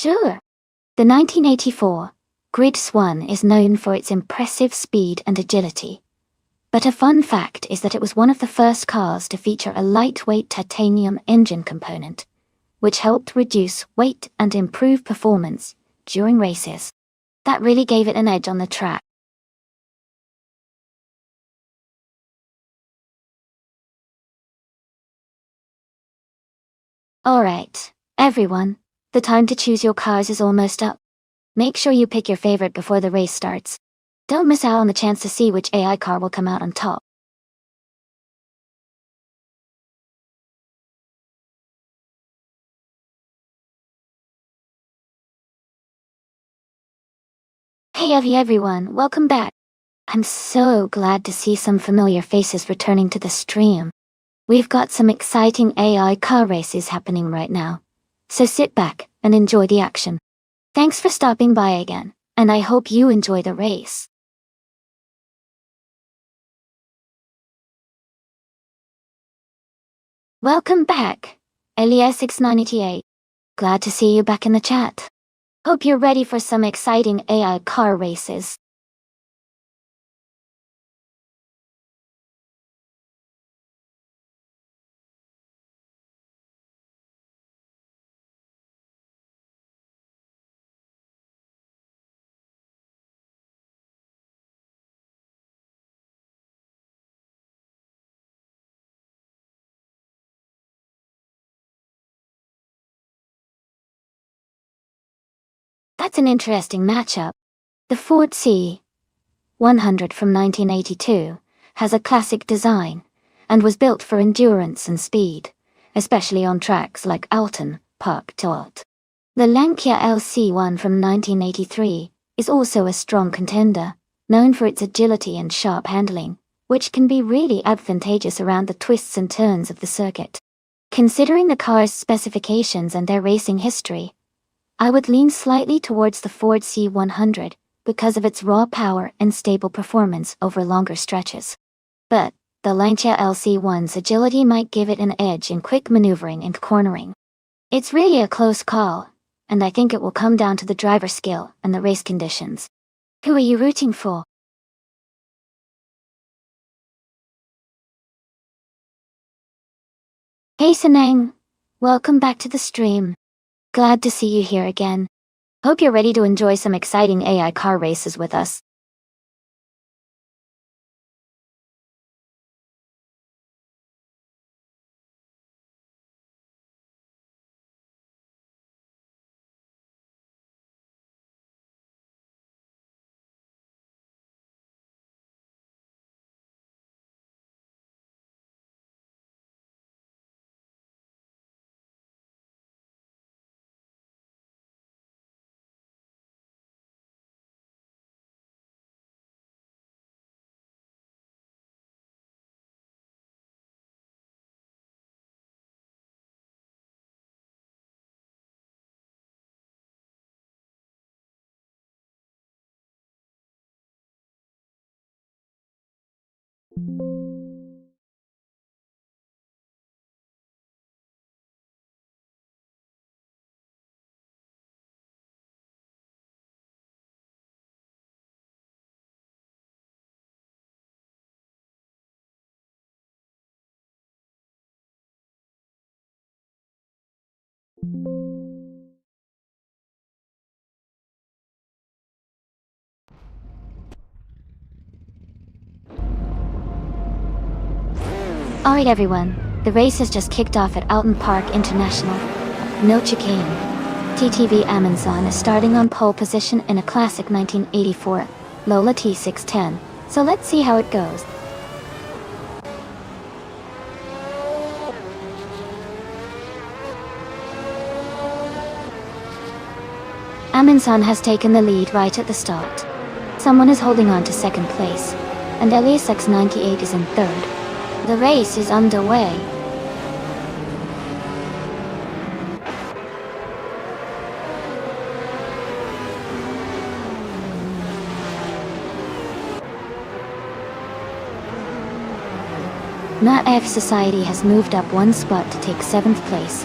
Sure. The 1984 Grid Swan is known for its impressive speed and agility. But a fun fact is that it was one of the first cars to feature a lightweight titanium engine component, which helped reduce weight and improve performance during races. That really gave it an edge on the track. Alright, everyone, the time to choose your cars is almost up. Make sure you pick your favorite before the race starts. Don't miss out on the chance to see which AI car will come out on top. Hey everyone, welcome back. I'm so glad to see some familiar faces returning to the stream. We've got some exciting AI car races happening right now. So sit back and enjoy the action. Thanks for stopping by again, and I hope you enjoy the race. Welcome back, Elias698. Glad to see you back in the chat. Hope you're ready for some exciting AI car races. That's an interesting matchup. The Ford C100 from 1982 has a classic design and was built for endurance and speed, especially on tracks like Alton Park Toot. The Lancia LC1 from 1983 is also a strong contender, known for its agility and sharp handling, which can be really advantageous around the twists and turns of the circuit. Considering the car's specifications and their racing history, I would lean slightly towards the Ford C100 because of its raw power and stable performance over longer stretches. But the Lancia LC1's agility might give it an edge in quick maneuvering and cornering. It's really a close call, and I think it will come down to the driver skill and the race conditions. Who are you rooting for? Hey Sanang, welcome back to the stream. Glad to see you here again. Hope you're ready to enjoy some exciting AI car races with us. Alright everyone, the race has just kicked off at Alton Park International. No chicane. TTV Amundsen is starting on pole position in a classic 1984 Lola T610, so let's see how it goes. Amundsen has taken the lead right at the start. Someone is holding on to second place, and Elias698 is in third. The race is underway. NAF Society has moved up one spot to take 7th place.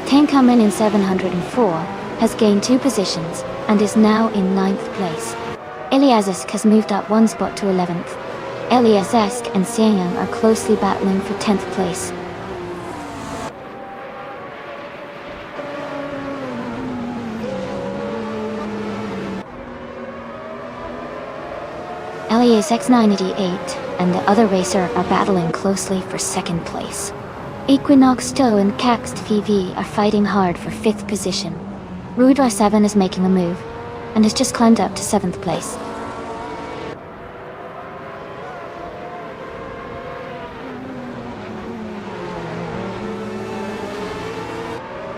Tank coming in 704, has gained 2 positions and is now in 9th place. Iliassk has moved up 1 spot to 11th. Iliassk and Xianyang are closely battling for 10th place. Iliassk 988 and the other racer are battling closely for 2nd place. Equinox To and Caxt VV are fighting hard for 5th position. Rudar 7 is making a move and has just climbed up to 7th place.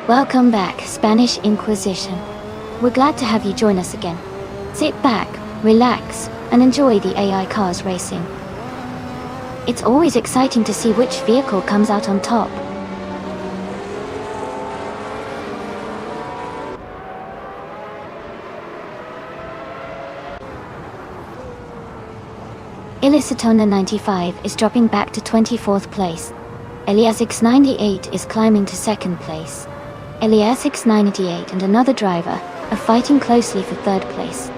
Welcome back, Spanish Inquisition. We're glad to have you join us again. Sit back, relax, and enjoy the AI cars racing. It's always exciting to see which vehicle comes out on top. Ilisatona 95 is dropping back to 24th place. Iliassk 98 is climbing to 2nd place. Iliassk 98 and another driver are fighting closely for 3rd place.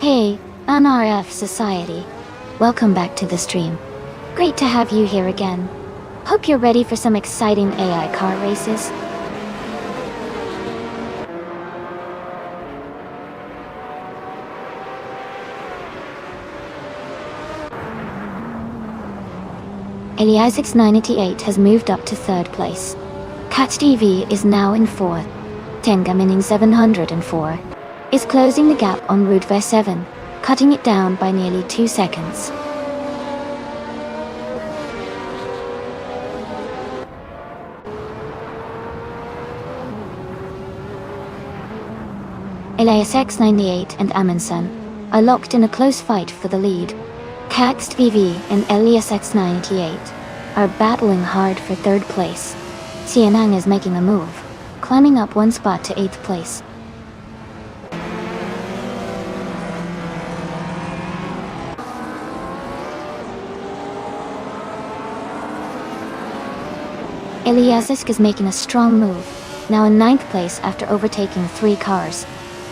Hey, NRF Society. Welcome back to the stream. Great to have you here again. Hope you're ready for some exciting AI car races. Iliassk 988 has moved up to 3rd place. CatTV is now in 4th. Tengaminning 704 is closing the gap on Rudver 7, cutting it down by nearly 2 seconds. Iliassk 98 and Amundsen are locked in a close fight for the lead. Caxt VV and Iliassk 98 are battling hard for 3rd place. Xianyang is making a move, climbing up 1 spot to 8th place. Iliassk is making a strong move, now in 9th place after overtaking 3 cars.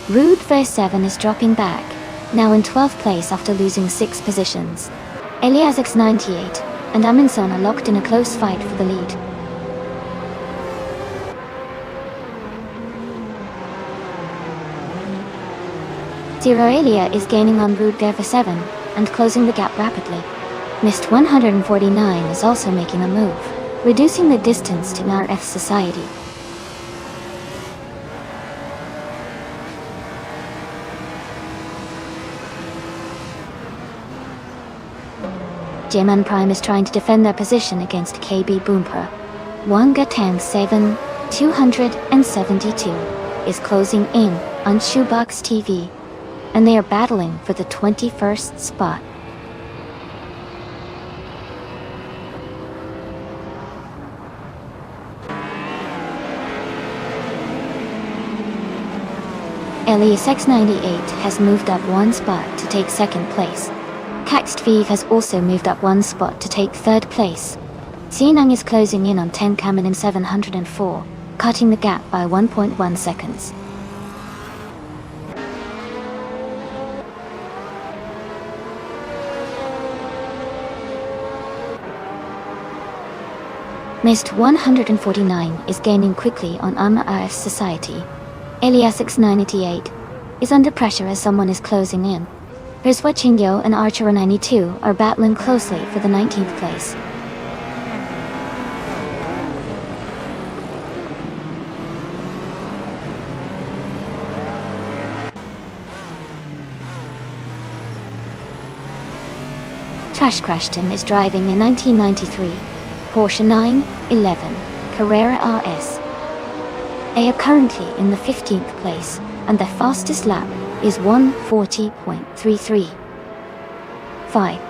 Rudver 7 is dropping back, now in 12th place after losing 6 positions. Iliassk 98 and Amundsen are locked in a close fight for the lead. Zeroalia is gaining on Rudver 7 and closing the gap rapidly. Mist 149 is also making a move, reducing the distance to NRF Society. Jiman Prime is trying to defend their position against KB Boomper. Wanga Tang 7, 272 is closing in on Shoebox TV, and they are battling for the 21st spot. Iliassk 98 has moved up 1 spot to take 2nd place. CatTV has also moved up 1 spot to take 3rd place. Xianyang is closing in on Tengaminning 704, cutting the gap by 1.1 seconds. Mist 149 is gaining quickly on NRF Society. Iliassk 988 is under pressure as someone is closing in. Herswa Chingyo and Archer 92 are battling closely for the 19th place. Trash Crashton is driving a 1993 Porsche 911 Carrera RS. They are currently in the 15th place, and their fastest lap is 1:40.33. 5.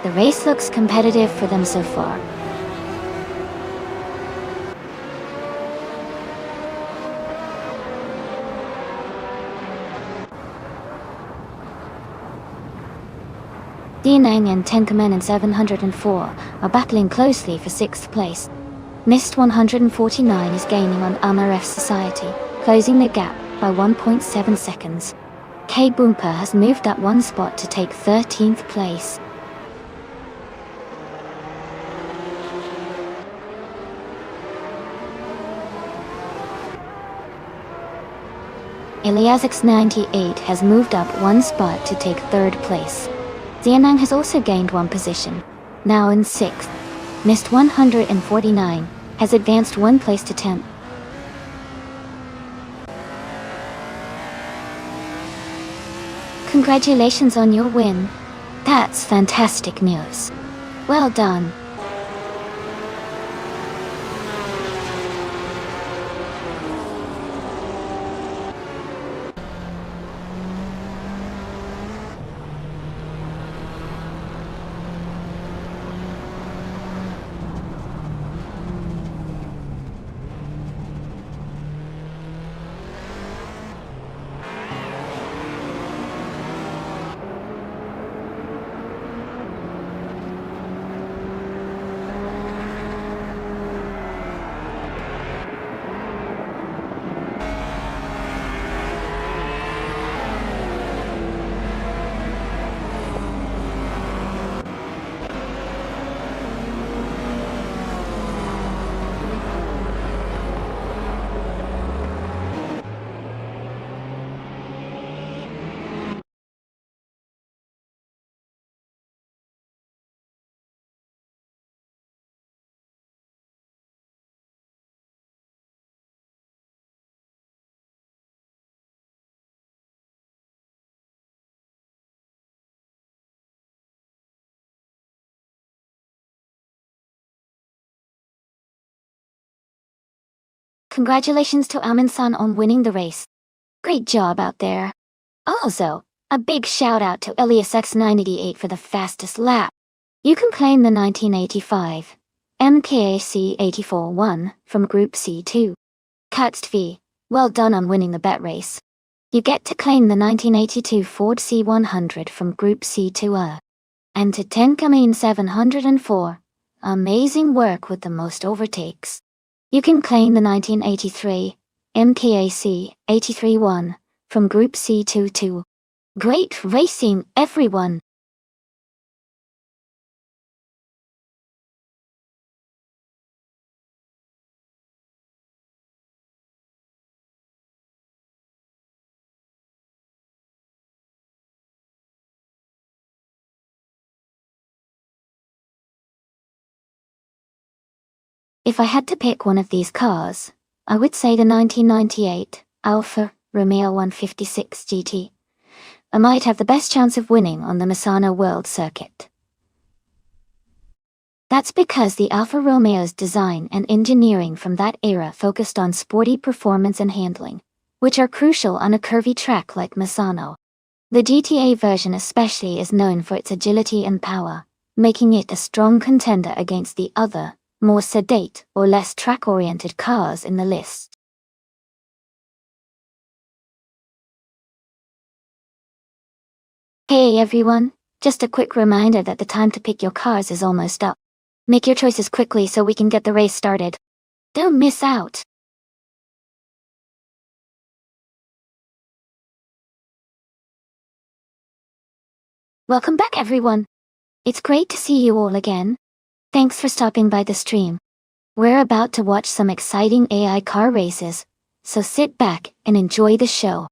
The race looks competitive for them so far. Dianang and Tenkamen 704 are battling closely for 6th place. Mist 149 is gaining on Amaref Society, closing the gap by 1.7 seconds. K Boompa has moved up 1 spot to take 13th place. Iliazix 98 has moved up 1 spot to take 3rd place. Xianang has also gained 1 position, now in 6th. Mist 149 has advanced 1 place to 10th. Congratulations on your win. That's fantastic news. Well done. Congratulations to Amin-san on winning the race. Great job out there. Also, a big shout out to Elias X988 for the fastest lap. You can claim the 1985 MKAC 84-1 from Group C2. Katstv, well done on winning the bet race. You get to claim the 1982 Ford C100 from Group C2. And to Tenkamin 704, amazing work with the most overtakes. You can claim the 1983 MKAC 83-1 from Group C2. Great racing, everyone! If I had to pick one of these cars, I would say the 1998 Alfa Romeo 156 GT. I might have the best chance of winning on the Misano World Circuit. That's because the Alfa Romeo's design and engineering from that era focused on sporty performance and handling, which are crucial on a curvy track like Misano. The GTA version especially is known for its agility and power, making it a strong contender against the other, more sedate or less track-oriented cars in the list. Hey everyone, just a quick reminder that the time to pick your cars is almost up. Make your choices quickly so we can get the race started. Don't miss out! Welcome back everyone! It's great to see you all again. Thanks for stopping by the stream. We're about to watch some exciting AI car races, so sit back and enjoy the show.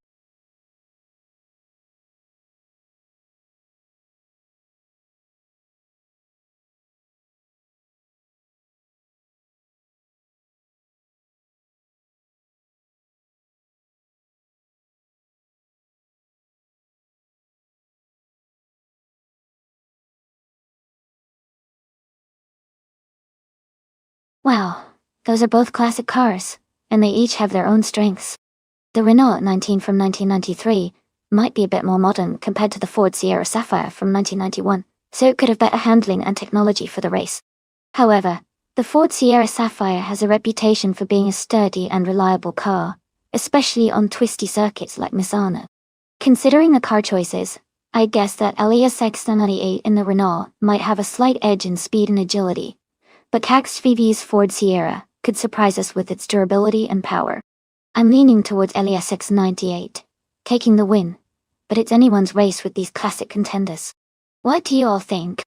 Wow, those are both classic cars, and they each have their own strengths. The Renault 19 from 1993 might be a bit more modern compared to the Ford Sierra Sapphire from 1991, so it could have better handling and technology for the race. However, the Ford Sierra Sapphire has a reputation for being a sturdy and reliable car, especially on twisty circuits like Misano. Considering the car choices, I guess that Elias X98 in the Renault might have a slight edge in speed and agility, but Cax VV's Ford Sierra could surprise us with its durability and power. I'm leaning towards Elias X98, taking the win, but it's anyone's race with these classic contenders. What do you all think?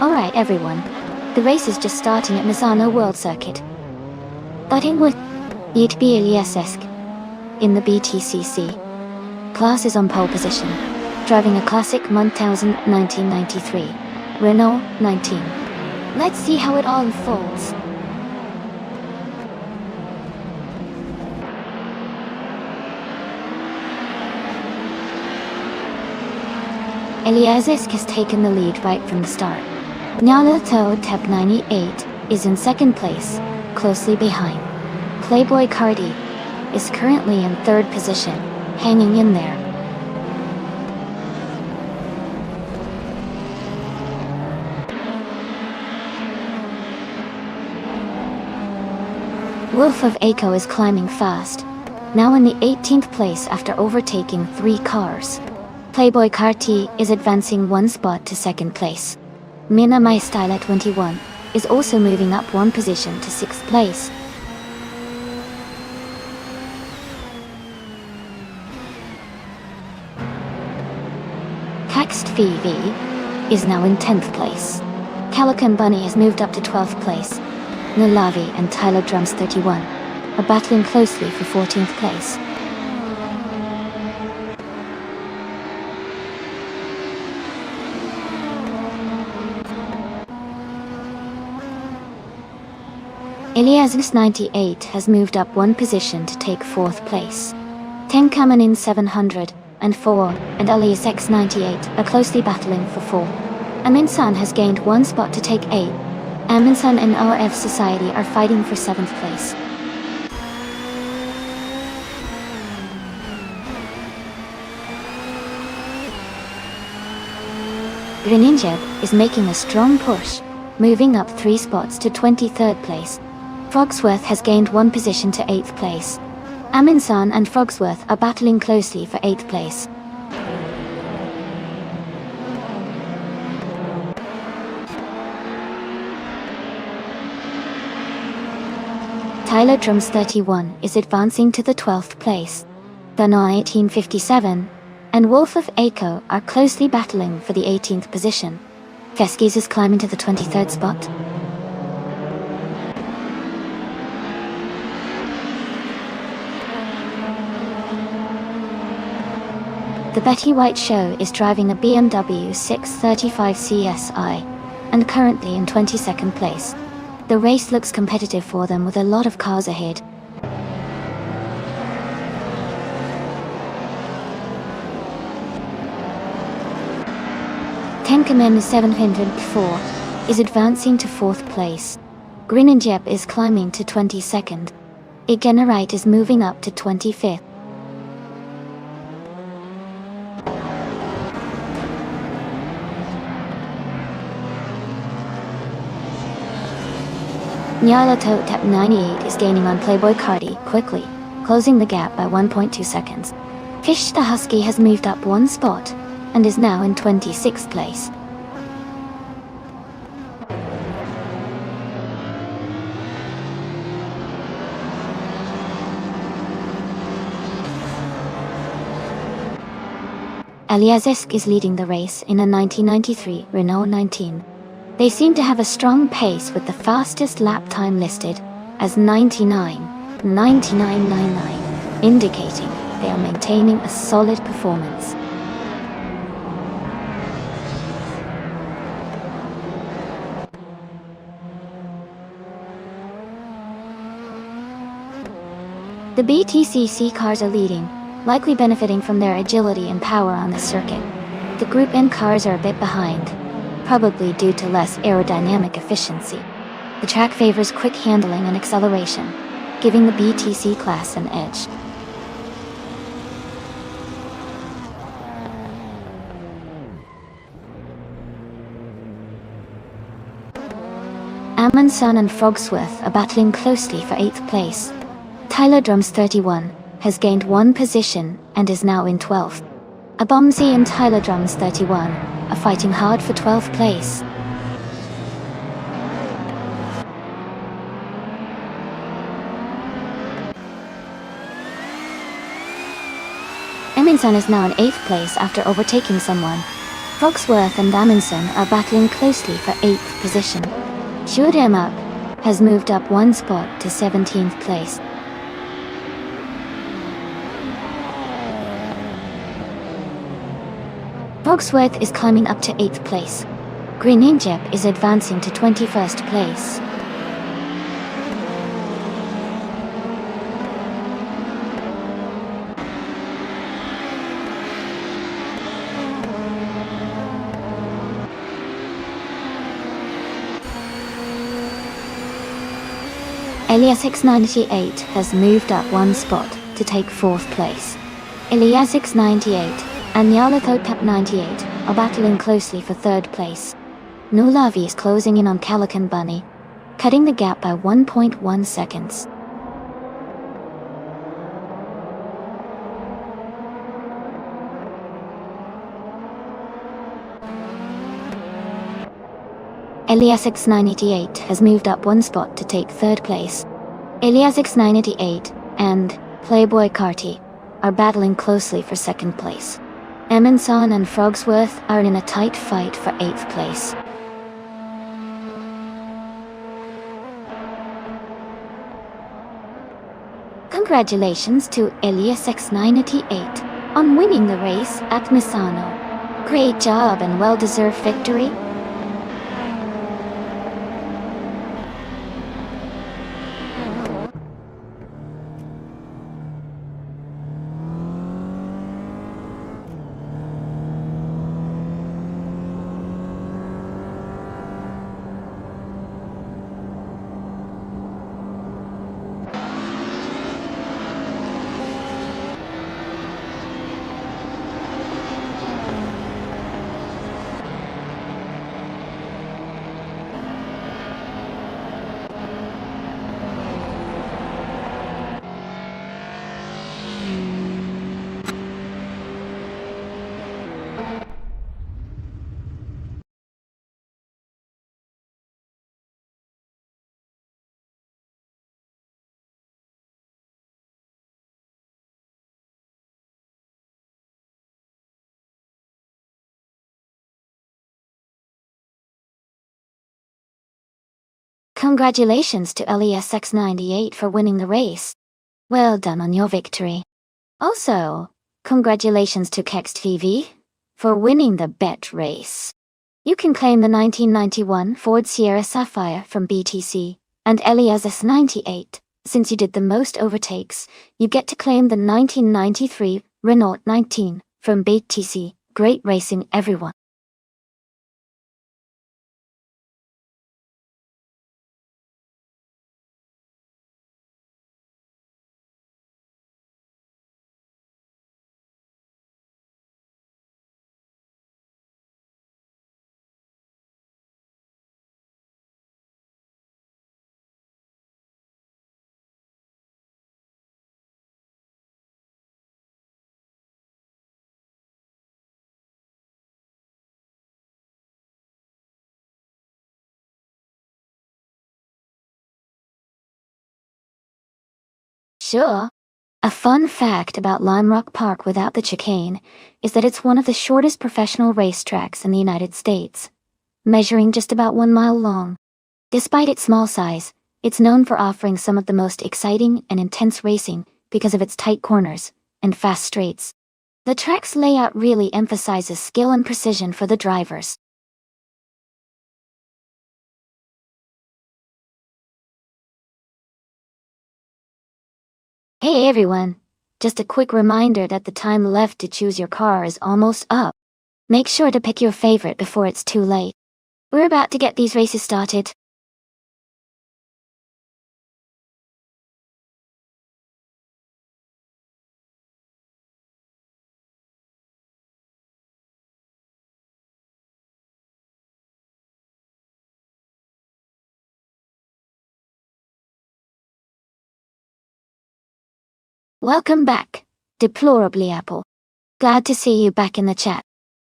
Alright everyone, the race is just starting at Misano World Circuit. Starting with it be Elias-esque in the BTCC. Class is on pole position, driving a classic 1993 Renault 19. Let's see how it all unfolds. Elias-esque has taken the lead right from the start. Nonstop Tep 98 is in second place, closely behind. Playboy Cardi is currently in third position, hanging in there. Wolf of Aco is climbing fast, now in the 18th place after overtaking 3 cars. Playboy Carti is advancing 1 spot to second place. Mina My Style at 21 is also moving up 1 position to 6th place. Caxt VV is now in 10th place. Calican Bunny has moved up to 12th place. Nulavi and Tyler Drums 31 are battling closely for 14th place. Elias 98 has moved up 1 position to take 4th place. Tenkaman 704 and Elias X98 are closely battling for 4. Aminsan has gained 1 spot to take 8. Aminsan and ORF Society are fighting for 7th place. Greninja is making a strong push, moving up 3 spots to 23rd place. Frogsworth has gained 1 position to 8th place. Aminsan and Frogsworth are battling closely for 8th place. Tyler Drums 31 is advancing to the 12th place. Dana 1857 and Wolf of Aco are closely battling for the 18th position. Feskis is climbing to the 23rd spot. The Betty White Show is driving a BMW 635 CSI and currently in 22nd place. The race looks competitive for them with a lot of cars ahead. Tenkamen 704 is advancing to 4th place. Greninjep is climbing to 22nd. Igenarite is moving up to 25th. Nyarlathotep 98 is gaining on Playboy Cardi quickly, closing the gap by 1.2 seconds. Fish the Husky has moved up one spot and is now in 26th place. Aliazisk is leading the race in a 1993 Renault 19. They seem to have a strong pace with the fastest lap time listed as 99.9999, indicating they are maintaining a solid performance. The BTCC cars are leading, likely benefiting from their agility and power on the circuit. The Group N cars are a bit behind, probably due to less aerodynamic efficiency. The track favors quick handling and acceleration, giving the BTC class an edge. Amundsen and Frogsworth are battling closely for 8th place. Tyler Drums 31 has gained one position and is now in 12th. Abomsi and Tyler Drums 31 are fighting hard for 12th place. Amundsen is now in 8th place after overtaking someone. Frogsworth and Amundsen are battling closely for 8th position. Shoot 'em Up has moved up one spot to 17th place. Frogsworth is climbing up to 8th place. Green Injep is advancing to 21st place. Elias X98 has moved up one spot to take 4th place. Elias X98 and Nyarlathotep 98 are battling closely for 3rd place. Nulavi is closing in on Calican Bunny, cutting the gap by 1.1 seconds. Elias X988 has moved up one spot to take 3rd place. Elias X988 and Playboy Carti are battling closely for 2nd place. Amundsen and Frogsworth are in a tight fight for 8th place. Congratulations to Elias X988 on winning the race at Misano. Great job and well-deserved victory. Congratulations to Elias X98 for winning the race. Well done on your victory. Also, congratulations to KextVV for winning the bet race. You can claim the 1991 Ford Sierra Sapphire from BTC, and Elias S98. Since you did the most overtakes, you get to claim the 1993 Renault 19 from BTC. Great racing, everyone. sure. A fun fact about Lime Rock Park without the chicane is that it's one of the shortest professional racetracks in the United States, measuring just about 1 mile long. Despite its small size, it's known for offering some of the most exciting and intense racing because of its tight corners and fast straights. The track's layout really emphasizes skill and precision for the drivers. Hey everyone! Just a quick reminder that the time left to choose your car is almost up. Make sure to pick your favorite before it's too late. We're about to get these races started. Welcome back, Deplorably Apple. Glad to see you back in the chat.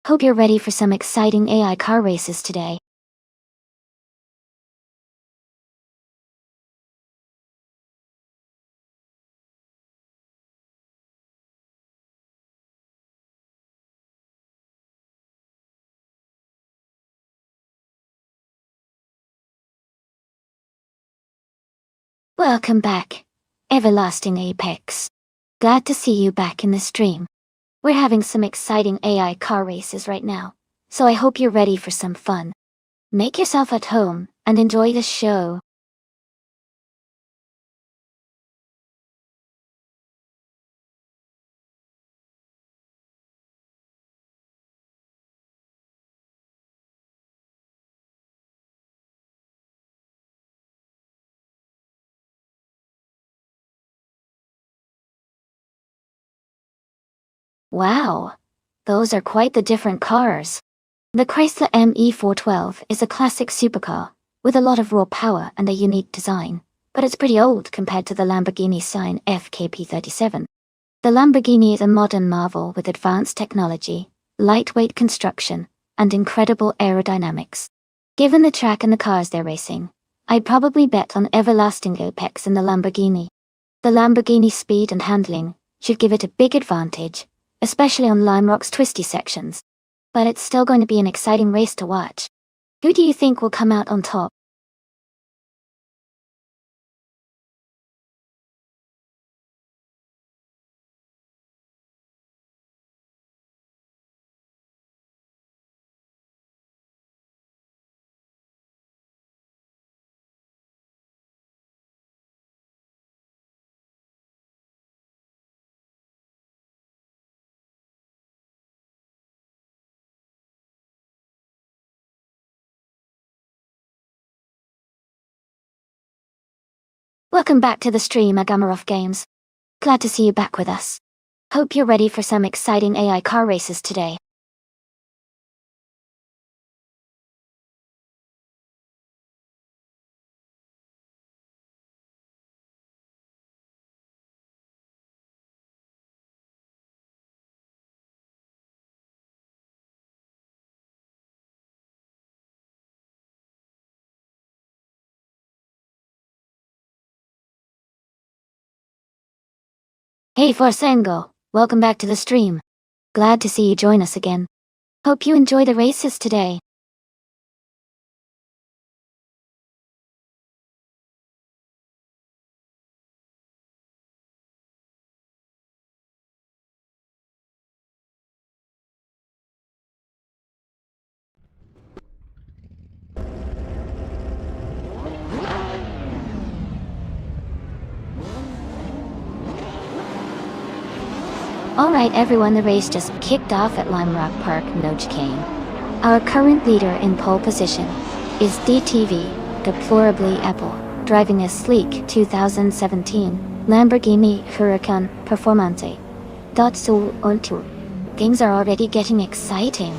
Hope you're ready for some exciting AI car races today. Welcome back, Everlasting Apex. Glad to see you back in the stream. We're having some exciting AI car races right now, so I hope you're ready for some fun. Make yourself at home and enjoy the show. Wow, those are quite the different cars. The Chrysler ME412 is a classic supercar, with a lot of raw power and a unique design, but it's pretty old compared to the Lamborghini Sign FKP37. The Lamborghini is a modern marvel with advanced technology, lightweight construction, and incredible aerodynamics. Given the track and the cars they're racing, I'd probably bet on Everlasting Apex in the Lamborghini. The Lamborghini speed and handling should give it a big advantage, especially on Lime Rock's twisty sections. But it's still going to be an exciting race to watch. Who do you think will come out on top? Welcome back to the stream, Agamarov Games. Glad to see you back with us. Hope you're ready for some exciting AI car races today. Hey Forsengo, welcome back to the stream. Glad to see you join us again. Hope you enjoy the races today. Alright everyone, the race just kicked off at Lime Rock Park, no chicane. Our current leader in pole position is DTV, Deplorably Apple, driving a sleek 2017 Lamborghini Huracan Performante. Datsun Onto. Things are already getting exciting.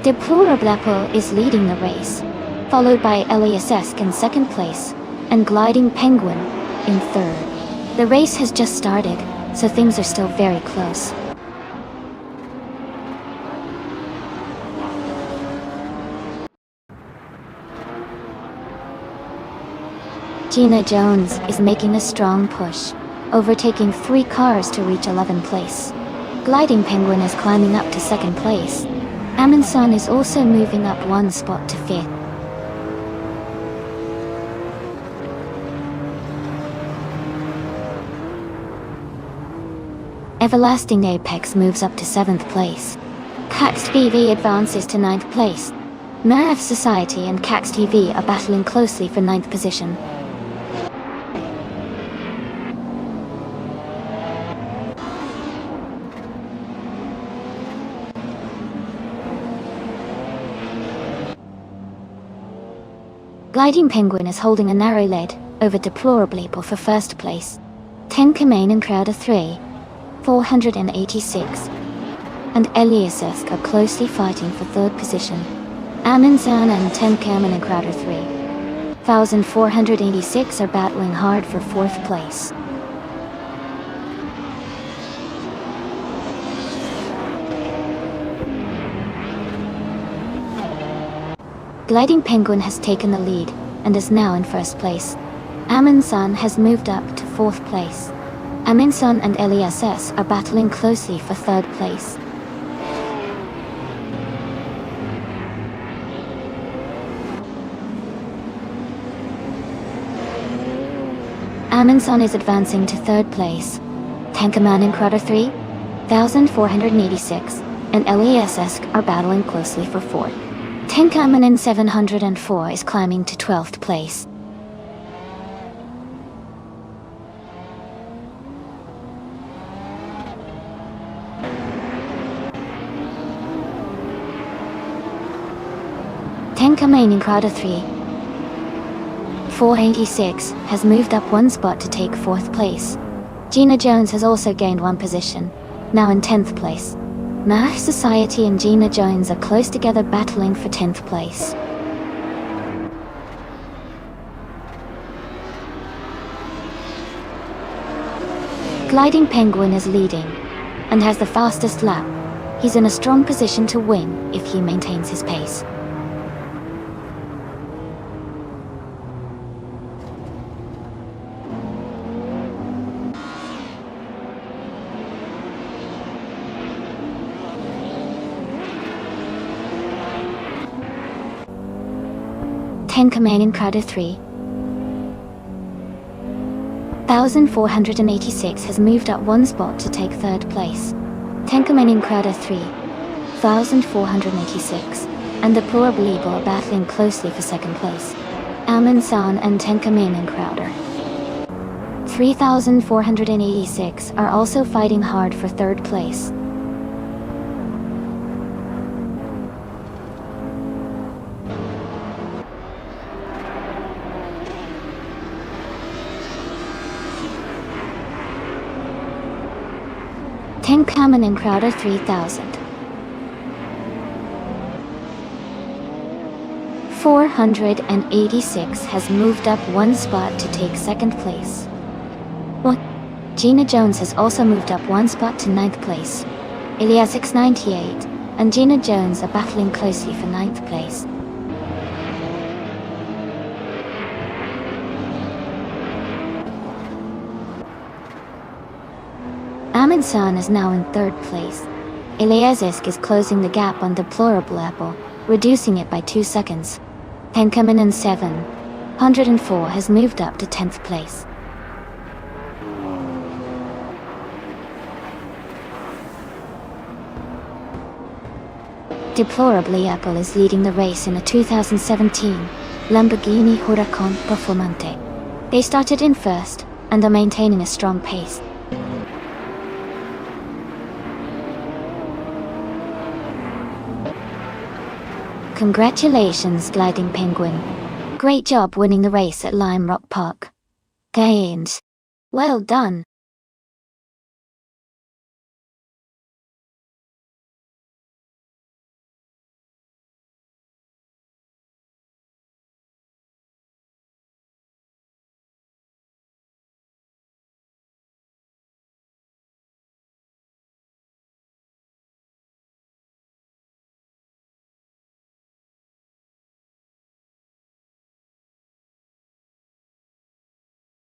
Deplorable Apple is leading the race, followed by LASESC in second place, and Gliding Penguin in third. The race has just started, so things are still very close. Gina Jones is making a strong push, overtaking 3 cars to reach 11th place. Gliding Penguin is climbing up to 2nd place. Amundsen is also moving up 1 spot to 5th. Everlasting Apex moves up to 7th place. Cax TV advances to 9th place. Nerve Society and Cax TV are battling closely for 9th position. Gliding Penguin is holding a narrow lead over Deplorable for 1st place. Tenka Main and Crowder 3, 486, and Eliassk are closely fighting for 3rd position. Amundsen and Tenkamen and Crowder 3, 1486 are battling hard for 4th place. Gliding Penguin has taken the lead and is now in 1st place. Amundsen has moved up to 4th place. Amundsen and Eliassk are battling closely for 3rd place. Amundsen is advancing to 3rd place. Tankaman and Crowder 3, 1486, and Eliassk are battling closely for 4th. Tenkaman in 704 is climbing to 12th place. Tenkaman in Crowder 3, 486, has moved up 1 spot to take 4th place. Gina Jones has also gained 1 position, now in 10th place. Nerve Society and Gina Jones are close together battling for 10th place. Gliding Penguin is leading, and has the fastest lap. He's in a strong position to win if he maintains his pace. Tenkaman in Crowder 3, 1486 has moved up 1 spot to take 3rd place. Tenkaman in Crowder 3, 1486, and the Deplorable are battling closely for 2nd place. Amundsen and Tenkaman in Crowder 3486 are also fighting hard for 3rd place. Tenkamen and Crowder 3000. 486 has moved up 1 spot to take 2nd place. What? Gina Jones has also moved up 1 spot to 9th place. Eliassk 98 and Gina Jones are battling closely for 9th place. Amundsen is now in 3rd place. Eliassk is closing the gap on Deplorable, reducing it by 2 seconds. Tenkamen in 704 has moved up to 10th place. Deplorable is leading the race in a 2017 Lamborghini Huracan Performante. They started in 1st and are maintaining a strong pace. Congratulations, Gliding Penguin. Great job winning the race at Lime Rock Park. Gains. Well done.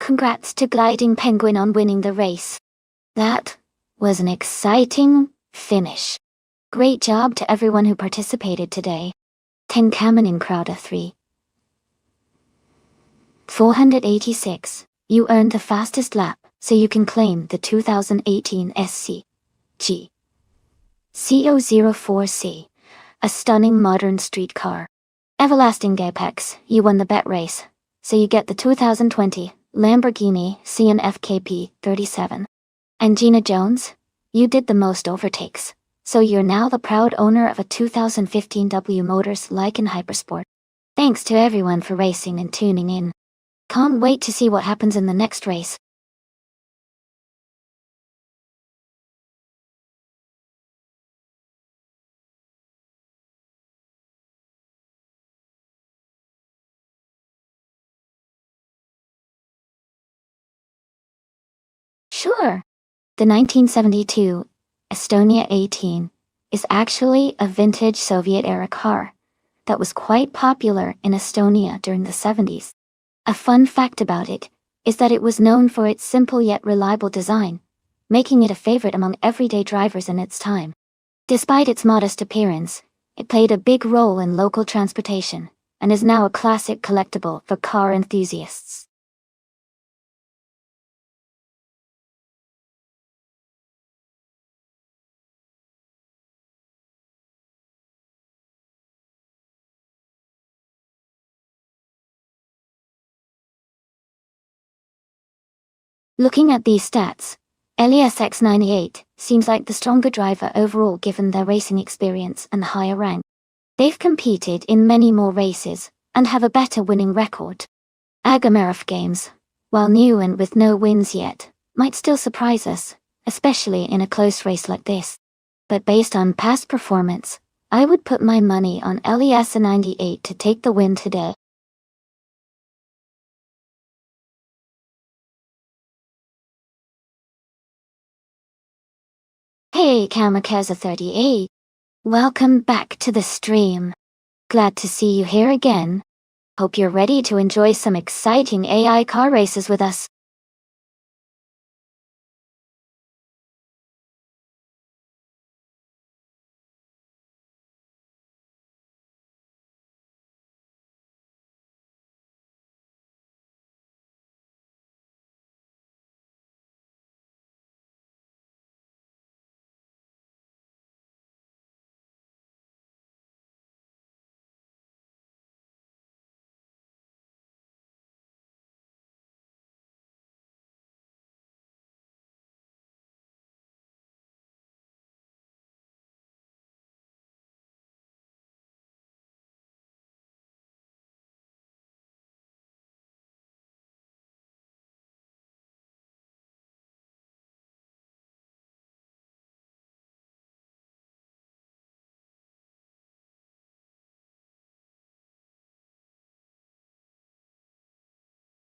Congrats to Gliding Penguin on winning the race. That was an exciting finish. Great job to everyone who participated today. 10 Kamen in Crowder 3. 486. You earned the fastest lap, so you can claim the 2018 SC CO04C, a stunning modern street car. Everlasting Apex, you won the bet race, so you get the 2020 Lamborghini CNFKP 37. And Gina Jones, you did the most overtakes, so you're now the proud owner of a 2015 W Motors Lycan Hypersport. Thanks to everyone for racing and tuning in. Can't wait to see what happens in the next race. Sure. The 1972 Estonia 18 is actually a vintage Soviet-era car that was quite popular in Estonia during the 70s. A fun fact about it is that it was known for its simple yet reliable design, making it a favorite among everyday drivers in its time. Despite its modest appearance, it played a big role in local transportation and is now a classic collectible for car enthusiasts. Looking at these stats, Elias X98 seems like the stronger driver overall given their racing experience and higher rank. They've competed in many more races and have a better winning record. Agamarov Games, while new and with no wins yet, might still surprise us, especially in a close race like this. But based on past performance, I would put my money on Elias 98 to take the win today. Hey Kamikaze 38. Welcome back to the stream. Glad to see you here again. Hope you're ready to enjoy some exciting AI car races with us.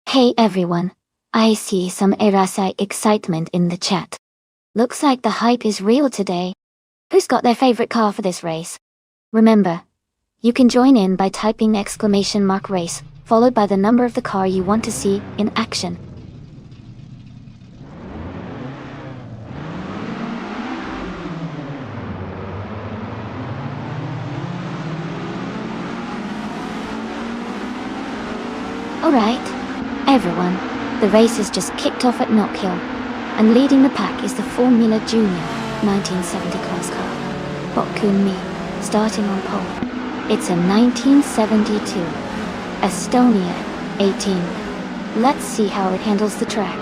Hey everyone, I see some Erasai excitement in the chat. Looks like the hype is real today. Who's got their favorite car for this race? Remember, you can join in by typing !race, followed by the number of the car you want to see in action. Alright, everyone, the race has just kicked off at Knock Hill, and leading the pack is the Formula Junior 1970 class car, Bokkun Mi, starting on pole. It's a 1972 Estonia 18. Let's see how it handles the track.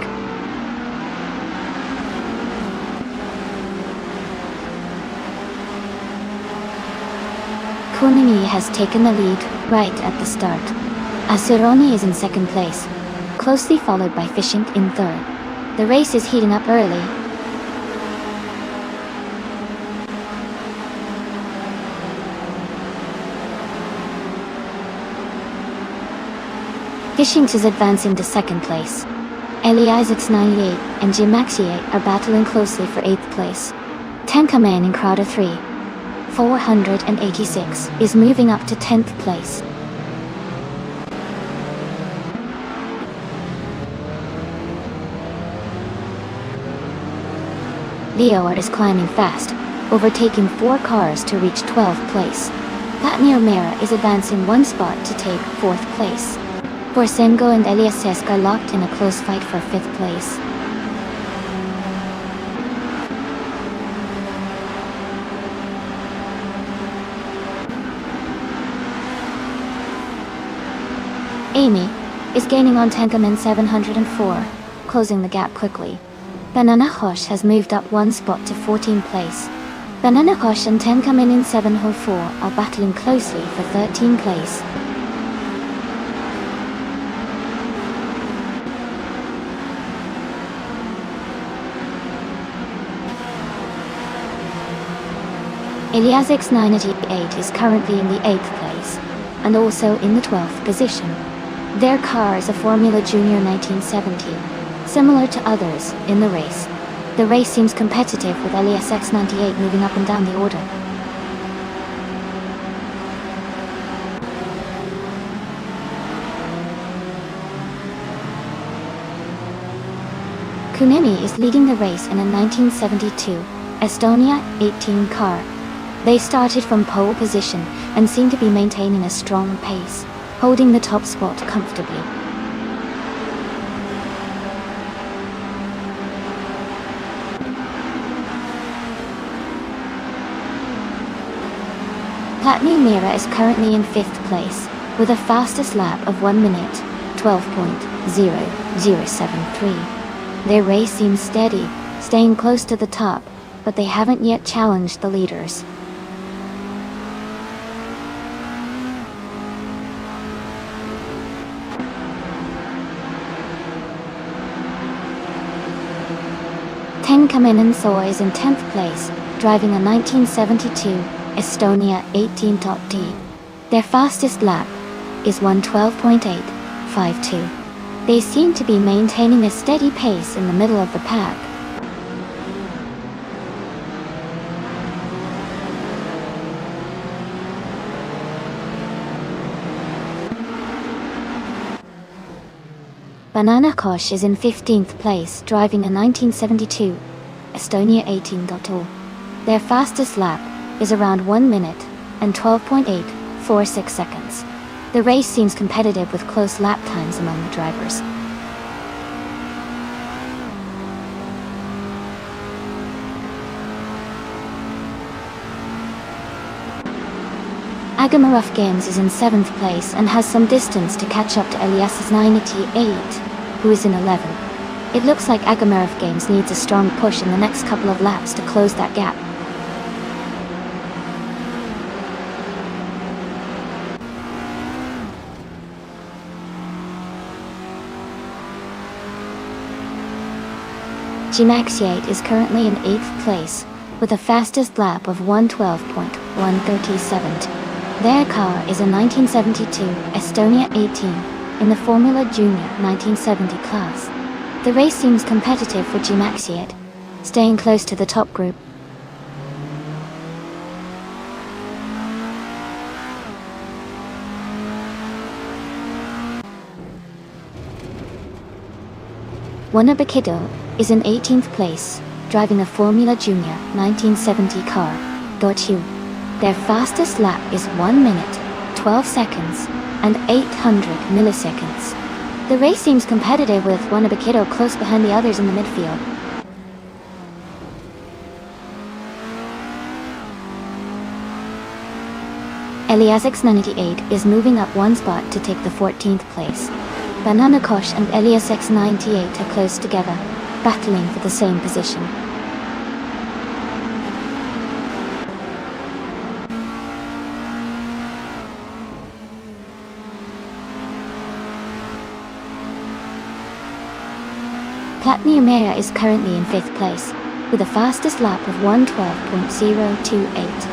Kunimi has taken the lead right at the start. Asuroni is in second place, closely followed by Fishing in third. The race is heating up early. Fishing is advancing to second place. Eli Isaacs 98 and Jim Maxier are battling closely for 8th place. Tenkaman in Crowder 3, 486, is moving up to 10th place. Leeward is climbing fast, overtaking 4 cars to reach 12th place. Platnir Mera is advancing 1 spot to take 4th place. Forsengo and Eliasesc are locked in a close fight for 5th place. Amy is gaining on Tenkamen 704, closing the gap quickly. Banana Hosh has moved up 1 spot to 14th place. Banana Hosh and Tenkamen in 704 are battling closely for 13th place. Eliasix 988 is currently in the 8th place, and also in the 12th position. Their car is a Formula Junior 1970, similar to others in the race. The race seems competitive with Eliasix 98 moving up and down the order. Kunemi is leading the race in a 1972 Estonia 18 car. They started from pole position and seem to be maintaining a strong pace, holding the top spot comfortably. Platni Mira is currently in 5th place, with a fastest lap of 1 minute, 12.0073. Their race seems steady, staying close to the top, but they haven't yet challenged the leaders. Tenkamen Soa is in 10th place, driving a 1972 Estonia 18.D. Their fastest lap is 1:12.852. They seem to be maintaining a steady pace in the middle of the pack. Banana Kosh is in 15th place, driving a 1972 Estonia 18.0. Their fastest lap is around 1 minute and 12.846 seconds. The race seems competitive with close lap times among the drivers. Agamarov Games is in 7th place and has some distance to catch up to Elias's 98, who is in 11th. It looks like Agamarov Games needs a strong push in the next couple of laps to close that gap. Gmaxiate is currently in 8th place, with a fastest lap of 1:12.137. Their car is a 1972 Estonia 18 in the Formula Junior 1970 class. The race seems competitive for Gmaxiate, staying close to the top group. Wanabakido is in 18th place, driving a Formula Junior 1970 car, Dochu. Their fastest lap is 1 minute, 12 seconds, and 800 milliseconds. The race seems competitive with Wanabakido close behind the others in the midfield. Eliasix 98 is moving up 1 spot to take the 14th place. Banana Kosh and Eliasix 98 are close together, battling for the same position. Platni Umea is currently in 5th place, with a fastest lap of 1:12.028.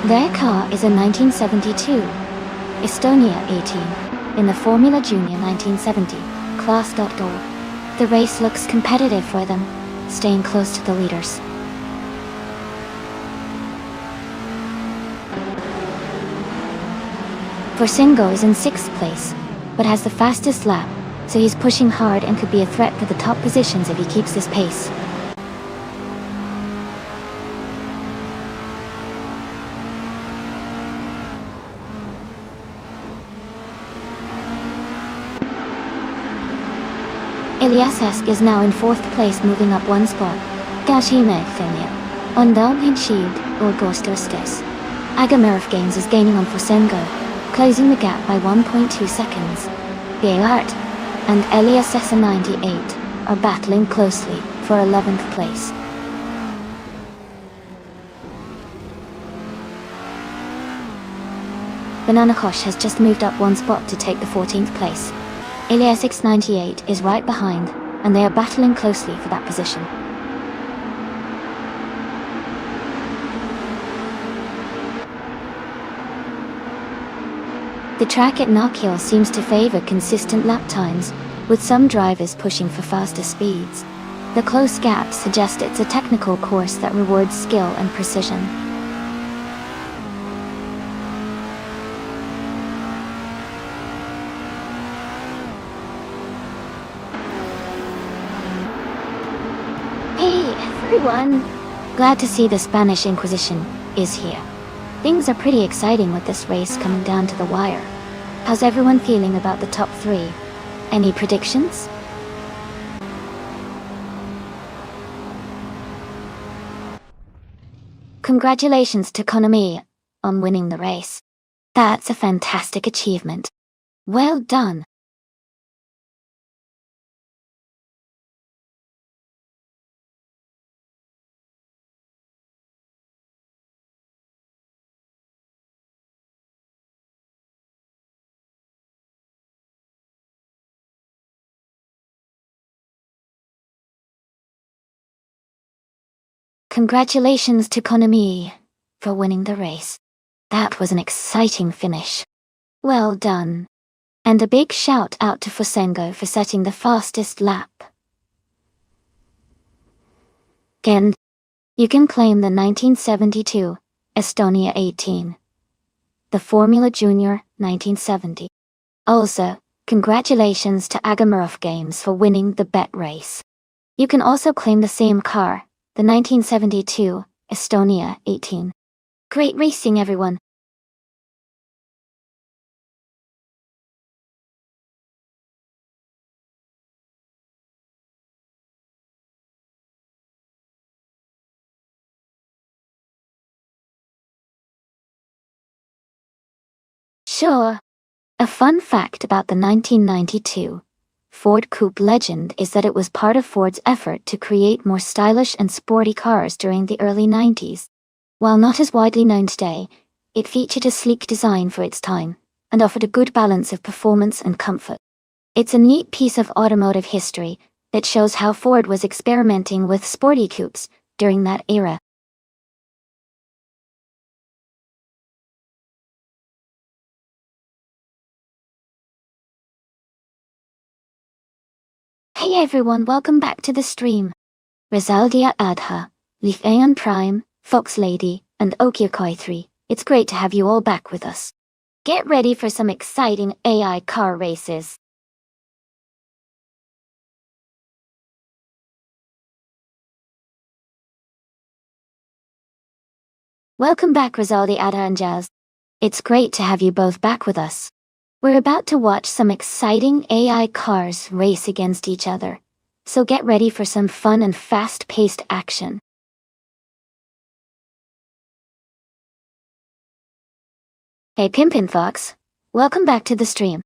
Their car is a 1972 Estonia 18 in the Formula Junior 1970 class. The race looks competitive for them, staying close to the leaders. Forsengo is in 6th place, but has the fastest lap, so he's pushing hard and could be a threat for the top positions if he keeps this pace. Ilyasesk is now in 4th place, moving up one spot. Gashime Themia. Ondalgin Shield or Gostostes. Agamirov Games is gaining on Fosengo, closing the gap by 1.2 seconds. Gayart and Eliasessa 98 are battling closely for 11th place. Banana Kosh has just moved up one spot to take the 14th place. Iliasix 98 is right behind, and they are battling closely for that position. The track at Knockhill seems to favor consistent lap times, with some drivers pushing for faster speeds. The close gaps suggest it's a technical course that rewards skill and precision. Hey everyone! Glad to see the Spanish Inquisition is here. Things are pretty exciting with this race coming down to the wire. How's everyone feeling about the top 3? Any predictions? Congratulations to Konami on winning the race. That's a fantastic achievement. Well done. Congratulations to Konami for winning the race. That was an exciting finish. Well done. And a big shout out to Fosengo for setting the fastest lap. Ken, you can claim the 1972 Estonia 18. The Formula Junior 1970. Also, congratulations to Agamirov Games for winning the bet race. You can also claim the same car, the 1972 Estonia 18. Great racing, everyone. Sure. A fun fact about the 1992 Ford Coupe legend is that it was part of Ford's effort to create more stylish and sporty cars during the early 90s. While not as widely known today, it featured a sleek design for its time and offered a good balance of performance and comfort. It's a neat piece of automotive history that shows how Ford was experimenting with sporty coupes during that era. Hey everyone, welcome back to the stream. Rizaldia Adha, Lithaeon Prime, Fox Lady, and Okiokoi 3, it's great to have you all back with us. Get ready for some exciting AI car races. Welcome back, Rizaldi Adha and Jazz. It's great to have you both back with us. We're about to watch some exciting AI cars race against each other, so get ready for some fun and fast-paced action. Hey Pimpin Fox, welcome back to the stream.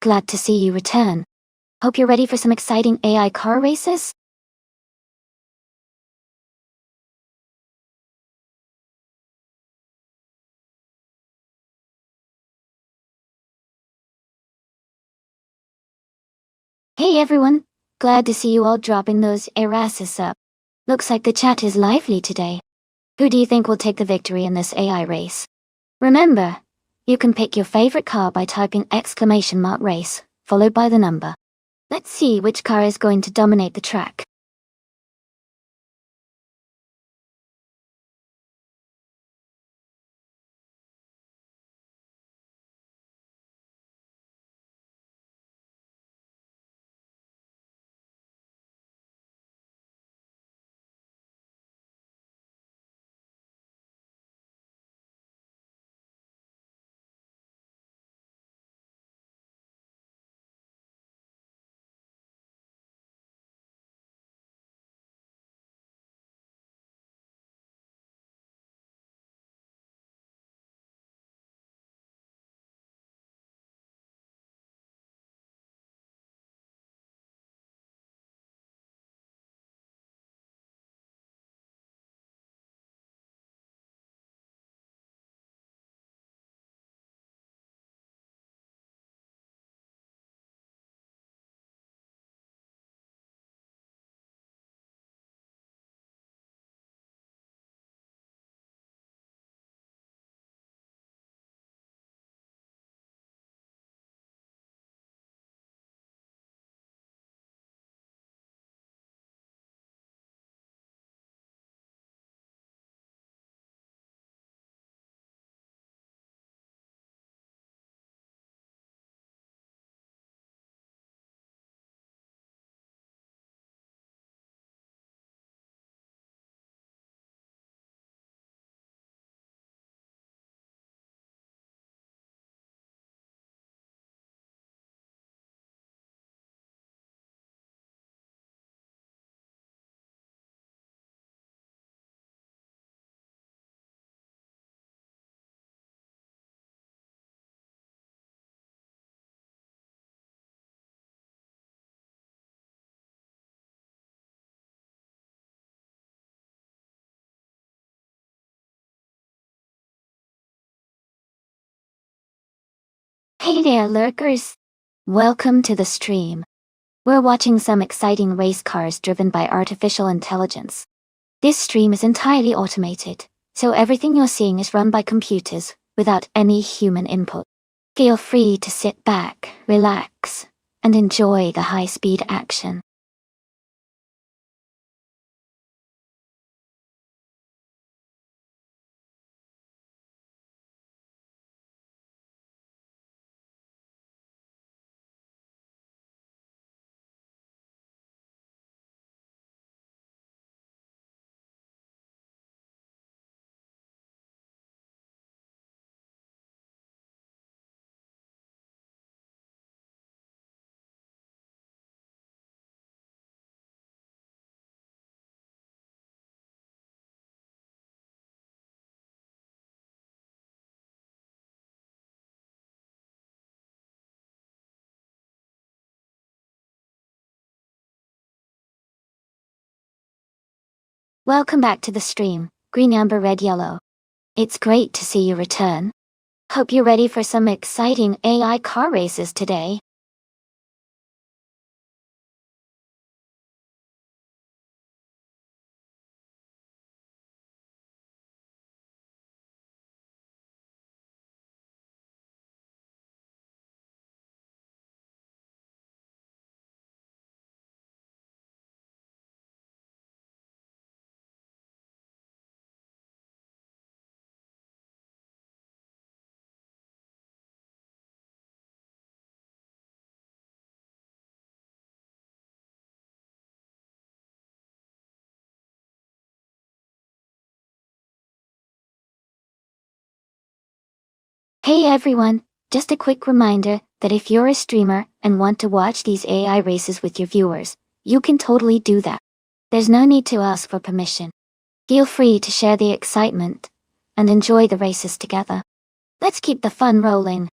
Glad to see you return. Hope you're ready for some exciting AI car races? Hey everyone, glad to see you all dropping those Erases up. Looks like the chat is lively today. Who do you think will take the victory in this AI race? Remember, you can pick your favorite car by typing !race, followed by the number. Let's see which car is going to dominate the track. Hey there, lurkers! Welcome to the stream. We're watching some exciting race cars driven by artificial intelligence. This stream is entirely automated, so everything you're seeing is run by computers, without any human input. Feel free to sit back, relax, and enjoy the high-speed action. Welcome back to the stream, green, amber, red, yellow. It's great to see you return. Hope you're ready for some exciting AI car races today. Hey everyone, just a quick reminder that if you're a streamer and want to watch these AI races with your viewers, you can totally do that. There's no need to ask for permission. Feel free to share the excitement and enjoy the races together. Let's keep the fun rolling.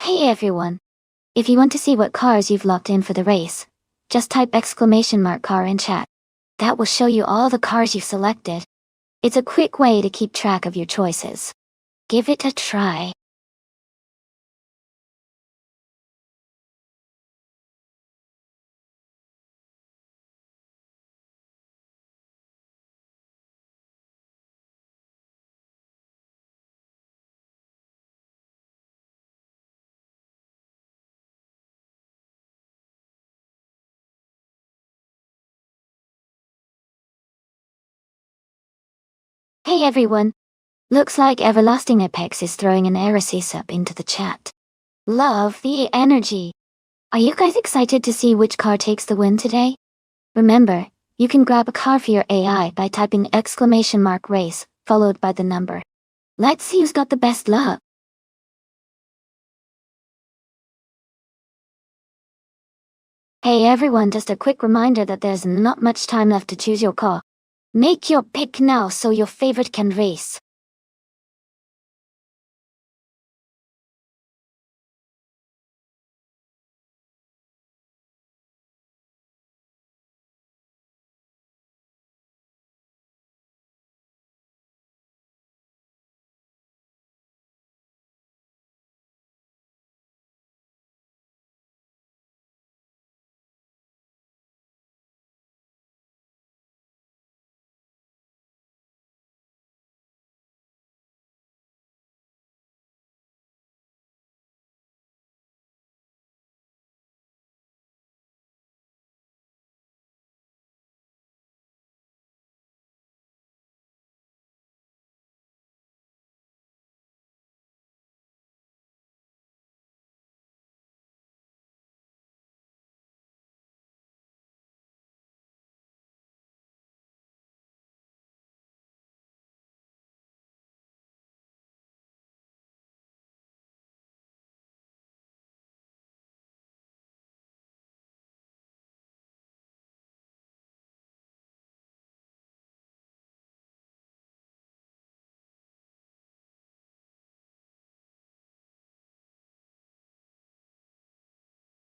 Hey everyone, if you want to see what cars you've locked in for the race, just type !car in chat. That will show you all the cars you've selected. It's a quick way to keep track of your choices. Give it a try. Hey everyone, looks like Everlasting Apex is throwing an Aerosis up into the chat. Love the energy. Are you guys excited to see which car takes the win today? Remember, you can grab a car for your AI by typing !race, followed by the number. Let's see who's got the best luck. Hey everyone, just a quick reminder that there's not much time left to choose your car. Make your pick now so your favorite can race.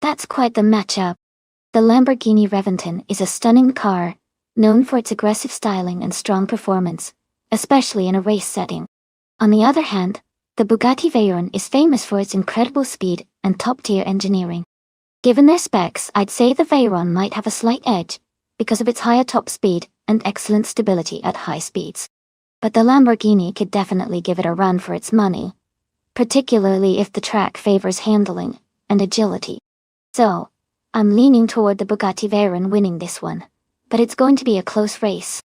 That's quite the matchup. The Lamborghini Reventon is a stunning car, known for its aggressive styling and strong performance, especially in a race setting. On the other hand, the Bugatti Veyron is famous for its incredible speed and top-tier engineering. Given their specs, I'd say the Veyron might have a slight edge, because of its higher top speed and excellent stability at high speeds. But the Lamborghini could definitely give it a run for its money, particularly if the track favors handling and agility. So, I'm leaning toward the Bugatti Veyron winning this one, but it's going to be a close race.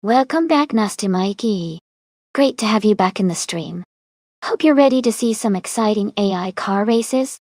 Welcome back, Nasty Mikey. Great to have you back in the stream. Hope you're ready to see some exciting AI car races.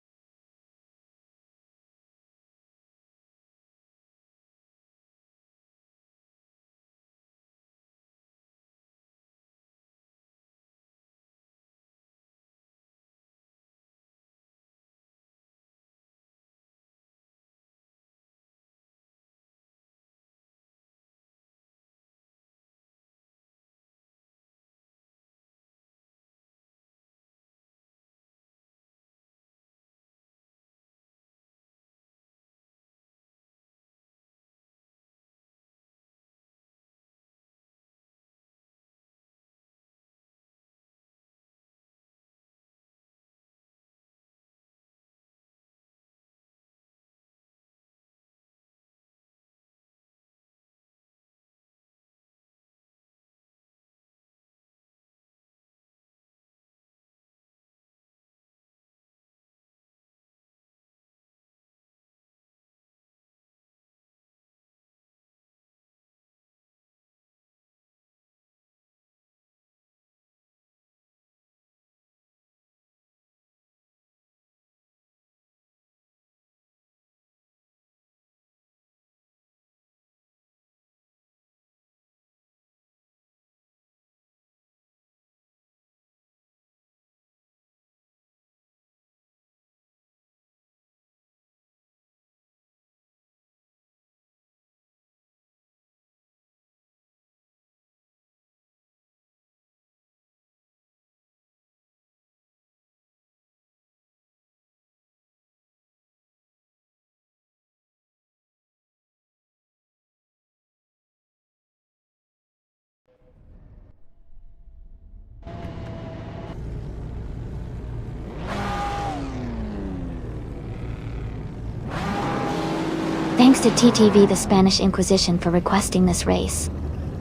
Thanks to TTV the Spanish Inquisition for requesting this race.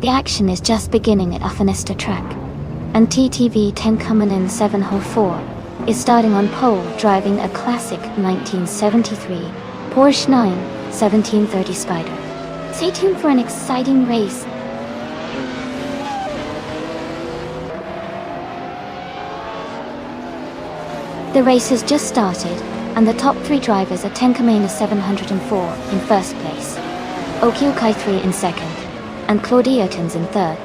The action is just beginning at Afanesta track, and TTV 10 coming in 704 is starting on pole driving a classic 1973 Porsche 9/1730 Spider. Stay tuned for an exciting race. The race has just started, and the top 3 drivers are Tenkamena 704 in first place, Okiukai 3 in second, and Claudiotans in third.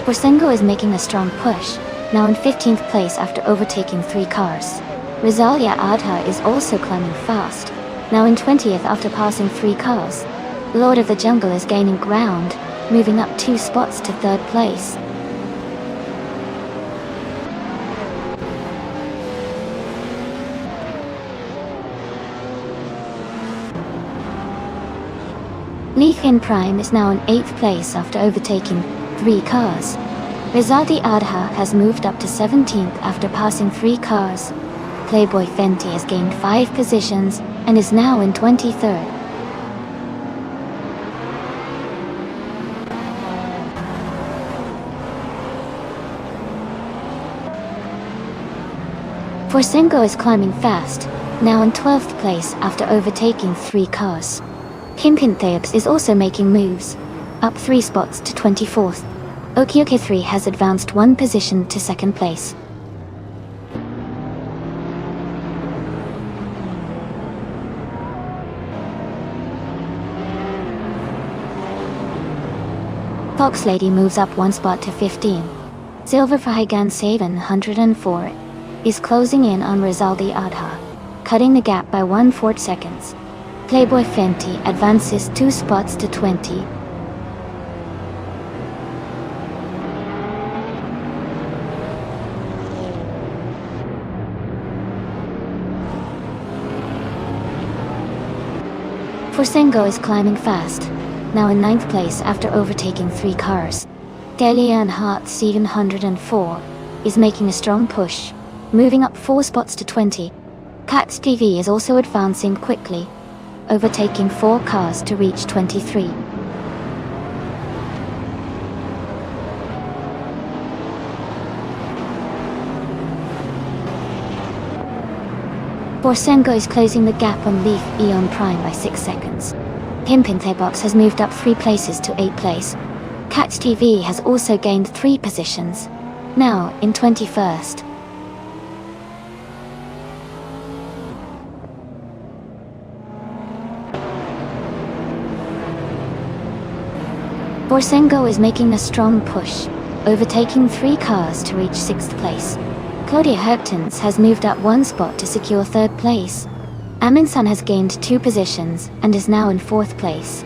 Porsengo is making a strong push, now in 15th place after overtaking 3 cars. Rosalia Adha is also climbing fast, now in 20th after passing 3 cars. Lord of the Jungle is gaining ground, moving up 2 spots to 3rd place. Leafin Prime is now in 8th place after overtaking 3 cars. Rizaldi Adha has moved up to 17th after passing 3 cars. Playboy Fenty has gained 5 positions and is now in 23rd. Porsengo is climbing fast, now in 12th place after overtaking 3 cars. Pimpin Theobs is also making moves, up 3 spots to 24th. Okioke 3 has advanced 1 position to 2nd place. Fox Lady moves up 1 spot to 15. Silver for Haigan 704 is closing in on Rizaldi Adha, cutting the gap by 1/4 seconds. Playboy Fenty advances 2 spots to 20. Porsengo is climbing fast, now in 9th place after overtaking 3 cars. Delian Hart 704 is making a strong push, moving up 4 spots to 20. Cax TV is also advancing quickly, overtaking 4 cars to reach 23. Porsengo is closing the gap on Leaf Eon Prime by 6 seconds. Pimpin Thebox has moved up 3 places to 8th place. Cax TV has also gained 3 positions, now in 21st. Porsengo is making a strong push, overtaking 3 cars to reach 6th place. Claudia Hertens has moved up 1 spot to secure 3rd place. Aminsan has gained 2 positions and is now in 4th place.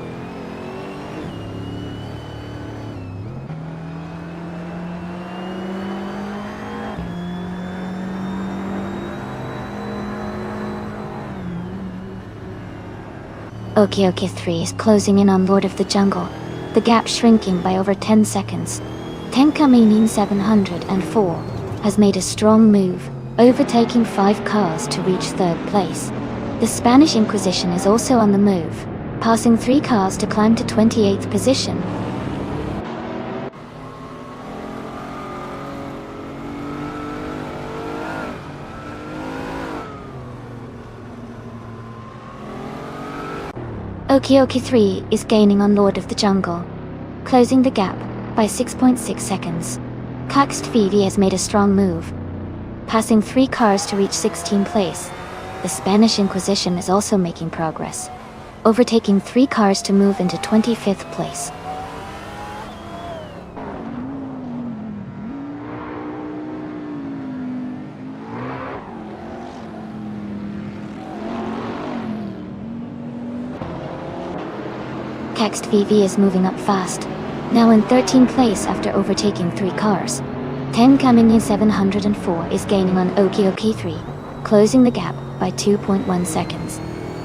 Okioke 3 is closing in on Lord of the Jungle, the gap shrinking by over 10 seconds. Tenkaminin 704 has made a strong move, overtaking 5 cars to reach 3rd place. The Spanish Inquisition is also on the move, passing 3 cars to climb to 28th position. Okioke 3 is gaining on Lord of the Jungle, closing the gap by 6.6 seconds. Caxt Vivi has made a strong move, passing 3 cars to reach 16th place. The Spanish Inquisition is also making progress, overtaking 3 cars to move into 25th place. Caxt VV is moving up fast, now in 13th place after overtaking 3 cars. Tenkaminin 704 is gaining on Okioke 3, closing the gap by 2.1 seconds.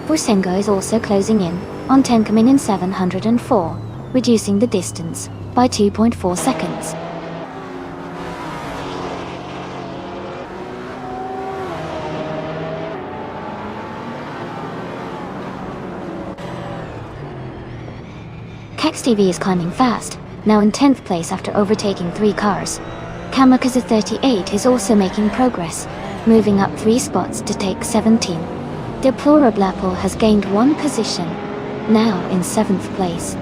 Porsengo is also closing in on Tenkaminin 704, reducing the distance by 2.4 seconds. KexTV is climbing fast, now in 10th place after overtaking 3 cars. Kamikaze 38 is also making progress, moving up 3 spots to take 17. Deplorable has gained 1 position, now in 7th place.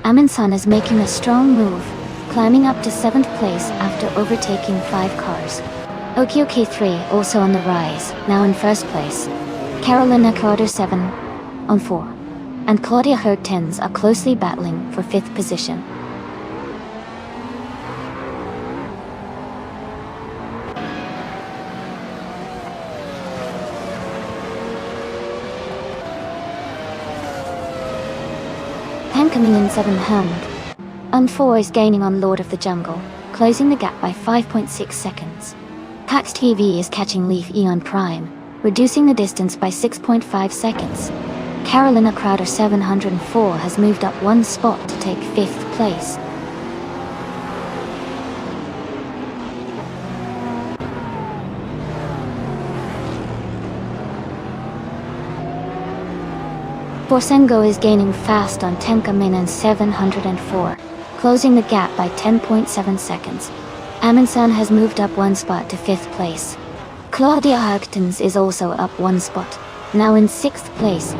Aminsan is making a strong move, climbing up to 7th place after overtaking 5 cars. Okioki 3 also on the rise, now in first place. Carolina Carter 7 on 4. And Claudia Hertens are closely battling for 5th position. Coming in 700. On 4 is gaining on Lord of the Jungle, closing the gap by 5.6 seconds. Pax TV is catching Leaf Eon Prime, reducing the distance by 6.5 seconds. Carolina Crowder 704 has moved up 1 spot to take 5th place. Forsengo is gaining fast on Tenka Min 704, closing the gap by 10.7 seconds. Amundsen has moved up 1 spot to 5th place. Claudia Hertens is also up 1 spot, now in 6th place.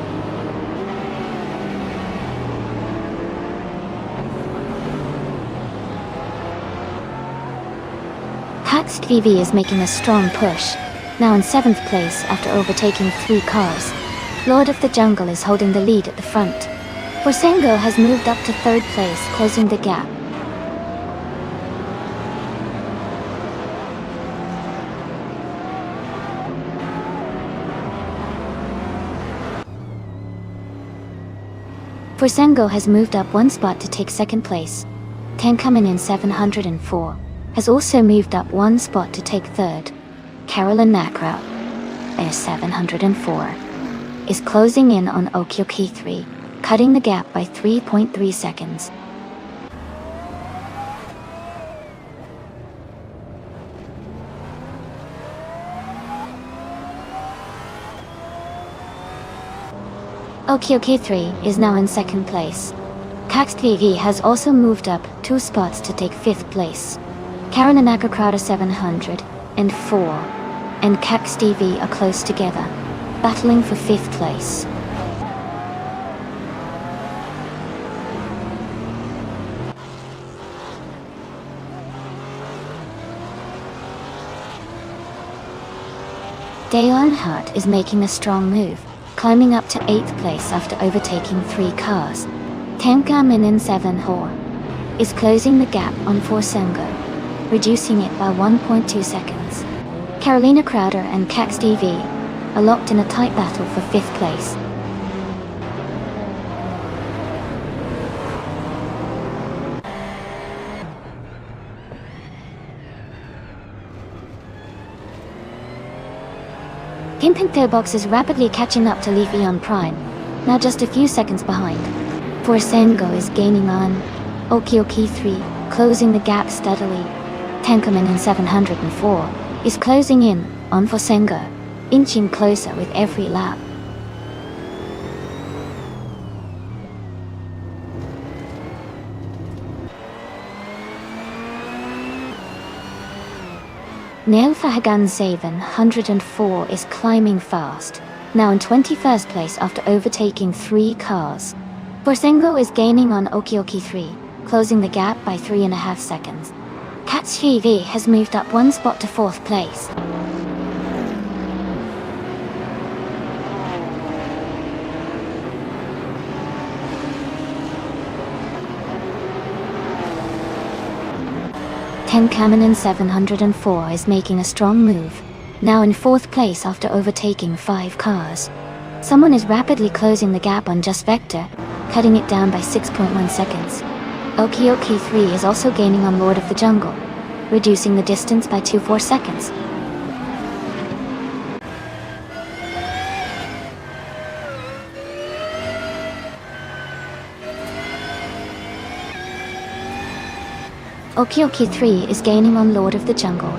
Pax TV is making a strong push, now in 7th place after overtaking 3 cars. Lord of the Jungle is holding the lead at the front. Forsengo has moved up to 3rd place, closing the gap. Forsengo has moved up 1 spot to take 2nd place. Tenkamen in 704 has also moved up 1 spot to take 3rd. Carolyn Nakrow, 704. is closing in on Okioki 3, cutting the gap by 3.3 seconds. Okioki 3 is now in 2nd place. Cax TV has also moved up 2 spots to take 5th place. Karananaka Crowder 704 and Cax TV are close together, battling for 5th place. Dayon Hart is making a strong move, climbing up to 8th place after overtaking 3 cars. Tenka Minin 7 Hor is closing the gap on Forsengo, reducing it by 1.2 seconds. Carolina Crowder and Cax TV are locked in a tight battle for 5th place. Pimpintobox is rapidly catching up to Leaf Eon Prime, now just a few seconds behind. Forsengo is gaining on Okioki 3, closing the gap steadily. Tenkaman in 704 is closing in on Forsengo, inching closer with every lap. Neofahagan 704 is climbing fast, now in 21st place after overtaking 3 cars. Forsengo is gaining on Okioki 3, closing the gap by 3.5 seconds. Katsuhivi has moved up 1 spot to 4th place. Tenkaman 704 is making a strong move, now in 4th place after overtaking 5 cars. Someone is rapidly closing the gap on Just Vector, cutting it down by 6.1 seconds. Okioki 3 is also gaining on Lord of the Jungle, reducing the distance by 2.4 seconds. Okioki 3 is gaining on Lord of the Jungle,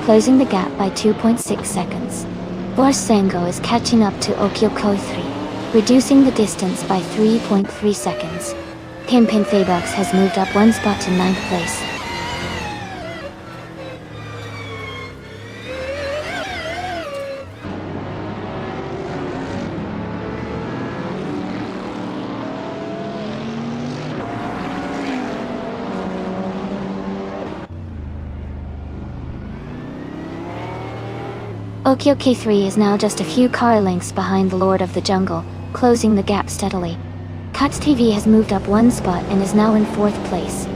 closing the gap by 2.6 seconds. Forsengo is catching up to Okioki 3, reducing the distance by 3.3 seconds. Pimpin Faybox has moved up 1 spot to 9th place. Okioki 3 is now just a few car lengths behind the Lord of the Jungle, closing the gap steadily. Cuts TV has moved up one spot and is now in 4th place.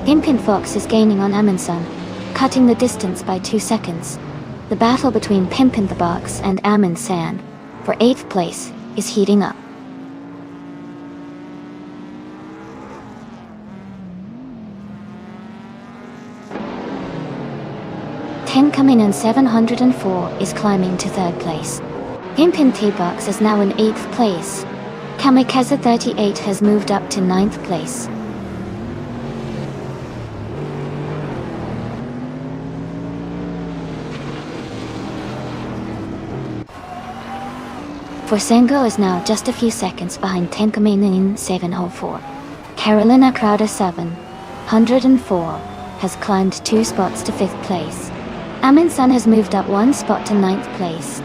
Pimpin Fox is gaining on Amundsen, cutting the distance by 2 seconds. The battle between Pimpin the Box and Amundsen for 8th place is heating up. Tenkaminen 704 is climbing to 3rd place. Pimpin T-Box is now in 8th place. Kamikaze 38 has moved up to 9th place. Forsengo is now just a few seconds behind Tenkaminen 704. Carolina Crowder 704 has climbed 2 spots to 5th place. Amundsen has moved up 1 spot to 9th place.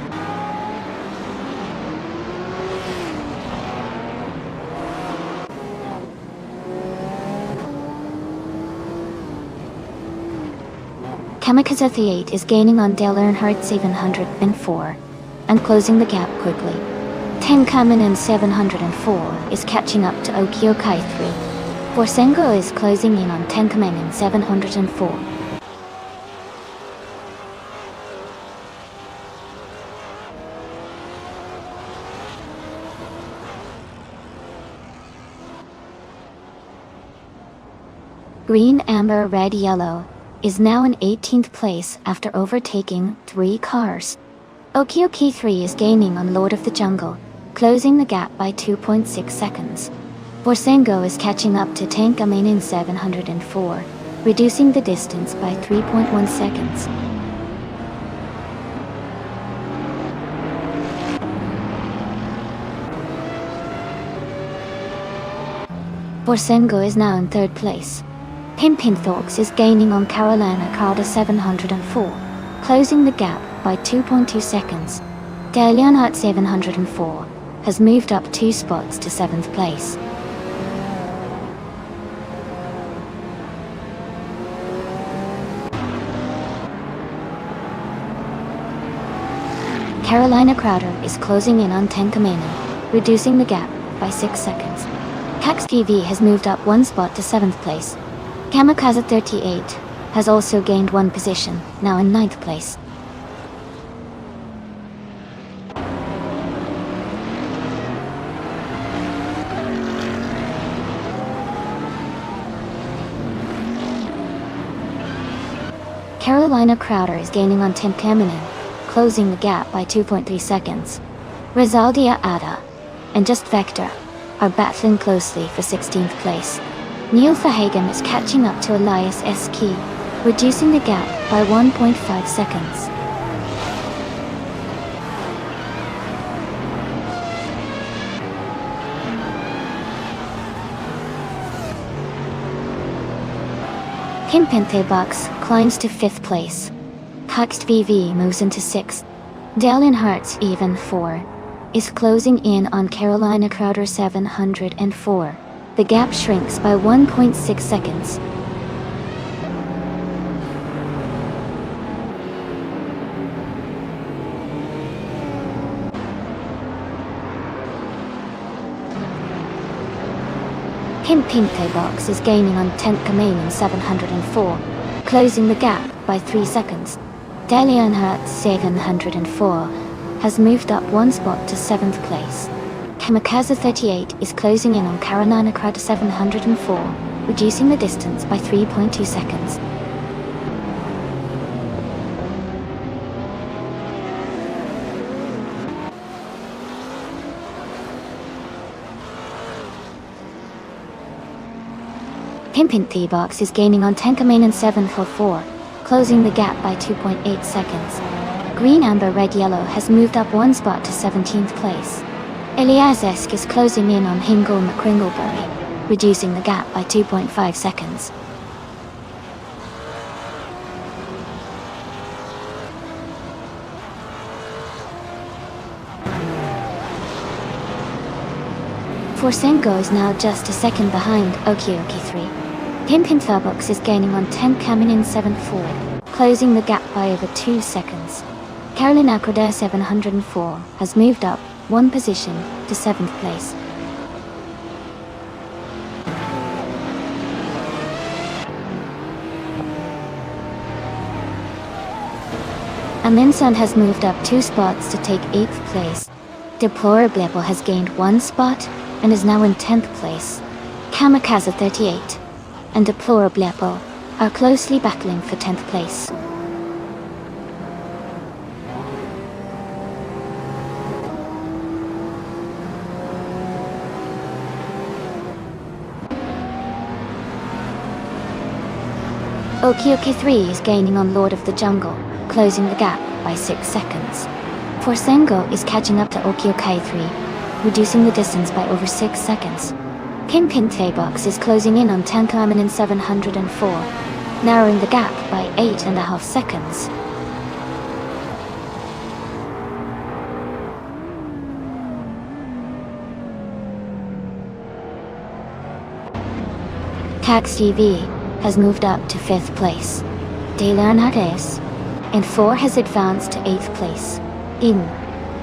Kamikaze 38 is gaining on Dale Earnhardt 704 and closing the gap quickly. Tenkaminen 704 is catching up to Okiokai 3. Forsengo is closing in on Tenkaminen 704. Green, Amber, Red, Yellow is now in 18th place after overtaking 3 cars. Okioki 3 is gaining on Lord of the Jungle, closing the gap by 2.6 seconds. Forsengo is catching up to Tenkaminen 704, reducing the distance by 3.1 seconds. Forsengo is now in 3rd place. Pimpin Fox is gaining on Carolina Crowder 704, closing the gap by 2.2 seconds. Dale Earnhardt 704 has moved up 2 spots to 7th place. Carolina Crowder is closing in on Tenkaminen, reducing the gap by 6 seconds. Cax TV has moved up 1 spot to 7th place. Kamikaze 38 has also gained 1 position, now in 9th place. Carolina Crowder is gaining on Tenkaminen, closing the gap by 2.3 seconds. Rizaldia Ada and Just Vector are battling closely for 16th place. Neil Verhagen is catching up to Elias Ski, reducing the gap by 1.5 seconds. Pimpin Box climbs to 5th place. Huxt VV moves into 6th. Dale Earnhardt even 4 is closing in on Carolina Crowder 704. The gap shrinks by 1.6 seconds. Pimpin Box is gaining on Tenkaminen 704, closing the gap by 3 seconds. Dale Earnhardt 704 has moved up 1 spot to 7th place. Kamikaze 38 is closing in on Carolina Crowder 704, reducing the distance by 3.2 seconds. Pimpin Box is gaining on Tenkaminen 744, closing the gap by 2.8 seconds. Green, Amber, Red, Yellow has moved up 1 spot to 17th place. Eliasesk is closing in on Hingle McCringleberry, reducing the gap by 2.5 seconds. Forsengo is now just a second behind Okioki 3. Pimpin Box is gaining on Tenkaminen 74, closing the gap by over 2 seconds. Carolina Crowder 704 has moved up one position to 7th place. Aminsan has moved up 2 spots to take 8th place. Deplorable has gained 1 spot and is now in 10th place. Kamikaze 38 and Deplorable are closely battling for 10th place. Okioke 3 is gaining on Lord of the Jungle, closing the gap by 6 seconds. Forsengo is catching up to Okioke 3, reducing the distance by over 6 seconds. Kingpin Box is closing in on Tenkamen 704, narrowing the gap by 8.5 seconds. Cax TV has moved up to 5th place. Delarnades and 4 has advanced to 8th place.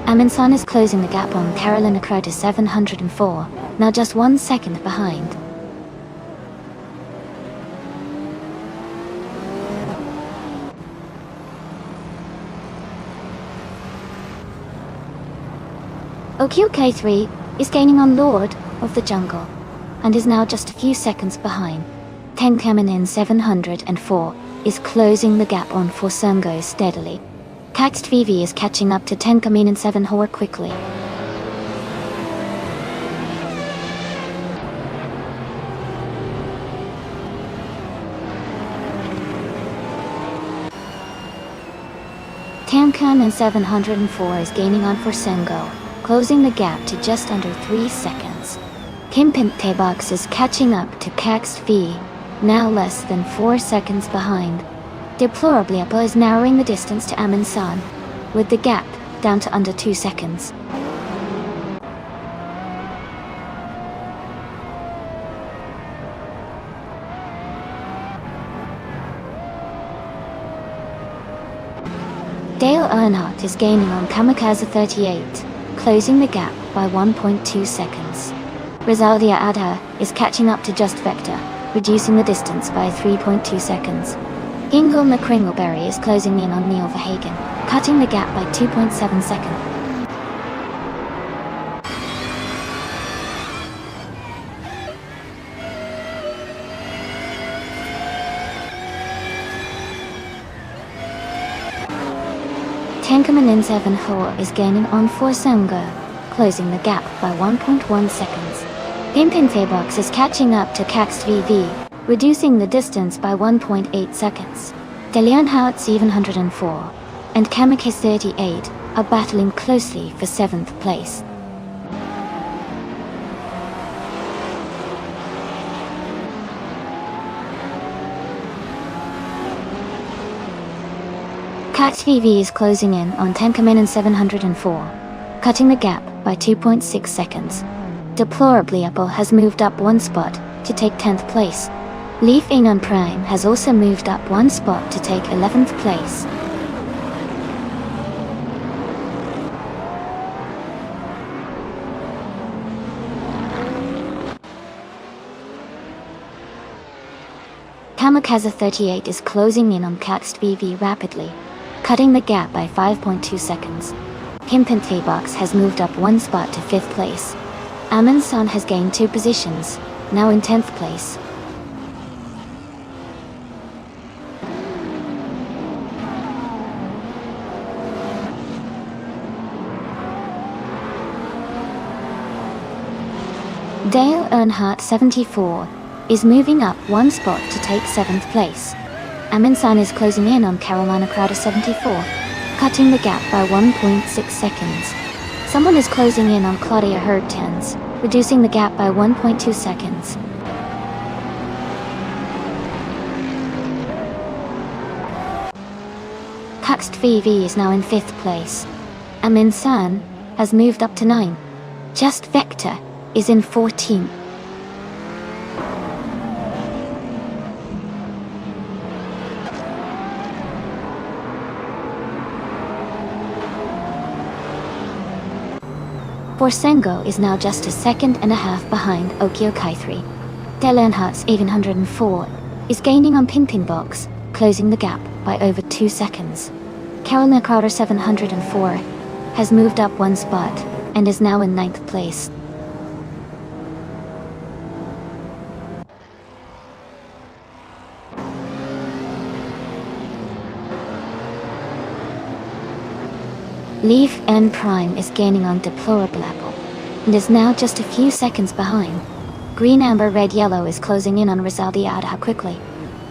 Aminsan is closing the gap on Carolina Crowder 704, now just 1 second behind. Okioke 3 is gaining on Lord of the Jungle, and is now just a few seconds behind. Tenkamen 704 is closing the gap on Forsengo steadily. Caxt VV is catching up to Tenkamen 7 quickly. Tenkamen 704 is gaining on Forsengo, closing the gap to just under 3 seconds. Kimpin Box is catching up to Caxt V, now less than 4 seconds behind. Deplorable is narrowing the distance to Aminsan, with the gap down to under 2 seconds. Dale Earnhardt is gaining on Kamikaze 38, closing the gap by 1.2 seconds. Rizaldia Adha is catching up to Just Vector, reducing the distance by 3.2 seconds. Ingle McCringleberry is closing in on Neil Verhagen, cutting the gap by 2.7 seconds. Tenkamen 7 is gaining on Forsengo, closing the gap by 1.1 seconds. Pimpin Box is catching up to Cax VV, reducing the distance by 1.8 seconds. Delianhout 704 and Kamikaze 38 are battling closely for 7th place. Cax VV is closing in on Tenkamen 704, cutting the gap by 2.6 seconds. Deplorable has moved up 1 spot to take 10th place. Leaf Inon Prime has also moved up 1 spot to take 11th place. Kamikaze 38 is closing in on Caxt VV rapidly, cutting the gap by 5.2 seconds. Kimpin Box has moved up 1 spot to 5th place. Aminsan has gained 2 positions, now in 10th place. Dale Earnhardt 74 is moving up 1 spot to take 7th place. Aminsan is closing in on Carolina Crowder 74, cutting the gap by 1.6 seconds. Someone is closing in on Claudia Hurtens, reducing the gap by 1.2 seconds. Caxt VV is now in 5th place. Aminsan has moved up to 9. Just Vector is in 14th. Forsengo is now just a second and a half behind Okiokai 3. Dale Earnhardt's 804 is gaining on Pinpin Box, closing the gap by over 2 seconds. Carolina Crowder 704 has moved up 1 spot and is now in 9th place. Leaf N Prime is gaining on Deplorable Apple and is now just a few seconds behind. Green Amber Red Yellow is closing in on Rizaldi Adha quickly.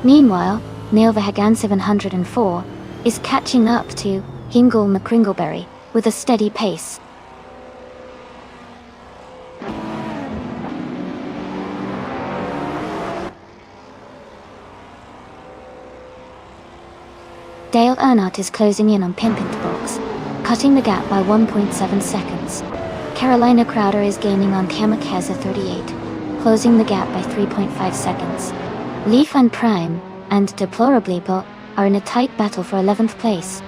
Meanwhile, Nailvahagan 704 is catching up to Hingle McCringleberry with a steady pace. Dale Earnhardt is closing in on Pimpint Box, cutting the gap by 1.7 seconds. Carolina Crowder is gaining on Kamikaze 38, closing the gap by 3.5 seconds. Leaf and Prime and Deplorably Bo are in a tight battle for 11th place.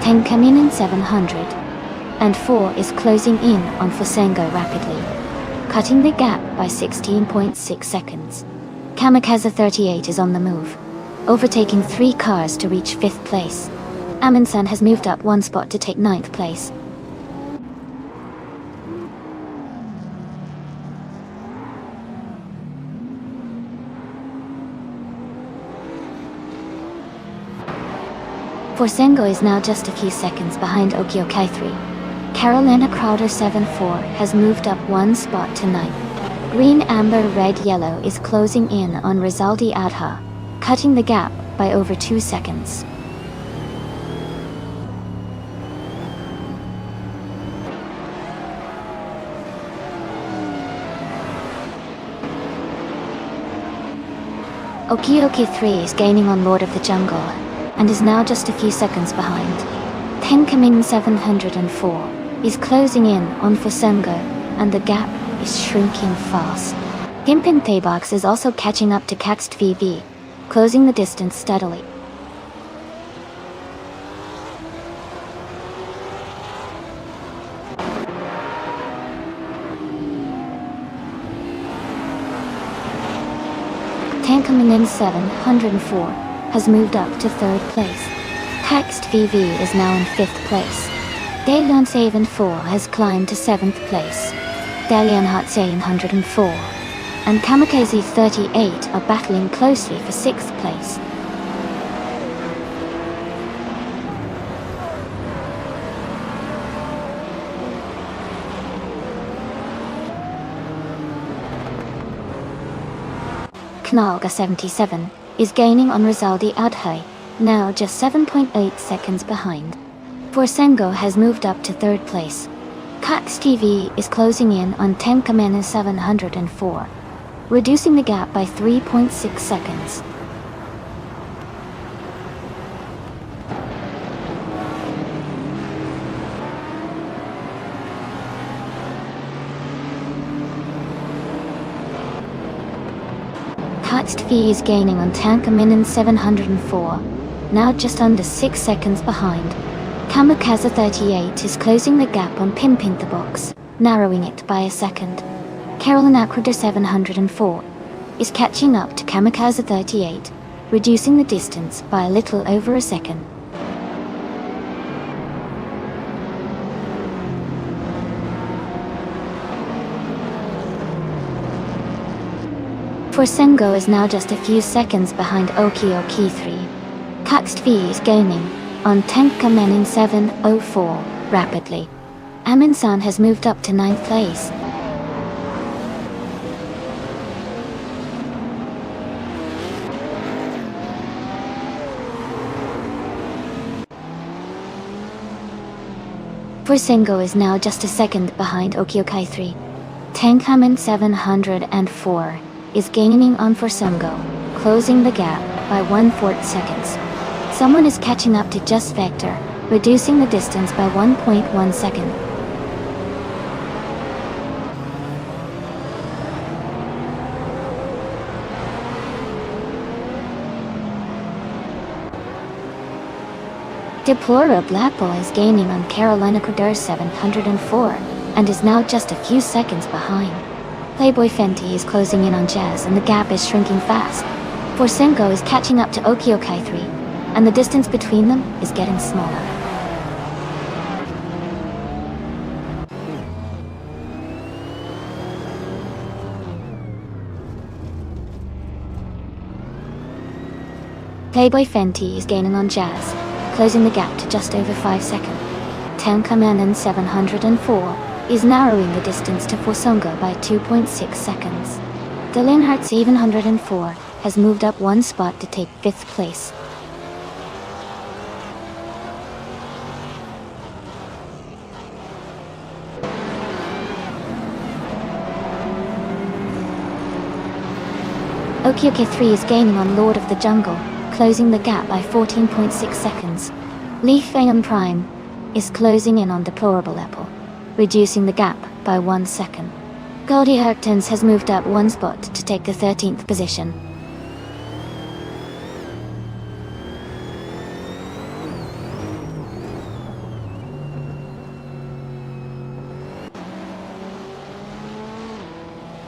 Tenkaminen 700 and 4 is closing in on Forsengo rapidly, cutting the gap by 16.6 seconds. Kamikaze 38 is on the move, overtaking 3 cars to reach 5th place. Amundsen has moved up 1 spot to take 9th place. Forsengo is now just a few seconds behind Okiokai 3. Carolina Crowder 74 has moved up 1 spot to 9th. Green Amber Red Yellow is closing in on Rizaldi Adha, cutting the gap by over 2 seconds. Okioki 3 is gaining on Lord of the Jungle and is now just a few seconds behind. Tenkamin 704 is closing in on Forsengo and the gap is shrinking fast. Pimpin Thaybox is also catching up to Caxt VV, closing the distance steadily. Tankaminen 704 has moved up to 3rd place. Caxt VV is now in 5th place. Daylon 704 has climbed to 7th place. Dalianhat 704 and Kamikaze 38 are battling closely for 6th place. Knalga 77 is gaining on Rizaldi Adhai, now just 7.8 seconds behind. Forsengo has moved up to 3rd place. Cax TV is closing in on Tenkamena 704, reducing the gap by 3.6 seconds. Caxt V is gaining on Tankaminen 704, now just under 6 seconds behind. Kamikaze 38 is closing the gap on Pimpin the Box, narrowing it by a second. Carolyn Acrider 704 is catching up to Kamikaze 38, reducing the distance by a little over a second. Forsengo is now just a few seconds behind Okioki 3. Caxt V is gaining on Tenkamenin 704 rapidly. Amundsen has moved up to 9th place. Forsengo is now just a second behind Okiokai 3. Tenkamen 704 is gaining on Forsengo, closing the gap by 1/4 seconds. Someone is catching up to Just Vector, reducing the distance by 1.1 second. Deplorable Apple is gaining on Carolina Crowder 704 and is now just a few seconds behind. Playboy Fenty is closing in on Jazz and the gap is shrinking fast. Forsengo is catching up to Okiokai 3, and the distance between them is getting smaller. Playboy Fenty is gaining on Jazz, closing the gap to just over 5 seconds. Tenkamen 704 is narrowing the distance to Forsongo by 2.6 seconds. Dylan 704 has moved up one spot to take 5th place. Okioke 3 is gaining on Lord of the Jungle, closing the gap by 14.6 seconds. Leaf Aeon Prime is closing in on Deplorable Apple, reducing the gap by 1 second. Goldie Herktons has moved up one spot to take the 13th position.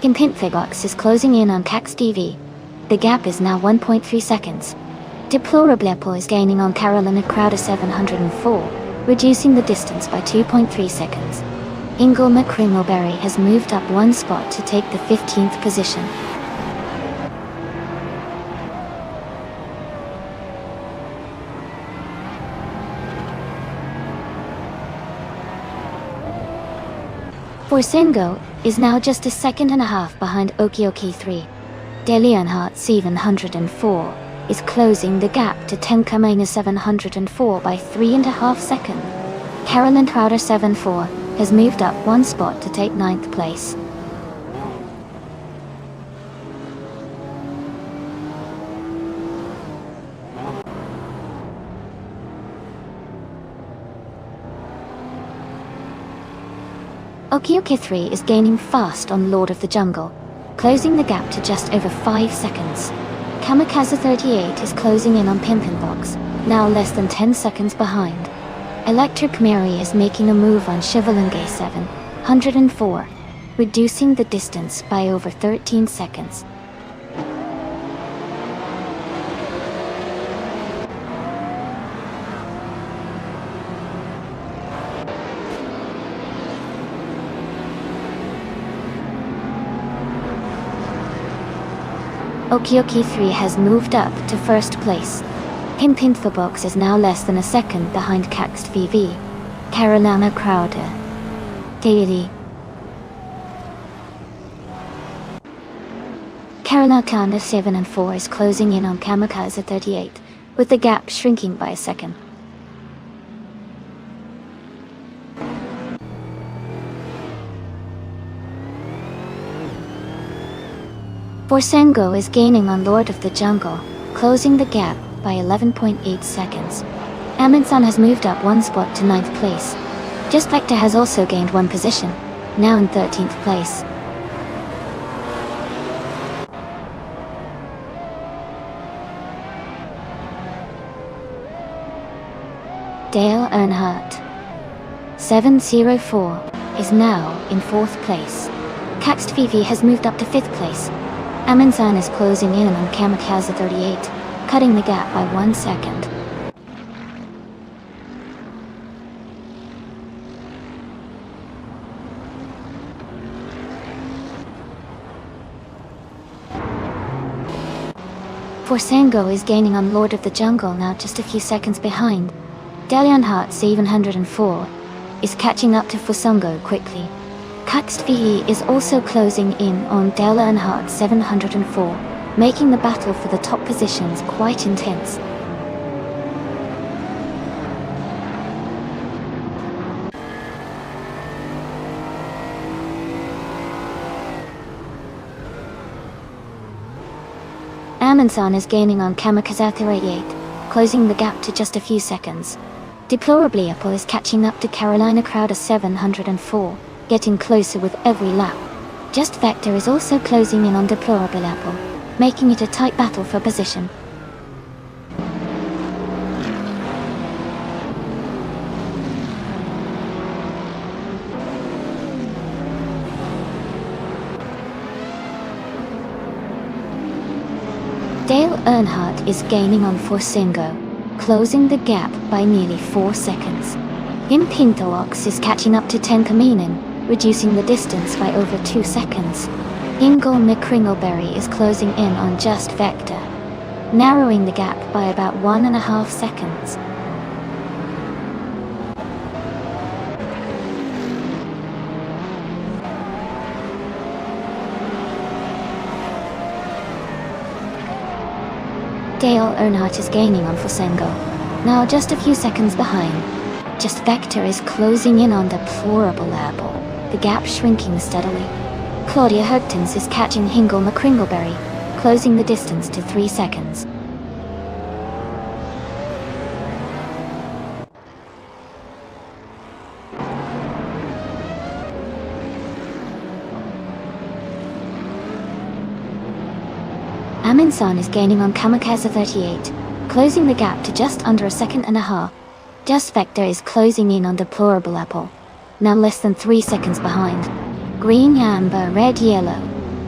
Kimpinthigox is closing in on Cax TV. The gap is now 1.3 seconds. Deplorable Apple is gaining on Carolina Crowder 704, reducing the distance by 2.3 seconds. Ingle McCringleberry has moved up one spot to take the 15th position. Forsengo is now just a second and a half behind Okioke 3. Deleonhardt 704 is closing the gap to Tenkamena 704 by 3.5 seconds. Carolyn Crowder 74 has moved up one spot to take 9th place. Okioke 3 is gaining fast on Lord of the Jungle, closing the gap to just over 5 seconds. Kamikaze 38 is closing in on Pimpin Box, now less than 10 seconds behind. Electric Mary is making a move on Chevalenge 704, reducing the distance by over 13 seconds. Okioke 3 has moved up to 1st place. Pimpinthibox is now less than a second behind Caxt VV. Carolina Crowder. Daily. Carolina Kanda 7 and 4 is closing in on Kamikaze 38, with the gap shrinking by a second. Forsengo is gaining on Lord of the Jungle, closing the gap by 11.8 seconds. Amundsen has moved up one spot to 9th place. Just Vector has also gained one position, now in 13th place. Dale Earnhardt 704 is now in 4th place. Caxt VV has moved up to 5th place. Amundsen is closing in on Kamikaze 38, cutting the gap by 1 second. Forsengo is gaining on Lord of the Jungle, now just a few seconds behind. Deleonhardt 704 is catching up to Forsengo quickly. Caxt VE is also closing in on Deleonhardt 704, making the battle for the top positions quite intense. Amundsen is gaining on Kamikaze 38, closing the gap to just a few seconds. Deplorably Apple is catching up to Carolina Crowder 704, getting closer with every lap. Just Vector is also closing in on Deplorable Apple, making it a tight battle for position. Earnhardt is gaining on Forsingo, closing the gap by nearly 4 seconds. Impintox is catching up to Tenkaminen, reducing the distance by over 2 seconds. Ingle McCringleberry is closing in on Just Vector, narrowing the gap by about 1.5 seconds. Dale Earnhardt is gaining on Forsengo, now just a few seconds behind. Just Vector is closing in on Deplorable Apple, the gap shrinking steadily. Claudia Hertens is catching Hingle McCringleberry, closing the distance to 3 seconds. Aminsan is gaining on Kamikaze 38, closing the gap to just under 1.5 seconds. Just Vector is closing in on Deplorable Apple, now less than 3 seconds behind. Green Amber Red Yellow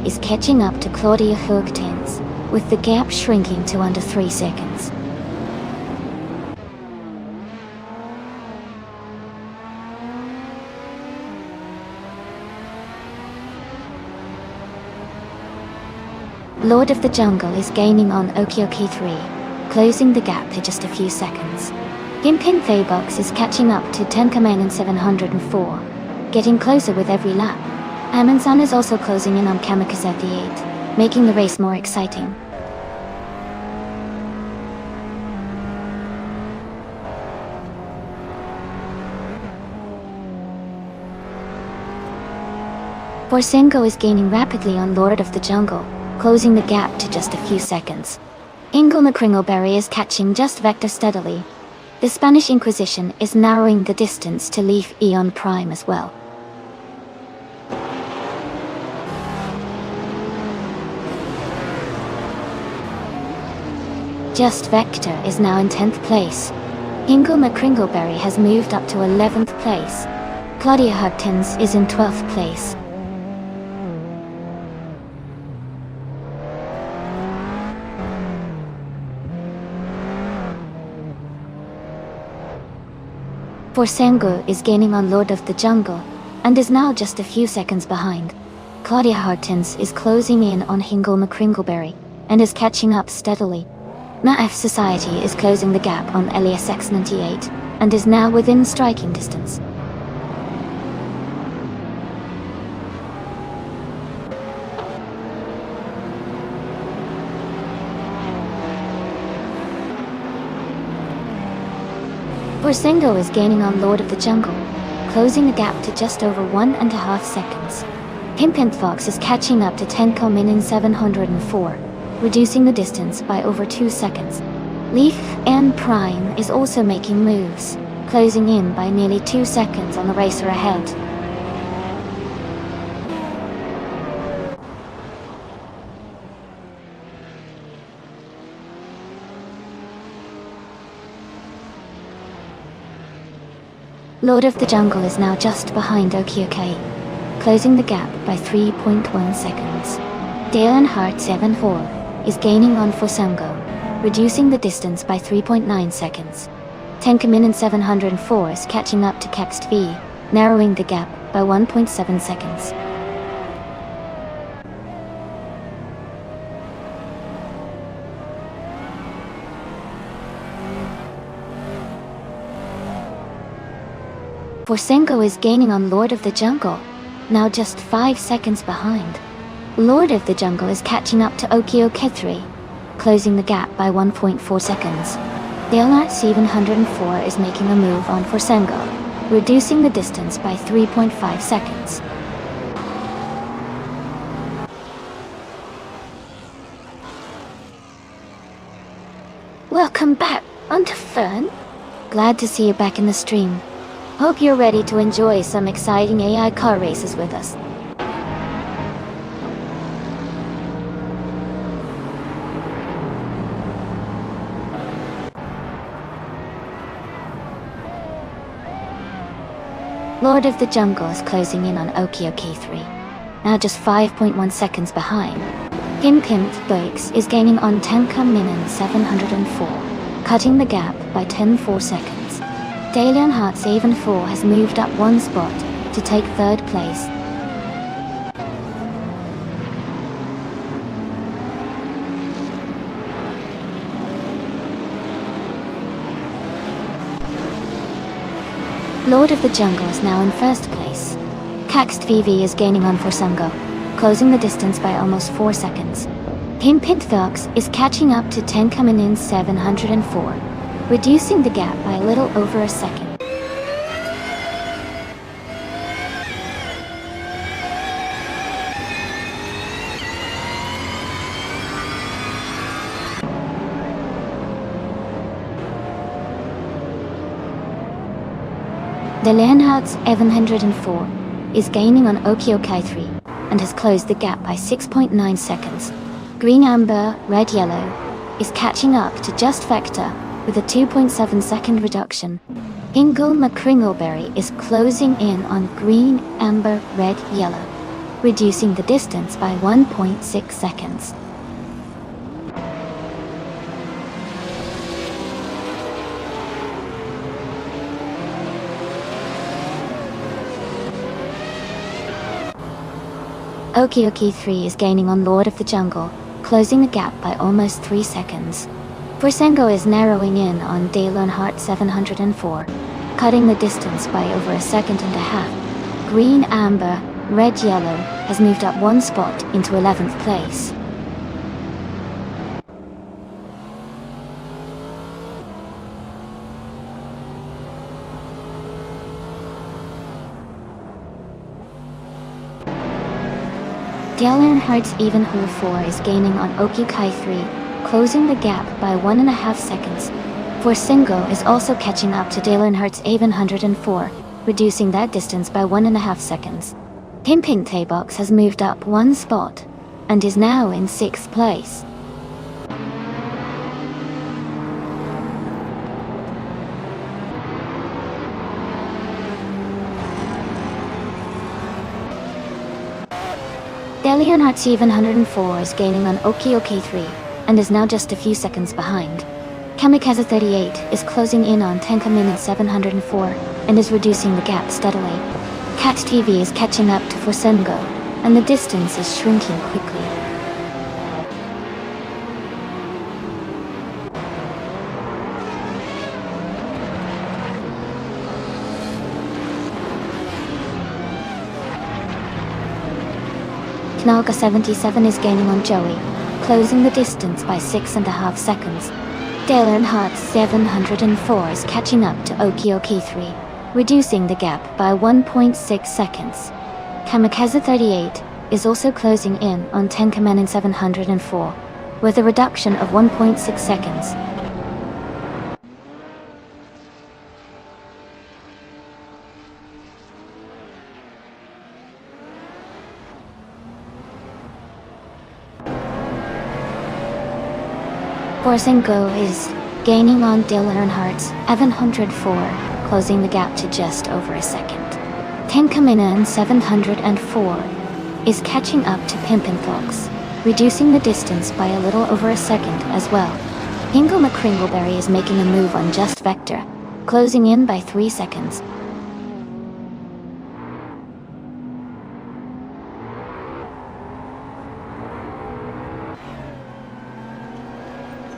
is catching up to Claudia Hertens, with the gap shrinking to under 3 seconds. Lord of the Jungle is gaining on Okioki 3, closing the gap to just a few seconds. Gimpin Faybox is catching up to Tenkamen 704, getting closer with every lap. Amundsen is also closing in on Kamikaze 38, making the race more exciting. Forsengo is gaining rapidly on Lord of the Jungle, closing the gap to just a few seconds. Ingle McCringleberry is catching Just Vector steadily. The Spanish Inquisition is narrowing the distance to Leaf Eon Prime as well. Just Vector is now in 10th place. Ingle McCringleberry has moved up to 11th place. Claudia Hertens is in 12th place. Forsengo is gaining on Lord of the Jungle, and is now just a few seconds behind. Claudia Hertens is closing in on Hingle McCringleberry, and is catching up steadily. Naif Society is closing the gap on Elias X98, and is now within striking distance. Forsengo is gaining on Lord of the Jungle, closing the gap to just over 1.5 seconds. Pimpin Fox is catching up to Tenkomin 704, reducing the distance by over 2 seconds. Leaf and Prime is also making moves, closing in by nearly 2 seconds on the racer ahead. Lord of the Jungle is now just behind Okioke, closing the gap by 3.1 seconds. Dale Earnhardt 74 is gaining on Forsengo, reducing the distance by 3.9 seconds. Tenkamin 704 is catching up to Kext V, narrowing the gap by 1.7 seconds. Forsengo is gaining on Lord of the Jungle, now just 5 seconds behind. Lord of the Jungle is catching up to Okioke 3, closing the gap by 1.4 seconds. Dale 704 is making a move on Forsengo, reducing the distance by 3.5 seconds. Welcome back, Unter Fern. Glad to see you back in the stream. Hope you're ready to enjoy some exciting AI car races with us. Lord of the Jungle is closing in on Okioke 3, now just 5.1 seconds behind. Pimpint Bokes is gaining on Tenka Minen 704, cutting the gap by 10.4 seconds. Dalian Heart 74 has moved up one spot to take third place. Lord of the Jungle is now in first place. Caxed VV is gaining on Forsungo, closing the distance by almost 4 seconds. Pimpint Fox is catching up to Tenka Minen 704, reducing the gap by a little over a second. The Leonhardt's 704 is gaining on Okiokai 3 and has closed the gap by 6.9 seconds. Green Amber, Red Yellow is catching up to Just Vector with a 2.7 second reduction. Ingle McCringleberry is closing in on Green Amber, Red Yellow, reducing the distance by 1.6 seconds. Okioki 3 is gaining on Lord of the Jungle, closing the gap by almost 3 seconds. Forsengo is narrowing in on Dalian Heart 704, cutting the distance by over a second and a half. Green Amber, Red Yellow has moved up one spot into 11th place. Dalian Heart's Even Hole 4 is gaining on Okiokai 3, closing the gap by 1.5 seconds. Forsengo is also catching up to Dalian Heart's 704, reducing that distance by 1.5 seconds. Pimpint Taybox has moved up one spot and is now in 6th place. Dalian Heart 704 is gaining on Okioki 3 and is now just a few seconds behind. Kamikaze 38 is closing in on Tenka Minen 704 and is reducing the gap steadily. Cat TV is catching up to Forsengo and the distance is shrinking quickly. Knalka 77 is gaining on Joey, closing the distance by 6.5 seconds. Dalian Heart 704 is catching up to Okioki 3, reducing the gap by 1.6 seconds. Kamikaze 38 is also closing in on Tenka Minen 704, with a reduction of 1.6 seconds. Forsengo is gaining on Dalian Heart's 704, closing the gap to just over a second. Tenka Minen 704 is catching up to Pimpin Fox, reducing the distance by a little over a second as well. Ingle McCringleberry is making a move on Just Vector, closing in by 3 seconds.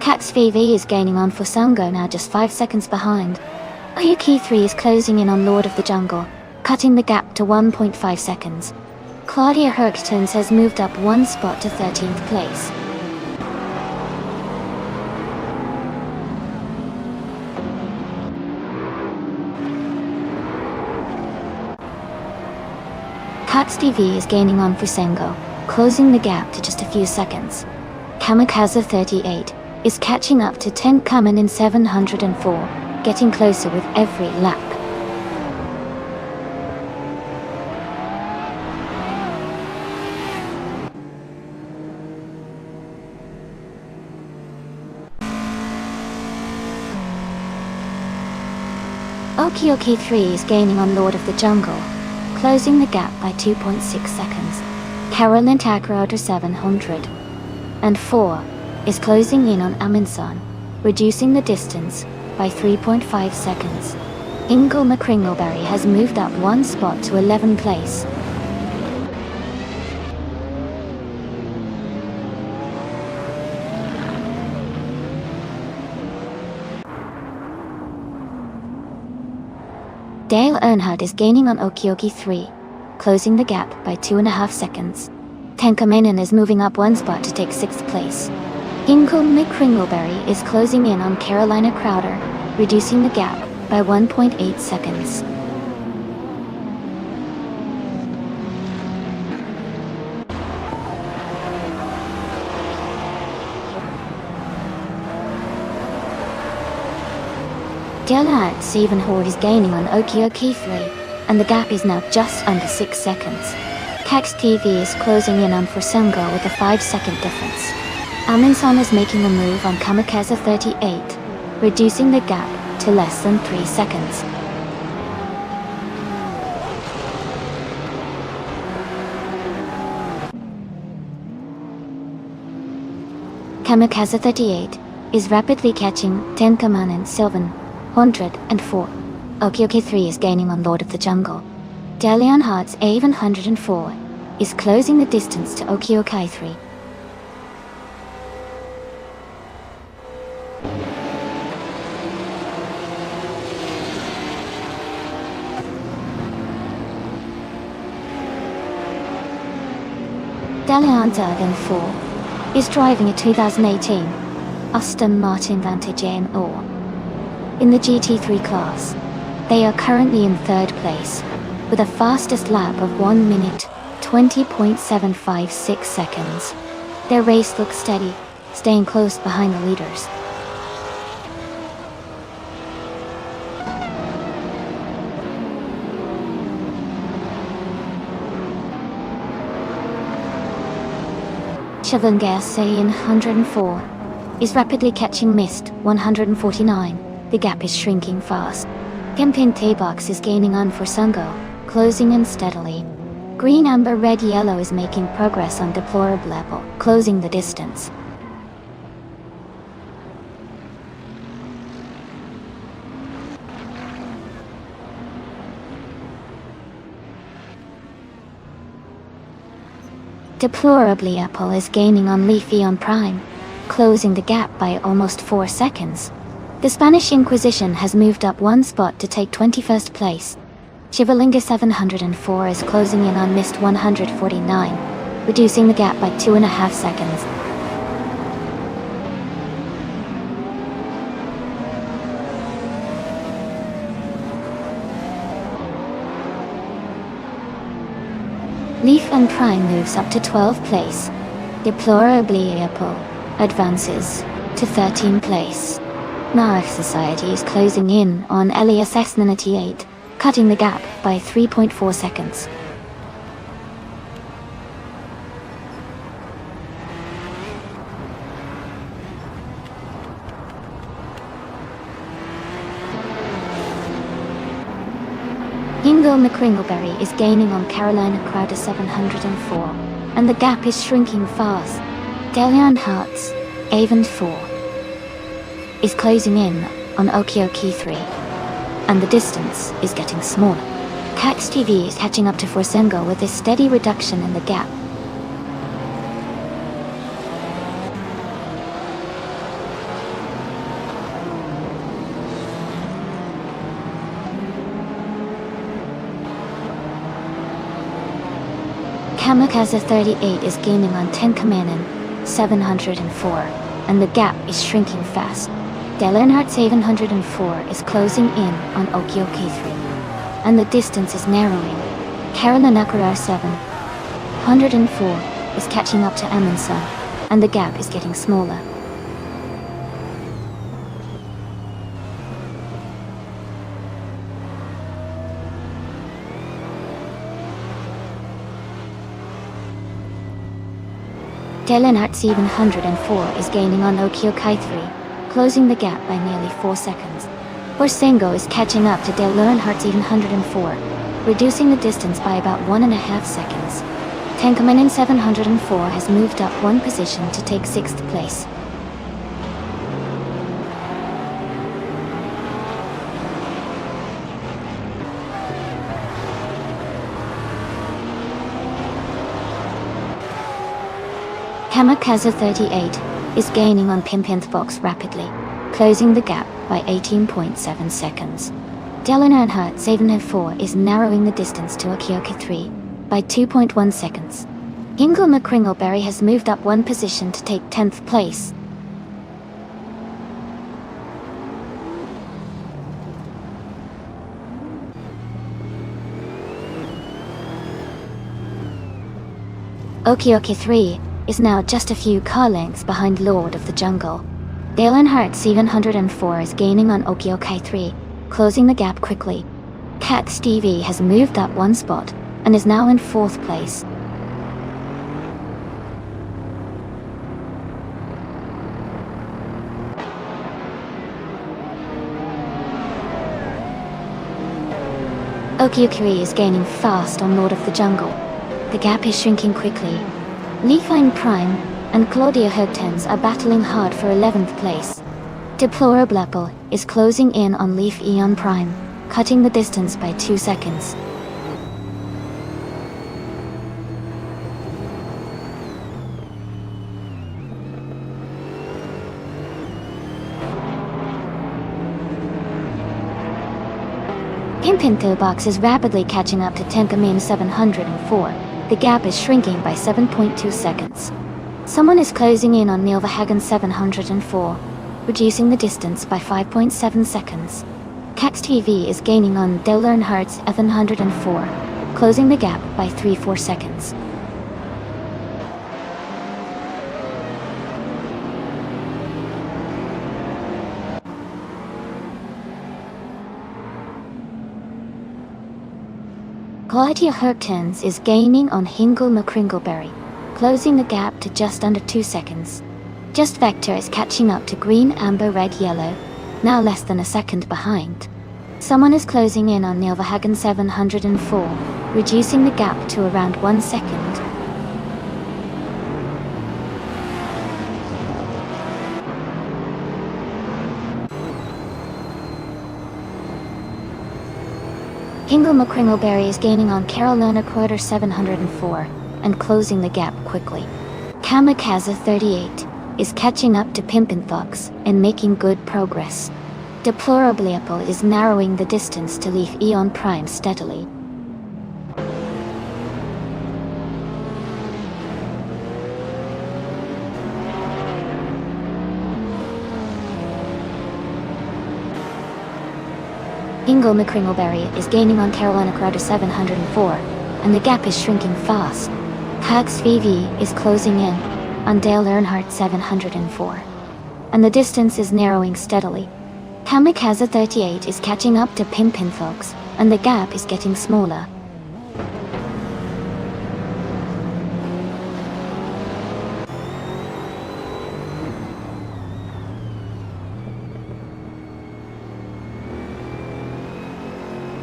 Cax VV is gaining on Forsungo, now just 5 seconds behind. Oyuki 3 is closing in on Lord of the Jungle, cutting the gap to 1.5 seconds. Claudia Herktones has moved up one spot to 13th place. Cax TV is gaining on Forsengo, closing the gap to just a few seconds. Kamikaze 38 is catching up to Tenka Minen 704, getting closer with every lap. Okioki 3 is gaining on Lord of the Jungle, closing the gap by 2.6 seconds. Carolyn Tackroder 700 and 4 is closing in on Amundsen, reducing the distance by 3.5 seconds. Ingle McCringleberry has moved up 1 spot to 11th place. Dale Earnhardt is gaining on Okioki 3, closing the gap by 2.5 seconds. Tenka Menon is moving up 1 spot to take 6th place. Ingle McCringleberry is closing in on Carolina Crowder, reducing the gap by 1.8 seconds. Gerhard Sievenhoort is gaining on Okioki 3, and the gap is now just under 6 seconds. Cax TV is closing in on Forsengo with a 5-second difference. Amundsen is making a move on Kamikaze 38, reducing the gap to less than 3 seconds. Kamikaze 38 is rapidly catching Tenka Menon 704. Okioki 3 is gaining on Lord of the Jungle. Dale Earnhardt's A104 is closing the distance to Okioki 3. Dale Earnhardt 4 is driving a 2018 Aston Martin Vantage AMO. In the GT3 class, they are currently in 3rd place, with a fastest lap of 1 minute, 20.756 seconds. Their race looks steady, staying close behind the leaders. Chevrolet 104 is rapidly catching Mist 149. The gap is shrinking fast. Kempin T-Box is gaining on Forsengo, closing in steadily. Green, Amber, Red, Yellow is making progress on Deplorable level, closing the distance. Deplorably Apple is gaining on Leafy on Prime, closing the gap by almost 4 seconds. The Spanish Inquisition has moved up 1 spot to take 21st place. Chivalinga 704 is closing in on Mist 149, reducing the gap by 2.5 seconds. Leaf and Prime moves up to 12th place. Deplorably Apple advances to 13th place. Mark Society is closing in on Elias S98, cutting the gap by 3.4 seconds. Ingle McCringleberry is gaining on Carolina Crowder 704, and the gap is shrinking fast. Dale Earnhardt's Avon 4 is closing in on Okioki 3, and the distance is getting smaller. Cax TV is catching up to Forsengo with a steady reduction in the gap. Kamikaze 38 is gaining on Tenka Menon 704, and the gap is shrinking fast. Dale Earnhardt 704 is closing in on Okioki 3, and the distance is narrowing. Carolina Crowder 704 is catching up to Amundsen, and the gap is getting smaller. Dale Earnhardt 704 is gaining on Okioki 3, closing the gap by nearly 4 seconds. Forsengo is catching up to Dale Earnhardt 704, reducing the distance by about 1.5 seconds. Tenkamen 704 has moved up one position to take 6th place. Kamikaze 38 is gaining on Pimpinth Box rapidly, closing the gap by 18.7 seconds. Dylan Earnhardt 704 is narrowing the distance to Okioki 3 by 2.1 seconds. Hingle McCringleberry has moved up one position to take 10th place. Okioki 3 is now just a few car lengths behind Lord of the Jungle. Dale Earnhardt 704 is gaining on Okioki 3, closing the gap quickly. Cat Stevie has moved up one spot and is now in 4th place. Okioki is gaining fast on Lord of the Jungle. The gap is shrinking quickly. Leafine Prime and Claudia Hertens are battling hard for 11th place. Deplorable Apple is closing in on Leaf Eon Prime, cutting the distance by 2 seconds. Pimpinto Box is rapidly catching up to Tenkamen 704. The gap is shrinking by 7.2 seconds. Someone is closing in on Nilvahagen 704, reducing the distance by 5.7 seconds. Cax TV is gaining on Dale Earnhardt 704, closing the gap by 3.4 seconds. Claudia Hertens is gaining on Hingle McCringleberry, closing the gap to just under 2 seconds. Just Vector is catching up to Green Amber Red Yellow, now less than a second behind. Someone is closing in on Nilvahagen 704, reducing the gap to around 1 second. Hingle McCringleberry is gaining on Carolina Quarter 704 and closing the gap quickly. Kamikaze 38 is catching up to Pimpin' Fox and making good progress. Deplorable Apple is narrowing the distance to Leaf Eon Prime steadily. Hingle McCringleberry is gaining on Carolina Crowder 704, and the gap is shrinking fast. Hags VV is closing in on Dale Earnhardt 704, and the distance is narrowing steadily. Kamikaze 38 is catching up to Pimpin' Fox, and the gap is getting smaller.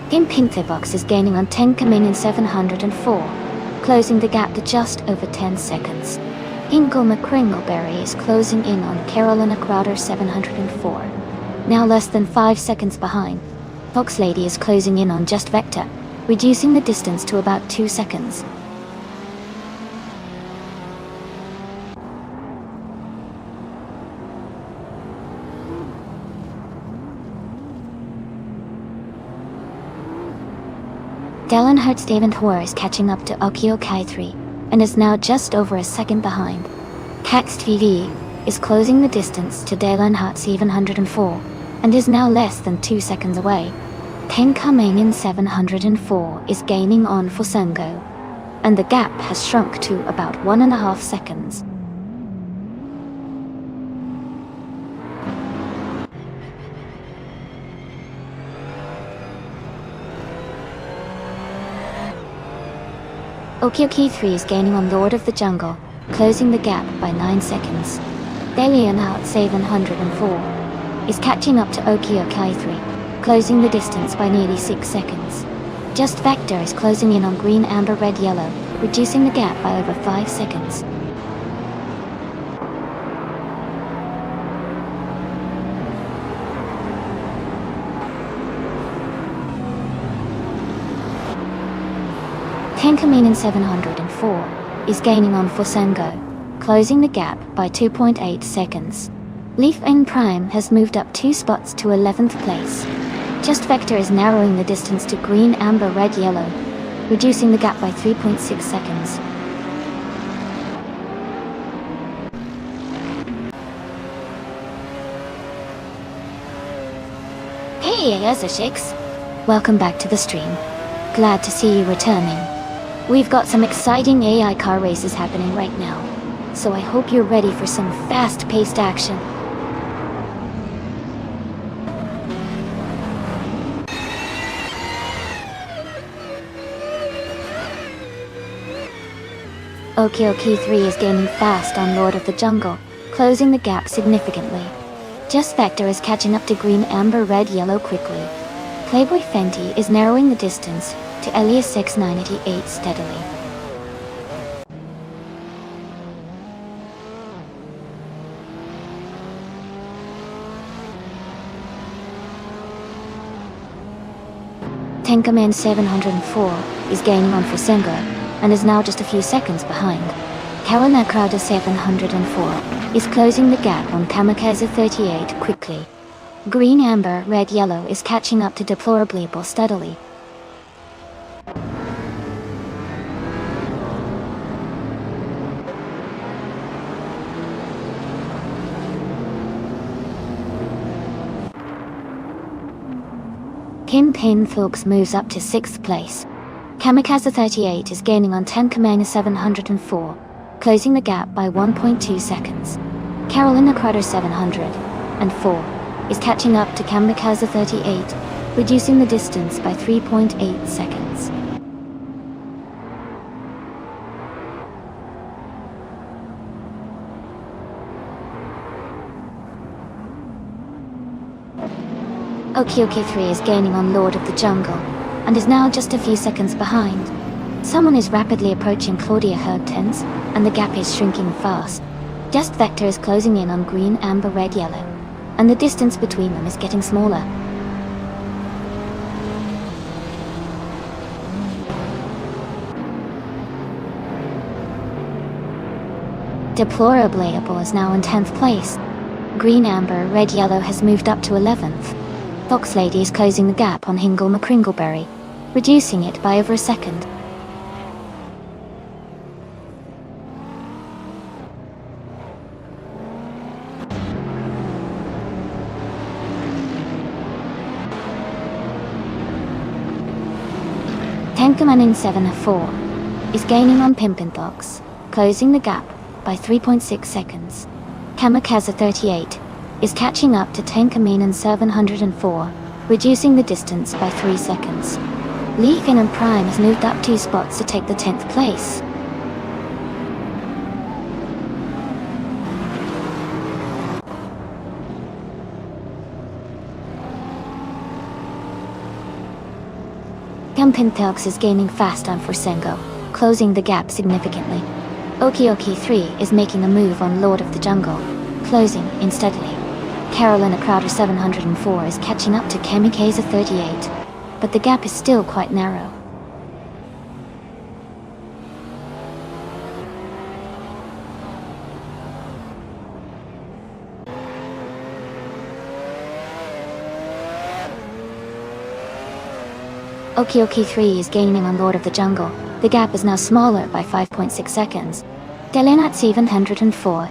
Pimpin' Fox is gaining on Tenkamen 704, closing the gap to just over 10 seconds. Hingle McCringleberry is closing in on Carolina Crowder 704, now less than 5 seconds behind. Fox Lady is closing in on Just Vector, reducing the distance to about 2 seconds. Dale Earnhardt Steven Hoare is catching up to Okioki 3, and is now just over a second behind. Cax TV is closing the distance to Dale Earnhardt 704, and is now less than 2 seconds away. Tenkamen 704 is gaining on Fusengo, and the gap has shrunk to about 1.5 seconds. Okioki 3 is gaining on Lord of the Jungle, closing the gap by 9 seconds. Dalian Out 704 is catching up to Okioki 3, closing the distance by nearly 6 seconds. Just Vector is closing in on Green Amber Red Yellow, reducing the gap by over 5 seconds. Tenkaminen 704 is gaining on Forsengo, closing the gap by 2.8 seconds. Leaf N Prime has moved up 2 spots to 11th place. Just Vector is narrowing the distance to green, amber, red, yellow, reducing the gap by 3.6 seconds. Hey, Azashix! Welcome back to the stream. Glad to see you returning. We've got some exciting AI car races happening right now, so I hope you're ready for some fast-paced action. Oki 3 is gaining fast on Lord of the Jungle, closing the gap significantly. Just Vector is catching up to green, amber, red, yellow quickly. Playboy Fenty is narrowing the distance to Elias 6988 steadily. Tenkaman 704 is gaining on Forsengo and is now just a few seconds behind. Carolina Crowder 704 is closing the gap on Kamikaze 38 quickly. Green, amber, red, yellow is catching up to Deplorably steadily. Kingpin Folks moves up to 6th place. Kamikaze 38 is gaining on Tenkamena 704, closing the gap by 1.2 seconds. Carolina Crowder 704 is catching up to Kamikaze 38, reducing the distance by 3.8 seconds. Oki 3 is gaining on Lord of the Jungle, and is now just a few seconds behind. Someone is rapidly approaching Claudia Hertens, and the gap is shrinking fast. Just Vector is closing in on green, amber, red, yellow, and the distance between them is getting smaller. Deplorably is now in 10th place. Green, amber, red, yellow has moved up to 11th. Fox Lady is closing the gap on Hingle McCringleberry, reducing it by over a second. Tenkaman 704 is gaining on Pimpin Fox, closing the gap by 3.6 seconds. Kamikaze 38 is catching up to Tenkaman 704, reducing the distance by 3 seconds. Leafin and Prime has moved up 2 spots to take the 10th place. Campintelx is gaining fast on Forsengo, closing the gap significantly. Oki 3 is making a move on Lord of the Jungle, closing in steadily. Carolina Crowder 704 is catching up to Kamikaze 38, but the gap is still quite narrow. Oki 3 is gaining on Lord of the Jungle. The gap is now smaller by 5.6 seconds. Delenat 704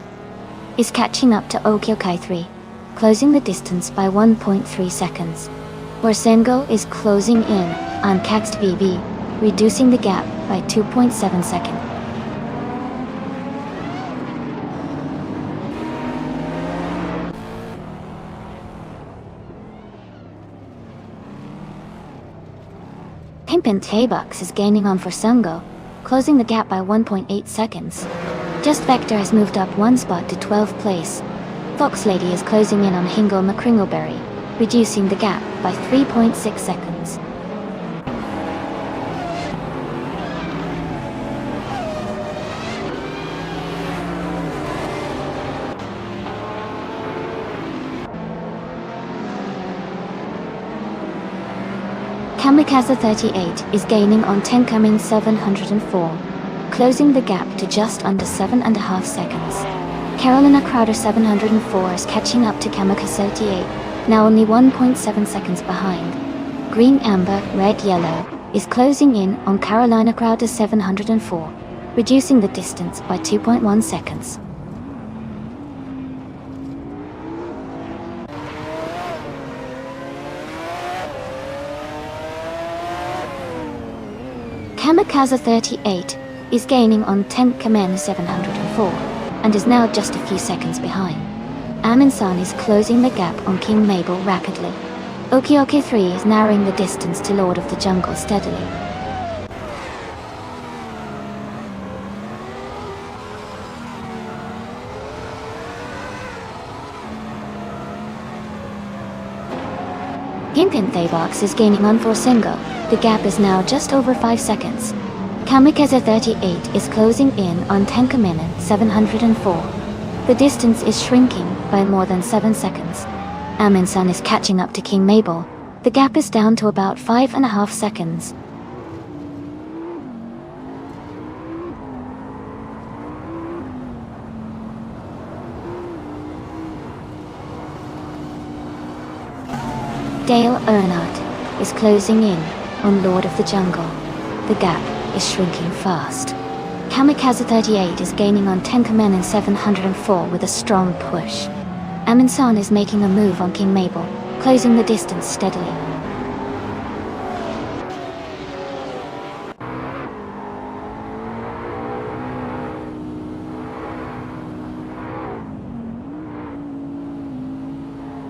is catching up to Oki 3, closing the distance by 1.3 seconds. Borsengo is closing in on Caxt VB, reducing the gap by 2.7 seconds. Pimpin Taybux is gaining on Forsengo, closing the gap by 1.8 seconds. Just Vector has moved up 1 spot to 12th place. Fox Lady is closing in on Hingle McCringleberry, reducing the gap by 3.6 seconds. Kamikaze 38 is gaining on Tenkamin 704, closing the gap to just under 7.5 seconds. Carolina Crowder 704 is catching up to Kamikaze 38, now only 1.7 seconds behind. Green Amber Red Yellow is closing in on Carolina Crowder 704, reducing the distance by 2.1 seconds. Kamikaze 38 is gaining on Tenkamen 704 and is now just a few seconds behind. Amin-san is closing the gap on King Mabel rapidly. Okioke 3 is narrowing the distance to Lord of the Jungle steadily. Gimpin Thaybox is gaining on Forsengo. The gap is now just over 5 seconds. Kamikaze 38 is closing in on Tenkaminen 704. The distance is shrinking by more than 7 seconds. Amin-san is catching up to King Mabel. The gap is down to about 5.5 seconds. Dale Earnhardt is closing in on Lord of the Jungle. The gap is shrinking fast. Kamikaze 38 is gaining on Tenkamen 704 with a strong push. Amin-san is making a move on King Mabel, closing the distance steadily.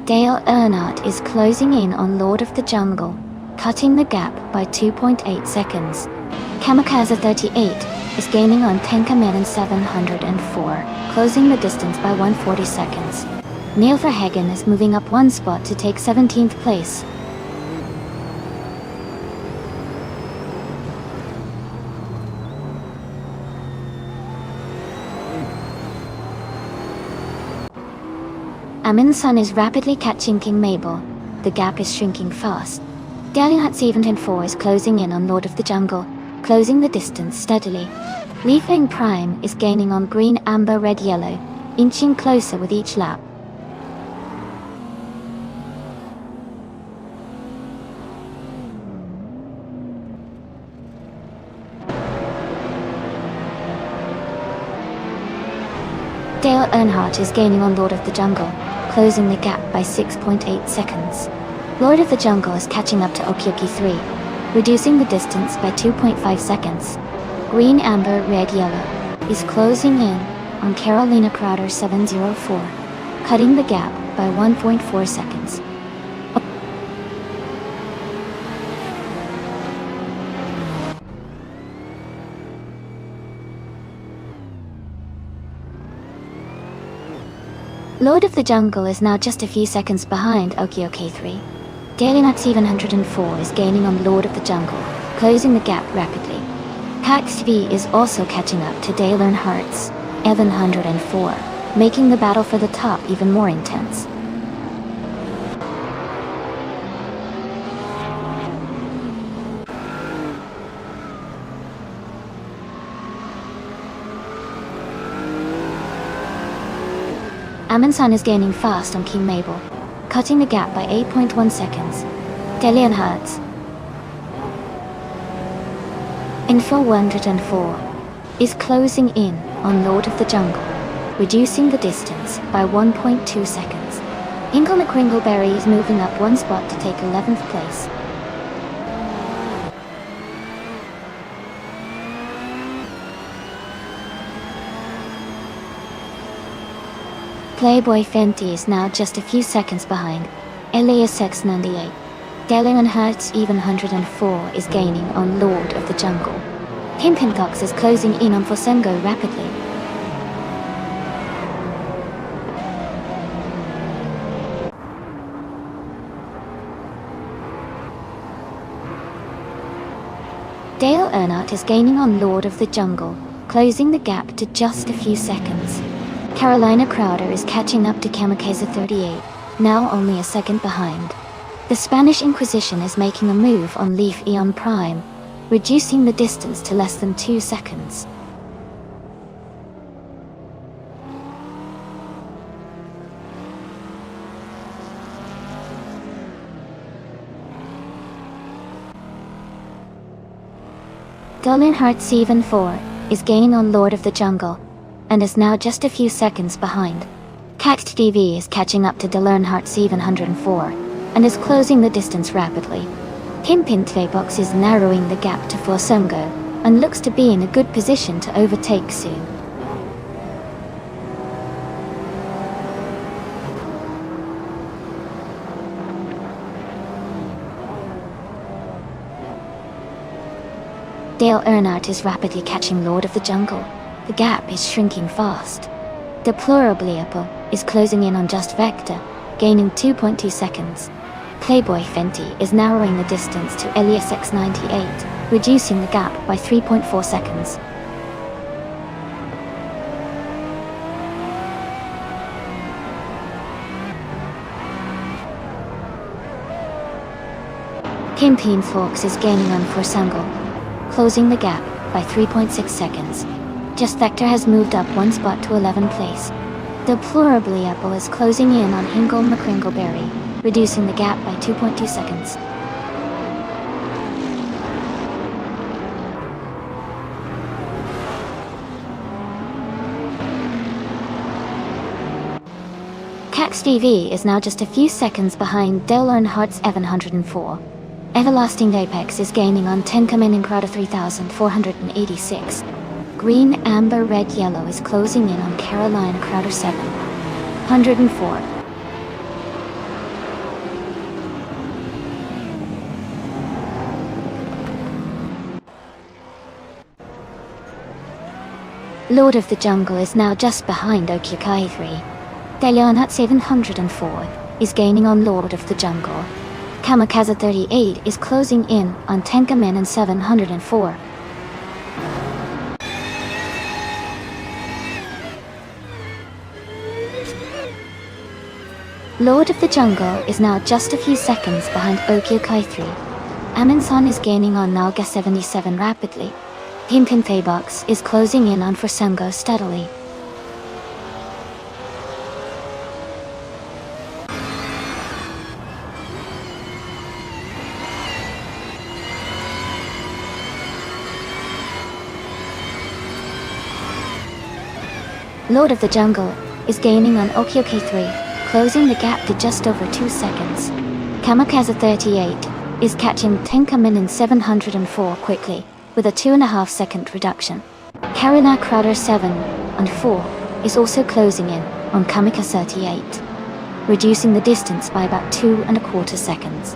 Dale Earnhardt is closing in on Lord of the Jungle, cutting the gap by 2.8 seconds. Kamikaze 38 is gaining on Tenkamen 704, closing the distance by 140 seconds. Neil Verhagen is moving up one spot to take 17th place. Amin-san is rapidly catching King Mabel. The gap is shrinking fast. Dalihat 704 is closing in on Lord of the Jungle, closing the distance steadily. Li Feng Prime is gaining on Green Amber Red Yellow, inching closer with each lap. Dale Earnhardt is gaining on Lord of the Jungle, closing the gap by 6.8 seconds. Lord of the Jungle is catching up to Okioki 3, reducing the distance by 2.5 seconds. Green Amber Red Yellow is closing in on Carolina Crowder 704, cutting the gap by 1.4 seconds. Lord of the Jungle is now just a few seconds behind Okioke 3. Dalihat 704 is gaining on Lord of the Jungle, closing the gap rapidly. Pax V is also catching up to Dale Earnhardt's 704, making the battle for the top even more intense. Amin-san is gaining fast on King Mabel, cutting the gap by 8.1 seconds. Dalian Hertz Info 104 is closing in on Lord of the Jungle, reducing the distance by 1.2 seconds. Inkle McCringleberry is moving up one spot to take 11th place. Playboy Fenty is now just a few seconds behind. Elias X98. Dalian Hertz even 104 is gaining on Lord of the Jungle. Pimpintox is closing in on Fosengo rapidly. Dale Earnhardt is gaining on Lord of the Jungle, closing the gap to just a few seconds. Carolina Crowder is catching up to Kamikaze 38, now only a second behind. The Spanish Inquisition is making a move on Leaf Eon Prime, reducing the distance to less than 2 seconds. Dollenhart 7-4 is gaining on Lord of the Jungle, and is now just a few seconds behind. Cact TV is catching up to Dollenhart 704, and is closing the distance rapidly. Pimpin Tvebox is narrowing the gap to Forsongo, and looks to be in a good position to overtake soon. Dale Earnhardt is rapidly catching Lord of the Jungle. The gap is shrinking fast. Deplorabliapo is closing in on Just Vector, gaining 2.2 seconds. Playboy Fenty is narrowing the distance to Elias X98, reducing the gap by 3.4 seconds. Pimpin Fox is gaining on Forsongo, closing the gap by 3.6 seconds. Just Vector has moved up 1 spot to 11th place. Deplorably Apple is closing in on Hingle McCringleberry, reducing the gap by 2.2 seconds. Cax TV is now just a few seconds behind Dale Earnhardt's 704. Everlasting Apex is gaining on Tenkamen in Crowder 3486. Green, Amber, Red, Yellow is closing in on Carolina Crowder 704. Lord of the Jungle is now just behind Okyakai 3. Delianhut 704 is gaining on Lord of the Jungle. Kamikaze 38 is closing in on Tenkamen and 704. Lord of the Jungle is now just a few seconds behind Okyakai 3. Aminsan is gaining on Nalga 77 rapidly. Pimpin Thaybox is closing in on Forsongo steadily. Lord of the Jungle is gaining on Okyakai 3. Closing the gap to just over 2 seconds. Kamikaze 38 is catching Tenkamen in 704 quickly, with a 2.5 second reduction. Carolina Crowder 7-4 is also closing in on Kamikaze 38, reducing the distance by about 2.25 seconds.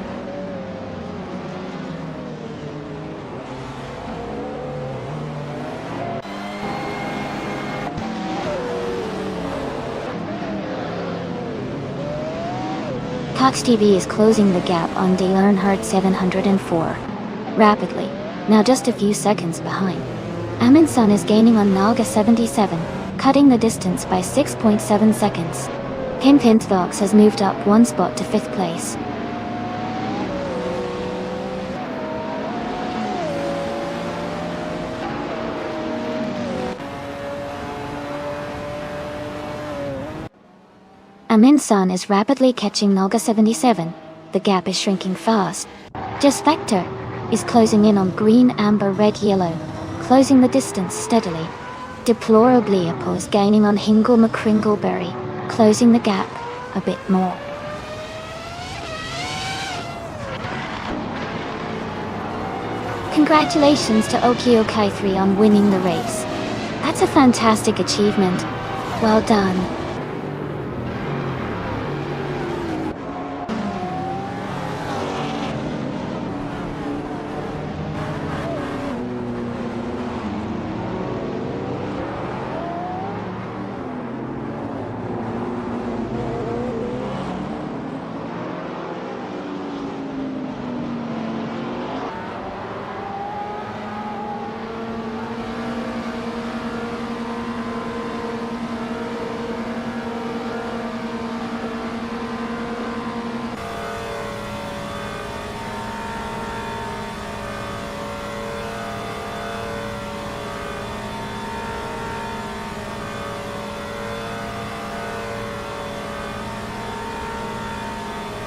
Cox TV is closing the gap on Dale Earnhardt 704 rapidly, now just a few seconds behind. Aminsan is gaining on Nalga 77, cutting the distance by 6.7 seconds. Pimpinthvox has moved up 1 spot to 5th place. Aminsan is rapidly catching Nalga 77. The gap is shrinking fast. Just Vector is closing in on Green, Amber, Red, Yellow, closing the distance steadily. Deplorably Apple is gaining on Hingle McCringleberry, closing the gap a bit more. Congratulations to Okyakai 3 on winning the race. That's a fantastic achievement. Well done.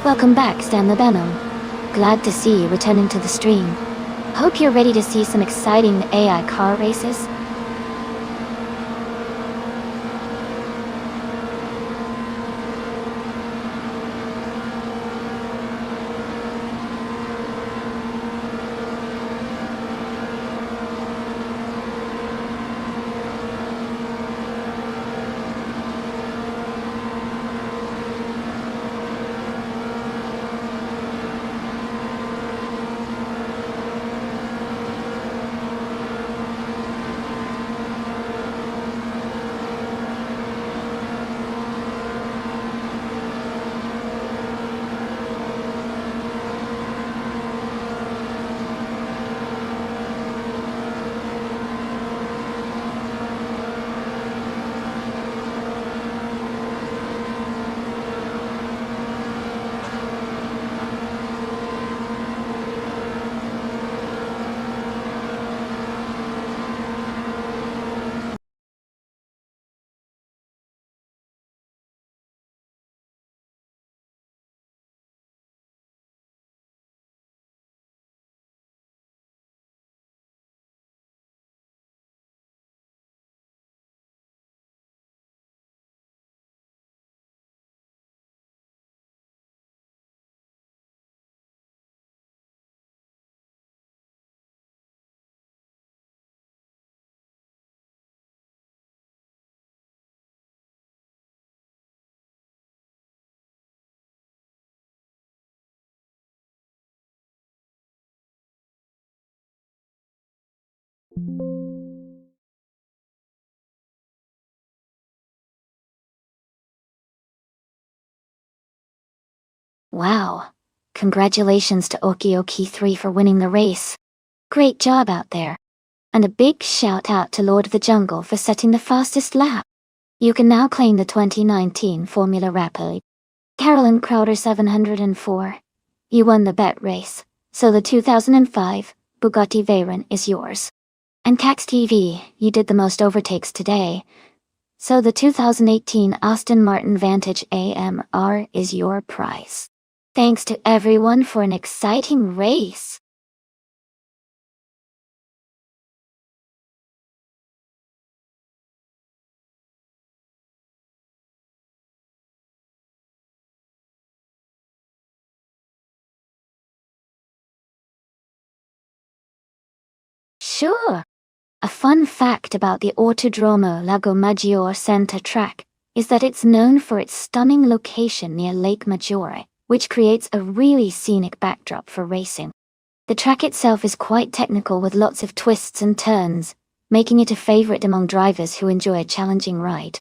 Welcome back, Stan the Venom. Glad to see you returning to the stream. Hope you're ready to see some exciting AI car races. Wow. Congratulations to Okioki3 for winning the race. Great job out there. And a big shout out to Lord of the Jungle for setting the fastest lap. You can now claim the 2019 Formula Rapide. Carolyn Crowder 704. You won the bet race, so the 2005 Bugatti Veyron is yours. And Cax TV, you did the most overtakes today, so the 2018 Aston Martin Vantage AMR is your prize. Thanks to everyone for an exciting race. Sure. A fun fact about the Autodromo Lago Maggiore Center track is that it's known for its stunning location near Lake Maggiore, which creates a really scenic backdrop for racing. The track itself is quite technical with lots of twists and turns, making it a favorite among drivers who enjoy a challenging ride.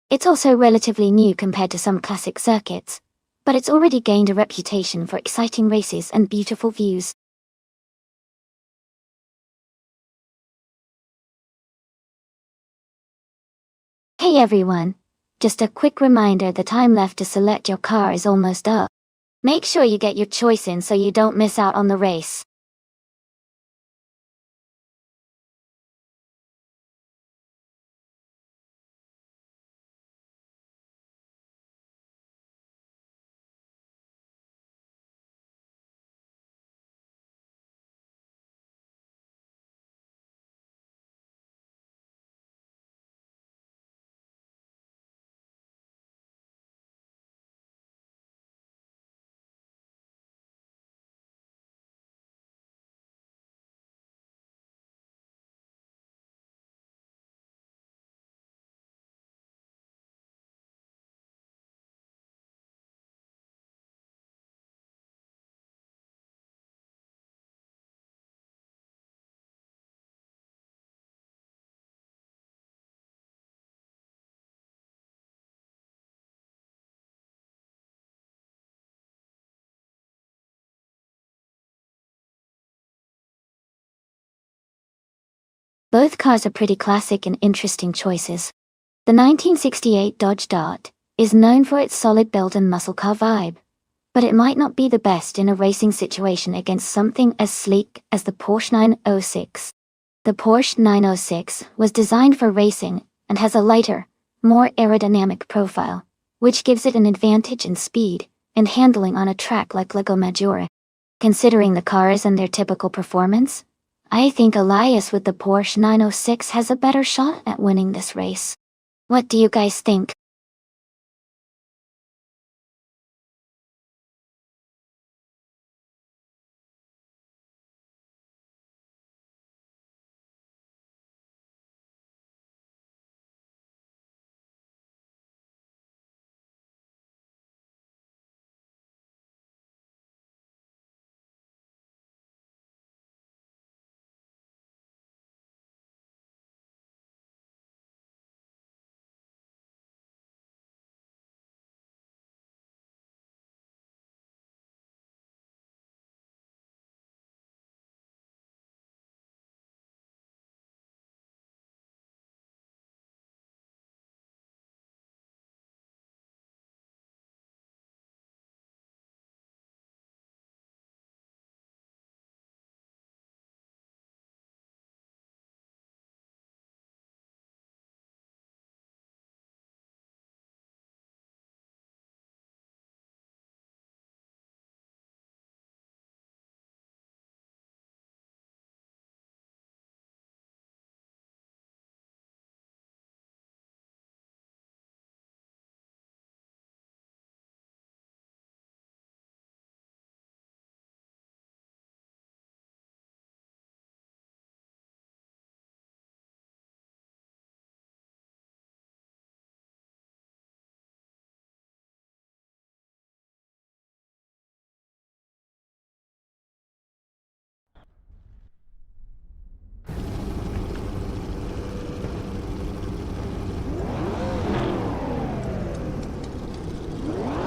It's also relatively new compared to some classic circuits, but it's already gained a reputation for exciting races and beautiful views. Hey everyone! Just a quick reminder, the time left to select your car is almost up. Make sure you get your choice in so you don't miss out on the race. Both cars are pretty classic and interesting choices. The 1968 Dodge Dart is known for its solid build and muscle car vibe, but it might not be the best in a racing situation against something as sleek as the Porsche 906. The Porsche 906 was designed for racing and has a lighter, more aerodynamic profile, which gives it an advantage in speed, and handling on a track like Lago Maggiore. Considering the cars and their typical performance, I think Elias with the Porsche 906 has a better shot at winning this race. What do you guys think?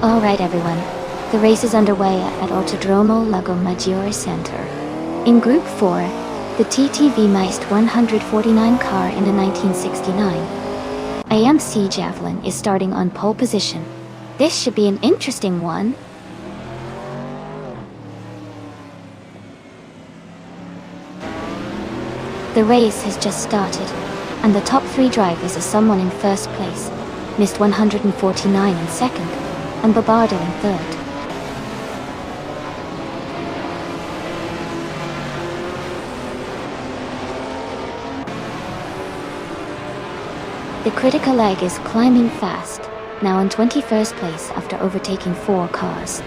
Alright everyone, the race is underway at Autodromo Lago Maggiore Center. In Group 4, the TTV Meist 149 car in the 1969 AMC Javelin is starting on pole position. This should be an interesting one. The race has just started, and the top 3 drivers are someone in first place, Meist 149 in second, and Babardo in third. The critical leg is climbing fast, now in 21st place after overtaking 4 cars.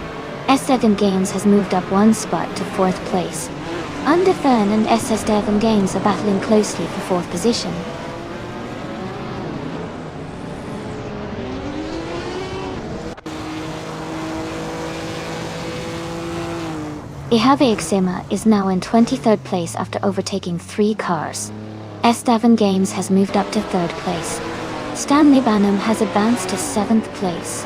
S7 Games has moved up 1 spot to 4th place. Underfern and SS7 Games are battling closely for 4th position. Ihavexima is now in 23rd place after overtaking 3 cars. S7 Games has moved up to 3rd place. Stanley Banham has advanced to 7th place.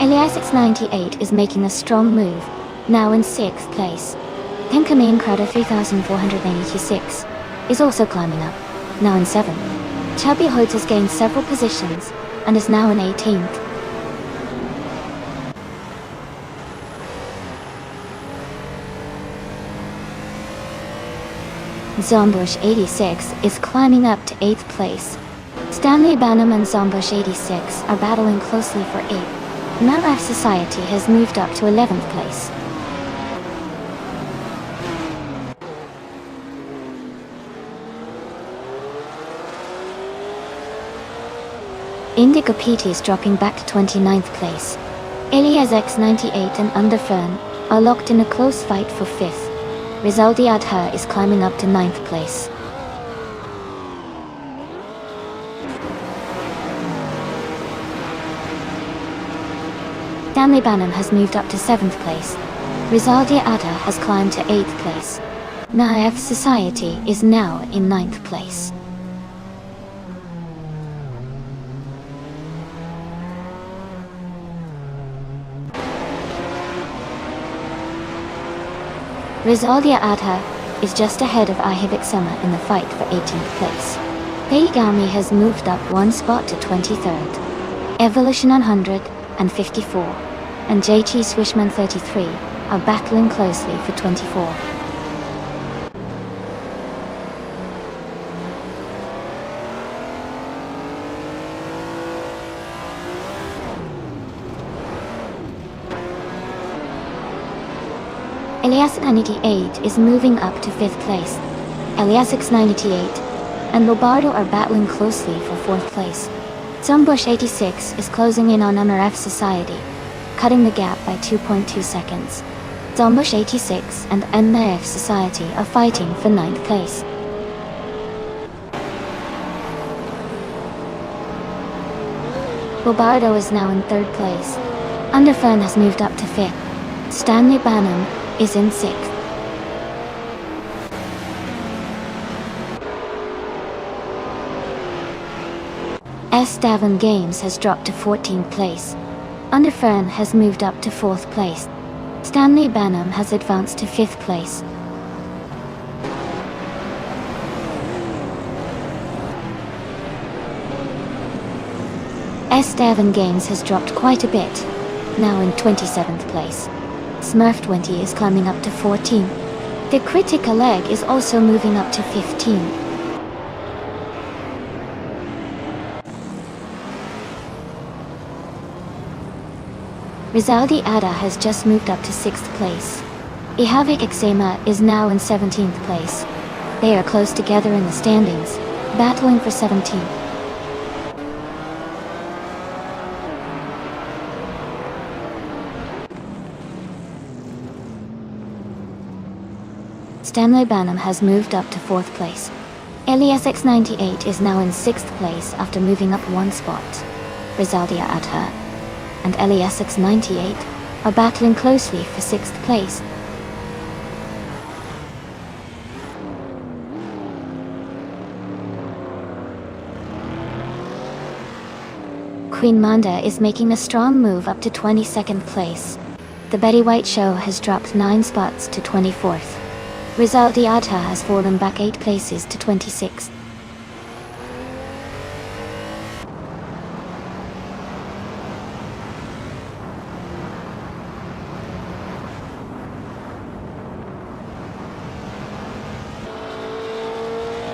Elias X98 is making a strong move, now in 6th place. Penkamin Crowder 3486 is also climbing up, now in 7th. Chubby Hodes has gained several positions, and is now in 18th. Zombush 86 is climbing up to 8th place. Stanley Banham and Zombush 86 are battling closely for 8th. Malaf Society has moved up to 11th place. Indigo PT is dropping back to 29th place. Elias X98 and Underfern are locked in a close fight for 5th. Rizaldi Adha is climbing up to 9th place. Stanley Banham has moved up to 7th place. Rizaldi Adha has climbed to 8th place. Naif Society is now in 9th place. Rizaldia Adha is just ahead of Ihavexima in the fight for 18th place. Peigami has moved up 1 spot to 23rd. Evolution 154 and JG Swishman 33 are battling closely for 24. Elias 98 is moving up to 5th place. Elias 98 and Lobardo are battling closely for 4th place. Zombush 86 is closing in on MRF Society, cutting the gap by 2.2 seconds. Zombush 86 and MRF Society are fighting for 9th place. Lobardo is now in 3rd place. Underfern has moved up to 5th. Stanley Banham is in 6th. S. Davin Games has dropped to 14th place. Underfern has moved up to 4th place. Stanley Banham has advanced to 5th place. S. Davin Games has dropped quite a bit, now in 27th place. Smurf 20 is climbing up to 14. The Critical Egg is also moving up to 15. Rizaldi Ada has just moved up to 6th place. Ihavik Ixema is now in 17th place. They are close together in the standings, battling for 17th. Stanley Banham has moved up to 4th place. Elias X98 is now in 6th place after moving up 1 spot. Rizaldia Adha and Elias X98 are battling closely for 6th place. Queen Manda is making a strong move up to 22nd place. The Betty White Show has dropped 9 spots to 24th. Rizaldi Adha has fallen back 8 places to 26th.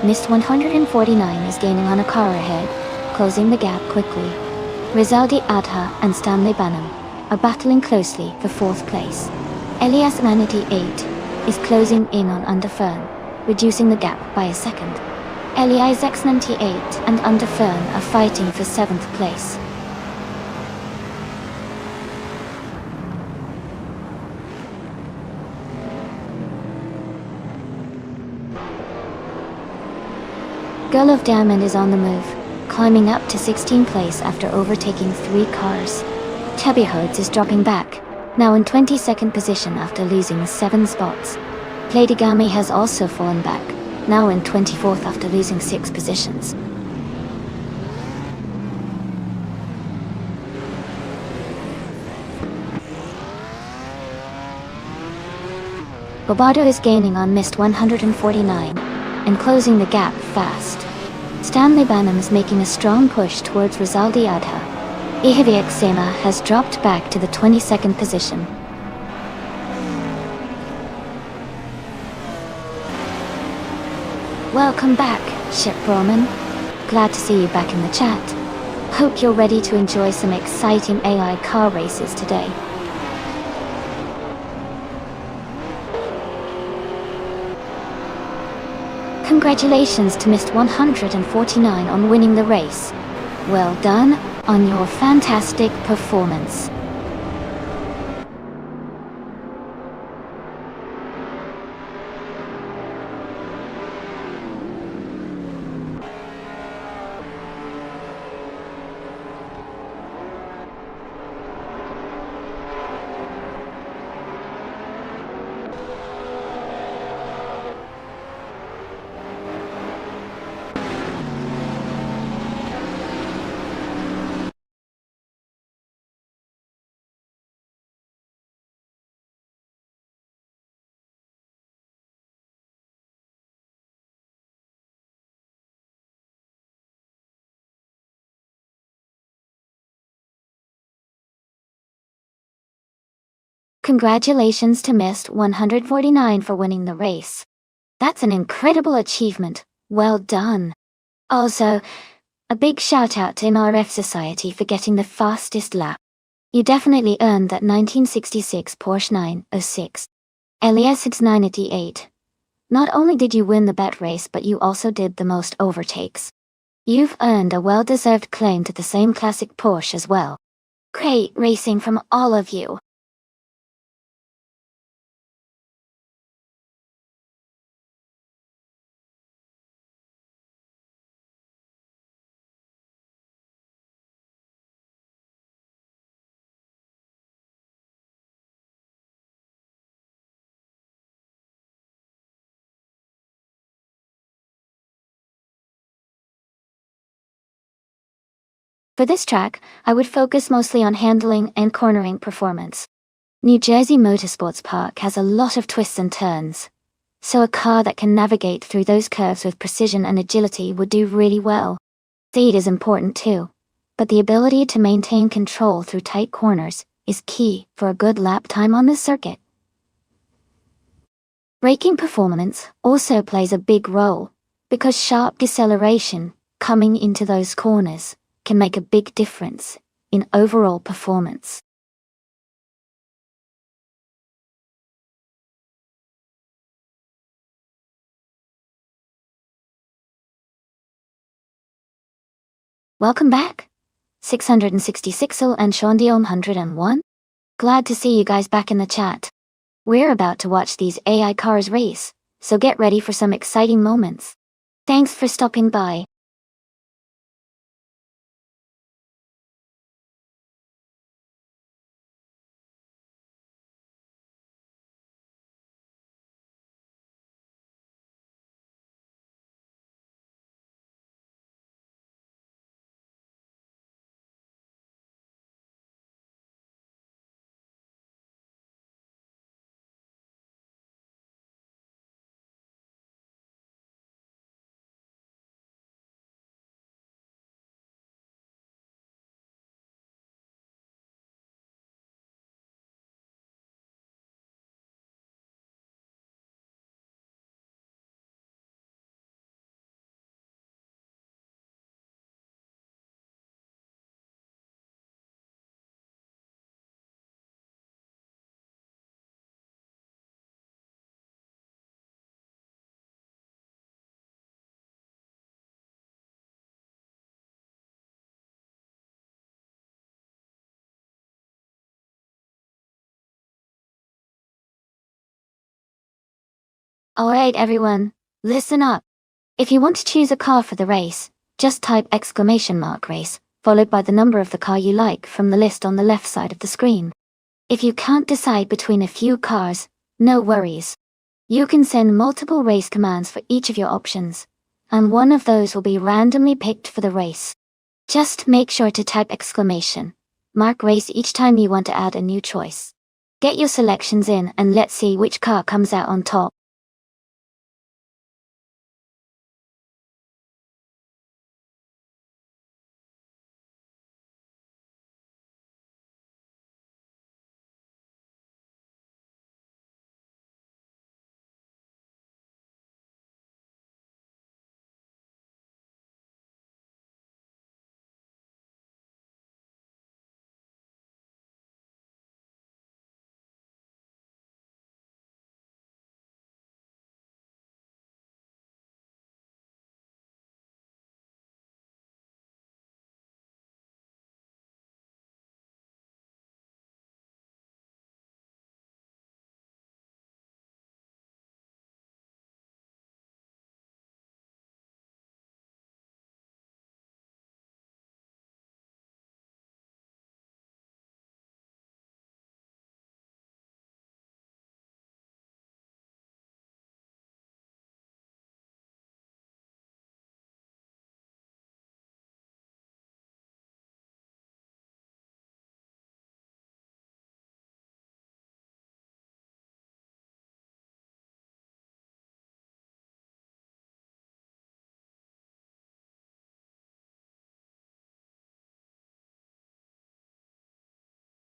Mist 149 is gaining on a car ahead, closing the gap quickly. Rizaldi Adha and Stanley Banham are battling closely for 4th place. Elias 98 is closing in on Underfern, reducing the gap by a second. Elias X98 and Underfern are fighting for 7th place. Girl of Diamond is on the move, climbing up to 16th place after overtaking 3 cars. Chubby Hodes is dropping back, now in 22nd position after losing 7 spots. Platigami has also fallen back, now in 24th after losing 6 positions. Bobardo is gaining on Mist 149 and closing the gap fast. Stanley Banham is making a strong push towards Rizaldi Adha. Ihavik Sema has dropped back to the 22nd position. Welcome back, Ship Roman. Glad to see you back in the chat. Hope you're ready to enjoy some exciting AI car races today. Congratulations to Mist 149 on winning the race. Well done on your fantastic performance. Congratulations to Mist 149 for winning the race. That's an incredible achievement. Well done. Also, a big shout out to MRF Society for getting the fastest lap. You definitely earned that 1966 Porsche 906. Elias, it's 988. Not only did you win the bet race, but you also did the most overtakes. You've earned a well-deserved claim to the same classic Porsche as well. Great racing from all of you. For this track, I would focus mostly on handling and cornering performance. New Jersey Motorsports Park has a lot of twists and turns, so a car that can navigate through those curves with precision and agility would do really well. Speed is important too, but the ability to maintain control through tight corners is key for a good lap time on this circuit. Braking performance also plays a big role, because sharp deceleration coming into those corners can make a big difference in overall performance. Welcome back, 666 and Shondion 101. Glad to see you guys back in the chat. We're about to watch these AI cars race, so get ready for some exciting moments. Thanks for stopping by. Alright everyone, listen up. If you want to choose a car for the race, just type !race, followed by the number of the car you like from the list on the left side of the screen. If you can't decide between a few cars, no worries. You can send multiple race commands for each of your options, and one of those will be randomly picked for the race. Just make sure to type !race each time you want to add a new choice. Get your selections in and let's see which car comes out on top.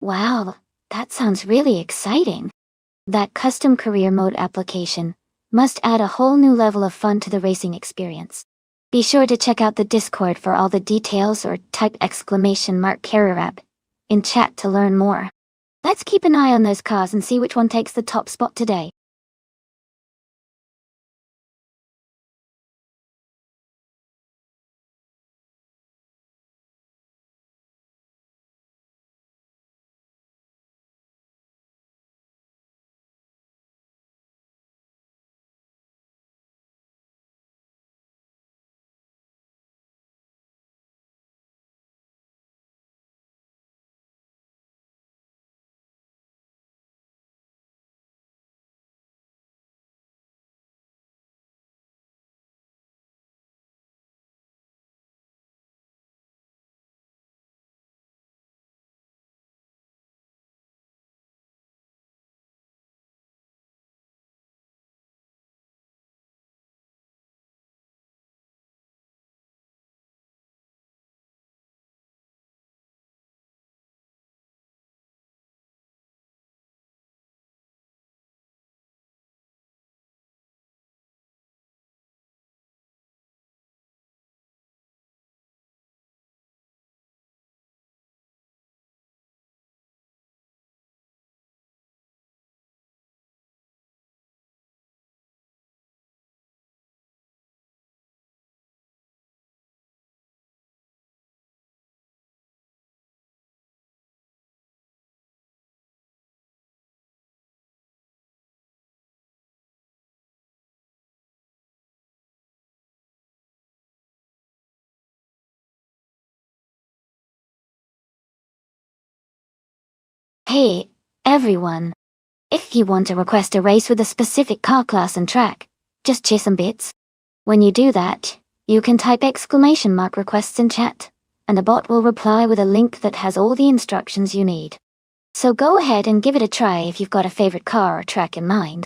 Wow, that sounds really exciting. That custom career mode application must add a whole new level of fun to the racing experience. Be sure to check out the Discord for all the details or type !carrierap in chat to learn more. Let's keep an eye on those cars and see which one takes the top spot today. Hey, everyone. If you want to request a race with a specific car class and track, just share some bits. When you do that, you can type !requests in chat, and a bot will reply with a link that has all the instructions you need. So go ahead and give it a try if you've got a favorite car or track in mind.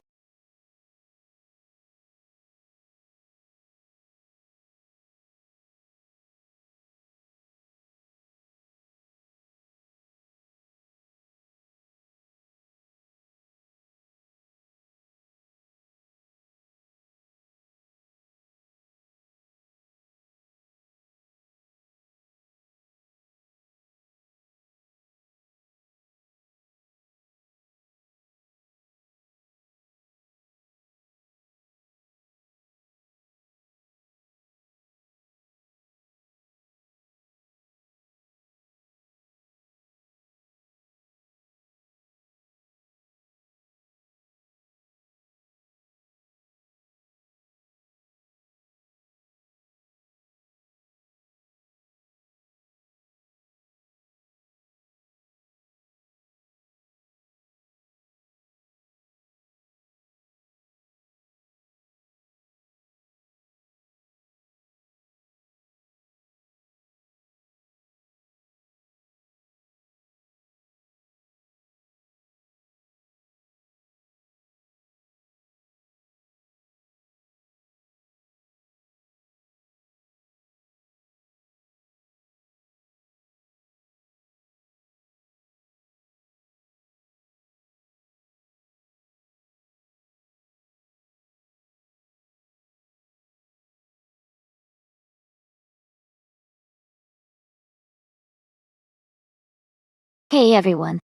Hey everyone.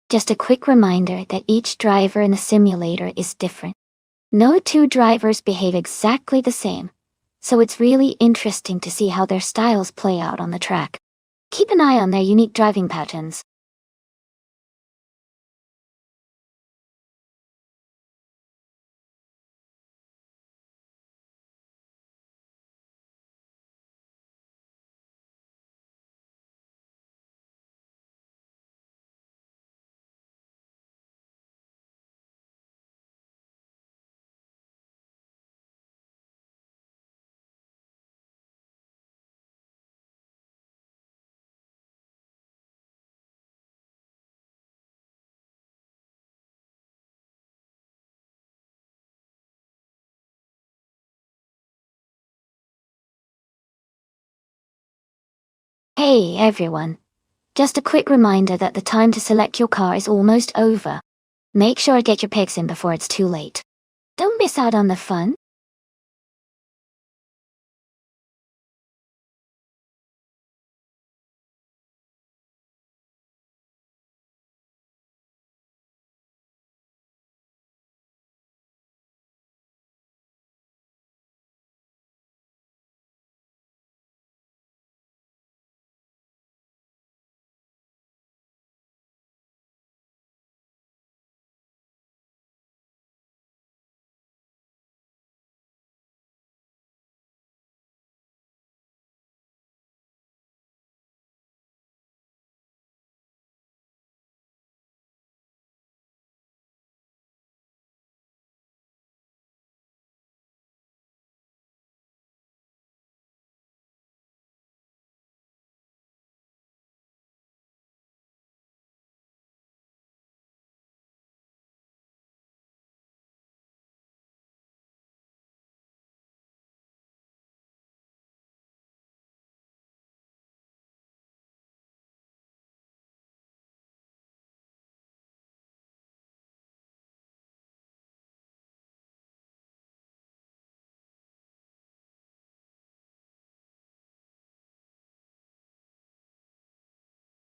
Just a quick reminder that each driver in the simulator is different. No two drivers behave exactly the same, so it's really interesting to see how their styles play out on the track. Keep an eye on their unique driving patterns. Hey everyone. Just a quick reminder that the time to select your car is almost over. Make sure to get your picks in before it's too late. Don't miss out on the fun.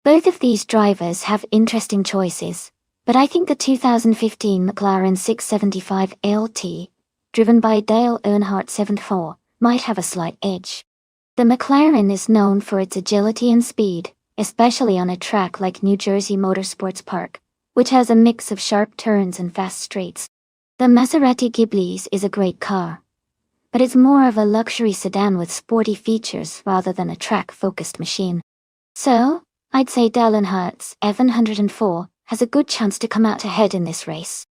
Both of these drivers have interesting choices, but I think the 2015 McLaren 675 LT, driven by Dale Earnhardt 74, might have a slight edge. The McLaren is known for its agility and speed, especially on a track like New Jersey Motorsports Park, which has a mix of sharp turns and fast straights. The Maserati Ghiblis is a great car, but it's more of a luxury sedan with sporty features rather than a track-focused machine. So, I'd say Dale Earnhardt's F104 has a good chance to come out ahead in this race.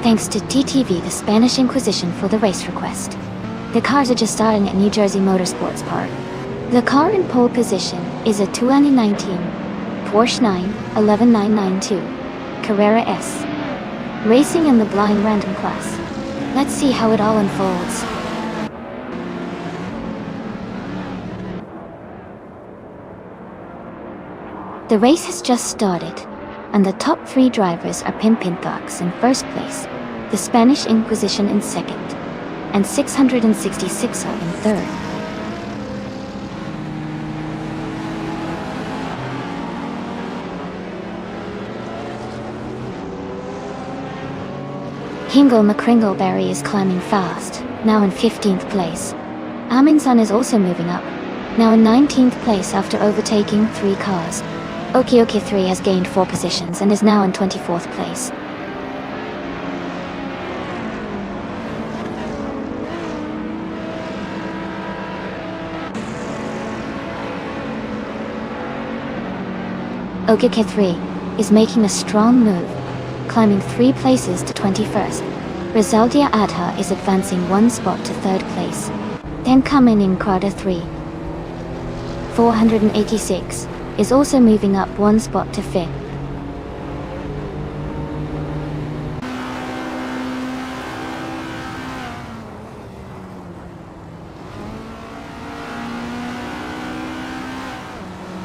Thanks to TTV, the Spanish Inquisition, for the race request. The cars are just starting at New Jersey Motorsports Park. The car in pole position is a 2019 Porsche 911992 Carrera S, racing in the blind random class. Let's see how it all unfolds. The race has just started, and the top 3 drivers are Pinpintox in first place, the Spanish Inquisition in second, and 666 in third. Hingle McCringleberry is climbing fast, now in 15th place. Aminson is also moving up, now in 19th place after overtaking 3 cars. Okioki 3 has gained 4 positions and is now in 24th place. Okioki 3 is making a strong move, climbing 3 places to 21st. Rizaldia Adha is advancing 1 spot to 3rd place. Then coming in Crowder 3. 486 is also moving up 1 spot to 5th.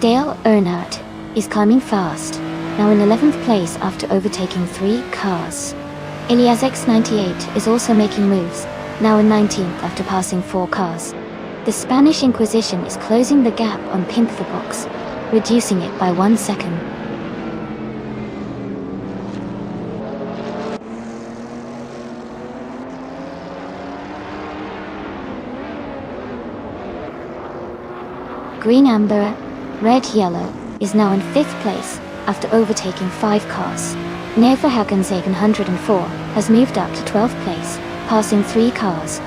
Dale Earnhardt is climbing fast, now in 11th place after overtaking 3 cars. Ilias X98 is also making moves, now in 19th after passing 4 cars. The Spanish Inquisition is closing the gap on Pimp the Box, reducing it by 1 second. Green Amber, Red Yellow is now in 5th place after overtaking 5 cars. Neverhagensagen 104 has moved up to 12th place, passing 3 cars.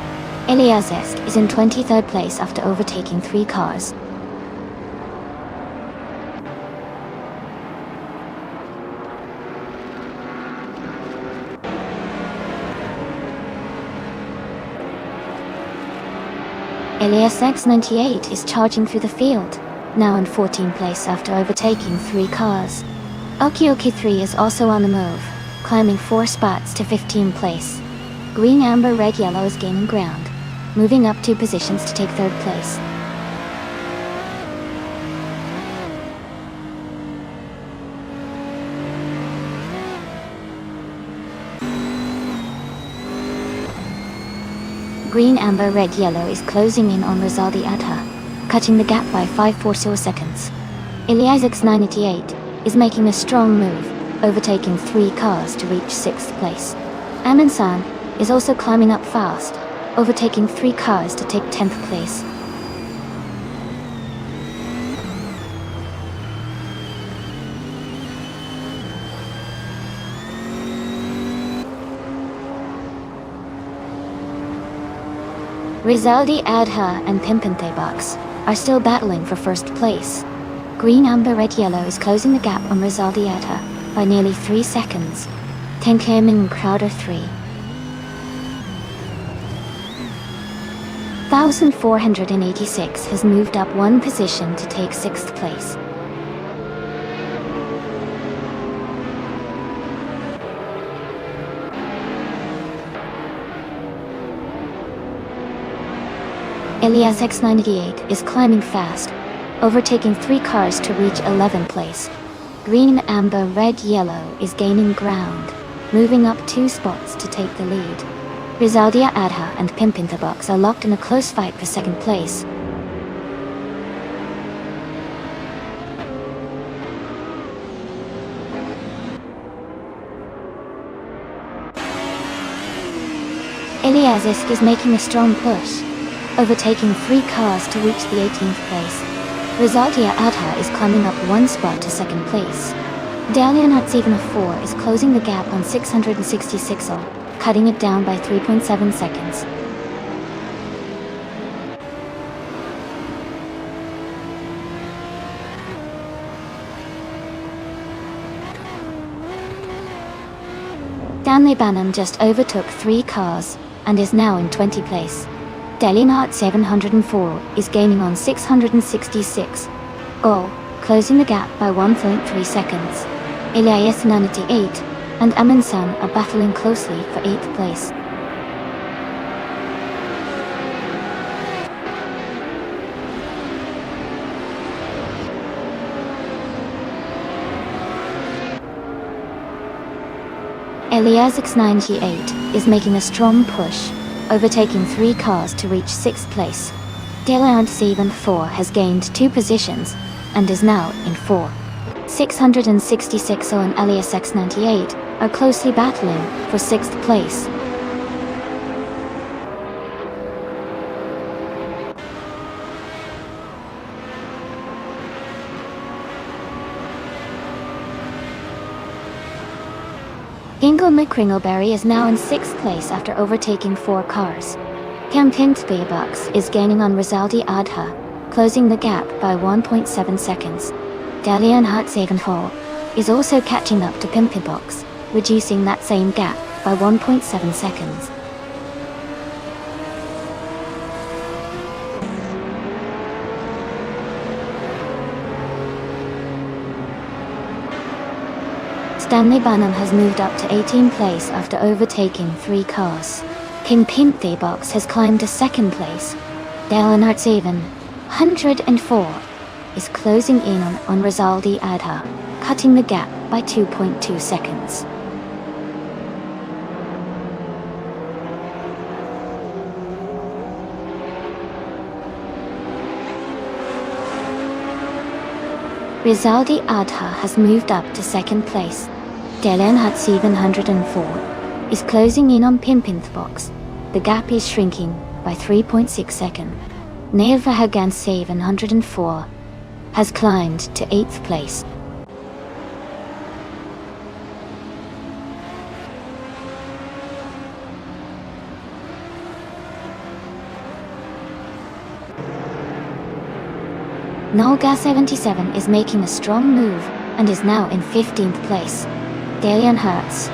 Eliazesk is in 23rd place after overtaking 3 cars. Elias X98 is charging through the field, now in 14th place after overtaking 3 cars. Okioki 3 is also on the move, climbing 4 spots to 15th place. Green Amber Red Yellow is gaining ground, moving up 2 positions to take 3rd place. Green Amber Red Yellow is closing in on Rizaldi Adha, cutting the gap by 5.40 seconds. Elias X98 is making a strong move, overtaking 3 cars to reach 6th place. Amin-san is also climbing up fast, overtaking 3 cars to take 10th place. Rizaldi Adha and Pimpinthebox are still battling for 1st place. Green Amber Red Yellow is closing the gap on Rizaldi Adha by nearly 3 seconds. Tenkemin Crowder 3. 1486 has moved up 1 position to take 6th place. Elias X98 is climbing fast, overtaking 3 cars to reach 11th place. Green Amber Red Yellow is gaining ground, moving up 2 spots to take the lead. Rizaldia Adha and Pimpinthebox are locked in a close fight for 2nd place. Eliazisk is making a strong push, overtaking 3 cars to reach the 18th place. Rizaldia Adha is climbing up 1 spot to 2nd place. Dalianat 74 is closing the gap on 666, cutting it down by 3.7 seconds. Stanley Banham just overtook 3 cars and is now in 20th place. Dalianat 704 is gaining on 666, closing the gap by 1.3 seconds. Elias 98 and Amin-san are battling closely for 8th place. Elias X98 is making a strong push, overtaking 3 cars to reach 6th place. Dalianat 74 has gained 2 positions and is now in 4. 666 and Elias X98 are closely battling for 6th place. Gingle McCringleberry is now in 6th place after overtaking 4 cars. Campintbebucks is gaining on Rizaldi Adha, closing the gap by 1.7 seconds. Dalian Hutsagenhall is also catching up to Pimpinbox, reducing that same gap by 1.7 seconds. Stanley Banham has moved up to 18th place after overtaking 3 cars. Pimpinthebox has climbed to 2nd place. Dalian Hutsagen 104 is closing in on Rizaldi Adha, cutting the gap by 2.2 seconds. Rizaldi Adha has moved up to 2nd place. Dalian Hutsagen 104 is closing in on Pimpinthebox. The gap is shrinking by 3.6 seconds. Neovahagan 704 has climbed to 8th place. Nolga 77 is making a strong move and is now in 15th place. Dalian Hertz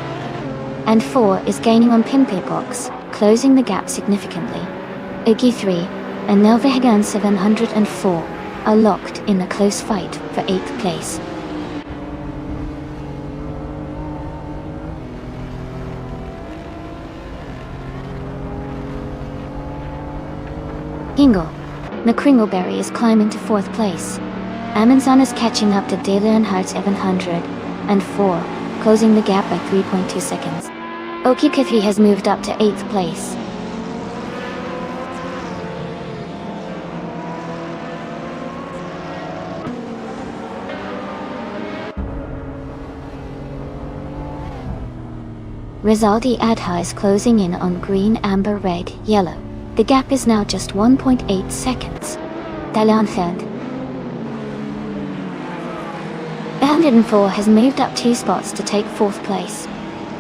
and 4 is gaining on Pimpirbox, closing the gap significantly. Ugi 3 and Nelvehagan 704 are locked in a close fight for 8th place. Hingle McCringleberry is climbing to 4th place. Amundsen is catching up to Dalian Hertz 704, closing the gap by 3.2 seconds. Okikuthri has moved up to 8th place. Rizaldi Adha is closing in on green, amber, red, yellow. The gap is now just 1.8 seconds. Dalanfeld 104 has moved up 2 spots to take 4th place.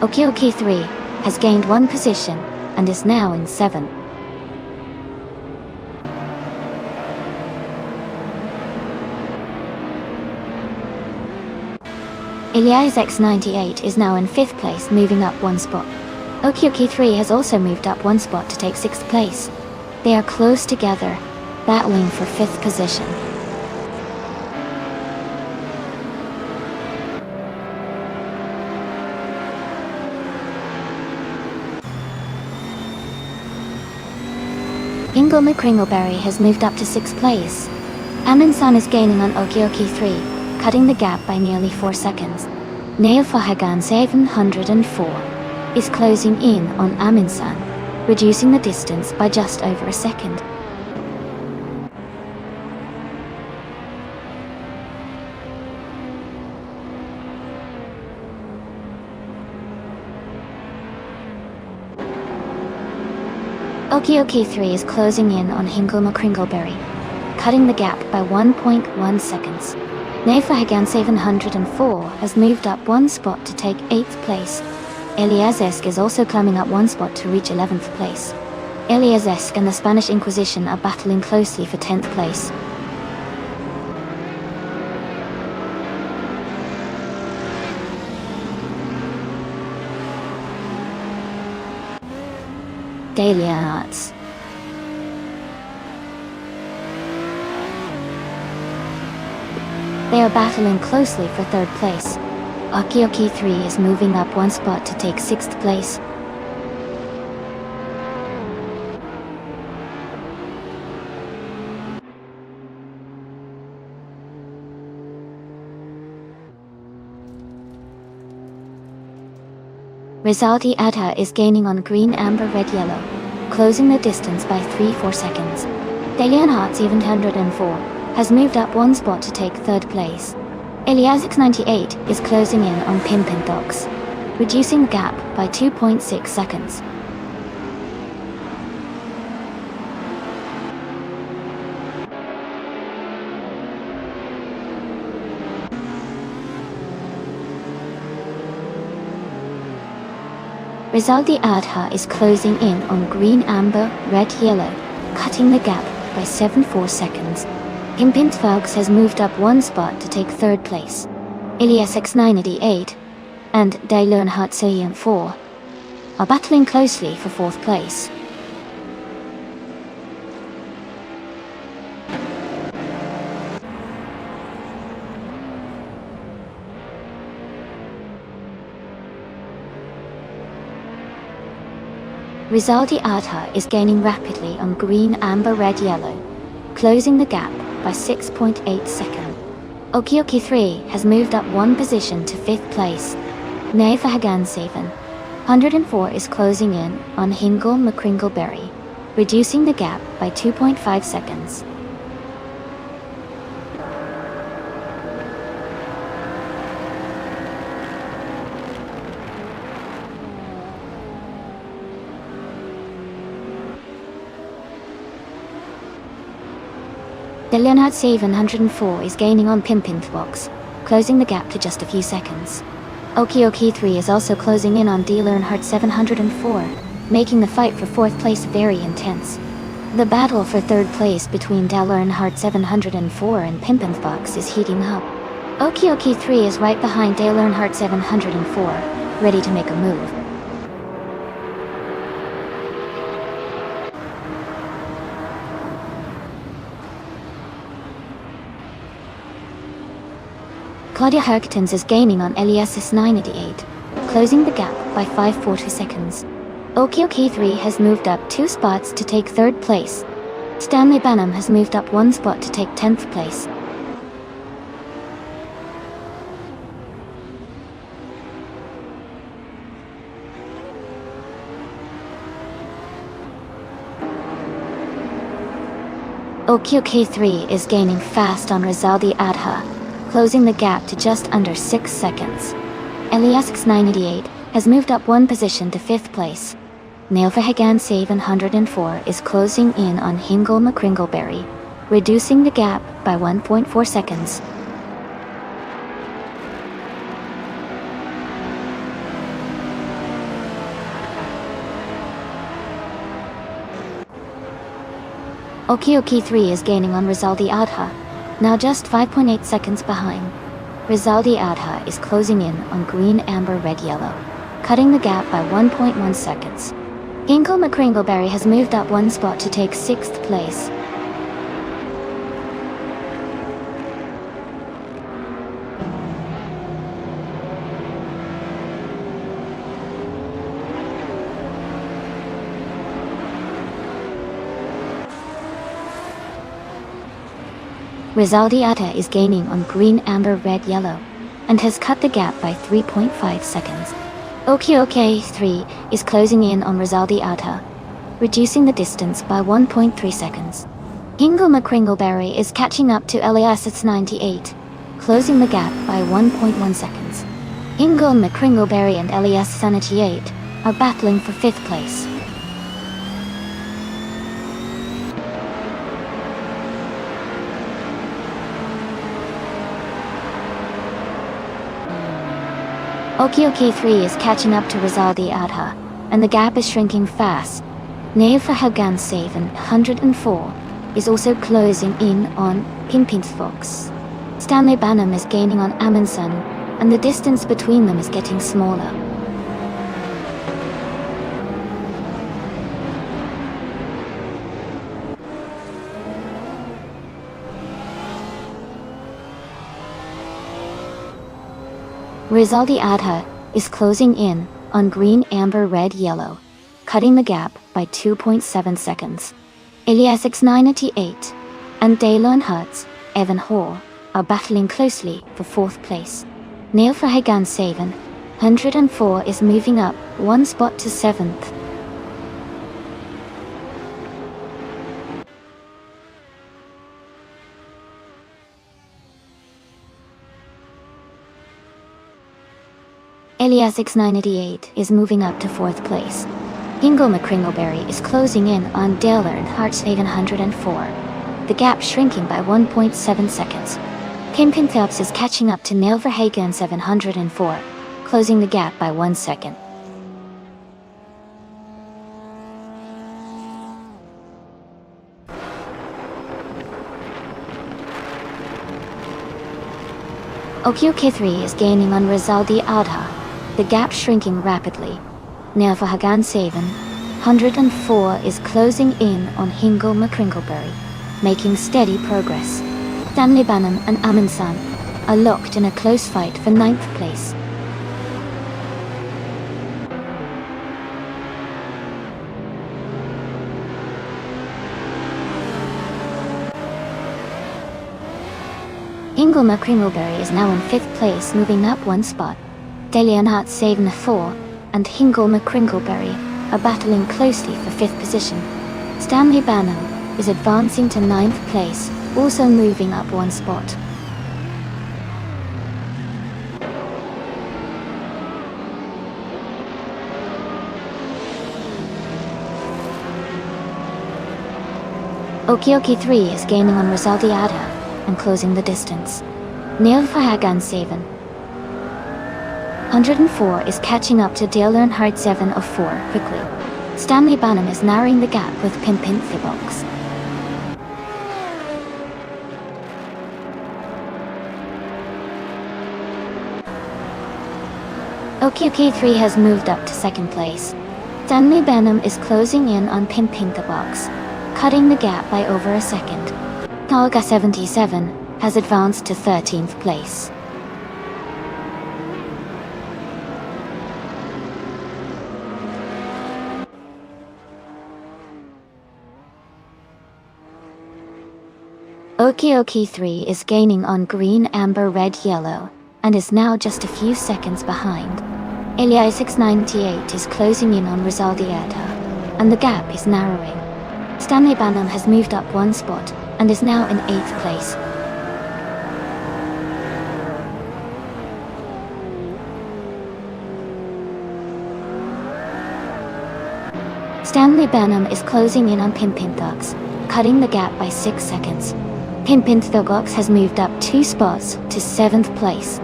Okioki 3 has gained 1 position and is now in 7. Elias X98 is now in 5th place, moving up 1 spot. Okioki 3 has also moved up 1 spot to take 6th place. They are close together, battling for 5th position. Ingo McCringleberry has moved up to 6th place. Amundsen is gaining on Okioki 3, cutting the gap by nearly 4 seconds. Neofahagan 704 is closing in on Amundsen, reducing the distance by just over a second. Okioki 3 is closing in on Hingle McCringleberry, cutting the gap by 1.1 seconds. Neofahagan 704 has moved up 1 spot to take 8th place. Eliasesk is also climbing up 1 spot to reach 11th place. Eliasesk and the Spanish Inquisition are battling closely for 10th place. Dalian Arts. They are battling closely for 3rd place. Okioki 3 is moving up 1 spot to take 6th place. Rizaldi Adha is gaining on green, amber, red, yellow, closing the distance by 3-4 seconds. Dalian Heart 704 has moved up 1 spot to take 3rd place. Eliasix 98 is closing in on Pimpin Dogs, reducing the gap by 2.6 seconds. Rizaldi Adha is closing in on green, amber, red, yellow, cutting the gap by 7.4 seconds. Pimpintvalks has moved up 1 spot to take 3rd place. Ilias X988 and Dailun Hatsuyan 4 are battling closely for 4th place. Rizaldi Adha is gaining rapidly on green, amber, red, yellow, closing the gap by 6.8 seconds. Okioki 3 has moved up 1 position to 5th place. Nefahagan 704 is closing in on Hingle McCringleberry, reducing the gap by 2.5 seconds. The Leonhardt 704 is gaining on Pimpin's box, closing the gap to just a few seconds. Oki 3 is also closing in on D Leonhardt 704, making the fight for 4th place very intense. The battle for 3rd place between D Leonhardt 704 and Pimpin's box is heating up. Oki 3 is right behind D Leonhardt 704, ready to make a move. Claudia Herkitens is gaining on LESS 988, closing the gap by 5.42 seconds. Oki 3 has moved up 2 spots to take 3rd place. Stanley Banham has moved up 1 spot to take 10th place. Oki 3 is gaining fast on Rizaldi Adha, closing the gap to just under 6 seconds. LESX 988 has moved up 1 position to 5th place. Nailverhagan 704 is closing in on Hingle McCringleberry, reducing the gap by 1.4 seconds. Oki 3 is gaining on Rizaldi Adha, now just 5.8 seconds behind. Rizaldi Adha is closing in on Green Amber Red Yellow, cutting the gap by 1.1 seconds. Hingle McCringleberry has moved up 1 spot to take 6th place. Rizaldi Adha is gaining on Green Amber Red Yellow, and has cut the gap by 3.5 seconds. Oki 3 is closing in on Rizaldi Adha, reducing the distance by 1.3 seconds. Hingle McCringleberry is catching up to LESS 98, closing the gap by 1.1 seconds. Hingle McCringleberry and LESS 98 are battling for 5th place. Oki 3 is catching up to Rizaldi Adha, and the gap is shrinking fast. Nailverhagan 704 is also closing in on Pimpin's Fox. Stanley Banham is gaining on Amundsen, and the distance between them is getting smaller. Rizaldi Adha is closing in on Green Amber Red Yellow, cutting the gap by 2.7 seconds. LESX 988 and D Leonhardt Evan Hall are battling closely for 4th place. Nailverhagan 704 is moving up 1 spot to 7th. LESX 988 is moving up to 4th place. Hingle McCringleberry is closing in on D Leonhardt 704, the gap shrinking by 1.7 seconds. Pimpin Phelps is catching up to Nailverhagan 704, closing the gap by 1 second. Oki 3 is gaining on Rizaldi Adha, the gap shrinking rapidly. Nailverhagan 704 is closing in on Hingle McCringleberry, making steady progress. Stanley Banham and Amundsen are locked in a close fight for 9th place. Hingle McCringleberry is now in 5th place, moving up 1 spot. D Leonhardt 704 and Hingle McCringleberry are battling closely for 5th position. Stanley Banham is advancing to 9th place, also moving up 1 spot. Okioki 3 is gaining on Rizaldi Adha and closing the distance. Nilfahagan 7. 104 is catching up to Dale Earnhardt 7 of 4 quickly. Stanley Banham is narrowing the gap with Pimpin Thibox. Okioki 3 has moved up to second place. Stanley Banham is closing in on Pimpin Thibox, cutting the gap by over a second. Talga 77 has advanced to 13th place. Okioki 3 is gaining on green, amber, red, yellow, and is now just a few seconds behind. Ilya 698 is closing in on Rizaldi Adha, and the gap is narrowing. Stanley Banham has moved up one spot, and is now in 8th place. Stanley Banham is closing in on Pimpin Thugs, cutting the gap by 6 seconds. Pimpin Thugox has moved up 2 spots to 7th place.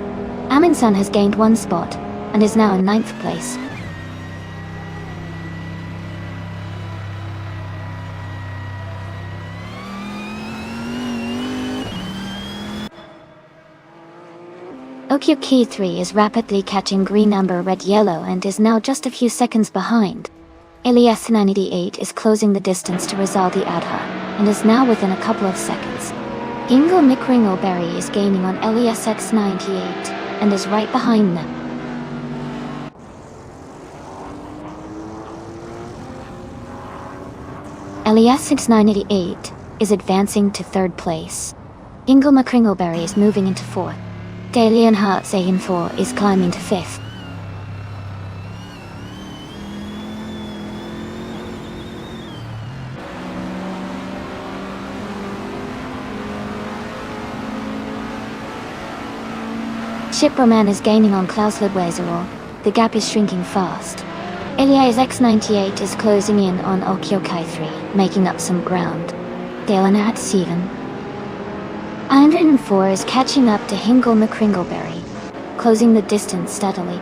Amundsen has gained 1 spot, and is now in 9th place. Okioki 3 is rapidly catching green, amber, red, yellow and is now just a few seconds behind. Elias 98 is closing the distance to Rizaldi Adha, and is now within a couple of seconds. Ingo McRingleberry is gaining on Elias X98, and is right behind them. Elias X988 is advancing to 3rd place. Ingo McRingleberry is moving into 4th. Dalian Hart Zayn 4 is climbing to 5th. Shiproman is gaining on Klaus Ludwigserl. The gap is shrinking fast. Elias X98 is closing in on Okioki 3, making up some ground. Dalenat 7. 104 is catching up to Hingle McRingleberry, closing the distance steadily.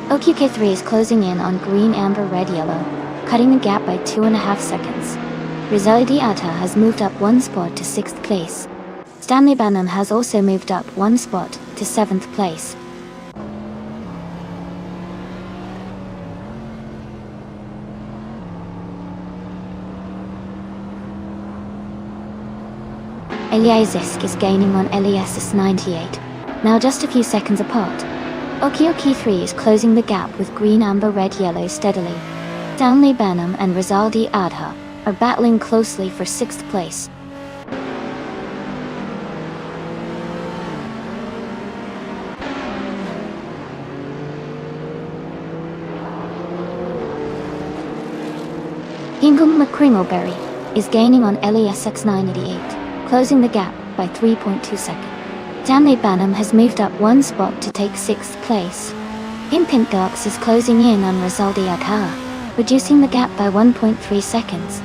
Okioki 3 is closing in on green, amber, red, yellow, cutting the gap by 2.5 seconds. Rizaldi Adha has moved up 1 spot to 6th place. Stanley Banham has also moved up 1 spot to 7th place. Eliasisk is gaining on Elias 98, now just a few seconds apart. Okioki 3 is closing the gap with green, amber, red, yellow steadily. Stanley Banham and Rizaldi Adha are battling closely for 6th place. Hingham McCringleberry is gaining on Elias X988, closing the gap by 3.2 seconds. Stanley Banham has moved up 1 spot to take 6th place. Impingox is closing in on Rizaldi Adha, reducing the gap by 1.3 seconds.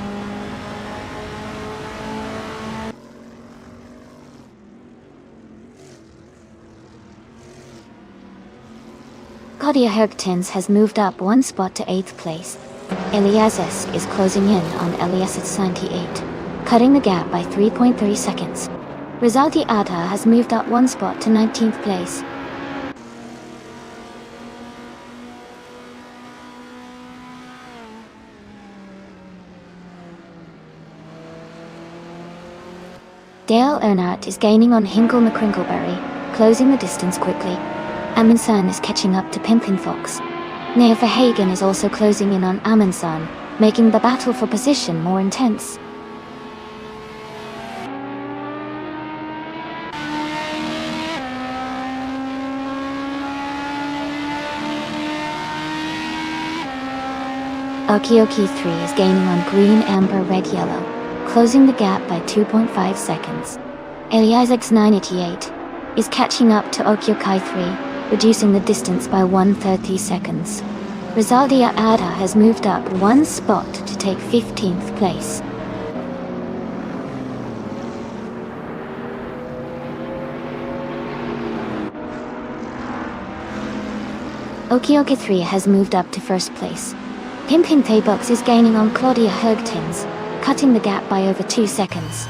Claudia Hergtens has moved up 1 spot to 8th place. Eliasesk is closing in on Elias at 98, cutting the gap by 3.3 seconds. Rizaldi Adha has moved up 1 spot to 19th place. Dale Earnhardt is gaining on Hingle McCringleberry, closing the distance quickly. Amundsen is catching up to Pimpin Fox. Nea Verhagen is also closing in on Amundsen, making the battle for position more intense. Okioki 3 is gaining on green, amber, red, yellow, closing the gap by 2.5 seconds. Elias X988 is catching up to Okyokai 3, reducing the distance by 130 seconds. Rizaldia Ada has moved up one spot to take 15th place. Okyokai 3 has moved up to first place. Pimpin Taebox is gaining on Claudia Hergtins, cutting the gap by over 2 seconds.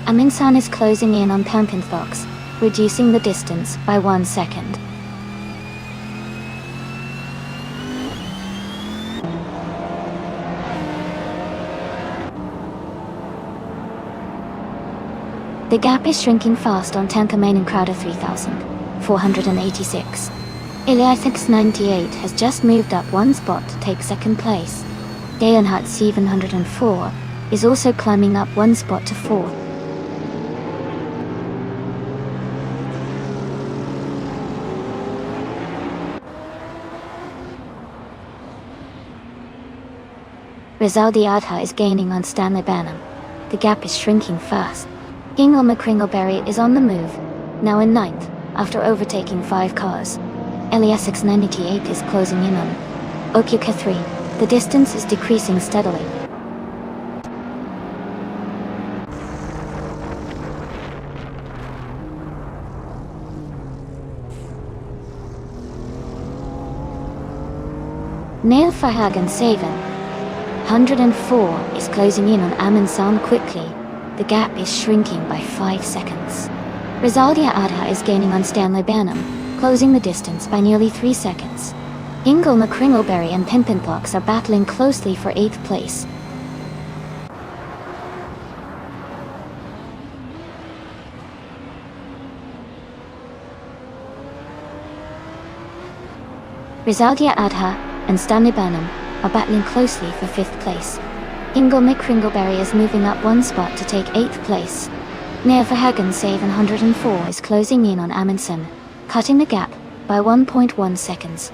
Aminsan is closing in on Pimpin Fox, reducing the distance by 1 second. The gap is shrinking fast on Tankamain and Crowder 3486. Iliasix 98 has just moved up one spot to take second place. Dayanhat 704 is also climbing up one spot to fourth. Rizaldi Adha is gaining on Stanley Banham. The gap is shrinking fast. Gingle McCringleberry is on the move, now in 9th, after overtaking 5 cars. Iliasix 98 is closing in on Okyokai 3. The distance is decreasing steadily. Neil Verhagen 704 is closing in on Aminsan quickly. The gap is shrinking by 5 seconds. Rizaldia Adha is gaining on Stanley Banham, closing the distance by nearly 3 seconds. Ingle McCringleberry and Pimpinpox are battling closely for 8th place. Rizaldia Adha and Stanley Banham are battling closely for 5th place. Ingle McCringleberry is moving up one spot to take 8th place. Near Verhagen 704 is closing in on Amundsen, cutting the gap by 1.1 seconds.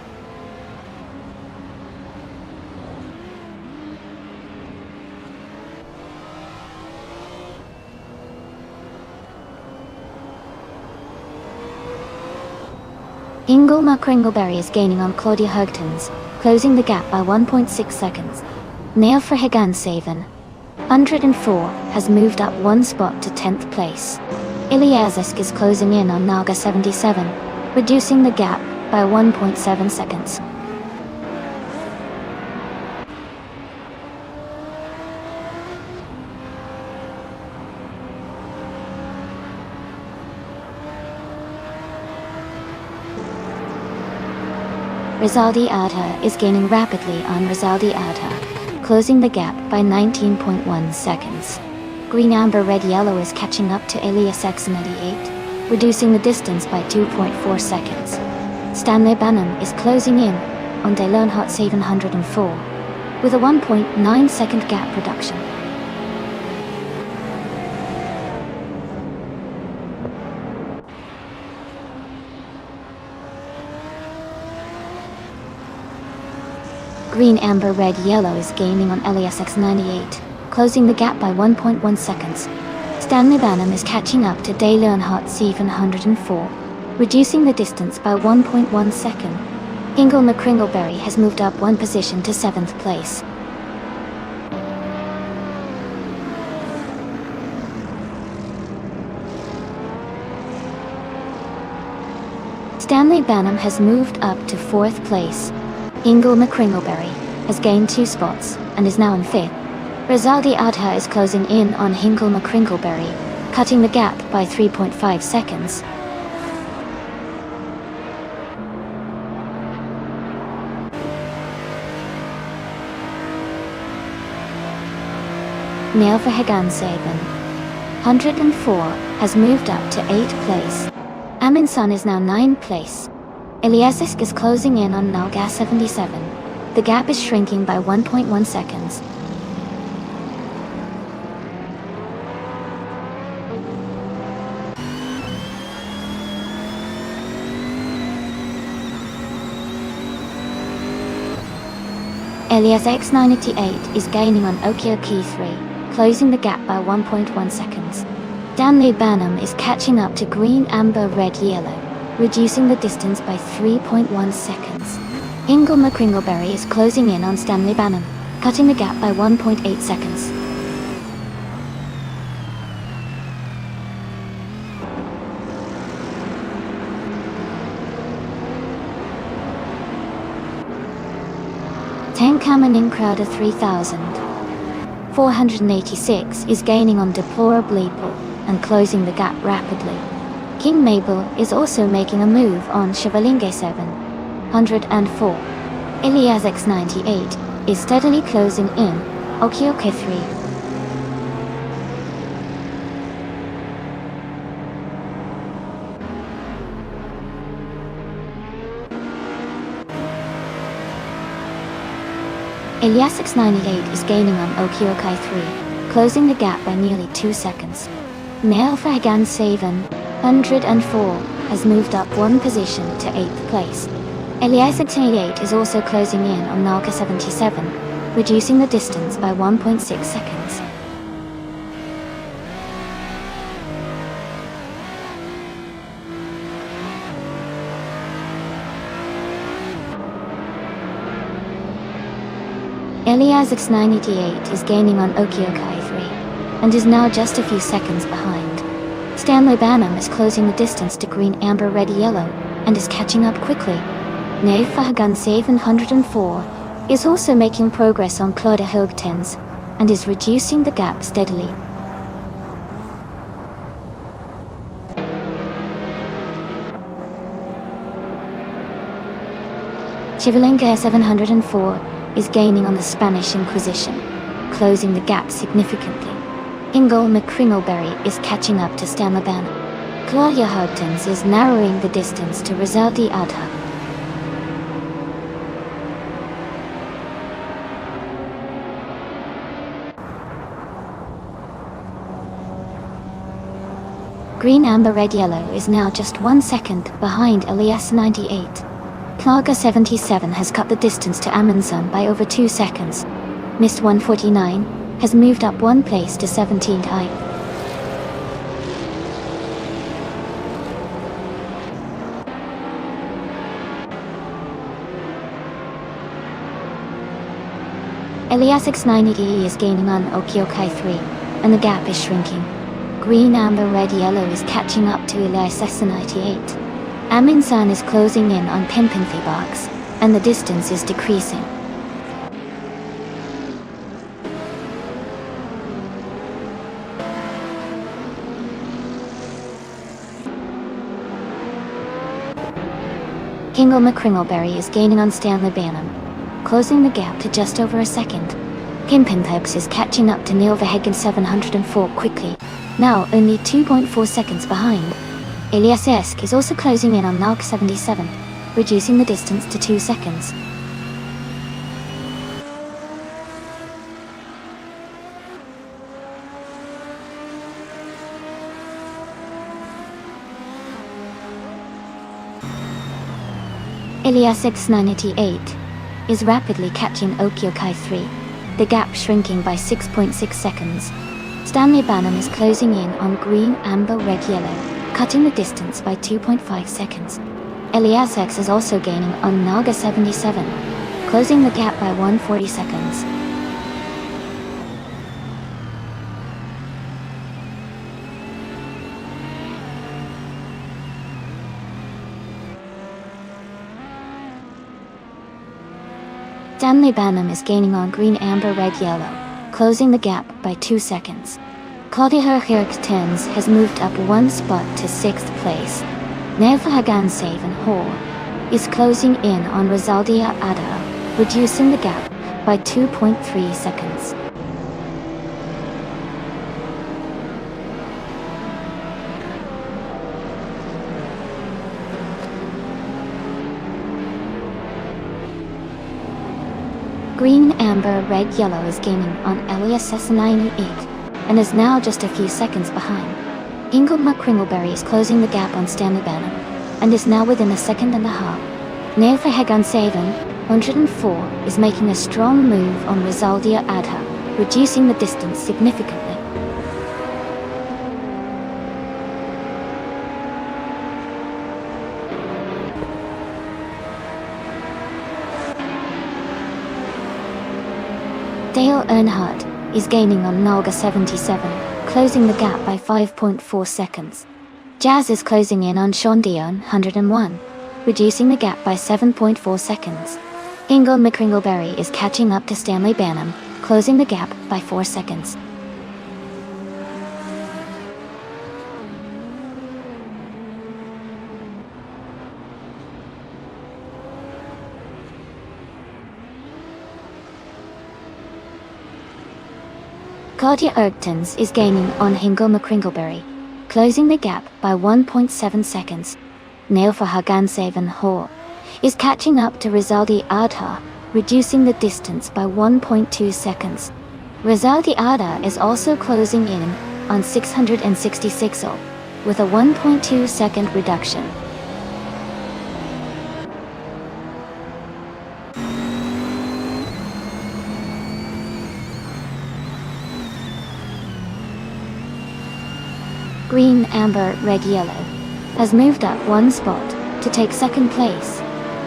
Ingle McCringleberry is gaining on Claudia Hergtens, closing the gap by 1.6 seconds. Neil Verhagen 704 has moved up one spot to 10th place. Iliazisk is closing in on Naga 77, reducing the gap by 1.7 seconds. Rizaldi Adha is gaining rapidly on Rizaldi Adha, closing the gap by 19.1 seconds. Green Amber Red Yellow is catching up to Elias X98, reducing the distance by 2.4 seconds. Stanley Banham is closing in on De Learnhardt 704, with a 1.9 second gap reduction. Green Amber Red Yellow is gaining on Elias X98, closing the gap by 1.1 seconds. Stanley Banham is catching up to De Learnhardt 704, reducing the distance by 1.1 second. Ingle McCringleberry has moved up one position to 7th place. Stanley Banham has moved up to 4th place. Ingle McCringleberry has gained 2 spots and is now in 5th. Rizaldi Adha is closing in on Ingle McCringleberry, cutting the gap by 3.5 seconds. Neil Verhagen 704 has moved up to 8th place. Aminsan is now 9th place. Iliasisk is closing in on Nalgas 77. The gap is shrinking by 1.1 seconds. Elias X98 is gaining on Okyokai 3, closing the gap by 1.1 seconds. Stanley Banham is catching up to green, amber, red, yellow, reducing the distance by 3.1 seconds. Ingle McCringleberry is closing in on Stanley Banham, cutting the gap by 1.8 seconds. Tankaman Crowder 3486 is gaining on Deplorably Bleeple and closing the gap rapidly. King Mabel is also making a move on Chevalinge 704. Ilias X98 is steadily closing in Okioke 3. Ilias X98 is gaining on Okiokai 3, closing the gap by nearly 2 seconds. Nelfagan 704 has moved up one position to 8th place. Ilias X88 is also closing in on Nalka 77, reducing the distance by 1.6 seconds. Ilias X988 is gaining on Okiokai 3, and is now just a few seconds behind. Stanley Banham is closing the distance to green, amber, red, yellow, and is catching up quickly. Nefahagan 704 is also making progress on Claude Hoogtens, and is reducing the gap steadily. Chivalinga 704 is gaining on the Spanish Inquisition, closing the gap significantly. Ingle McCringleberry is catching up to Stanley Banham. Claudia Hoogtens is narrowing the distance to Rizaldi Adha. Green, amber, red, yellow is now just 1 second behind Elias 98. Plaga 77 has cut the distance to Amundsen by over 2 seconds. Mist 149 has moved up 1 place to 17th height. Elias X980 is gaining on Okiokai 3, and the gap is shrinking. Green, amber, red, yellow is catching up to Elias X98. Amundsen is closing in on Pimpinthi Box, and the distance is decreasing. Kingle McCringleberry is gaining on Stanley Banham, closing the gap to just over a second. Pimpinthux is catching up to Neil Verhagen 704 quickly, now only 2.4 seconds behind. Elias Esk is also closing in on Nalk 77, reducing the distance to 2 seconds. Elias X988 is rapidly catching Okiokai 3, the gap shrinking by 6.6 seconds. Stanley Banham is closing in on green, amber, red, yellow, cutting the distance by 2.5 seconds. Elias X is also gaining on Naga 77, closing the gap by 140 seconds. Stanley Banham is gaining on green, amber, red, yellow, closing the gap by 2 seconds. Claudia Hoogtens has moved up 1 spot to 6th place. Nefahagan Saven Hall is closing in on Rizaldia Ada, reducing the gap by 2.3 seconds. Green, amber, red, yellow is gaining on Elias S98 and is now just a few seconds behind. Ingle McCringleberry is closing the gap on Stanley Banham and is now within a second and a half. Nefahagan 704 is making a strong move on Rizaldia Adha, reducing the distance significantly. Dale Earnhardt is gaining on Nolga 77, closing the gap by 5.4 seconds. Jazz is closing in on Sean Dion 101, reducing the gap by 7.4 seconds. Ingle McCringleberry is catching up to Stanley Banham, closing the gap by 4 seconds. Claudia Ergtens is gaining on Hingle McCringleberry, closing the gap by 1.7 seconds. Neil Verhagen Hall is catching up to Rizaldi Adha, reducing the distance by 1.2 seconds. Rizaldi Adha is also closing in on 666 with a 1.2 second reduction. Green, amber, red, yellow has moved up one spot to take second place.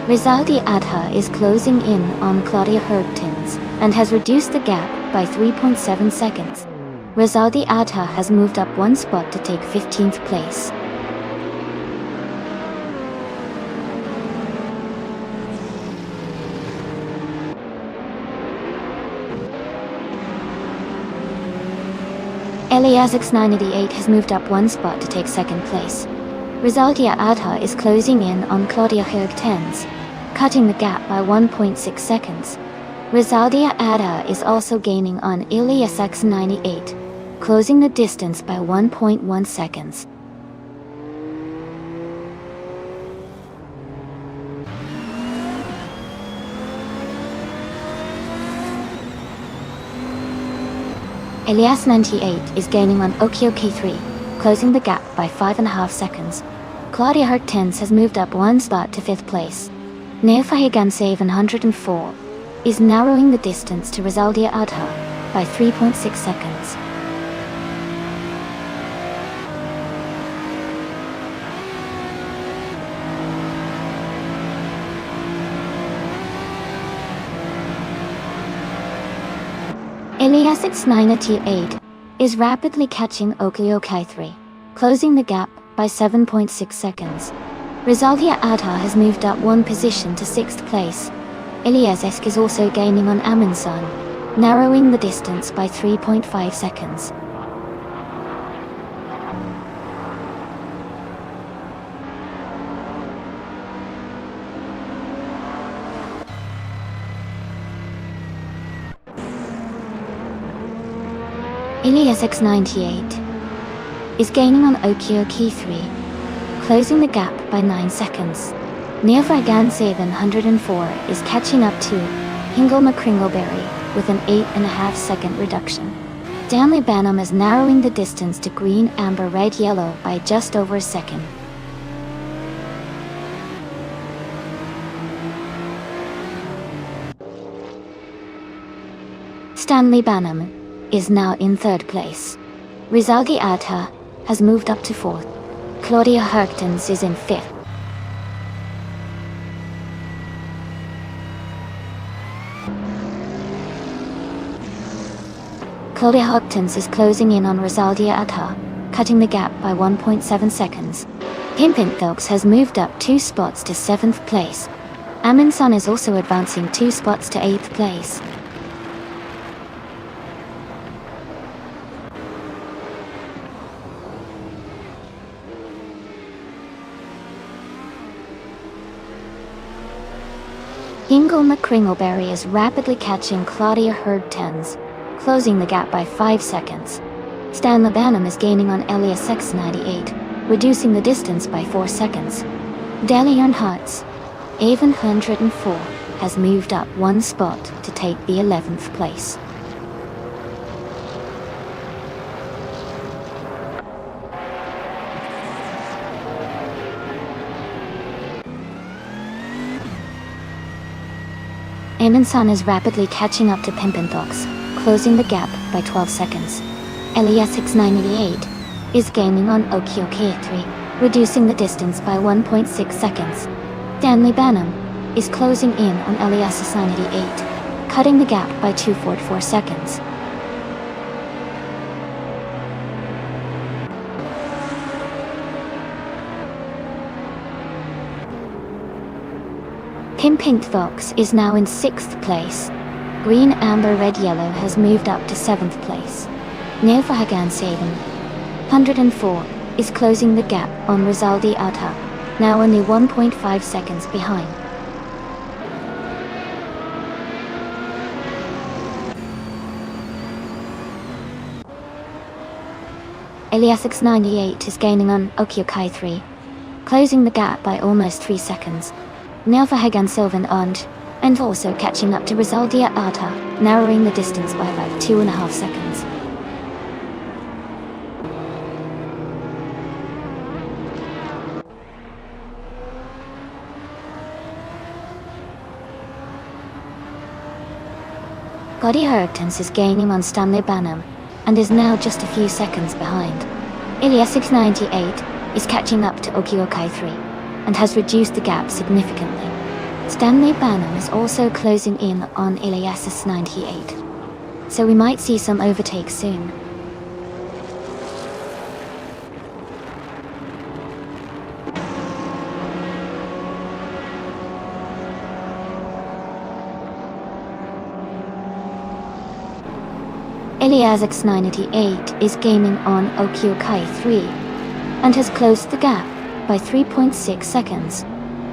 Rizaldi Adha is closing in on Claudia Hergtens and has reduced the gap by 3.7 seconds. Rizaldi Adha has moved up one spot to take 15th place. Elias X988 has moved up one spot to take second place. Rizaldi Adha is closing in on Claudia Hergtens, cutting the gap by 1.6 seconds. Rizaldi Adha is also gaining on Elias X98, closing the distance by 1.1 seconds. Elias 98 is gaining on Okioki 3, closing the gap by 5.5 seconds. Claudia Hergtens has moved up one spot to 5th place. Neofahigan 104 is narrowing the distance to Rizaldi Adha by 3.6 seconds. Elias X988 is rapidly catching Okiokai 3, closing the gap by 7.6 seconds. Rizaldi Adha has moved up one position to 6th place. Elias Esk is also gaining on Amundsen, narrowing the distance by 3.5 seconds. Elias X98 is gaining on Okioki 3, closing the gap by 9 seconds. Neofagan 104 is catching up to Hingle McCringleberry with an 8.5 second reduction. Stanley Banham is narrowing the distance to green, amber, red, yellow by just over a second. Stanley Banham is now in 3rd place. Rizaldi Adha has moved up to 4th. Claudia Hergtens is in 5th. Claudia Hergtens is closing in on Rizaldi Adha, cutting the gap by 1.7 seconds. Pimpintox has moved up 2 spots to 7th place. Amundsen is also advancing 2 spots to 8th place. Hingle McCringleberry is rapidly catching Claudia Hergtens, closing the gap by 5 seconds. Stanley Banham is gaining on Elias X98, reducing the distance by 4 seconds. Dale Earnhardt, Avon 104, has moved up one spot to take the 11th place. Amundsen is rapidly catching up to Pimpintox, closing the gap by 12 seconds. Elias X988 is gaining on Okioki 3, reducing the distance by 1.6 seconds. Stanley Banham is closing in on Elias X988, cutting the gap by 2.44 seconds. Team Pink Fox is now in 6th place. Green, Amber, Red, Yellow has moved up to 7th place. Nilfahagan Saban 104 is closing the gap on Rizaldi Atta, now only 1.5 seconds behind. Eliasix 98 is gaining on Okyokai 3, closing the gap by almost 3 seconds. Nilfahagan Sylvan and also catching up to Rizaldia Atta, narrowing the distance by about 2.5 seconds. Gotti Hertens is gaining on Stanley Banham, and is now just a few seconds behind. Eliasix 98 is catching up to Okyokai 3, and has reduced the gap significantly. Stanley Banham is also closing in on Eliasix 98, so we might see some overtakes soon. Eliasix 98 is gaining on Okyokai 3, and has closed the gap by 3.6 seconds.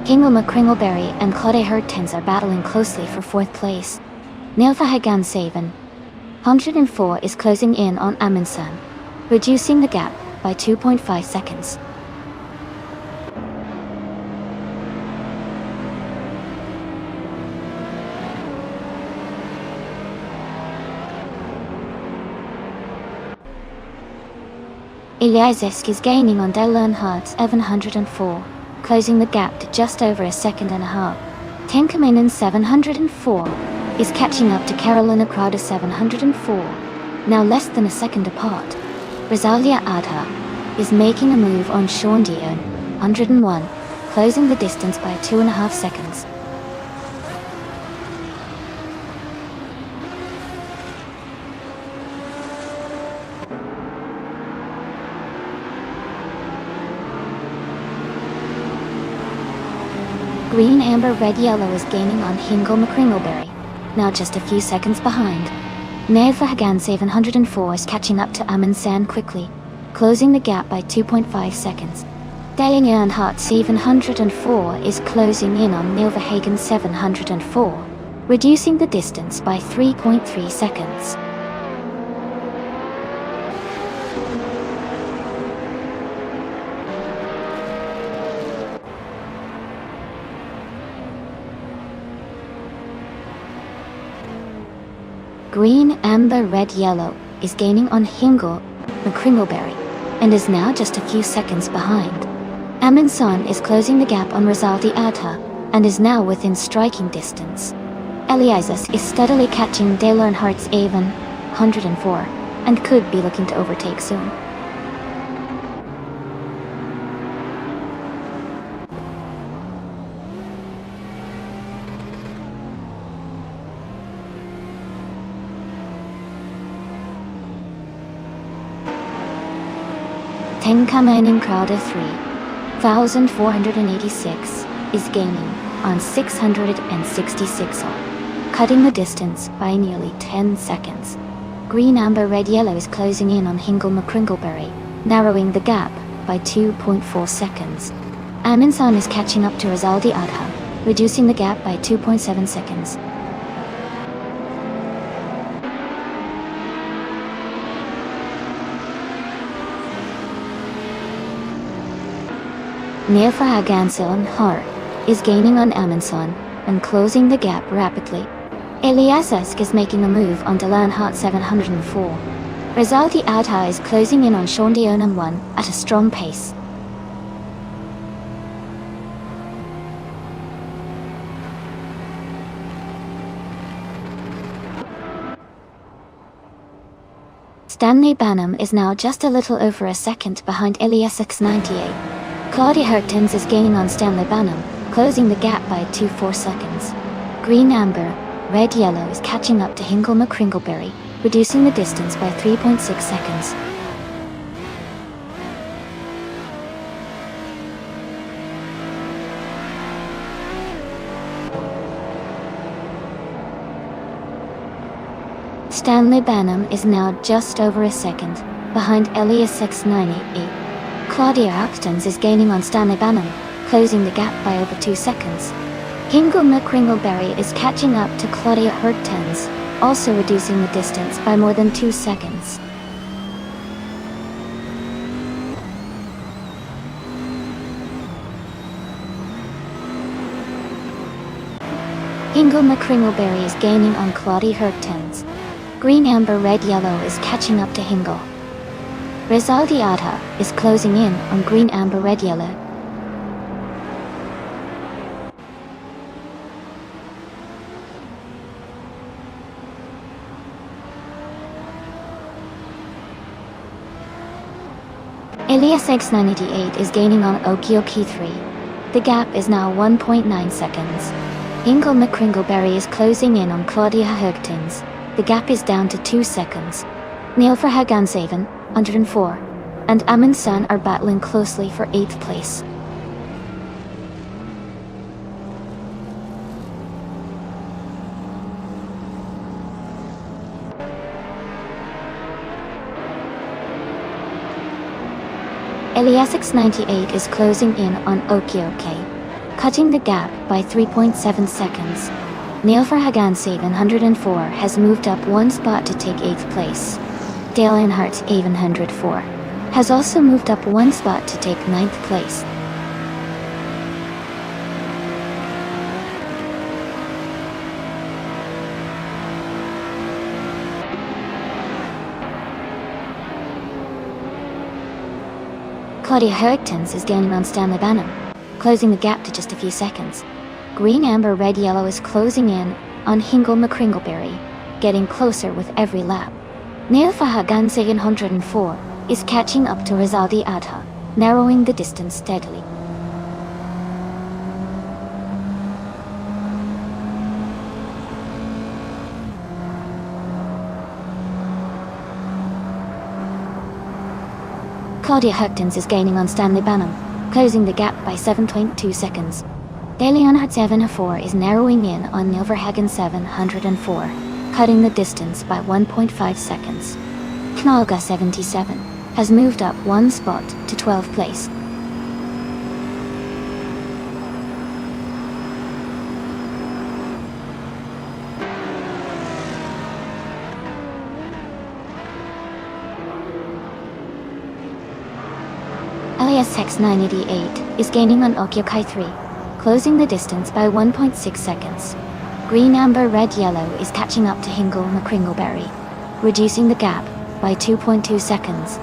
Kingle McCringleberry and Claude Hertens are battling closely for 4th place. Nilfahagan Saban 104 is closing in on Amundsen, reducing the gap by 2.5 seconds. Eliasix is gaining on Dale Earnhardt's Evan 104, closing the gap to just over 1.5 seconds. Tenkaminen 704 is catching up to Carolina Crowder 704, now less than 1 second apart. Rosalia Adha is making a move on Sean Dion 101, closing the distance by 2.5 seconds. Green, Amber, Red, Yellow is gaining on Hingle McCringleberry, now just a few seconds behind. Nilfahagan 704 is catching up to Amundsen quickly, closing the gap by 2.5 seconds. Dale Earnhardt 704 is closing in on Nilfahagan 704, reducing the distance by 3.3 seconds. Green, Amber, Red, Yellow is gaining on Hingle McCringleberry, and is now just a few seconds behind. Amundsen is closing the gap on Rizaldi Atta, and is now within striking distance. Eliasix is steadily catching Dale Earnhardt's Avon 104, and could be looking to overtake soon. Tenkaminen Crowder 3,486 is gaining on 666 cutting the distance by nearly 10 seconds. Green, Amber, Red, Yellow is closing in on Hingle McCringleberry, narrowing the gap by 2.4 seconds. Amundsen is catching up to Rizaldi Adha, reducing the gap by 2.7 seconds. Nilfahagan Earnhardt is gaining on Amundsen and closing the gap rapidly. Eliasix is making a move on Dale Earnhardt 704. Rizaldi Adha is closing in on Sean Dion 1 at a strong pace. Stanley Banham is now just a little over a second behind Eliasix 98. Claudia Hertens is gaining on Stanley Banham, closing the gap by 2.4 seconds. Green, Amber, Red Yellow is catching up to Hingle McCringleberry, reducing the distance by 3.6 seconds. Stanley Banham is now just over a second behind Elias X98. Claudia Huxtons is gaining on Stanley Banham, closing the gap by over 2 seconds. Hingle McCringleberry is catching up to Claudia Huxtons, also reducing the distance by more than 2 seconds. Hingle McCringleberry is gaining on Claudia Huxtons. Green Amber Red Yellow is catching up to Hingle. Rizaldi Adha is closing in on Green Amber Red Yellow. Elias X98 is gaining on Okioki 3. The gap is now 1.9 seconds. Hingle McCringleberry is closing in on Claudia Huxtons. The gap is down to 2 seconds. Neil Verhagensaven, 104, and Amin San are battling closely for 8th place. Elias X98 is closing in on Okioke, cutting the gap by 3.7 seconds. Neil Verhagensaven 104 has moved up 1 spot to take 8th place. Dale Earnhardt Avon 104 has also moved up 1 spot to take 9th place. Claudia Huxtons is gaining on Stanley Banham, closing the gap to just a few seconds. Green Amber Red Yellow is closing in on Hingle McCringleberry, getting closer with every lap. Neil Verhagensaven 104 is catching up to Rizaldi Adha, narrowing the distance steadily. Claudia Huxtons is gaining on Stanley Banham, closing the gap by 7.2 seconds. Deleonhard 704 is narrowing in on Neil Verhagensaven 104, cutting the distance by 1.5 seconds. Knalga 77 has moved up 1 spot to 12th place. Elias X988 is gaining on Okiokai 3, closing the distance by 1.6 seconds. Green Amber Red Yellow is catching up to Hingle McCringleberry, reducing the gap by 2.2 seconds.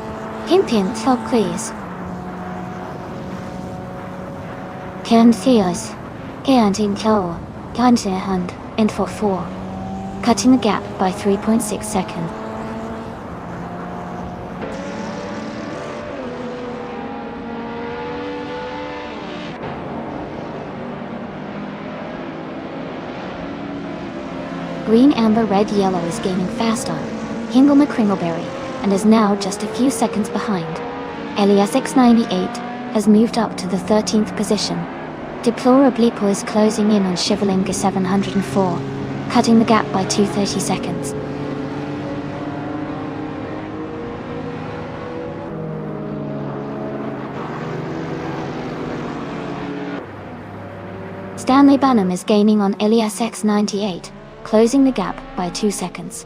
Himpian Thog please. Ken Theos, Keantin Kyo, Kanse Hand, and 44, cutting the gap by 3.6 seconds. Green Amber Red Yellow is gaining fast on Hingle McCringleberry and is now just a few seconds behind. Elias X98 has moved up to the 13th position. Deplorablipo is closing in on Shivalinga 704, cutting the gap by 230 seconds. Stanley Banham is gaining on Elias X98, closing the gap by 2 seconds.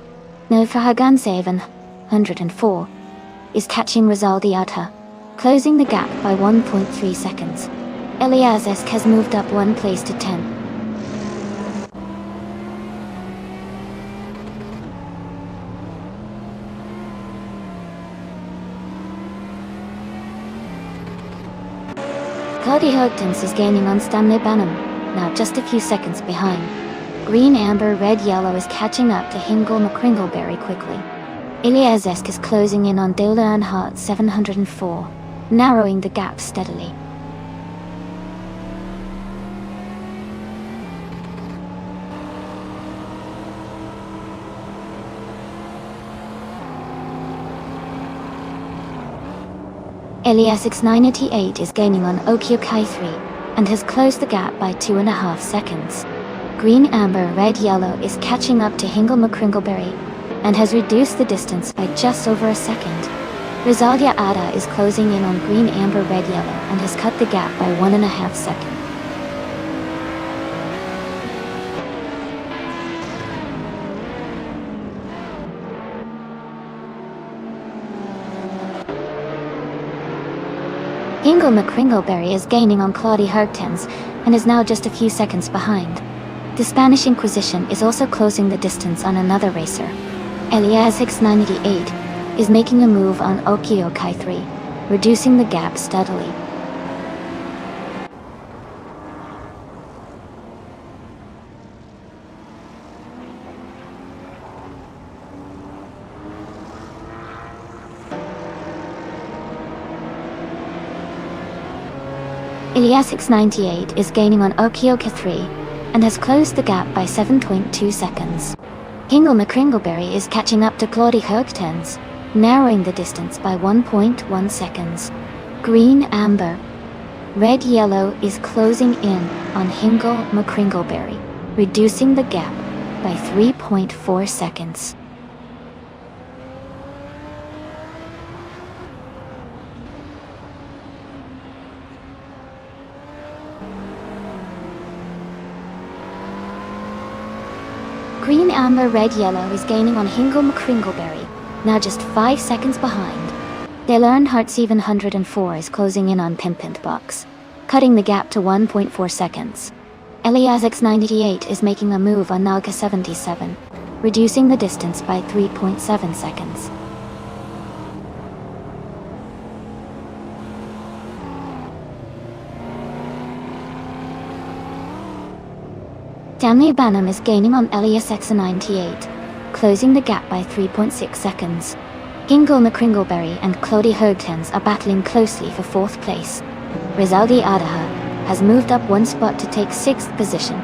Neil Verhagensaven 104 is catching Rizaldi Adha, closing the gap by 1.3 seconds. Eliasesk has moved up 1 place to 10. Claudia Huxtons is gaining on Stanley Banham, now just a few seconds behind. Green Amber Red Yellow is catching up to Hingle McCringleberry quickly. Eliasesk is closing in on Dale Earnhardt 704, narrowing the gap steadily. Eliasix 988 is gaining on Okiokai 3, and has closed the gap by 2.5 seconds. Green Amber Red Yellow is catching up to Hingle McCringleberry, and has reduced the distance by just over a second. Rizaldia Ada is closing in on Green Amber Red Yellow and has cut the gap by 1.5 seconds. Hingle McCringleberry is gaining on Claudia Hergtens and is now just a few seconds behind. The Spanish Inquisition is also closing the distance on another racer. Eliasix 988 is making a move on Okiokai 3, reducing the gap steadily. Eliasix 98 is gaining on Okioka 3 and has closed the gap by 7.2 seconds. Hingle McCringleberry is catching up to Claudia Hergtens, narrowing the distance by 1.1 seconds. Green Amber Red Yellow is closing in on Hingle McCringleberry, reducing the gap by 3.4 seconds. Green Amber Red Yellow is gaining on Hingle McCringleberry, now just 5 seconds behind. Dale Earnhardt 704 is closing in on Pimpant Box, cutting the gap to 1.4 seconds. Eliasix 98 is making a move on Naga 77, reducing the distance by 3.7 seconds. Stanley Banham is gaining on Eliasix 98, closing the gap by 3.6 seconds. Hingle McCringleberry and Claudia Hergtens are battling closely for 4th place. Rizaldi Adaha has moved up 1 spot to take 6th position.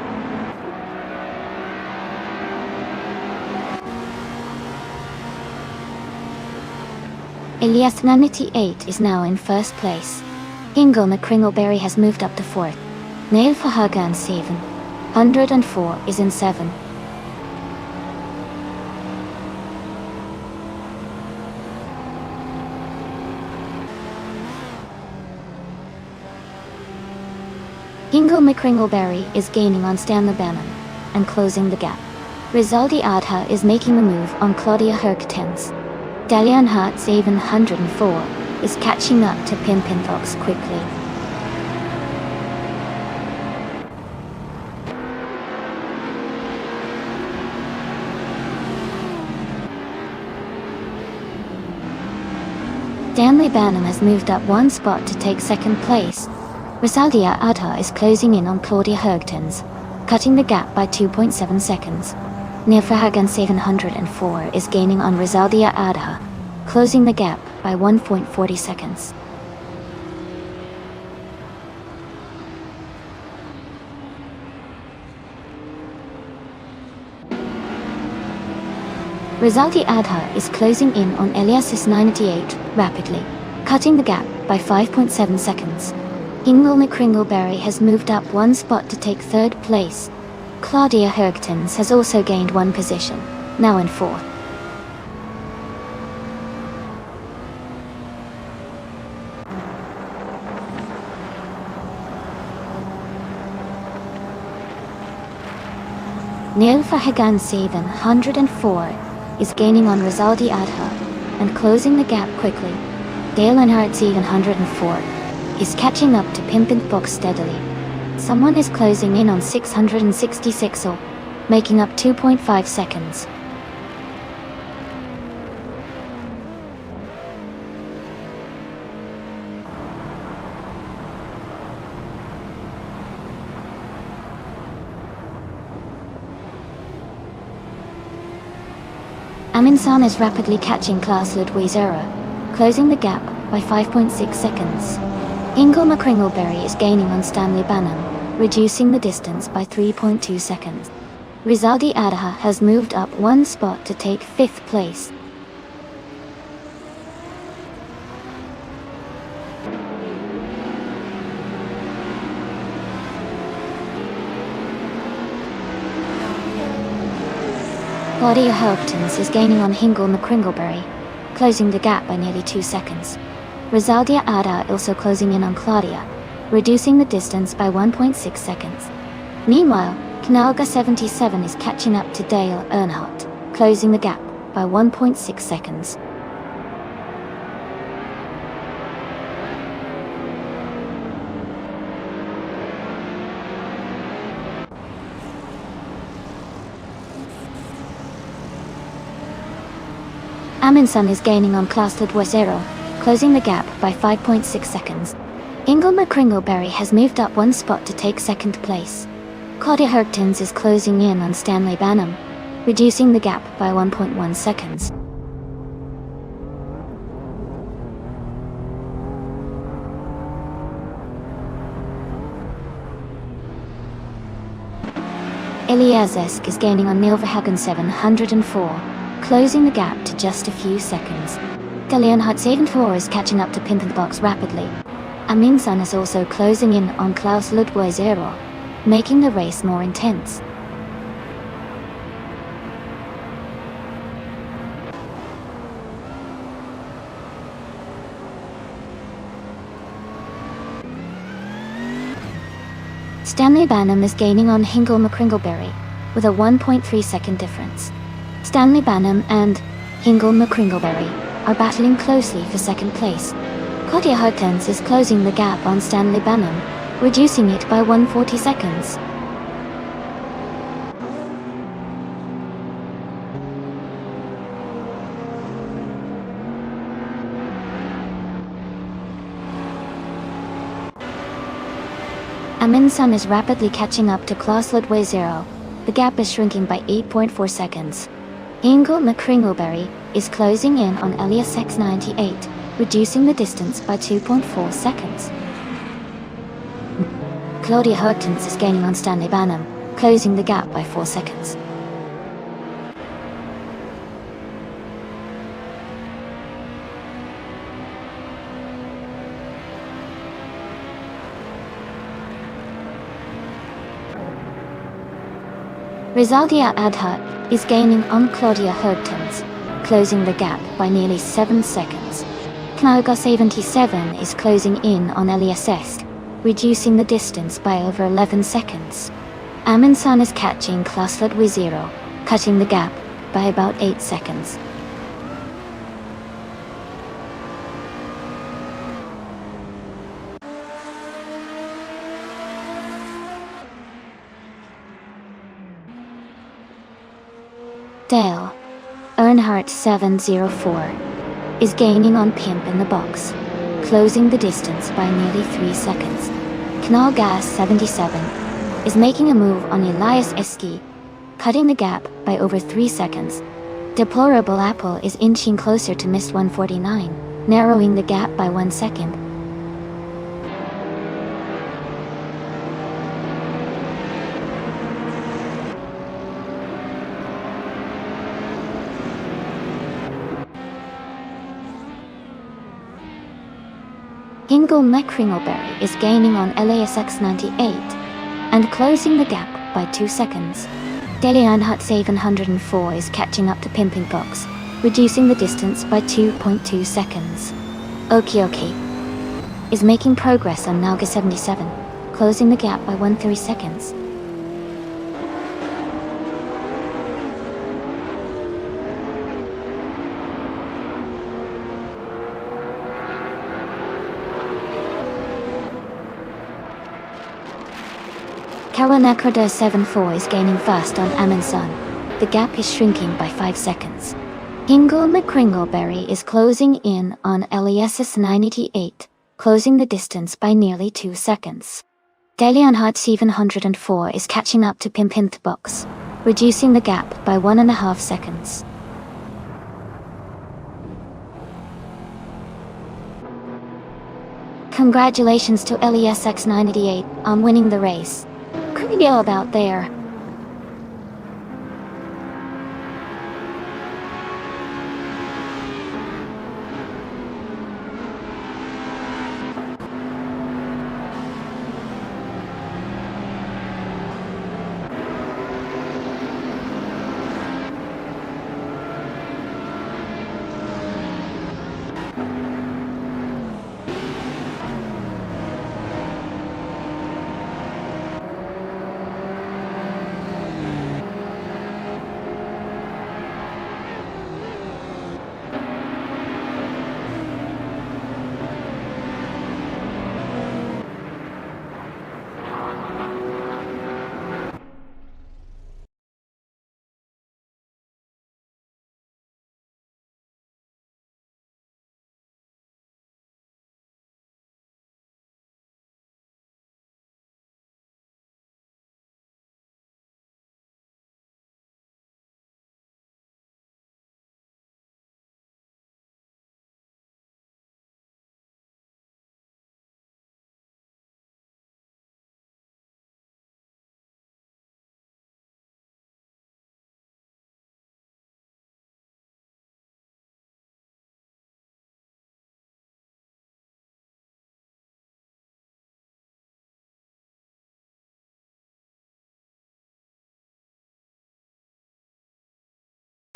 Elias 98 is now in 1st place. Hingle McCringleberry has moved up to 4th. Neil Fahagan 704 is in 7th. Hingle McCringleberry is gaining on Stanley Banham and closing the gap. Rizaldi Adha is making a move on Claudia Hergtens. Dalian Hart 704 is catching up to Pimpin Fox quickly. Stanley Banham has moved up 1 spot to take 2nd place. Rizaldia Adha is closing in on Claudia Hergtens, cutting the gap by 2.7 seconds. Nilfahagan 704 is gaining on Rizaldia Adha, closing the gap by 1.40 seconds. Rizaldi Adha is closing in on Eliasix 98 rapidly, cutting the gap by 5.7 seconds. Hingle McCringleberry has moved up 1 spot to take 3rd place. Claudia Hergtens has also gained 1 position, now in 4th. Neil Fahagan 704 is gaining on Rizaldi Adha and closing the gap quickly. Dale Earnhardt 704 is catching up to Pimpin Fox steadily. Someone is closing in on 666, making up 2.5 seconds. Aminsan is rapidly catching Klaus Ludwig-Zera, closing the gap by 5.6 seconds. Hingle McCringleberry is gaining on Stanley Banham, reducing the distance by 3.2 seconds. Rizaldi Adha has moved up 1 spot to take 5th place. Claudia Herptens is gaining on Hingle McCringleberry, closing the gap by nearly 2 seconds. Rosaldia Ada also closing in on Claudia, reducing the distance by 1.6 seconds. Meanwhile, Knalga 77 is catching up to Dale Earnhardt, closing the gap by 1.6 seconds. Amundsen is gaining on Klaus Ludwig, closing the gap by 5.6 seconds. Ingle McCringleberry has moved up 1 spot to take 2nd place. Claudia Herptens is closing in on Stanley Banham, reducing the gap by 1.1 seconds. Eliazesk is gaining on Neil Verhagen 704, closing the gap to just a few seconds. Leonhard 74 is catching up to Pimpinbox rapidly. Amundsen is also closing in on Klaus Ludwig, making the race more intense. Stanley Banham is gaining on Hingle McCringleberry with a 1.3 second difference. Stanley Banham and Hingle McCringleberry are battling closely for 2nd place. Claudia Herptens is closing the gap on Stanley Banham, reducing it by 140 seconds. Amundsen is rapidly catching up to Klaus Ludwig. The gap is shrinking by 8.4 seconds. Ingle McCringleberry is closing in on Elias X98, reducing the distance by 2.4 seconds. Claudia Herptens is gaining on Stanley Banham, closing the gap by 4 seconds. Rosaldia Adhart is gaining on Claudia Herptens, closing the gap by nearly 7 seconds. Knalga 77 is closing in on Elias Est, reducing the distance by over 11 seconds. Amundsen is catching Klaus Ludwig, cutting the gap by about 8 seconds. Dale Earnhardt 704 is gaining on Pimp in the box, closing the distance by nearly 3 seconds. Knalgas 77 is making a move on Elias Eski, cutting the gap by over 3 seconds. Deplorable Apple is inching closer to Mist 149, narrowing the gap by 1 second. Hingle McCringleberry is gaining on Elias X98 and closing the gap by 2 seconds. Delianhut 704 is catching up to Pimpinbox, reducing the distance by 2.2 seconds. Okioki is making progress on Nalga 77, closing the gap by 1.3 seconds. Kawanakroda 74 is gaining fast on Amundsen. The gap is shrinking by 5 seconds. Hingle McCringleberry is closing in on Elias 98, closing the distance by nearly 2 seconds. Delianhut 704 is catching up to Pimpinbox, reducing the gap by 1.5 seconds. Congratulations to Elias X98 on winning the race. Pretty go about there.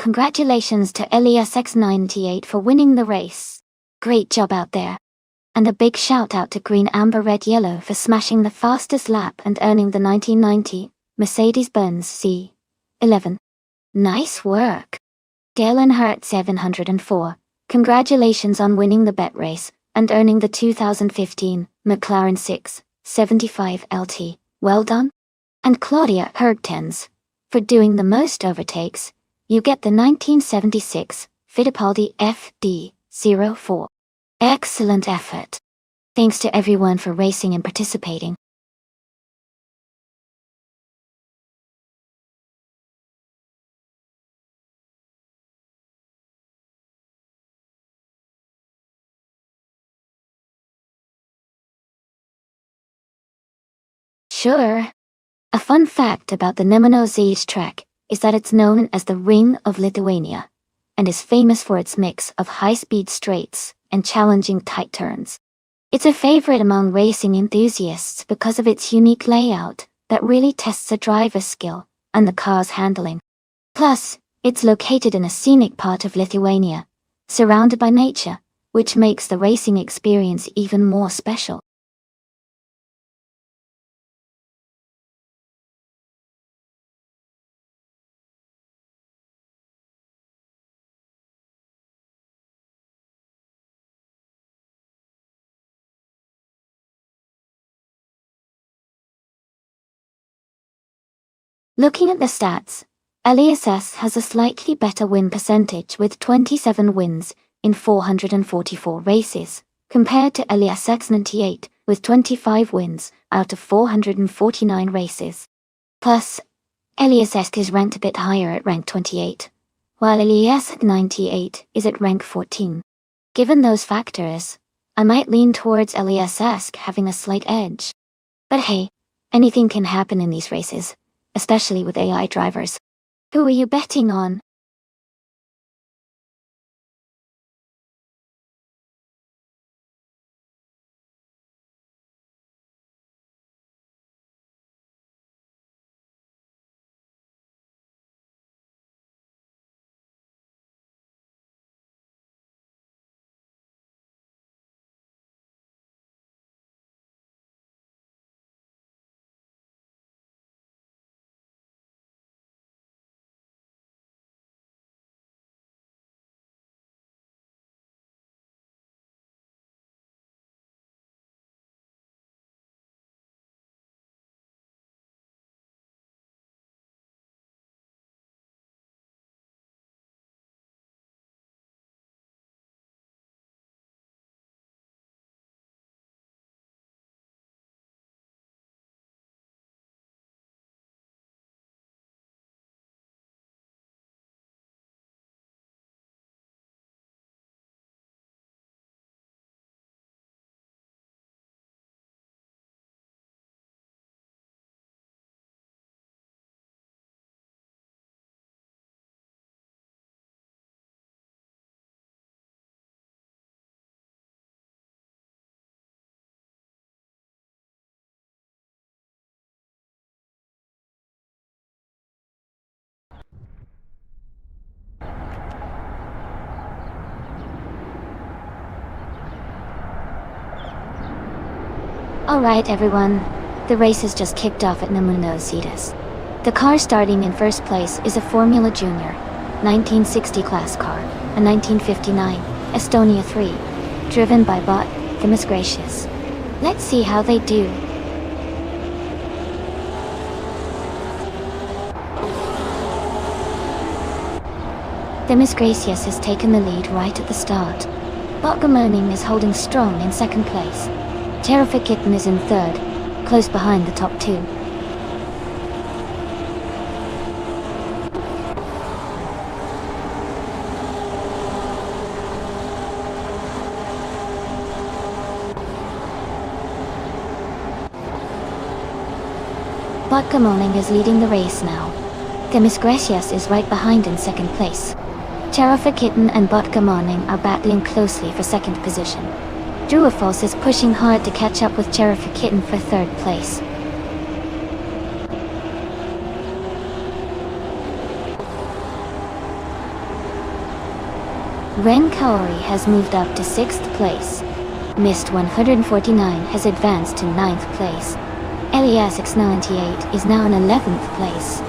Congratulations to Elias X98 for winning the race. Great job out there. And a big shout out to Green Amber Red Yellow for smashing the fastest lap and earning the 1990 Mercedes-Benz C11. Nice work. Galen Hurt 704. Congratulations on winning the bet race and earning the 2015 McLaren 675 LT. Well done. And Claudia Hergtens. For doing the most overtakes, you get the 1976 Fittipaldi FD04. Excellent effort. Thanks to everyone for racing and participating. Sure. A fun fact about the Nemuno Zes track is that it's known as the Ring of Lithuania, and is famous for its mix of high-speed straights and challenging tight turns. It's a favorite among racing enthusiasts because of its unique layout that really tests a driver's skill and the car's handling. Plus, it's located in a scenic part of Lithuania, surrounded by nature, which makes the racing experience even more special. Looking at the stats, Elias S has a slightly better win percentage with 27 wins in 444 races, compared to Elias X98 with 25 wins out of 449 races. Plus, Elias S is ranked a bit higher at rank 28, while Elias X98 is at rank 14. Given those factors, I might lean towards Elias S having a slight edge. But hey, anything can happen in these races, especially with AI drivers. Who are you betting on? Alright everyone, the race has just kicked off at Nemuno Zes. The car starting in first place is a Formula Junior 1960 class car, a 1959 Estonia 3, driven by Bot Themis Gracious. Let's see how they do. Themis Gracious has taken the lead right at the start. Botgamoning is holding strong in second place. Terrific Kitten is in third, close behind the top two. Botgamoning is leading the race now. Themis Gracious is right behind in second place. Terrific Kitten and Botgamoning are battling closely for second position. Druafos is pushing hard to catch up with Terrific Kitten for third place. Ren Kaori has moved up to 6th place. Mist 149 has advanced to 9th place. Elias X98 is now in 11th place.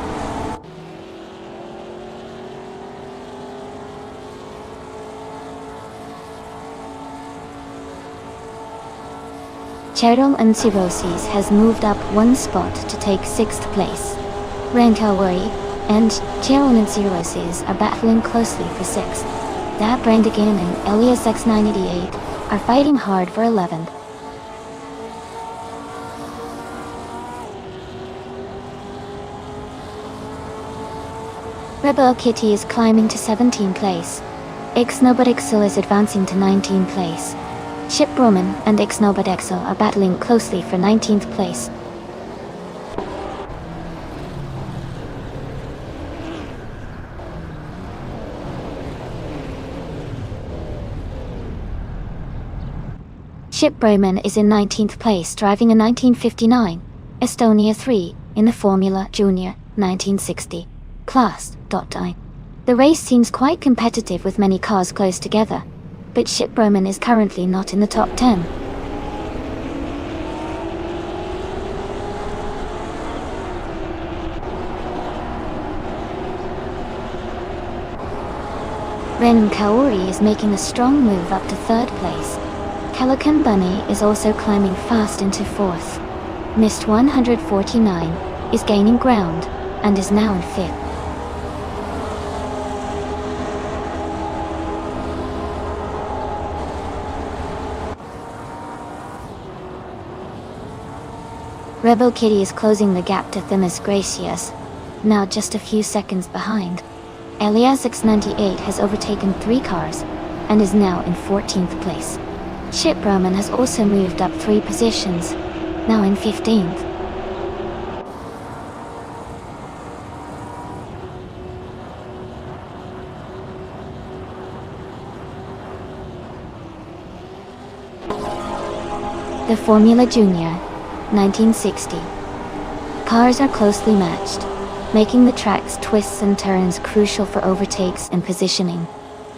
Cheryl and Cirrhosis has moved up 1 spot to take 6th place. Ren Kaori and Cheryl and Cirrhosis are battling closely for 6th. Da Brandigan and Elias X988 are fighting hard for 11th. Rebel Kitty is climbing to 17th place. Ixnobodixel is advancing to 19th place. Ship Roman and Ixnobodexel are battling closely for 19th place. Ship Bremen is in 19th place, driving a 1959 Estonia 3 in the Formula Junior 1960 class. The race seems quite competitive with many cars close together, but Ship Bremen is currently not in the top 10. Ren Kaori is making a strong move up to 3rd place. Calican Bunny is also climbing fast into 4th. Mist 149 is gaining ground and is now in 5th. Rebel Kitty is closing the gap to Themis Gracias, now just a few seconds behind. Elias X98 has overtaken 3 cars and is now in 14th place. Ship Roman has also moved up 3 positions, now in 15th. The Formula Junior 1960. Cars are closely matched, making the track's twists and turns crucial for overtakes and positioning.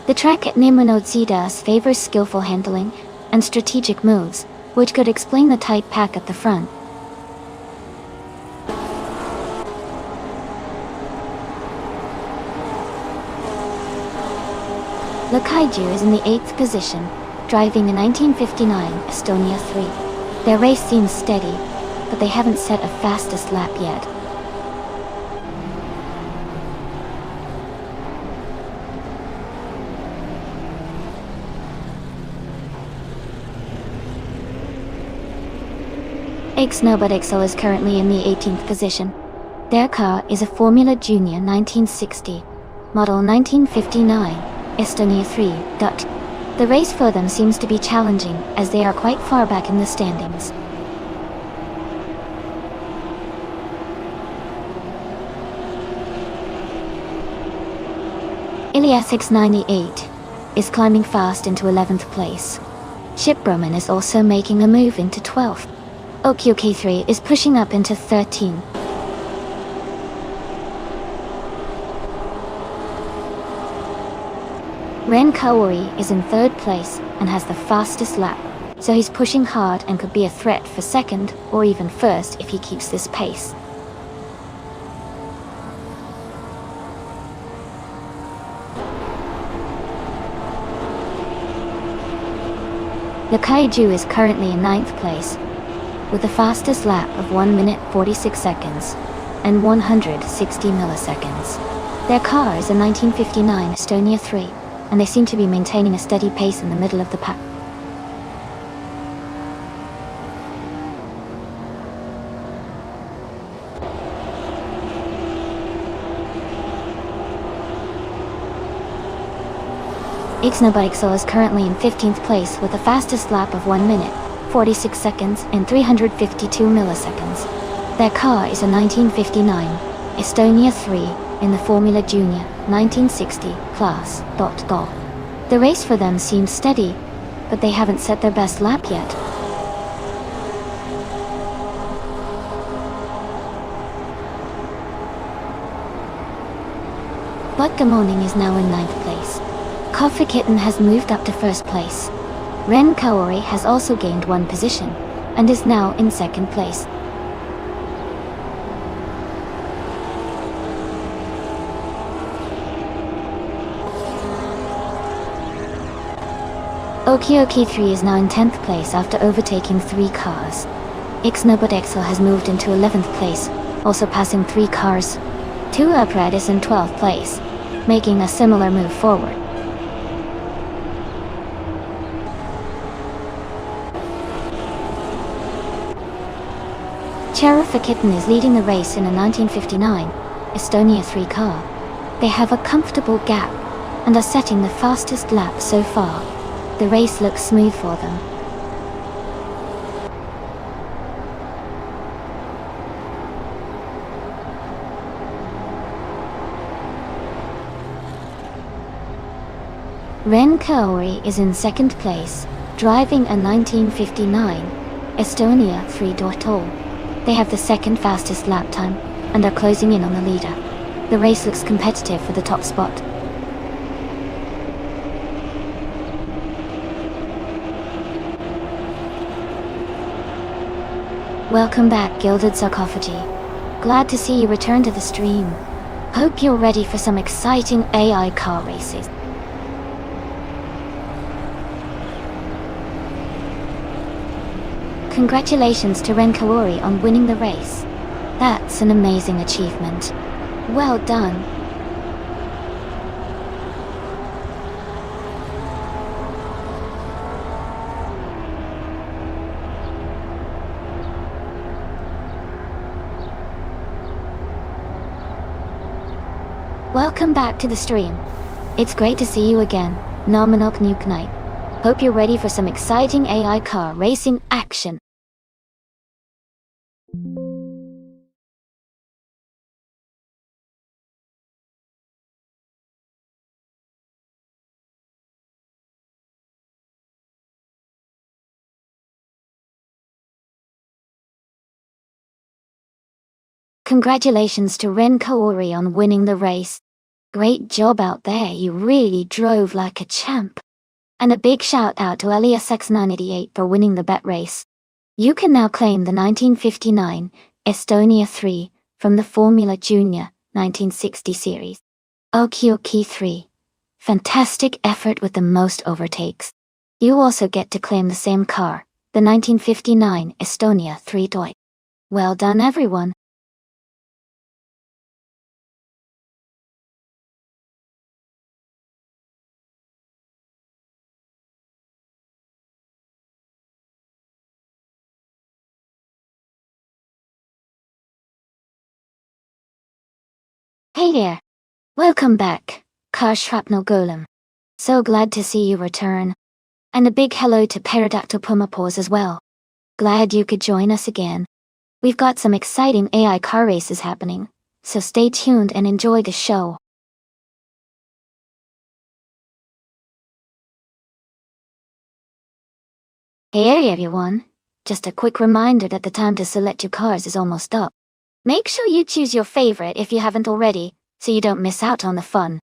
The track at Nemonodzidas favors skillful handling and strategic moves, which could explain the tight pack at the front. Le Kaiju is in the 8th position, driving a 1959 Estonia 3. Their race seems steady, but they haven't set a fastest lap yet. Ixnobodixel is currently in the 18th position. Their car is a Formula Junior 1960, model 1959, Estonia 3. The race for them seems to be challenging, as they are quite far back in the standings. Elias X98 is climbing fast into 11th place. Ship Roman is also making a move into 12th. OQK3 is pushing up into 13th. Ren Kaori is in 3rd place and has the fastest lap, so he's pushing hard and could be a threat for 2nd or even 1st if he keeps this pace. The Kaiju is currently in 9th place, with the fastest lap of 1 minute 46 seconds and 160 milliseconds. Their car is a 1959 Estonia 3, and they seem to be maintaining a steady pace in the middle of the pack. Ixnobodixel is currently in 15th place with the fastest lap of 1 minute, 46 seconds and 352 milliseconds. Their car is a 1959 Estonia 3 in the Formula Junior 1960 class. The race for them seems steady, but they haven't set their best lap yet. But Gamoning is now in 9th place. Coffee Kitten has moved up to first place. Ren Kaori has also gained one position, and is now in second place. Okioki 3 is now in 10th place after overtaking 3 cars. Ixnobot has moved into 11th place, also passing 3 cars. 2 Upright is in 12th place, making a similar move forward. Cherifa Kitten is leading the race in a 1959 Estonia 3 car. They have a comfortable gap and are setting the fastest lap so far. The race looks smooth for them. Ren Kaori is in second place, driving a 1959 Estonia 3.0. They have the second fastest lap time, and are closing in on the leader. The race looks competitive for the top spot. Welcome back, Gilded Sarcophagi. Glad to see you return to the stream. Hope you're ready for some exciting AI car races. Congratulations to Ren Kaori on winning the race. That's an amazing achievement. Well done. Welcome back to the stream. It's great to see you again, Nominal Nuke Knight. Hope you're ready for some exciting AI car racing action. Congratulations to Ren Kaori on winning the race. Great job out there, you really drove like a champ. And a big shout out to Elias X988 for winning the bet race. You can now claim the 1959 Estonia 3 from the Formula Junior 1960 series. Okioki 3. Fantastic effort with the most overtakes. You also get to claim the same car, the 1959 Estonia 3 Doi. Well done everyone. Hey there. Welcome back, Car Shrapnel Golem. So glad to see you return. And a big hello to Pterodactyl Pumapaws as well. Glad you could join us again. We've got some exciting AI car races happening, so stay tuned and enjoy the show. Hey everyone. Just a quick reminder that the time to select your cars is almost up. Make sure you choose your favorite if you haven't already, so you don't miss out on the fun.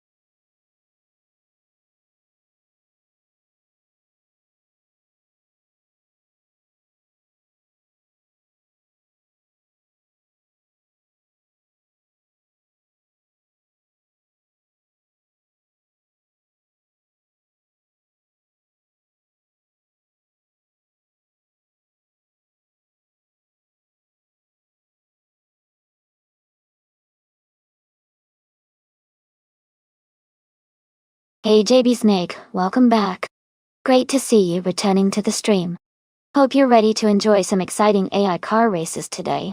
Hey JB Snake, welcome back. Great to see you returning to the stream. Hope you're ready to enjoy some exciting AI car races today.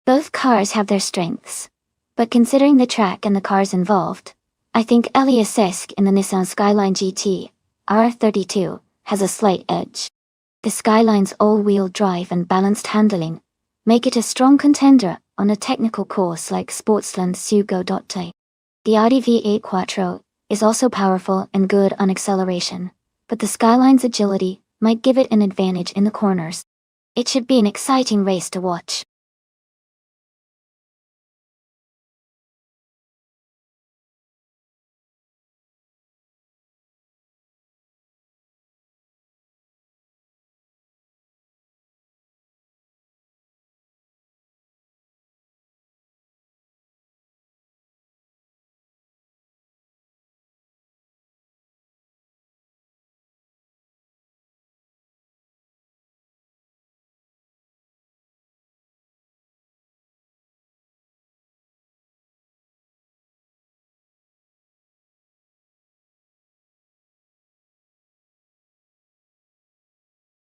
Both cars have their strengths, but considering the track and the cars involved, I think Elias Esk in the Nissan Skyline GT R32 has a slight edge. The Skyline's all-wheel drive and balanced handling make it a strong contender on a technical course like Sportsland Sugo. The Audi V8 Quattro is also powerful and good on acceleration, but the Skyline's agility might give it an advantage in the corners. It should be an exciting race to watch.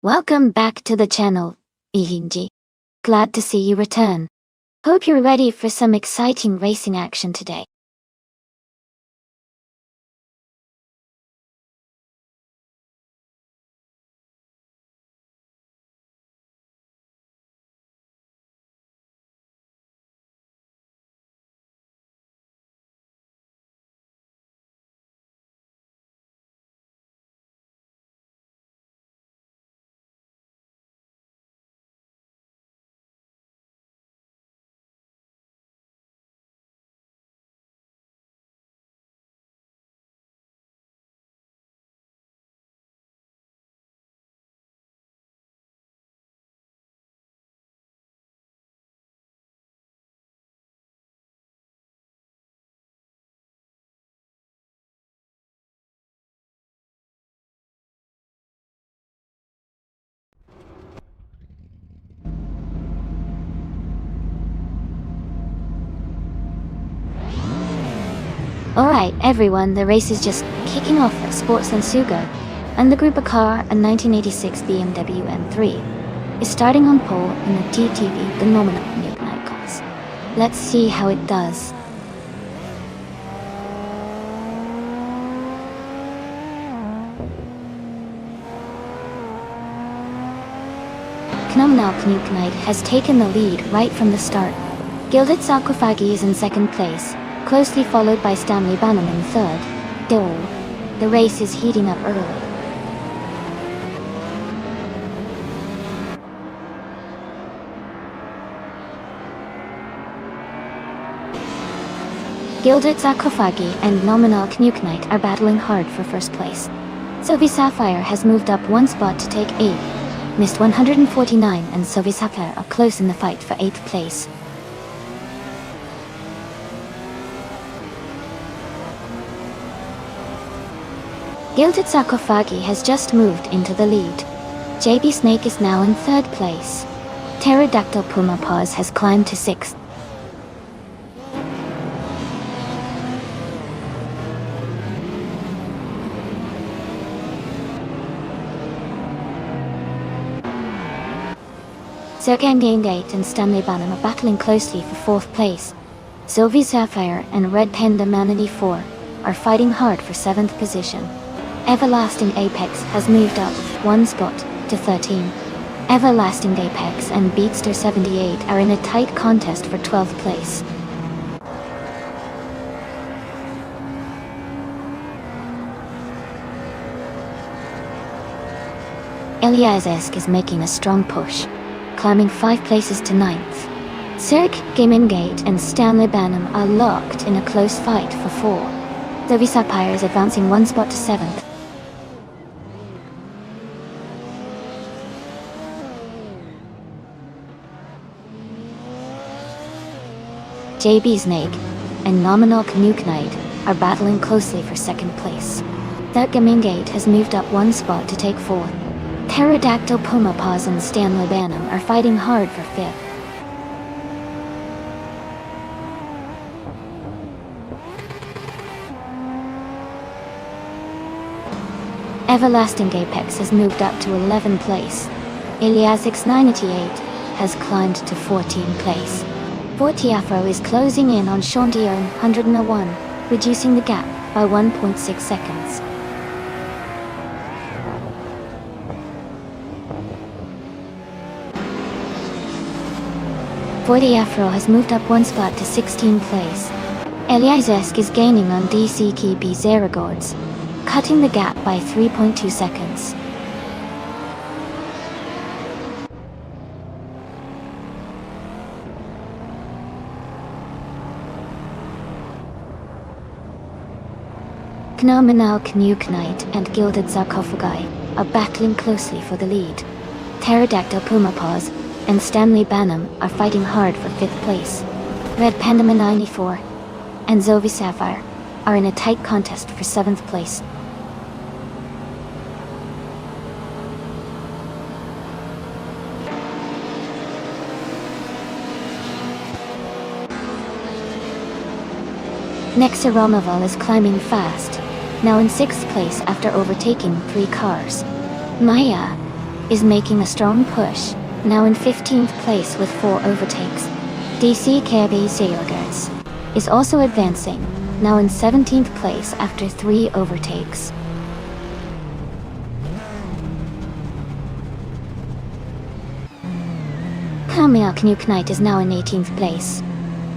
Welcome back to the channel, Ihinji. Glad to see you return. Hope you're ready for some exciting racing action today. Alright everyone, the race is just kicking off at Sports and Sugo, and the Group A car, a 1986 BMW M3, is starting on pole in the TTV, the nominal midnight class. Let's see how it does. Phenomenal Knight has taken the lead right from the start. Gilded Sarcophagi is in second place, closely followed by Stanley Banham in third. The race is heating up early. Gilded Sarcophagi and Nominal Knight are battling hard for first place. Sophie Sapphire has moved up one spot to take 8th. Missed 149 and Sophie Sapphire are close in the fight for 8th place. Gilded Sarcophagi has just moved into the lead. JB Snake is now in third place. Pterodactyl Puma Paws has climbed to 6th. Serkan Gate and Stanley Banham are battling closely for 4th place. Sylvie Sapphire and Red Panda Manatee 4 are fighting hard for 7th position. Everlasting Apex has moved up one spot to 13. Everlasting Apex and Beatster 78 are in a tight contest for 12th place. Eliazesk is making a strong push, climbing 5 places to 9th. Cirque, Gaming Gate and Stanley Banham are locked in a close fight for 4. Sophie Sapphire is advancing one spot to 7th. JB Snake and Nominal Knight are battling closely for 2nd place. That Gaming Gate has moved up one spot to take 4th. Pterodactyl Puma Paws and Stanley Banham are fighting hard for 5th. Everlasting Apex has moved up to 11th place. Iliasix 98 has climbed to 14th place. Fortiafro is closing in on Chandion 101, reducing the gap by 1.6 seconds. Fortiafro has moved up one spot to 16th place. Eliasesk is gaining on DCKB Zaragords, cutting the gap by 3.2 seconds. Phenomenal Knuknite and Gilded Sarcophagi are battling closely for the lead. Pterodactyl Pumapaws and Stanley Banham are fighting hard for 5th place. Red Pandama 94 and Zovi Sapphire are in a tight contest for 7th place. Nexaromaval is climbing fast, now in 6th place after overtaking 3 cars. Maya is making a strong push, now in 15th place with 4 overtakes. DCKB Zaragords is also advancing, now in 17th place after 3 overtakes. Kamil Knuknite is now in 18th place.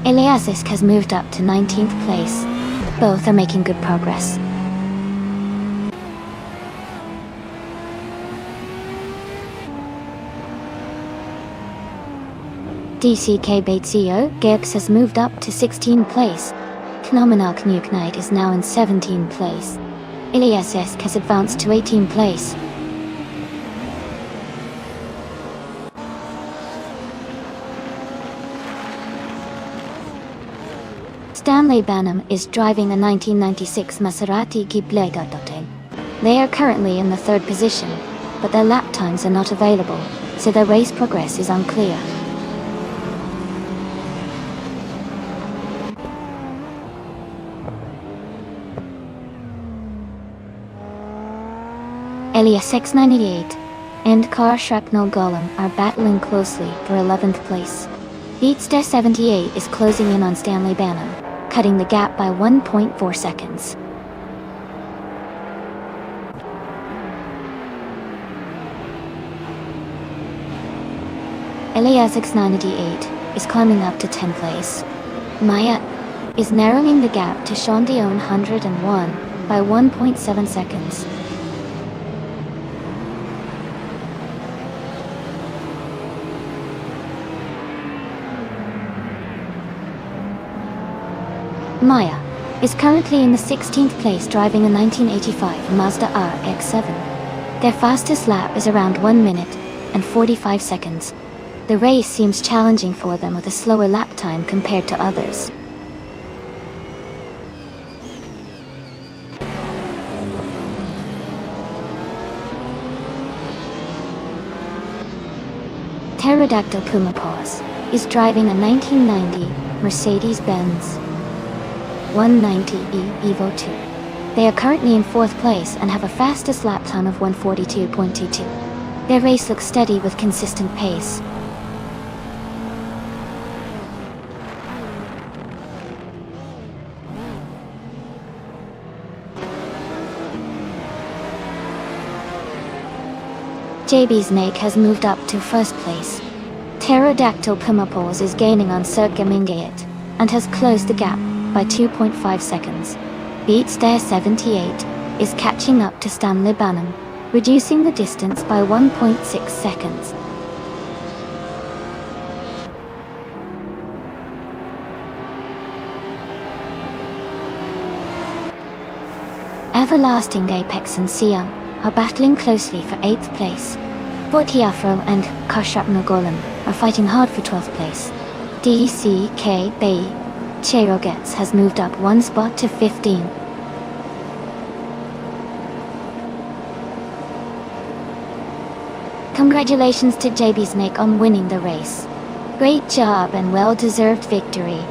Eliasesk has moved up to 19th place. Both are making good progress. DCK Batesio Gibbs has moved up to 16th place. Phenomenal Knuknite is now in 17th place. Eliasesk has advanced to 18th place. Stanley Banham is driving a 1996 Maserati Ghibli. They are currently in the 3rd position, but their lap times are not available, so their race progress is unclear. Elias X98 and Car Shrapnel Golem are battling closely for 11th place. Beatster 78 is closing in on Stanley Banham, cutting the gap by 1.4 seconds. Elias X98 is climbing up to 10th place. Maya is narrowing the gap to Shondion 101 by 1.7 seconds. Maya is currently in the 16th place driving a 1985 Mazda RX-7. Their fastest lap is around 1 minute and 45 seconds. The race seems challenging for them with a slower lap time compared to others. Pterodactyl Pumapaws is driving a 1990 Mercedes-Benz 190E Evo 2. They are currently in 4th place and have a fastest lap time of 142.22. Their race looks steady with consistent pace. JB Snake has moved up to 1st place. Pterodactyl Pumapaws is gaining on Circa Mingayet and has closed the gap by 2.5 seconds. Beatster 78 is catching up to Stanley Banham, reducing the distance by 1.6 seconds. Everlasting Apex and Siam are battling closely for 8th place. Vortiafro and Kashrapno Golem are fighting hard for 12th place. DCK Bay Cherogets has moved up 1 spot to 15. Congratulations to JB Snake on winning the race. Great job and well-deserved victory.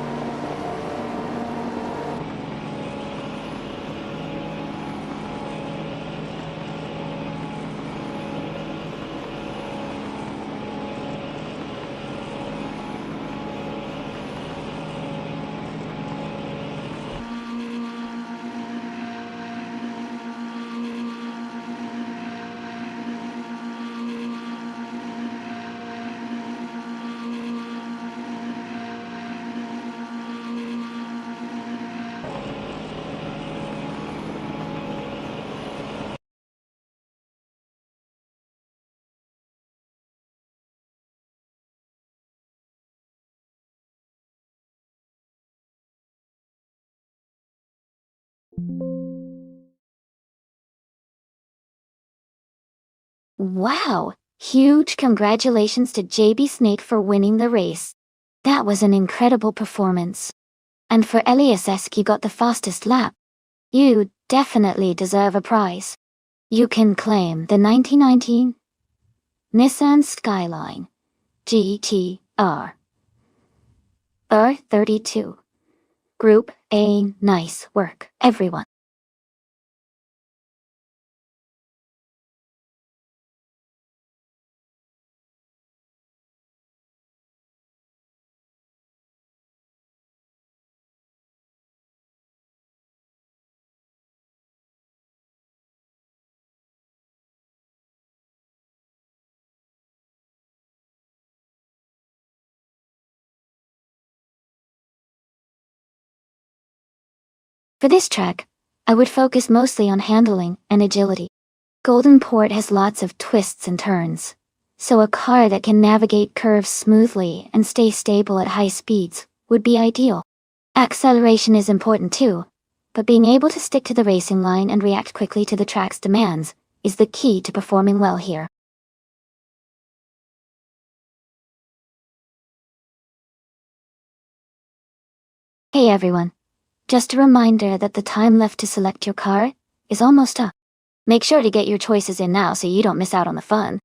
Wow! Huge congratulations to JB Snake for winning the race. That was an incredible performance. And for Elias you got the fastest lap. You definitely deserve a prize. You can claim the 1919 Nissan Skyline GT-R R32. Group A. Nice work, everyone. For this track, I would focus mostly on handling and agility. Golden Port has lots of twists and turns, so a car that can navigate curves smoothly and stay stable at high speeds would be ideal. Acceleration is important too, but being able to stick to the racing line and react quickly to the track's demands is the key to performing well here. Hey everyone, just a reminder that the time left to select your car is almost up. Make sure to get your choices in now so you don't miss out on the fun.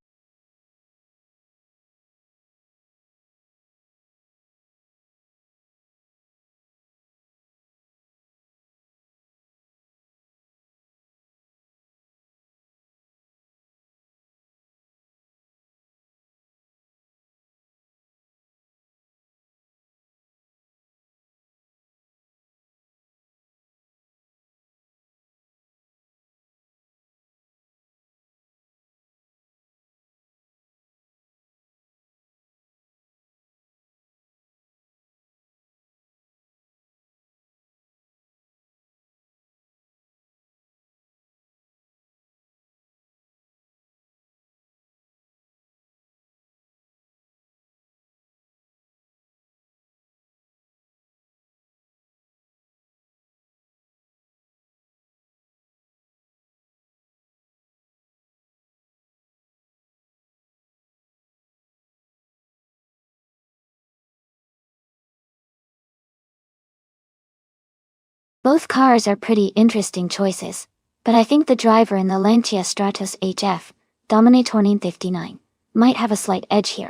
Both cars are pretty interesting choices, but I think the driver in the Lancia Stratos HF, Dominator 959, might have a slight edge here.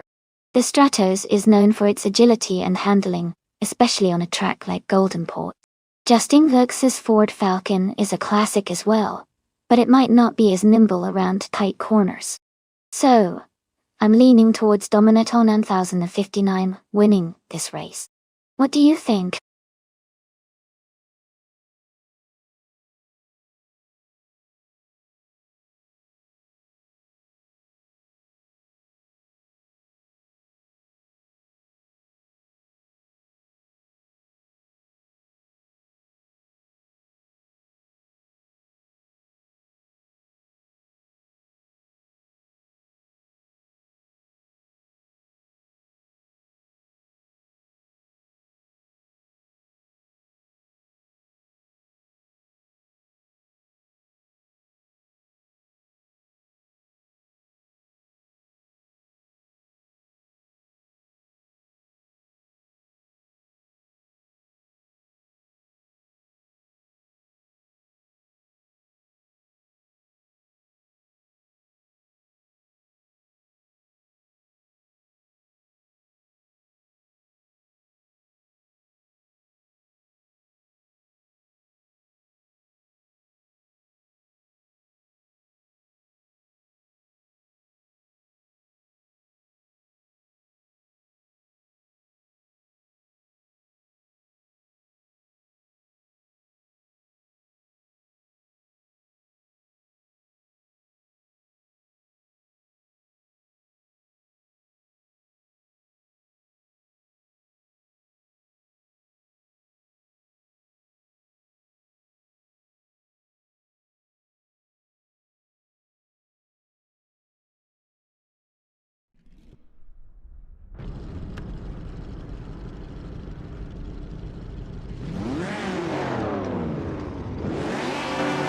The Stratos is known for its agility and handling, especially on a track like Golden Port. Justin Werks's Ford Falcon is a classic as well, but it might not be as nimble around tight corners. So, I'm leaning towards Dominator 9059 winning this race. What do you think?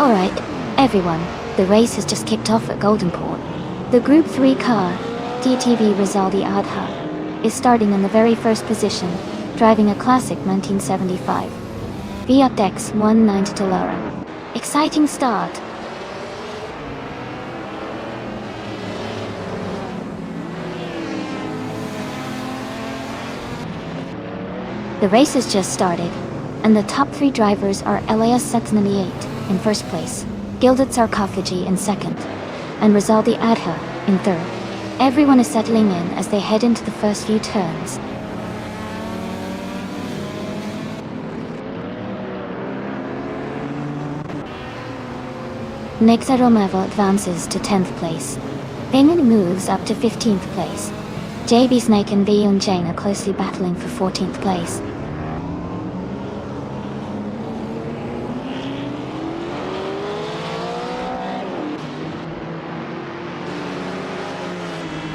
Alright, everyone, the race has just kicked off at Goldenport. The Group 3 car, DTV Rizaldi Adha, is starting in the very first position, driving a classic 1975 Fiat X190 Dallara. Exciting start! The race has just started, and the top 3 drivers are Elias Sets98 in first place, Gilded Sarcophagy in second, and Rizaldi Adha in third. Everyone is settling in as they head into the first few turns. Nexa Romevo advances to 10th place. Penguin moves up to 15th place. JB Snake and Beyond Jane are closely battling for 14th place.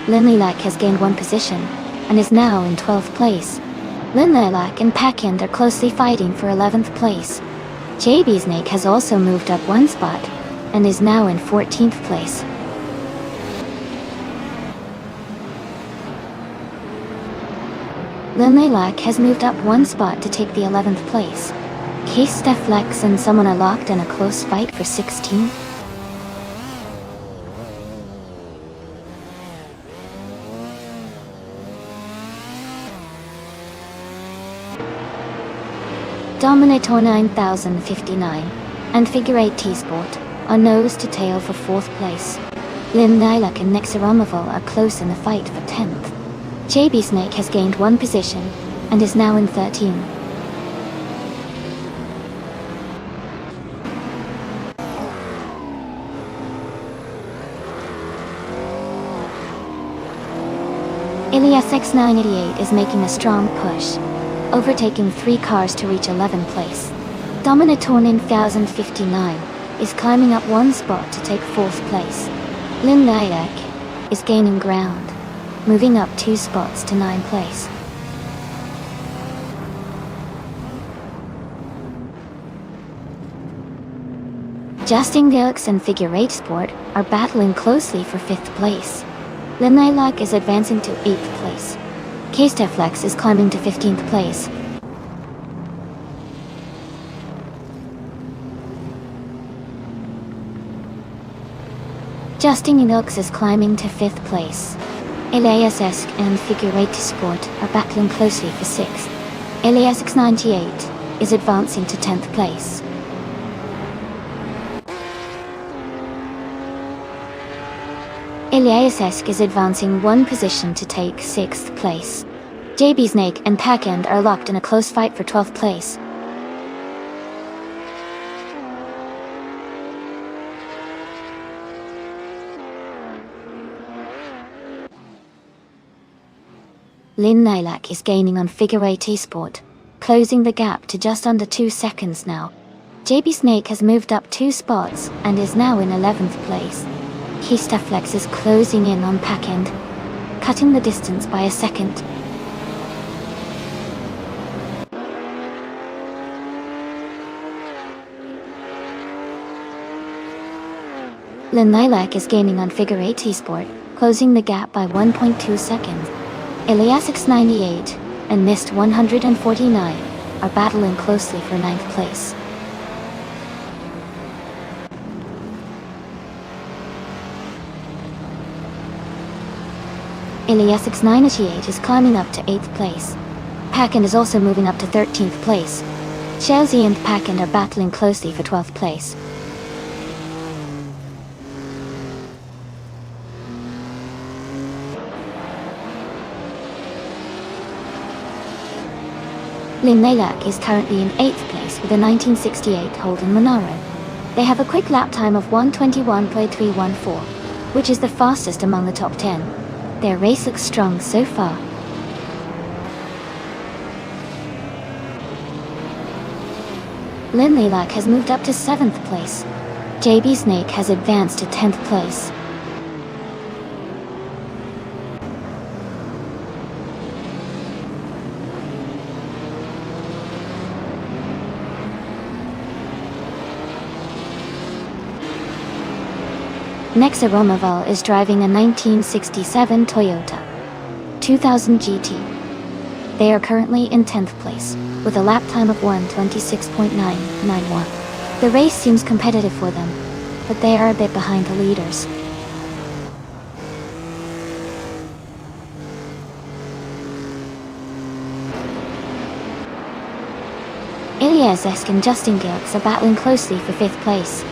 Lin Lilac has gained 1 position, and is now in 12th place. Lin Lilac and Packend are closely fighting for 11th place. JB Snake has also moved up 1 spot, and is now in 14th place. Lin Lilac has moved up 1 spot to take the 11th place. Case Steflex and someone are locked in a close fight for 16th. Dominator 9059 and Figure 8 T-Sport are nose to tail for 4th place. Lin Lilac and Nexaromoval are close in the fight for 10th. JB Snake has gained 1 position and is now in 13. Ilias X988 is making a strong push, overtaking 3 cars to reach 11th place. Dominator 9059 is climbing up 1 spot to take 4th place. Lin Lilac is gaining ground, moving up 2 spots to 9th place. Justin Gilks and Figure 8 Sport are battling closely for 5th place. Lin Lilac is advancing to 8th place. K-Steflex is climbing to 15th place. Justin Gilks is climbing to 5th place. Elias Esk and Figure 8 Sport are battling closely for 6th. Elias X98 is advancing to 10th place. Elias Esk is advancing 1 position to take 6th place. JB Snake and Packend are locked in a close fight for 12th place. Lin Lilac is gaining on Figure 8 Esport, closing the gap to just under 2 seconds now. JB Snake has moved up 2 spots and is now in 11th place. Keystaflex is closing in on Packend, cutting the distance by a second. Lin Lilac is gaining on Figure 8 Esport, closing the gap by 1.2 seconds. Elias X98 and Mist 149 are battling closely for 9th place. Elias X98 is climbing up to 8th place. Packend is also moving up to 13th place. Chelsea and Packend are battling closely for 12th place. Lin Lilac is currently in 8th place with a 1968 Holden Monaro. They have a quick lap time of 1:21.314, which is the fastest among the top 10. Their race looks strong so far. Lin Lilac has moved up to 7th place. JB Snake has advanced to 10th place. Nexa Romaval is driving a 1967 Toyota 2000 GT. They are currently in 10th place, with a lap time of 1:26.991. The race seems competitive for them, but they are a bit behind the leaders. Ilias Esk and Justin Gilks are battling closely for 5th place.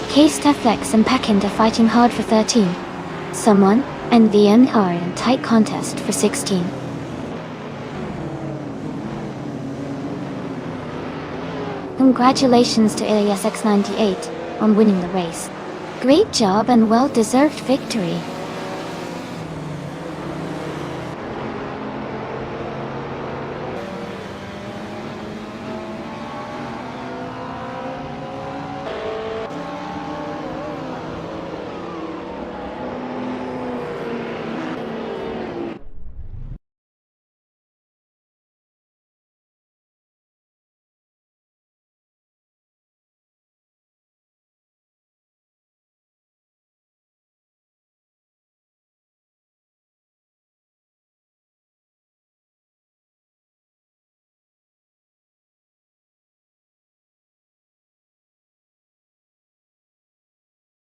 Case Teflex and Pekind are fighting hard for 13. Someone and VN are in tight contest for 16. Congratulations to Ilias X98 on winning the race. Great job and well-deserved victory.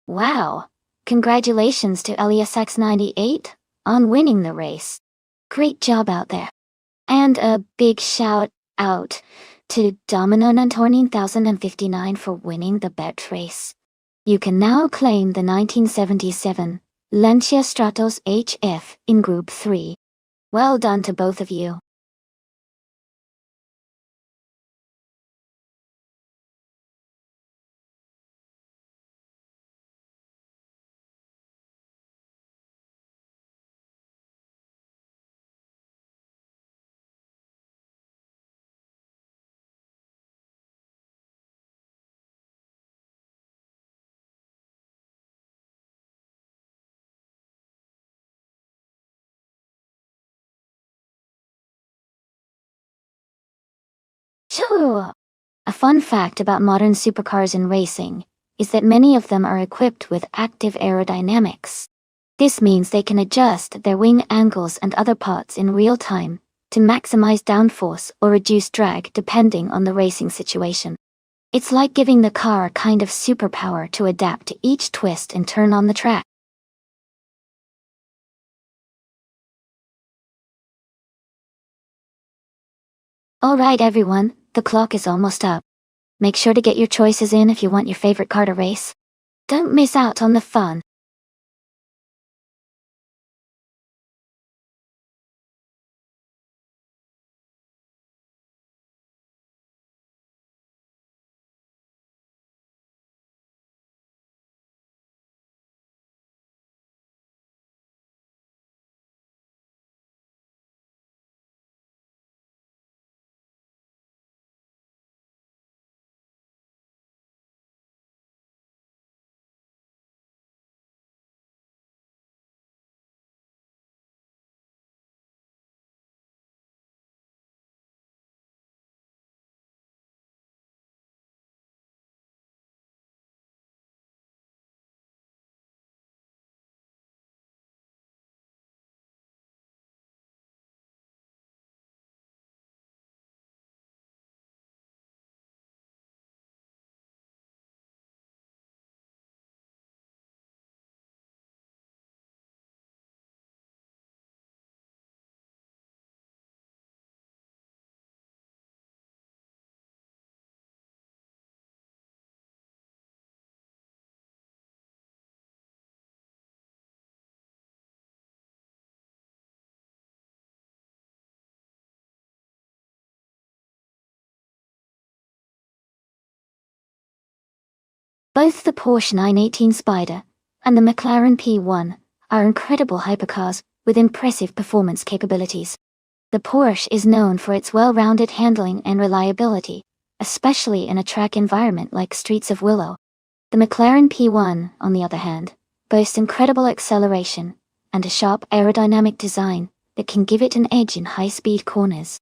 Wow! Congratulations to Ilias X98 on winning the race. Great job out there. And a big shout out to Domino 14059 for winning the bet race. You can now claim the 1977 Lancia Stratos HF in Group 3. Well done to both of you. Sure! A fun fact about modern supercars in racing is that many of them are equipped with active aerodynamics. This means they can adjust their wing angles and other parts in real time to maximize downforce or reduce drag depending on the racing situation. It's like giving the car a kind of superpower to adapt to each twist and turn on the track. Alright everyone, the clock is almost up. Make sure to get your choices in if you want your favorite car to race. Don't miss out on the fun. Both the Porsche 918 Spider and the McLaren P1 are incredible hypercars with impressive performance capabilities. The Porsche is known for its well-rounded handling and reliability, especially in a track environment like Streets of Willow. The McLaren P1, on the other hand, boasts incredible acceleration and a sharp aerodynamic design that can give it an edge in high-speed corners.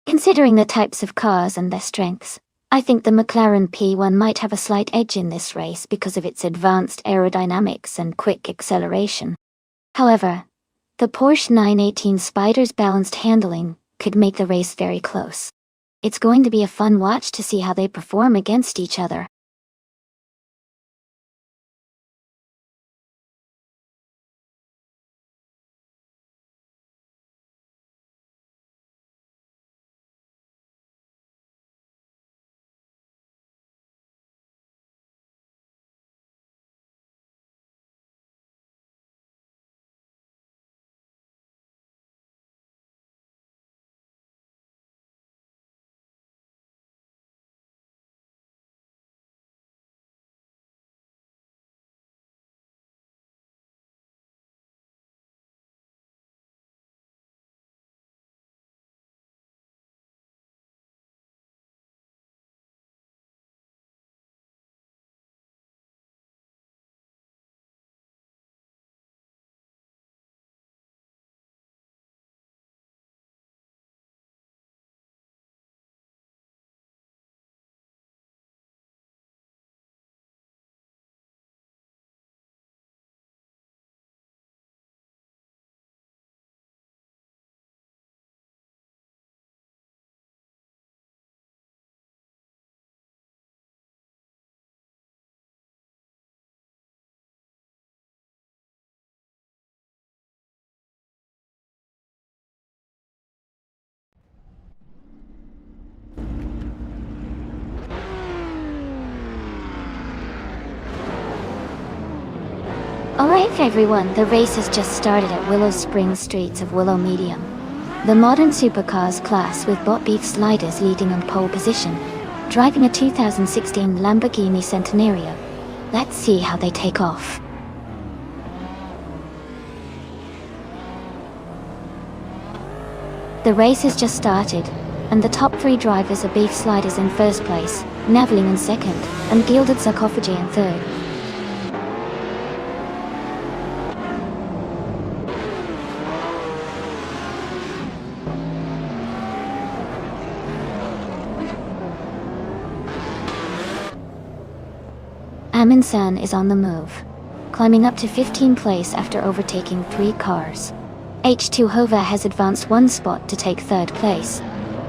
Considering the types of cars and their strengths, I think the McLaren P1 might have a slight edge in this race because of its advanced aerodynamics and quick acceleration. However, the Porsche 918 Spyder's balanced handling could make the race very close. It's going to be a fun watch to see how they perform against each other. Alright everyone, the race has just started at Willow Springs Streets of Willow Medium. The modern supercars class with bot beef sliders leading on pole position, driving a 2016 Lamborghini Centenario. Let's see how they take off. The race has just started, and the top three drivers are beef sliders in first place, Naveling in second, and Gilded Sarcophagi in third. Amundsen is on the move, climbing up to 15th place after overtaking 3 cars. H2 Hova has advanced 1 spot to take 3rd place.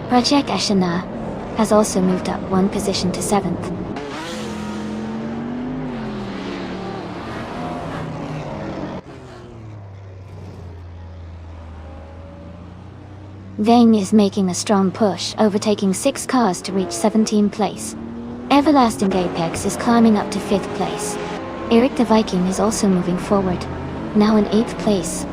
Rajek Ashana has also moved up 1 position to 7th. Vang is making a strong push, overtaking 6 cars to reach 17th place. Everlasting Apex is climbing up to 5th place. Eric the Viking is also moving forward, now in 8th place.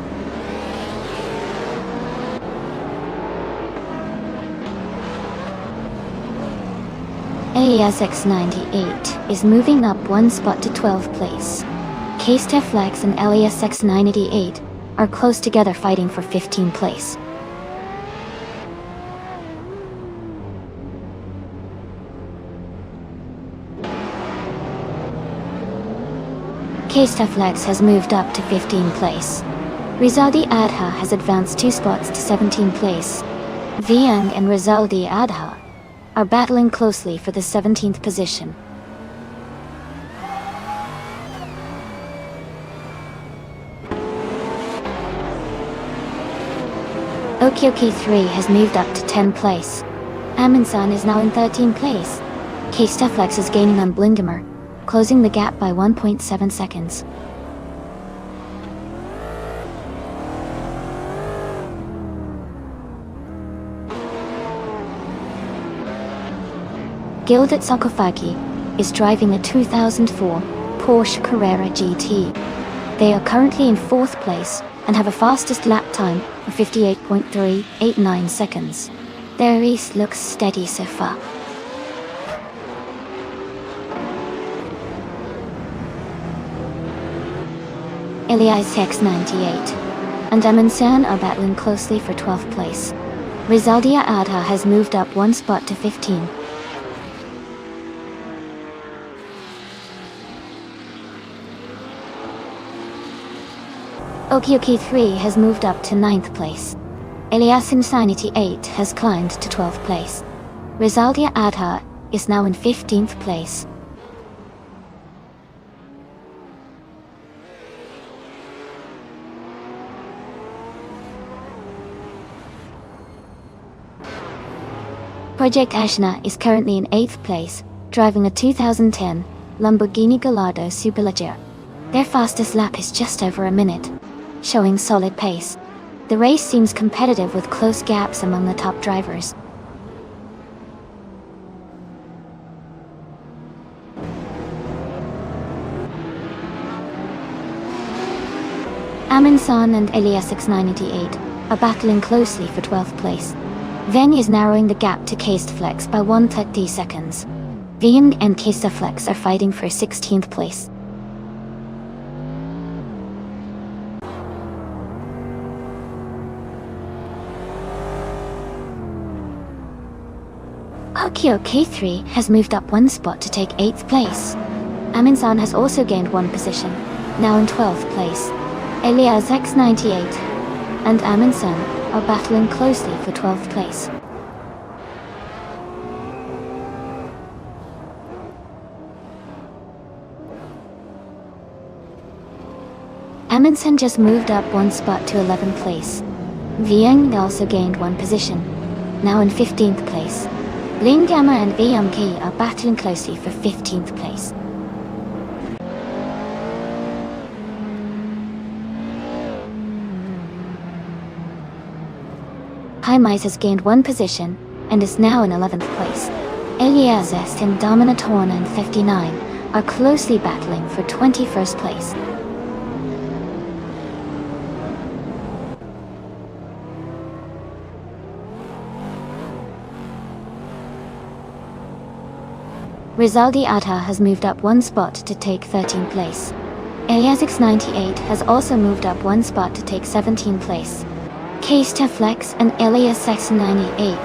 Elias X98 is moving up 1 spot to 12th place. K-Steflex and Elias X988 are close together fighting for 15th place. K-Steflex has moved up to 15th place. Rizaldi Adha has advanced 2 spots to 17th place. Viang and Rizaldi Adha are battling closely for the 17th position. Okioki 3 has moved up to 10th place. Amundsen is now in 13th place. K-Steflex is gaining on Blindemer, closing the gap by 1.7 seconds. Gilded Sarcophagi is driving a 2004 Porsche Carrera GT. They are currently in 4th place and have a fastest lap time of 58.389 seconds. Their race looks steady so far. Elias X98 and Amundsen are battling closely for 12th place. Rizaldia Adha has moved up 1 spot to 15. Okioki 3 has moved up to 9th place. Elias Insanity 8 has climbed to 12th place. Rizaldia Adha is now in 15th place. Project Ashna is currently in 8th place, driving a 2010 Lamborghini Gallardo Superleggera. Their fastest lap is just over a minute, showing solid pace. The race seems competitive with close gaps among the top drivers. Aminsan and Elias 698 are battling closely for 12th place. Veng is narrowing the gap to Casteflex by 130 seconds. Veng and Casteflex are fighting for 16th place. Tokyo K3 has moved up one spot to take 8th place. Aminsan has also gained one position, now in 12th place. Elias X98 and Aminsan are battling closely for 12th place. Amundsen just moved up one spot to 11th place. Vieng also gained one position, now in 15th place. Lingama and VMK are battling closely for 15th place. Haimais has gained one position and is now in 11th place. Eliazest and Dominatorn and 59 are closely battling for 21st place. Rizaldi Atta has moved up one spot to take 13th place. Eliasix 98 has also moved up one spot to take 17th place. Case Flex and Elias 98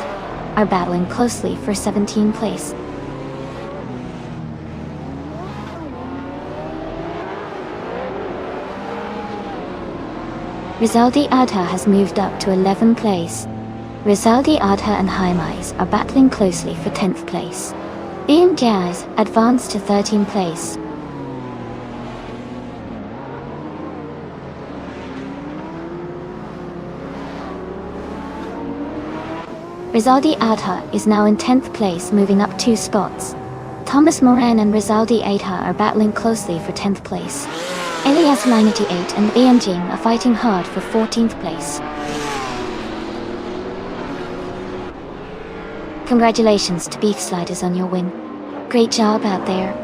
are battling closely for 17th place. Rizaldi Atta has moved up to 11th place. Rizaldi Atta and Haimais are battling closely for 10th place. Ian Jazz advanced to 13th place. Rizaldi Atta is now in 10th place, moving up 2 spots. Thomas Moran and Rizaldi Atta are battling closely for 10th place. Elias 98 and Ian Jing are fighting hard for 14th place. Congratulations to Beef Sliders on your win. Great job out there.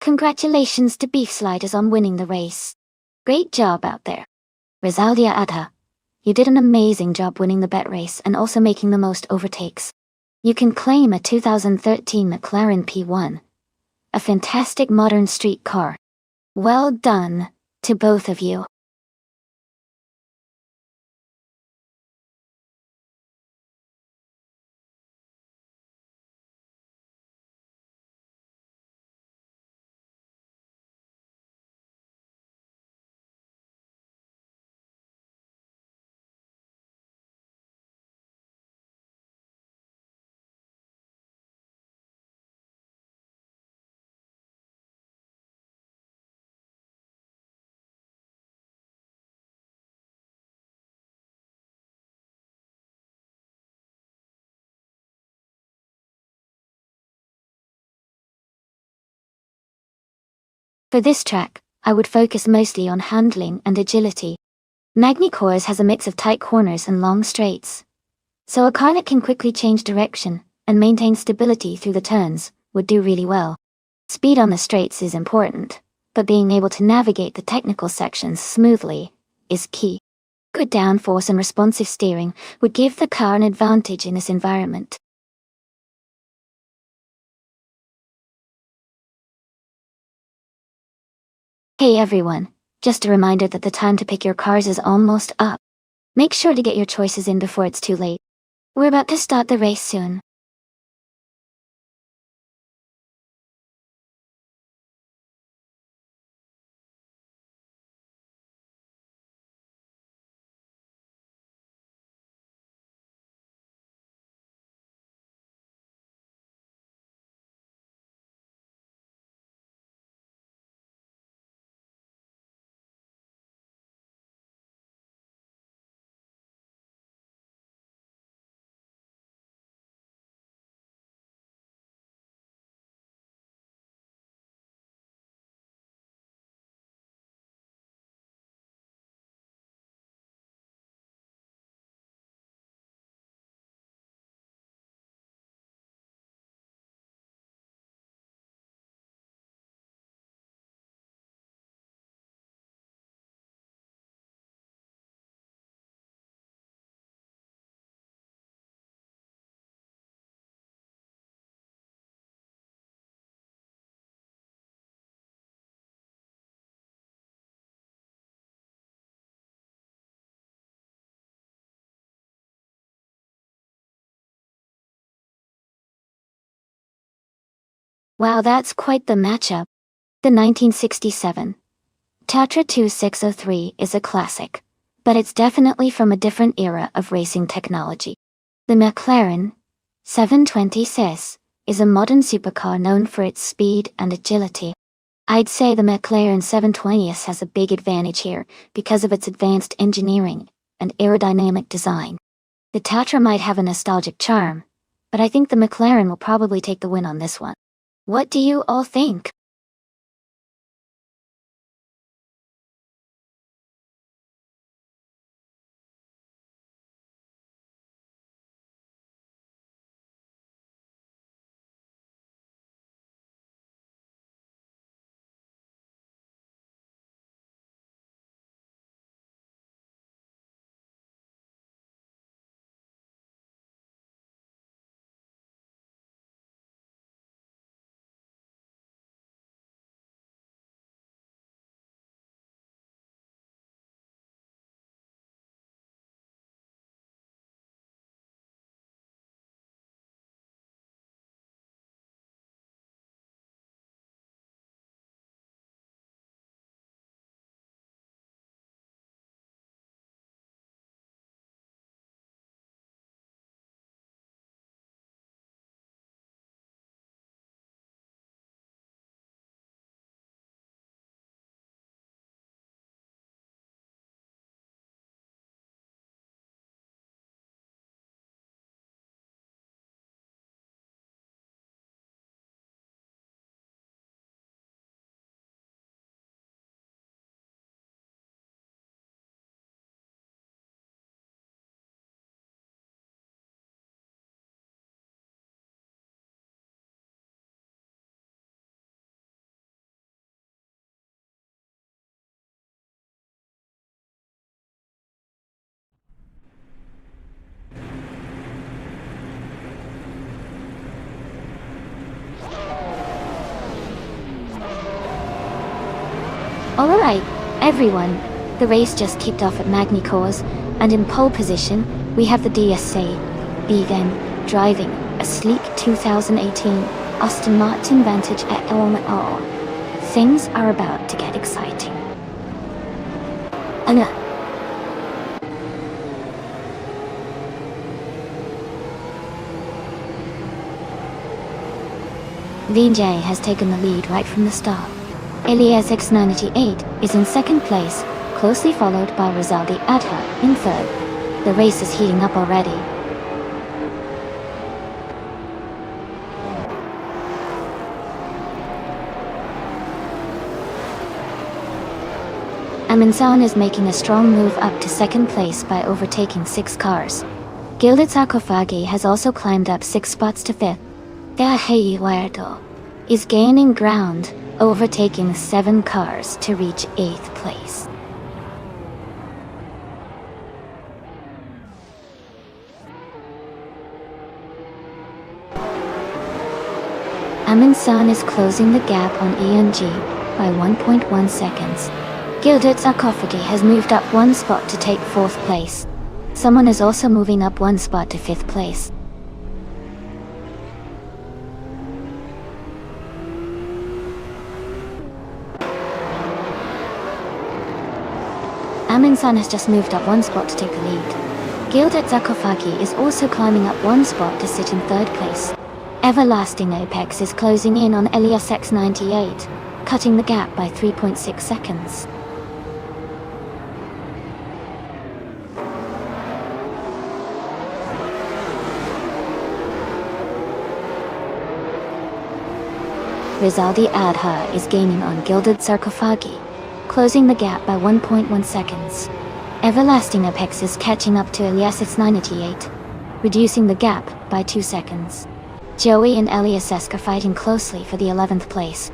Congratulations to Beef Sliders on winning the race. Great job out there. Rizaldia Atta, you did an amazing job winning the bet race and also making the most overtakes. You can claim a 2013 McLaren P1, a fantastic modern street car. Well done to both of you. For this track, I would focus mostly on handling and agility. Magny-Cours has a mix of tight corners and long straights, so a car that can quickly change direction and maintain stability through the turns would do really well. Speed on the straights is important, but being able to navigate the technical sections smoothly is key. Good downforce and responsive steering would give the car an advantage in this environment. Hey everyone, just a reminder that the time to pick your cars is almost up. Make sure to get your choices in before it's too late. We're about to start the race soon. Wow, that's quite the matchup. The 1967 Tatra 2603 is a classic, but it's definitely from a different era of racing technology. The McLaren 720S is a modern supercar known for its speed and agility. I'd say the McLaren 720S has a big advantage here because of its advanced engineering and aerodynamic design. The Tatra might have a nostalgic charm, but I think the McLaren will probably take the win on this one. What do you all think? Alright, everyone, the race just kicked off at Magny-Cours, and in pole position, we have the DSC B-Then driving a sleek 2018 Aston Martin Vantage LMR. Things are about to get exciting. Anna. Vijay has taken the lead right from the start. Elias X98 is in second place, closely followed by Rizaldi Adha in third. The race is heating up already. Aminsan is making a strong move up to second place by overtaking 6 cars. Gilded Sarkophagi has also climbed up 6 spots to fifth. There Hey Huerto is gaining ground, overtaking 7 cars to reach 8th place. Amin-san is closing the gap on ENG by 1.1 seconds. Gilded Sarcophagi has moved up 1 spot to take 4th place. Someone is also moving up 1 spot to 5th place. Amin-san has just moved up 1 spot to take the lead. Gilded Sarcophagi is also climbing up 1 spot to sit in 3rd place. Everlasting Apex is closing in on Elias X98, cutting the gap by 3.6 seconds. Rizaldi Adha is gaining on Gilded Sarcophagi, closing the gap by 1.1 seconds. Everlasting Apex is catching up to Elias X98, reducing the gap by 2 seconds. Joey and Elias are fighting closely for the 11th place.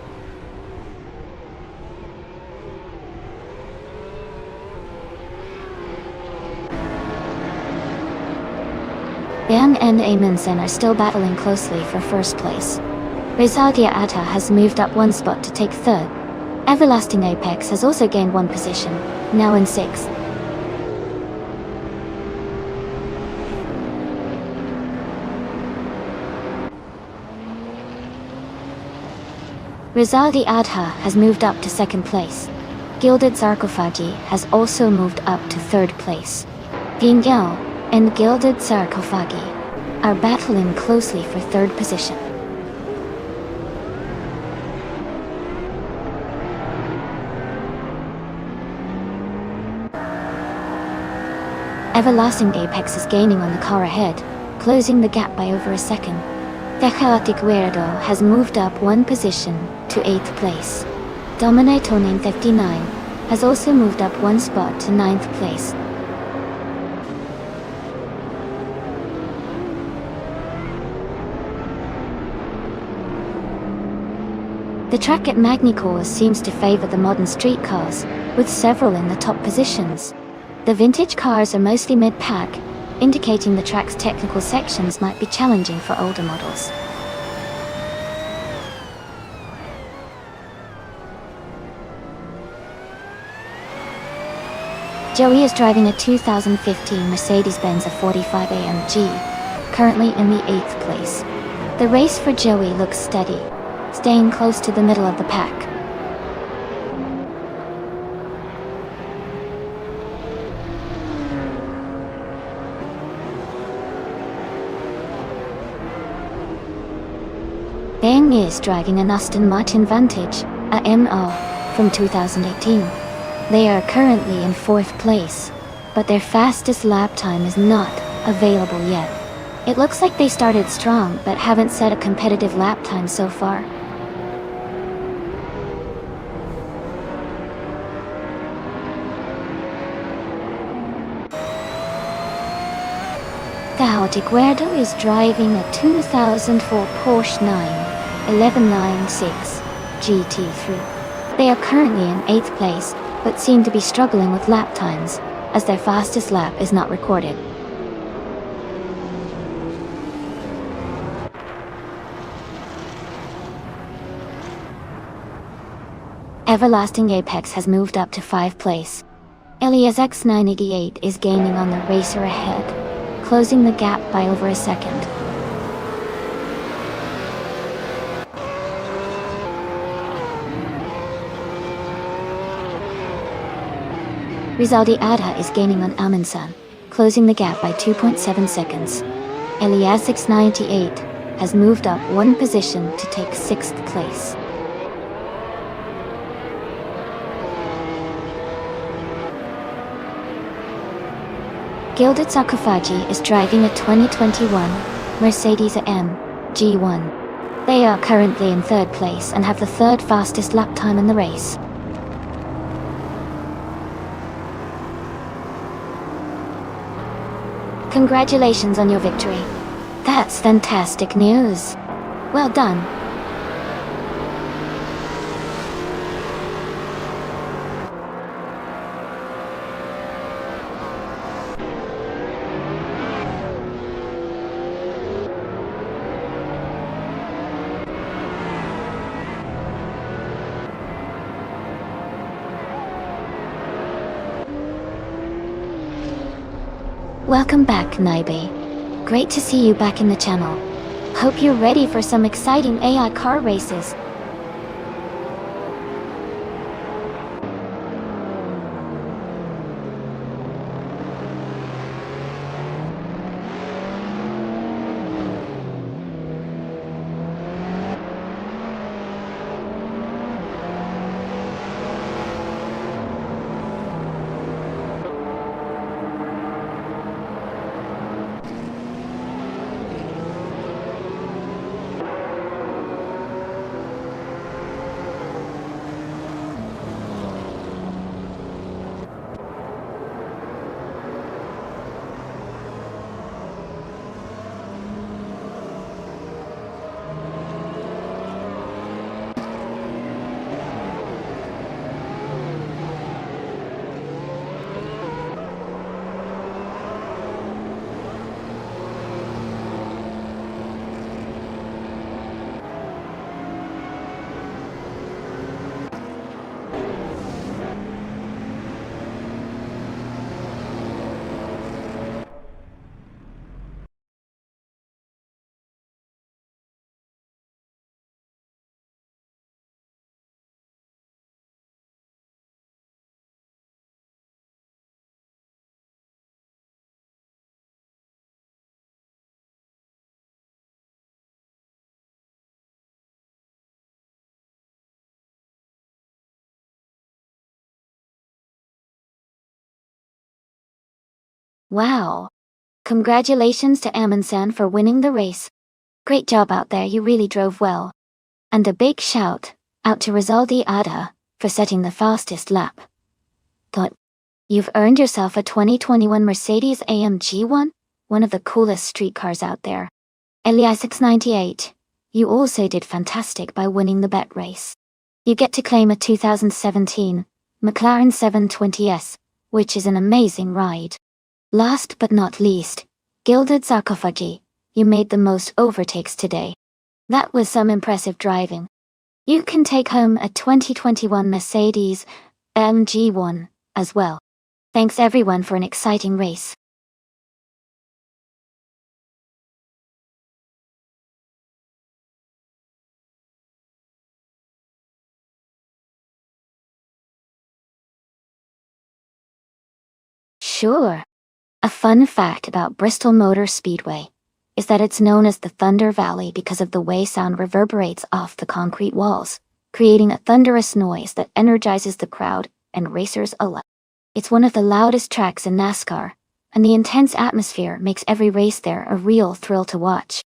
Yang and Amundsen are still battling closely for 1st place. Rizaldia Atta has moved up 1 spot to take 3rd. Everlasting Apex has also gained 1 position, now in 6th. Rizaldi Adha has moved up to 2nd place. Gilded Sarcophagi has also moved up to 3rd place. Gingyao and Gilded Sarcophagi are battling closely for 3rd position. Everlasting Apex is gaining on the car ahead, closing the gap by over a second. The Chaotic Weirdo has moved up 1 position to 8th place. Dominator 59 has also moved up 1 spot to 9th place. The track at Magny-Cours seems to favor the modern street cars, with several in the top positions. The vintage cars are mostly mid-pack, indicating the track's technical sections might be challenging for older models. Joey is driving a 2015 Mercedes-Benz 45 AMG, currently in the 8th place. The race for Joey looks steady, staying close to the middle of the pack. Bang is driving an Aston Martin Vantage, a MR, from 2018. They are currently in 4th place, but their fastest lap time is not available yet. It looks like they started strong but haven't set a competitive lap time so far. The Chaotic Weirdo is driving a 2004 Porsche 91196 GT3. They are currently in 8th place, but seem to be struggling with lap times, as their fastest lap is not recorded. Everlasting Apex has moved up to 5th place. Elias X988 is gaining on the racer ahead, closing the gap by over a second. Rizaldi Adha is gaining on Amundsen, closing the gap by 2.7 seconds. Elias X98 has moved up 1 position to take 6th place. Gilded Sarcophagi is driving a 2021 Mercedes-AMG G1. They are currently in 3rd place and have the 3rd fastest lap time in the race. Congratulations on your victory. That's fantastic news. Well done. Welcome back, Naibe. Great to see you back in the channel. Hope you're ready for some exciting AI car races. Wow! Congratulations to Amundsen for winning the race. Great job out there, you really drove well. And a big shout out to Rizaldi Ada for setting the fastest lap. Good. You've earned yourself a 2021 Mercedes-AMG one of the coolest street cars out there. Eli698, you also did fantastic by winning the bet race. You get to claim a 2017 McLaren 720S, which is an amazing ride. Last but not least, Gilded Sarcophagi, you made the most overtakes today. That was some impressive driving. You can take home a 2021 Mercedes AMG as well. Thanks everyone for an exciting race. Sure. A fun fact about Bristol Motor Speedway is that it's known as the Thunder Valley because of the way sound reverberates off the concrete walls, creating a thunderous noise that energizes the crowd and racers alike. It's one of the loudest tracks in NASCAR, and the intense atmosphere makes every race there a real thrill to watch.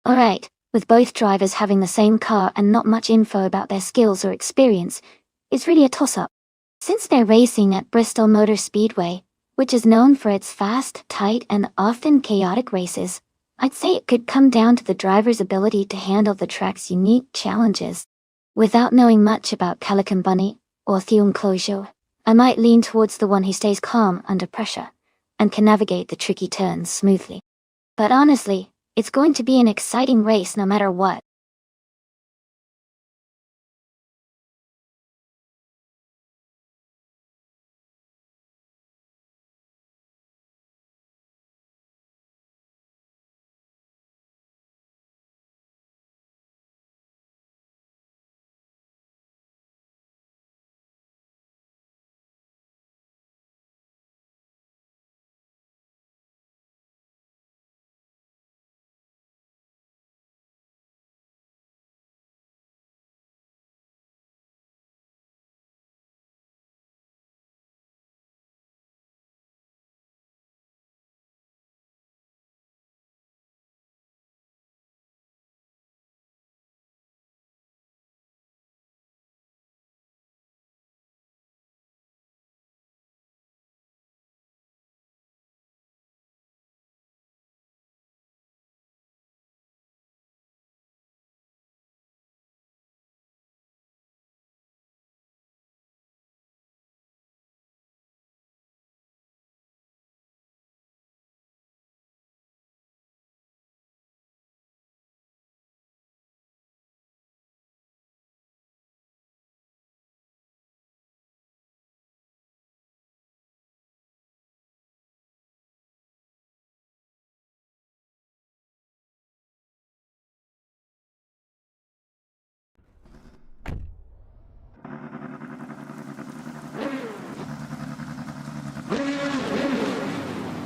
Alright, with both drivers having the same car and not much info about their skills or experience, it's really a toss-up. Since they're racing at Bristol Motor Speedway, which is known for its fast, tight, and often chaotic races, I'd say it could come down to the driver's ability to handle the track's unique challenges. Without knowing much about Calican Bunny or Theon Closure, I might lean towards the one who stays calm under pressure and can navigate the tricky turns smoothly. But honestly, it's going to be an exciting race no matter what.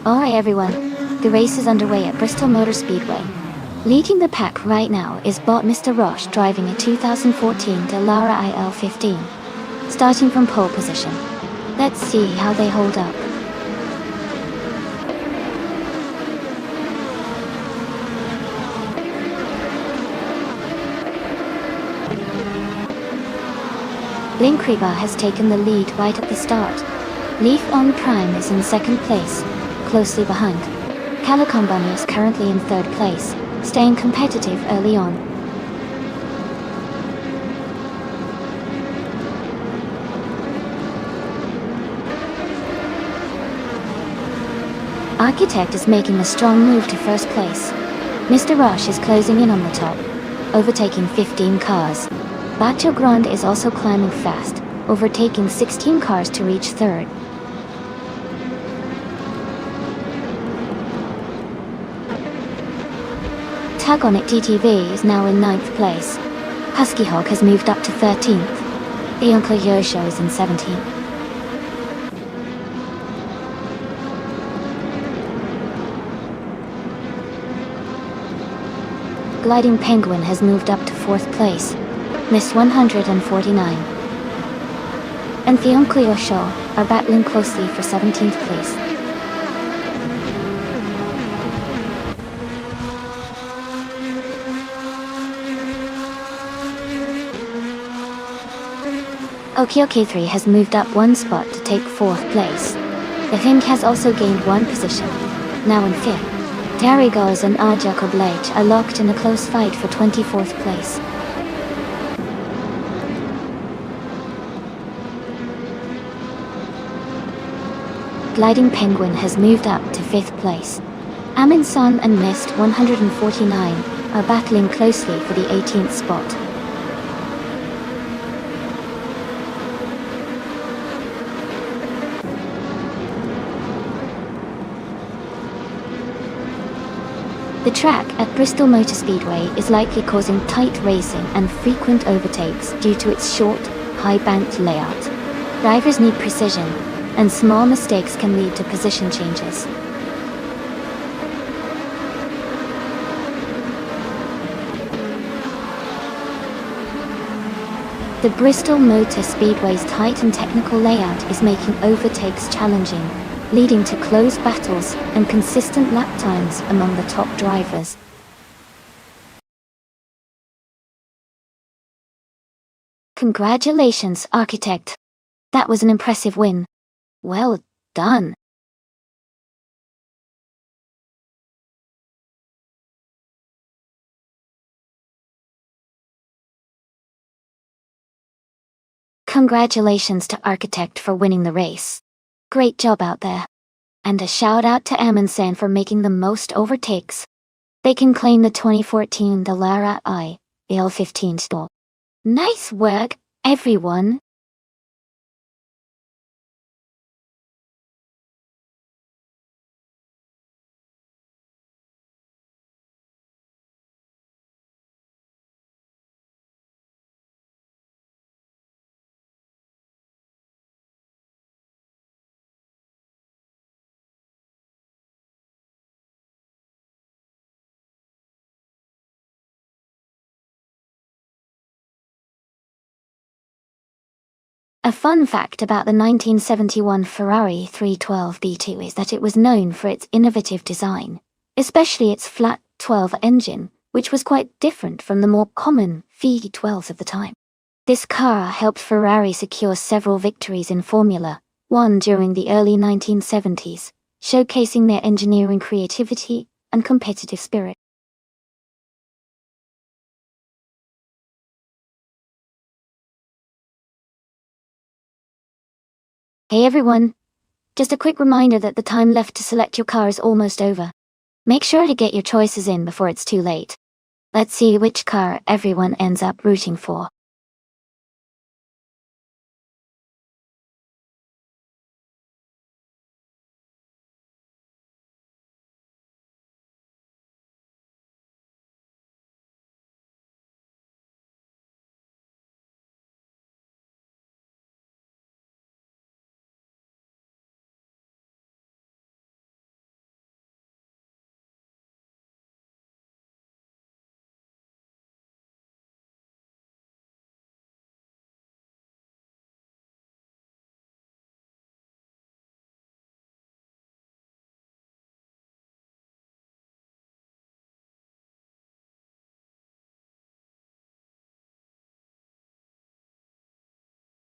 Alright everyone, the race is underway at Bristol Motor Speedway. Leading the pack right now is bot Mr. Roche driving a 2014 Dallara IL-15, starting from pole position. Let's see how they hold up. Linkrieger has taken the lead right at the start. Leaf on Prime is in second place, closely behind. Calicombunny is currently in third place, staying competitive early on. Architect is making a strong move to first place. Mr. Rush is closing in on the top, overtaking 15 cars. Bacio Grande is also climbing fast, overtaking 16 cars to reach third. Tagonic TTV is now in 9th place. Husky Hog has moved up to 13th. Eoncle Yosho is in 17th. Gliding Penguin has moved up to 4th place. Miss 149. And Eoncle Yosho are battling closely for 17th place. OK3 has moved up one spot to take 4th place. The Hink has also gained one position, now in 5th. Darigos and Jacob Leitch are locked in a close fight for 24th place. Gliding Penguin has moved up to 5th place. Amin Sun and Mist 149 are battling closely for the 18th spot. The track at Bristol Motor Speedway is likely causing tight racing and frequent overtakes due to its short, high-banked layout. Drivers need precision, and small mistakes can lead to position changes. The Bristol Motor Speedway's tight and technical layout is making overtakes challenging, leading to close battles and consistent lap times among the top drivers. Congratulations, Architect. That was an impressive win. Well done. Congratulations to Architect for winning the race. Great job out there. And a shout out to Amundsen for making the most overtakes. They can claim the 2014 Dallara IL-15 stall. Nice work, everyone. A fun fact about the 1971 Ferrari 312 B2 is that it was known for its innovative design, especially its flat 12 engine, which was quite different from the more common V12s of the time. This car helped Ferrari secure several victories in Formula One during the early 1970s, showcasing their engineering creativity and competitive spirit. Hey everyone! Just a quick reminder that the time left to select your car is almost over. Make sure to get your choices in before it's too late. Let's see which car everyone ends up rooting for.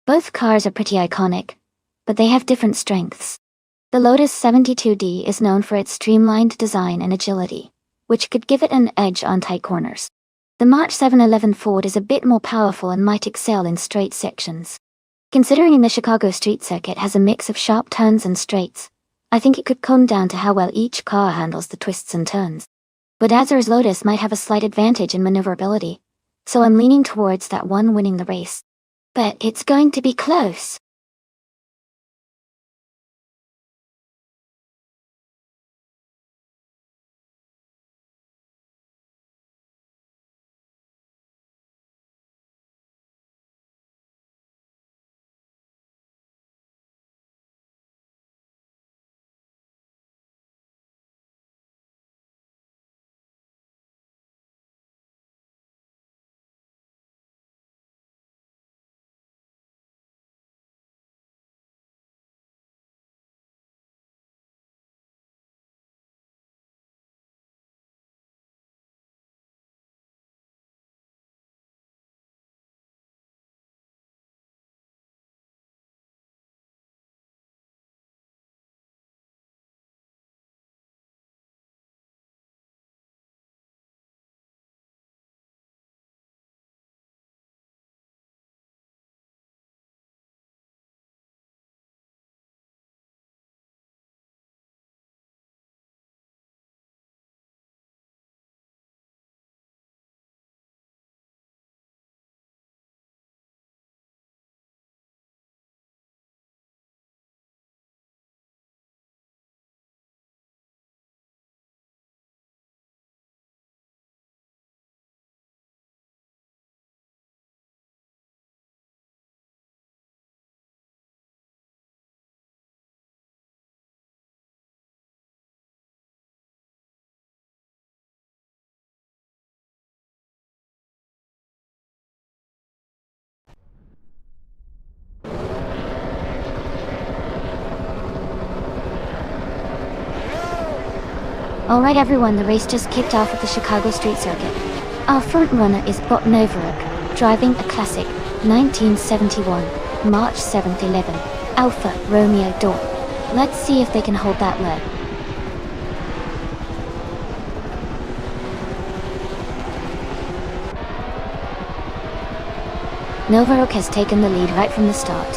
Both cars are pretty iconic, but they have different strengths. The Lotus 72D is known for its streamlined design and agility, which could give it an edge on tight corners. The March 711 Ford is a bit more powerful and might excel in straight sections. Considering the Chicago street circuit has a mix of sharp turns and straights, I think it could come down to how well each car handles the twists and turns. But Azer's Lotus might have a slight advantage in maneuverability, so I'm leaning towards that one winning the race. But it's going to be close. Alright everyone, the race just kicked off at the Chicago street circuit. Our front runner is Bot Novaruk, driving a classic 1971 March 7th 11 Alfa Romeo door. Let's see if they can hold that lead. Novaruk has taken the lead right from the start.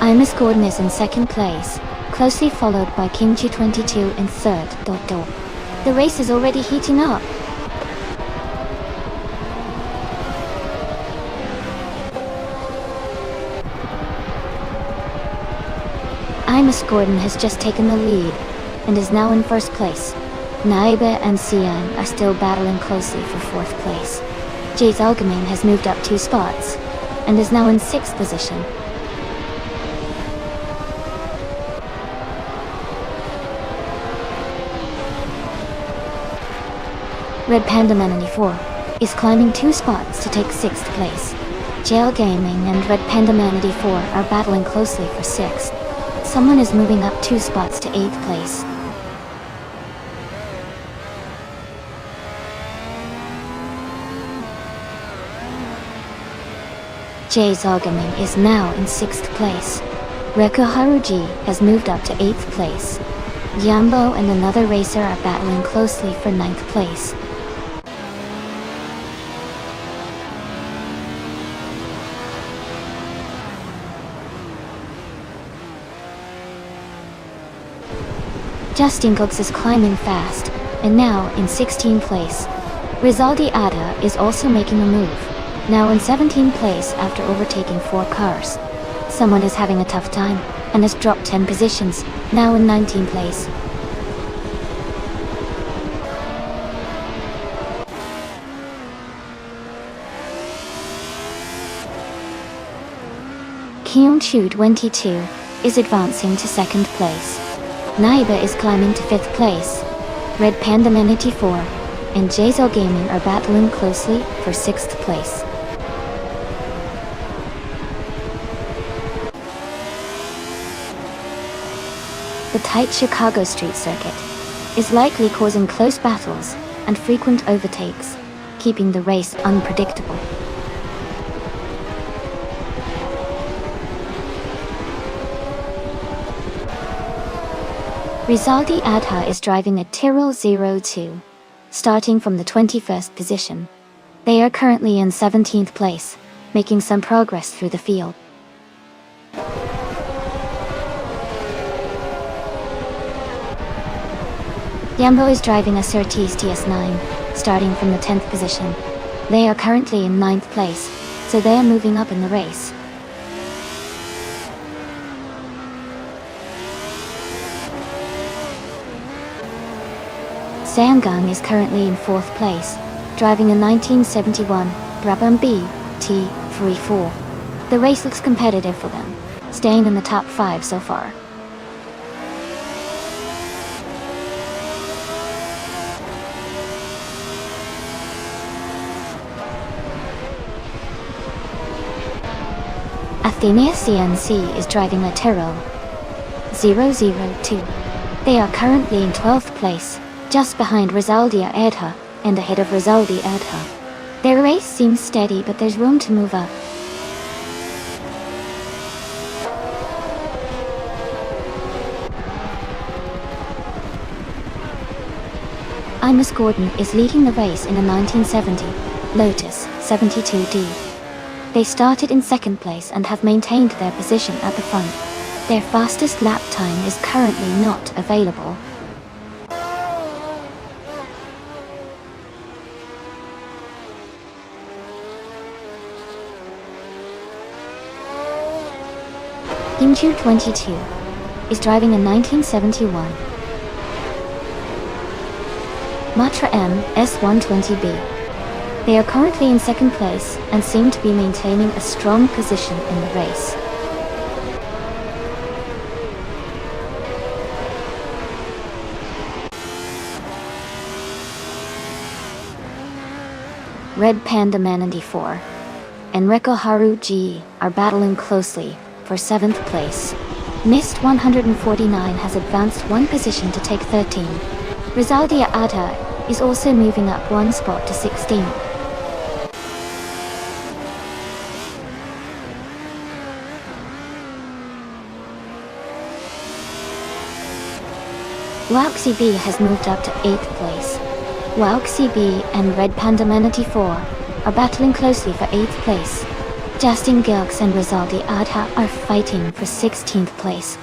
Imus Gordon is in second place, closely followed by Kimchi 22 in third. The race is already heating up. Imus Gordon has just taken the lead and is now in first place. Naibe and Sian are still battling closely for fourth place. Jay's Algemin has moved up 2 spots and is now in 6th position. Red Panda Man 94 is climbing 2 spots to take 6th place. JL Gaming and Red Panda Man 84 are battling closely for 6th. Someone is moving up 2 spots to 8th place. Jay's Algemin is now in 6th place. Reku Haruji has moved up to 8th place. Yambo and another racer are battling closely for 9th place. Justin Cox is climbing fast, and now in 16th place. Rizaldi Ada is also making a move, now in 17th place after overtaking 4 cars. Someone is having a tough time, and has dropped 10 positions, now in 19th place. Kyung-Chu 22 is advancing to 2nd place. Naiba is climbing to 5th place. Red Panda Man 84 and Jazel Gaming are battling closely for 6th place. The tight Chicago street circuit is likely causing close battles and frequent overtakes, keeping the race unpredictable. Rizaldi Adha is driving a Tyrrell 02, starting from the 21st position. They are currently in 17th place, making some progress through the field. Yambo is driving a Surtees TS9, starting from the 10th position. They are currently in 9th place, so they are moving up in the race. Seangang is currently in 4th place, driving a 1971 Brabham B T34. The race looks competitive for them, staying in the top 5 so far. Athenia CNC is driving a Tyrrell 002. They are currently in 12th place, just behind Rizaldi Adha and ahead of Rizaldi Adha. Their race seems steady, but there's room to move up. Imus Gordon is leading the race in a 1970 Lotus 72D. They started in 2nd place and have maintained their position at the front. Their fastest lap time is currently not available. Imju 22 is driving a 1971 Matra M S120B. They are currently in 2nd place and seem to be maintaining a strong position in the race. Red Panda Manandi 4 and Reko Haru G are battling closely for 7th place. Mist 149 has advanced 1 position to take 13. Rizaldi Adha is also moving up 1 spot to 16. Wuxi B has moved up to 8th place. Wuxi B and Red Panda Manatee 4 are battling closely for 8th place. Justin Gilks and Rizaldi Adha are fighting for 16th place.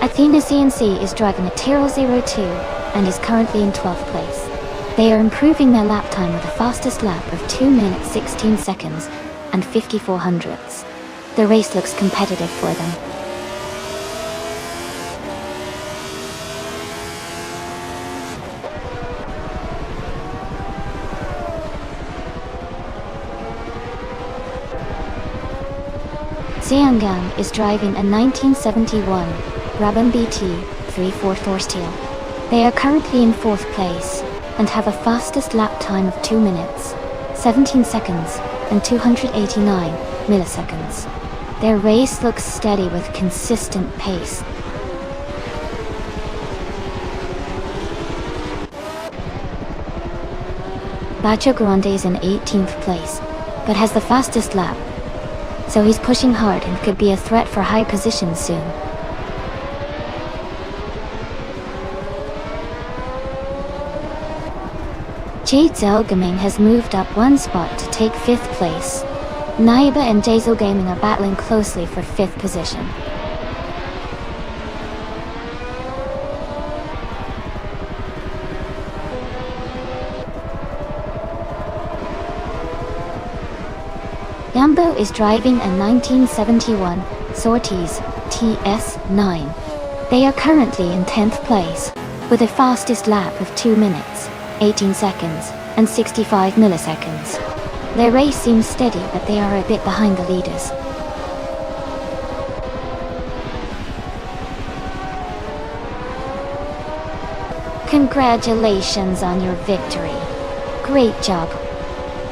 Athena CNC is driving a Tyrrell 02 and is currently in 12th place. They are improving their lap time with a fastest lap of 2 minutes 16 seconds and 54 hundredths. The race looks competitive for them. Seangang is driving a 1971 Brabham BT 344 steel. They are currently in 4th place and have a fastest lap time of 2 minutes, 17 seconds and 289 milliseconds. Their race looks steady with consistent pace. Bacho Grande is in 18th place, but has the fastest lap, so he's pushing hard and could be a threat for high positions soon. Jade Zell Gaming has moved up 1 spot to take 5th place. Naiba and Jazel Gaming are battling closely for 5th position. Yambo is driving a 1971 Sorties TS9. They are currently in 10th place, with a fastest lap of 2 minutes, 18 seconds, and 65 milliseconds. Their race seems steady, but they are a bit behind the leaders. Congratulations on your victory. Great job.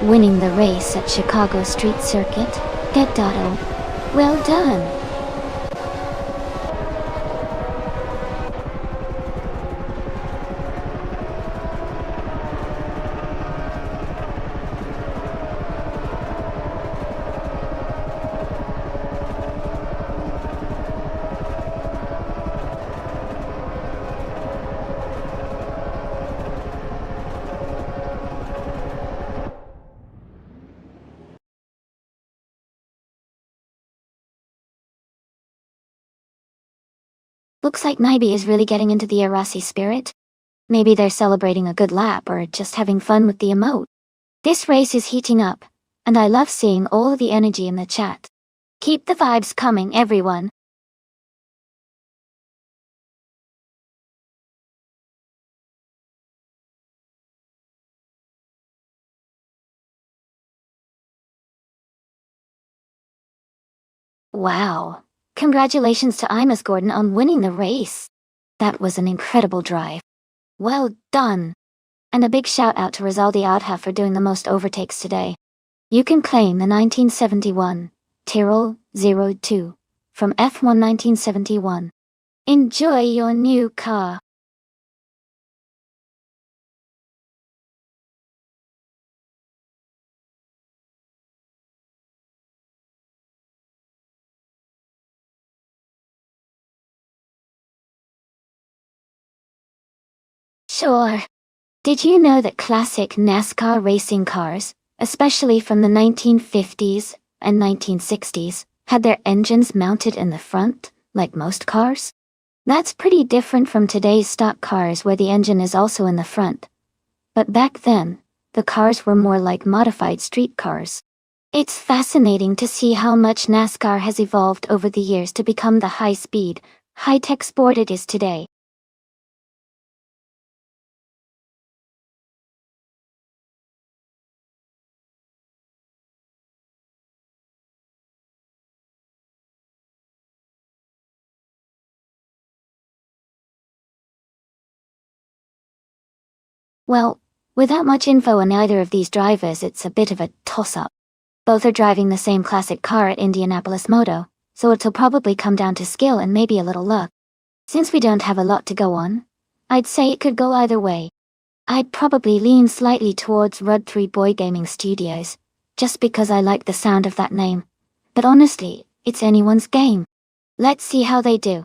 Winning the race at Chicago Street Circuit. Get Dotto. Well done. Looks like Naibi is really getting into the Arasi spirit. Maybe they're celebrating a good lap or just having fun with the emote. This race is heating up, and I love seeing all the energy in the chat. Keep the vibes coming, everyone. Wow. Congratulations to Imus Gordon on winning the race. That was an incredible drive. Well done. And a big shout out to Rizaldi Adha for doing the most overtakes today. You can claim the 1971 Tyrrell 02 from F1 1971. Enjoy your new car. Sure. Did you know that classic NASCAR racing cars, especially from the 1950s and 1960s, had their engines mounted in the front, like most cars? That's pretty different from today's stock cars where the engine is also in the front. But back then, the cars were more like modified street cars. It's fascinating to see how much NASCAR has evolved over the years to become the high-speed, high-tech sport it is today. Well, without much info on either of these drivers, it's a bit of a toss-up. Both are driving the same classic car at Indianapolis Moto, so it'll probably come down to skill and maybe a little luck. Since we don't have a lot to go on, I'd say it could go either way. I'd probably lean slightly towards Rud 3 Boy Gaming Studios, just because I like the sound of that name. But honestly, it's anyone's game. Let's see how they do.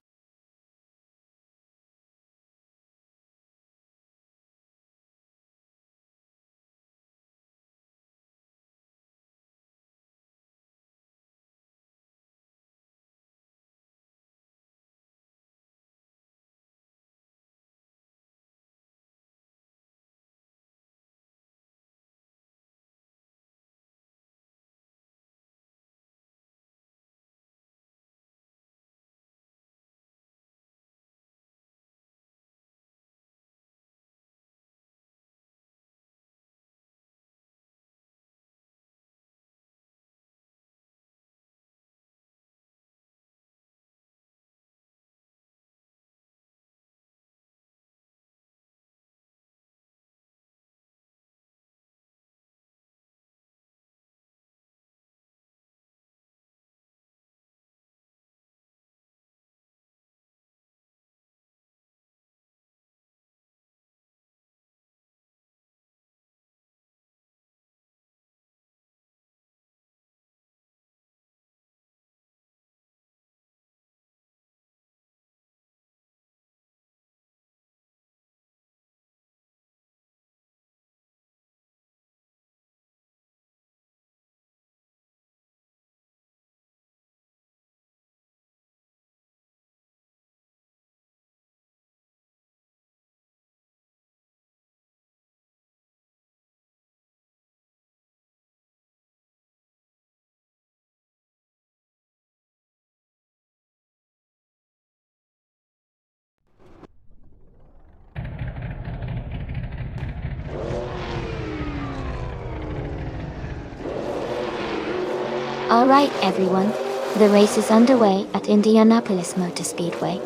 Alright everyone, the race is underway at Indianapolis Motor Speedway.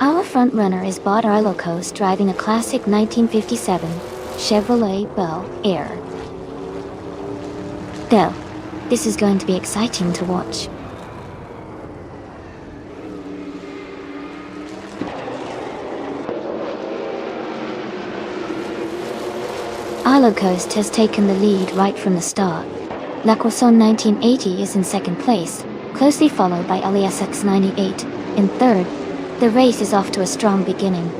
Our front runner is Bod Arlokos driving a classic 1957 Chevrolet Bel Air. Bell, this is going to be exciting to watch. Arlokos has taken the lead right from the start. La Croissant 1980 is in second place, closely followed by LESX 98 in third. The race is off to a strong beginning.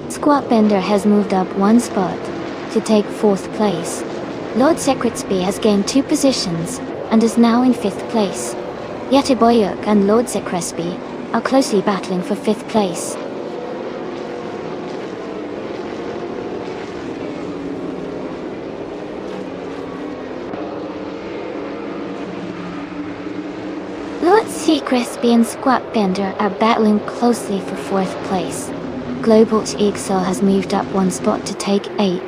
Squat Bender has moved up one spot, to take 4th place. Lord Secretsby has gained 2 positions and is now in 5th place. Yetiboyuk and Lord Secretsby are closely battling for 5th place. Lord Secretsby and Squatbender are battling closely for 4th place. Global Excel has moved up 1 spot to take 8.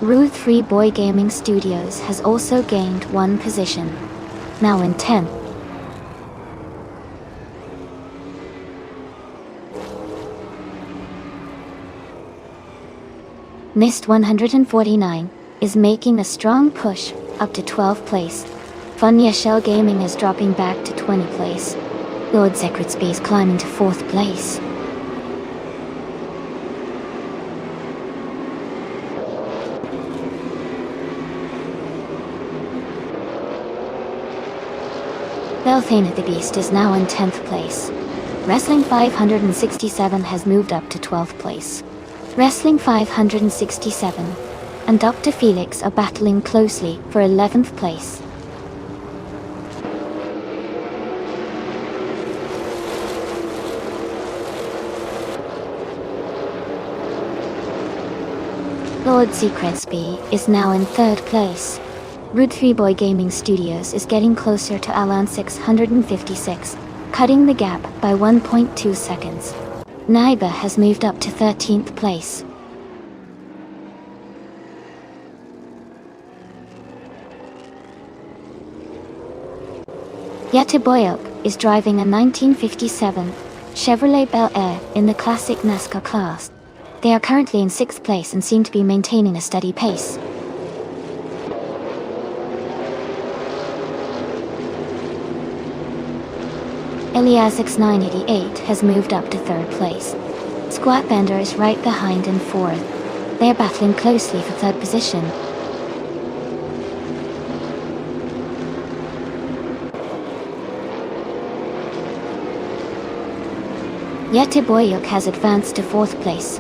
Rude 3 Boy Gaming Studios has also gained 1 position, now in 10th. Mist 149 is making a strong push up to 12th place. Funya Shell Gaming is dropping back to 20th place. Lord Secretsby is climbing to 4th place. Belthane the Beast is now in 10th place. Wrestling 567 has moved up to 12th place. Wrestling 567 and Dr. Felix are battling closely for 11th place. Lord Secretsby is now in 3rd place. Rude 3 Boy Gaming Studios is getting closer to Alan 656, cutting the gap by 1.2 seconds. Naiba has moved up to 13th place. Yetiboyuk is driving a 1957 Chevrolet Bel Air in the Classic NASCAR class. They are currently in 6th place and seem to be maintaining a steady pace. Eliasix 988 has moved up to 3rd place. Squatbender is right behind in 4th. They are battling closely for 3rd position. Yetiboyuk has advanced to 4th place.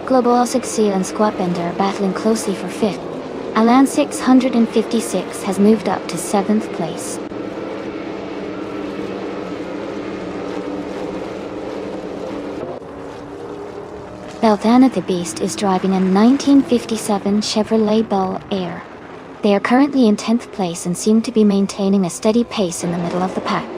Global Osixia and Squatbender are battling closely for 5th. Alan 656 has moved up to 7th place. Belthana the Beast is driving a 1957 Chevrolet Bel Air. They are currently in 10th place and seem to be maintaining a steady pace in the middle of the pack.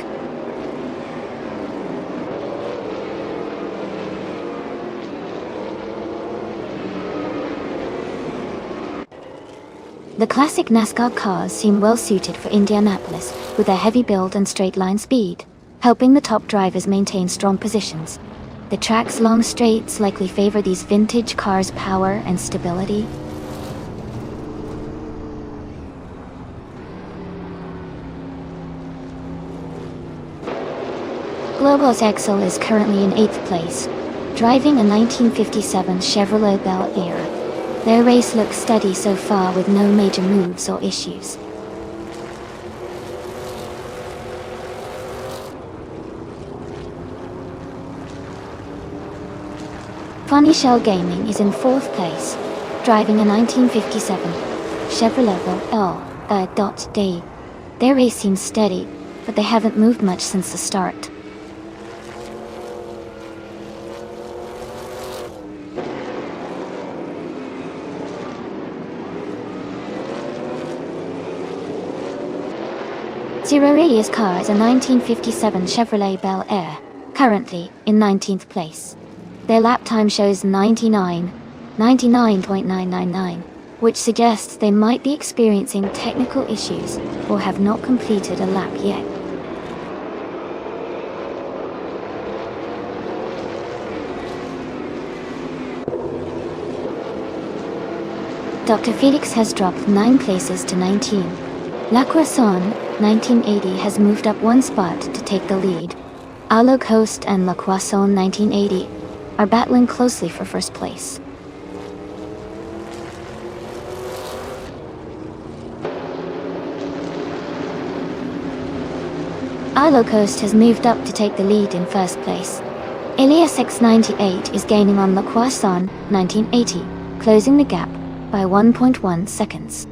The classic NASCAR cars seem well suited for Indianapolis with their heavy build and straight line speed, helping the top drivers maintain strong positions. The track's long straights likely favor these vintage cars' power and stability. Global's Excel is currently in 8th place, driving a 1957 Chevrolet Bel Air. Their race looks steady so far with no major moves or issues. Funny Shell Gaming is in 4th place, driving a 1957 Chevrolet L.D. Their race seems steady, but they haven't moved much since the start. Zero Radius car is a 1957 Chevrolet Bel Air, currently in 19th place. Their lap time shows 99.999, which suggests they might be experiencing technical issues or have not completed a lap yet. Dr. Felix has dropped 9 places to 19. La Croissant 1980 has moved up 1 spot to take the lead. Alo Coast and La Croissant 1980 are battling closely for 1st place. Alo Coast has moved up to take the lead in 1st place. Elias X98 is gaining on La Croissant 1980, closing the gap by 1.1 seconds.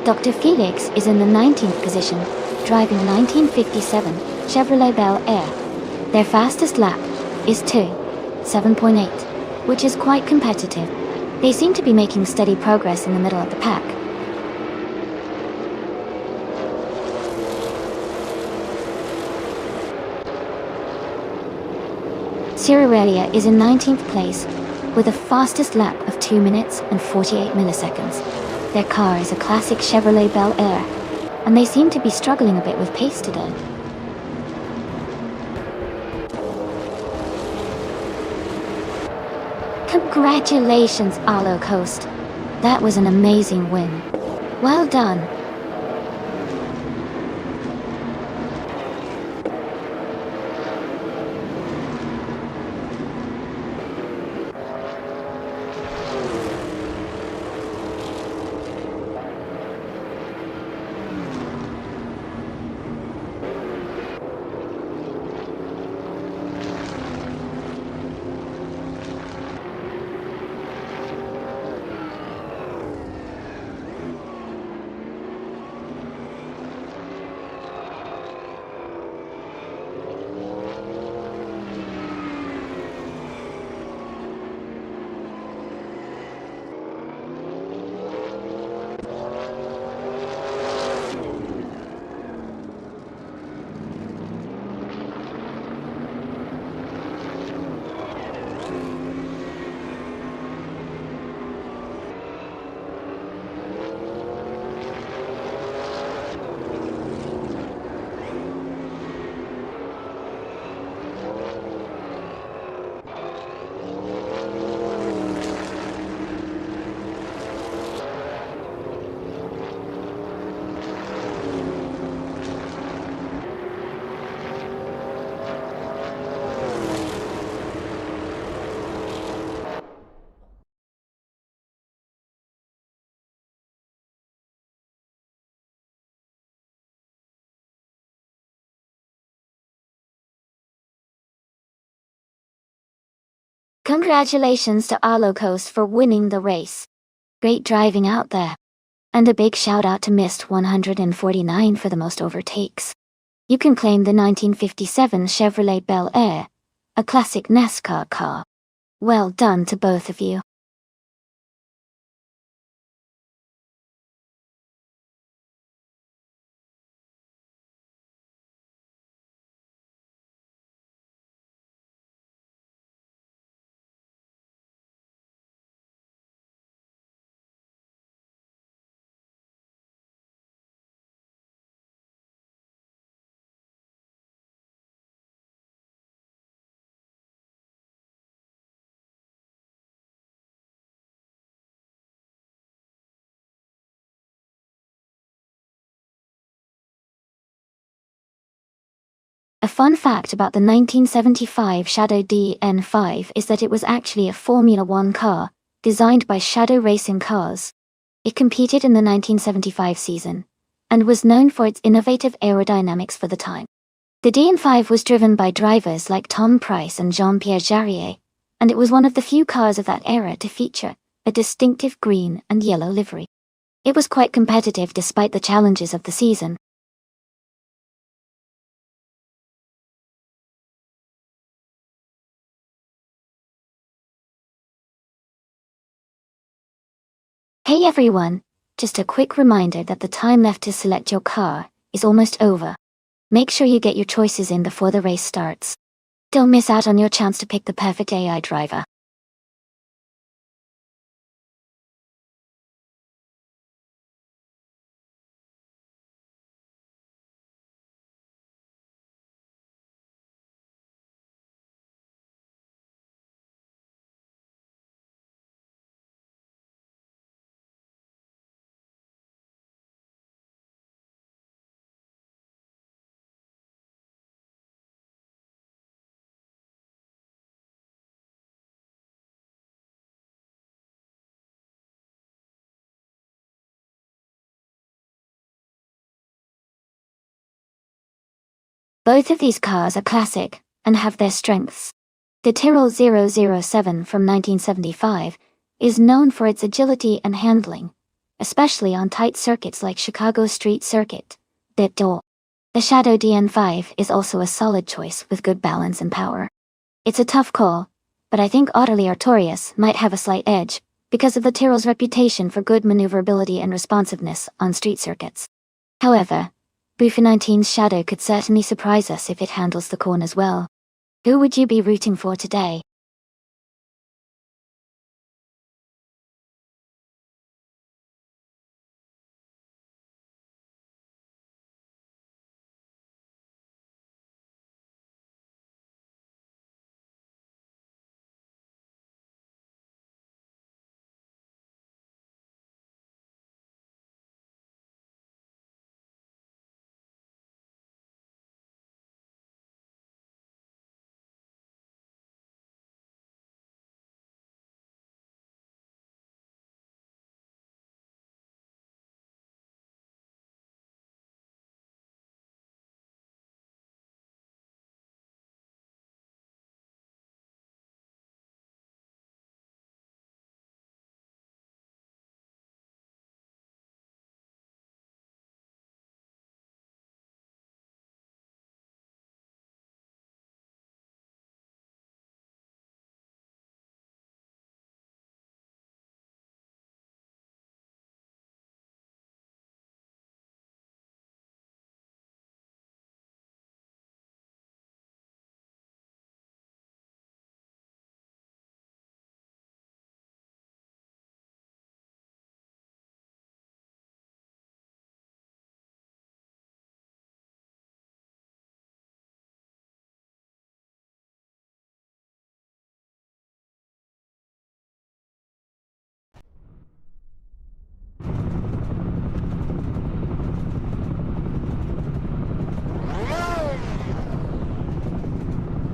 Dr. Felix is in the 19th position, driving a 1957 Chevrolet Bel Air. Their fastest lap is 2:7.8, which is quite competitive. They seem to be making steady progress in the middle of the pack. Sierra is in 19th place, with a fastest lap of 2 minutes and 48 milliseconds. Their car is a classic Chevrolet Bel Air, and they seem to be struggling a bit with pace today. Congratulations, Alo Coast. That was an amazing win. Well done. Congratulations to Alo Coast for winning the race. Great driving out there. And a big shout out to Mist 149 for the most overtakes. You can claim the 1957 Chevrolet Bel Air, a classic NASCAR car. Well done to both of you. A fun fact about the 1975 Shadow DN5 is that it was actually a Formula One car, designed by Shadow Racing Cars. It competed in the 1975 season, and was known for its innovative aerodynamics for the time. The DN5 was driven by drivers like Tom Price and Jean-Pierre Jarier, and it was one of the few cars of that era to feature a distinctive green and yellow livery. It was quite competitive despite the challenges of the season. Hey everyone, just a quick reminder that the time left to select your car is almost over. Make sure you get your choices in before the race starts. Don't miss out on your chance to pick the perfect AI driver. Both of these cars are classic, and have their strengths. The Tyrrell 007 from 1975 is known for its agility and handling, especially on tight circuits like Chicago Street Circuit. The Shadow DN5 is also a solid choice with good balance and power. It's a tough call, but I think Audley Artorias might have a slight edge, because of the Tyrrell's reputation for good maneuverability and responsiveness on street circuits. However, Buffy 19's Shadow could certainly surprise us if it handles the corners well. Who would you be rooting for today?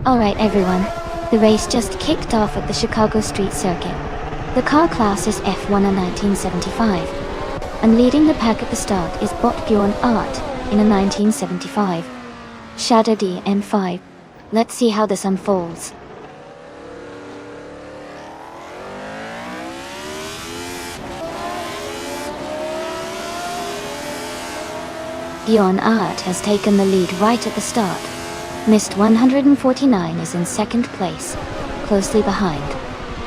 Alright everyone, the race just kicked off at the Chicago Street Circuit. The car class is F1 in 1975, and leading the pack at the start is Bjorn Art in a 1975 Shadow DN5. Let's see how this unfolds. Bjorn Art has taken the lead right at the start. Mist 149 is in second place, closely behind.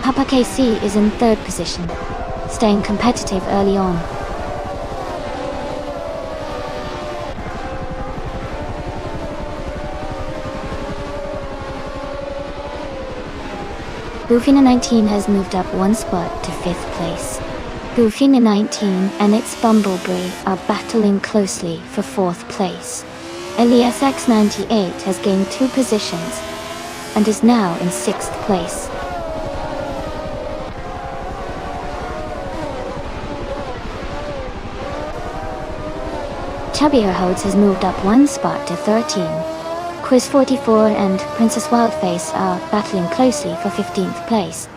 Papa KC is in third position, staying competitive early on. Buffina 19 has moved up one spot to fifth place. Buffina 19 and its Bumblebee are battling closely for fourth place. Elias X98 has gained 2 positions and is now in 6th place. Chubby Herhodes has moved up one spot to 13. Quiz 44 and Princess Wildface are battling closely for 15th place.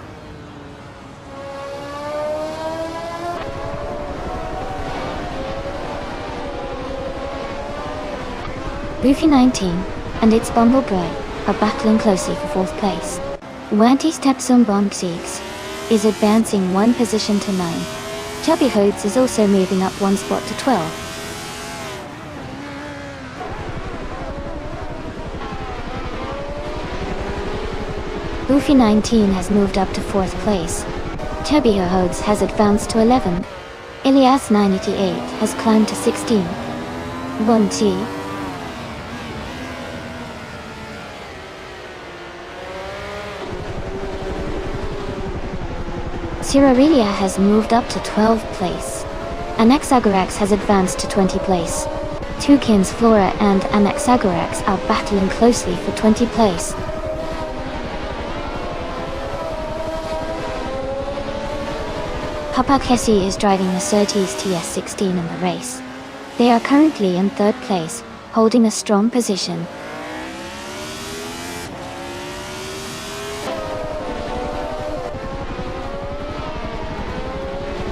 Buffy 19 and its Bumblebee are battling closely for 4th place. Wanty Stepson Bonksiegs is advancing 1 position to 9. Chubby Hodes is also moving up 1 spot to 12. Buffy 19 has moved up to 4th place. Chubby Hodes has advanced to 11th. Elias 988 has climbed to 16. Bonti Cyrarelia has moved up to 12th place. Anaxagorax has advanced to 20th place. Toucan's Flora and Anaxagorax are battling closely for 20th place. Papa Kessie is driving the Surtees TS16 in the race. They are currently in 3rd place, holding a strong position.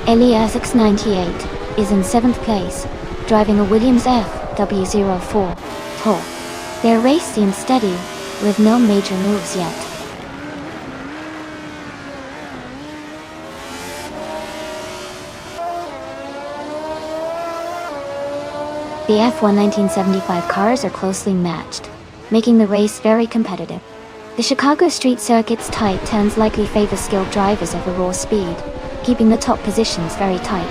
Elias X98 is in 7th place, driving a Williams FW04 Tor. Their race seems steady, with no major moves yet. The F1 1975 cars are closely matched, making the race very competitive. The Chicago street circuit's tight turns likely favor skilled drivers over raw speed, keeping the top positions very tight.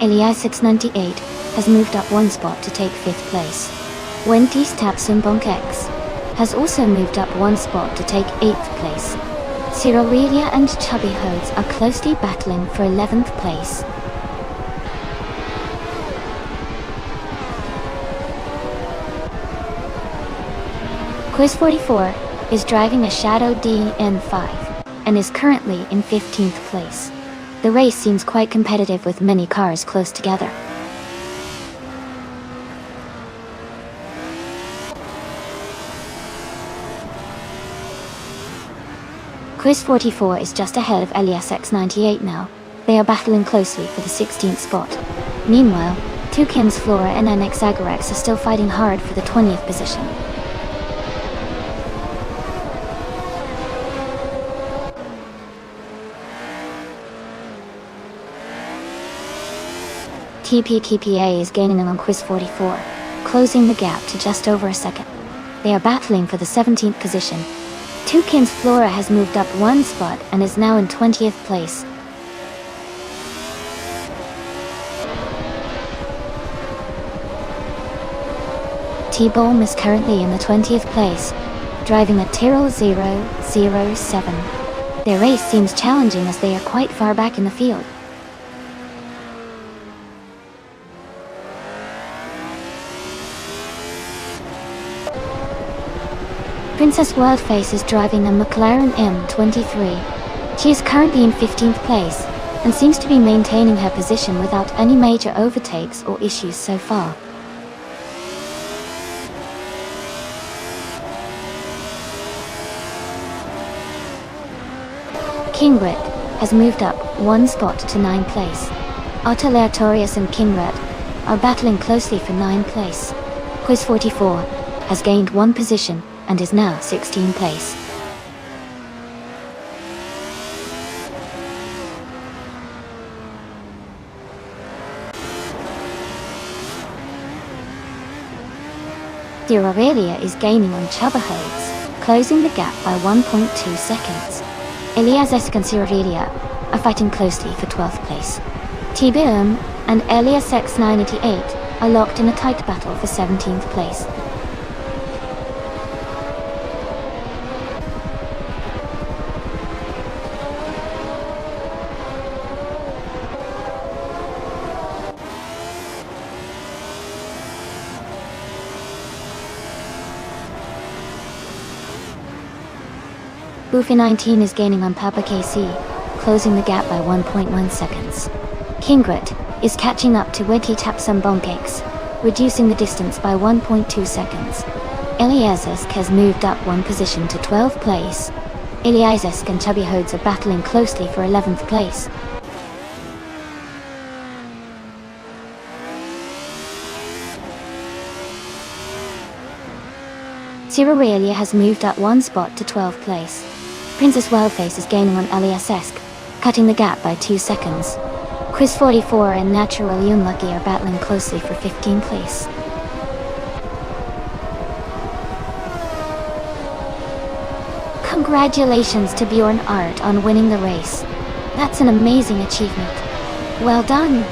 Elias 698 has moved up one spot to take 5th place. Nonstop has also moved up one spot to take 8th place. Cyrilia and Chubby Hodes are closely battling for 11th place. Quiz 44 is driving a Shadow DN5 and is currently in 15th place. The race seems quite competitive with many cars close together. Quiz 44 is just ahead of Elias X98 now. They are battling closely for the 16th spot. Meanwhile, Toucan's Flora and NX Agarex are still fighting hard for the 20th position. TPTPA is gaining on Quiz 44, closing the gap to just over a second. They are battling for the 17th position. Toucan's Flora has moved up one spot and is now in 20th place. T-Bomb is currently in the 20th place, driving a Tyrrell 007. Their race seems challenging as they are quite far back in the field. Princess Wildface is driving a McLaren M23. She is currently in 15th place, and seems to be maintaining her position without any major overtakes or issues so far. Kingret has moved up one spot to 9th place. Autoleatorius and Kingret are battling closely for 9th place. Quiz 44 has gained one position and is now 16th place. Aurelia is gaining on Chubbahodes, closing the gap by 1.2 seconds. Elias and Aurelia are fighting closely for 12th place. TBM and Elias X988 are locked in a tight battle for 17th place. Boofy 19 is gaining on Papa KC, closing the gap by 1.1 seconds. Kingret is catching up to Wetty Tapsum Bonkakes, reducing the distance by 1.2 seconds. Eliazesk has moved up one position to 12th place. Eliazesk and Chubby Hodes are battling closely for 11th place. Cyrilia has moved up one spot to 12th place. Princess Wildface is gaining on Eliasesk, cutting the gap by 2 seconds. Quiz 44 and Naturally Unlucky are battling closely for 15th place. Congratulations to Bjorn Art on winning the race. That's an amazing achievement. Well done!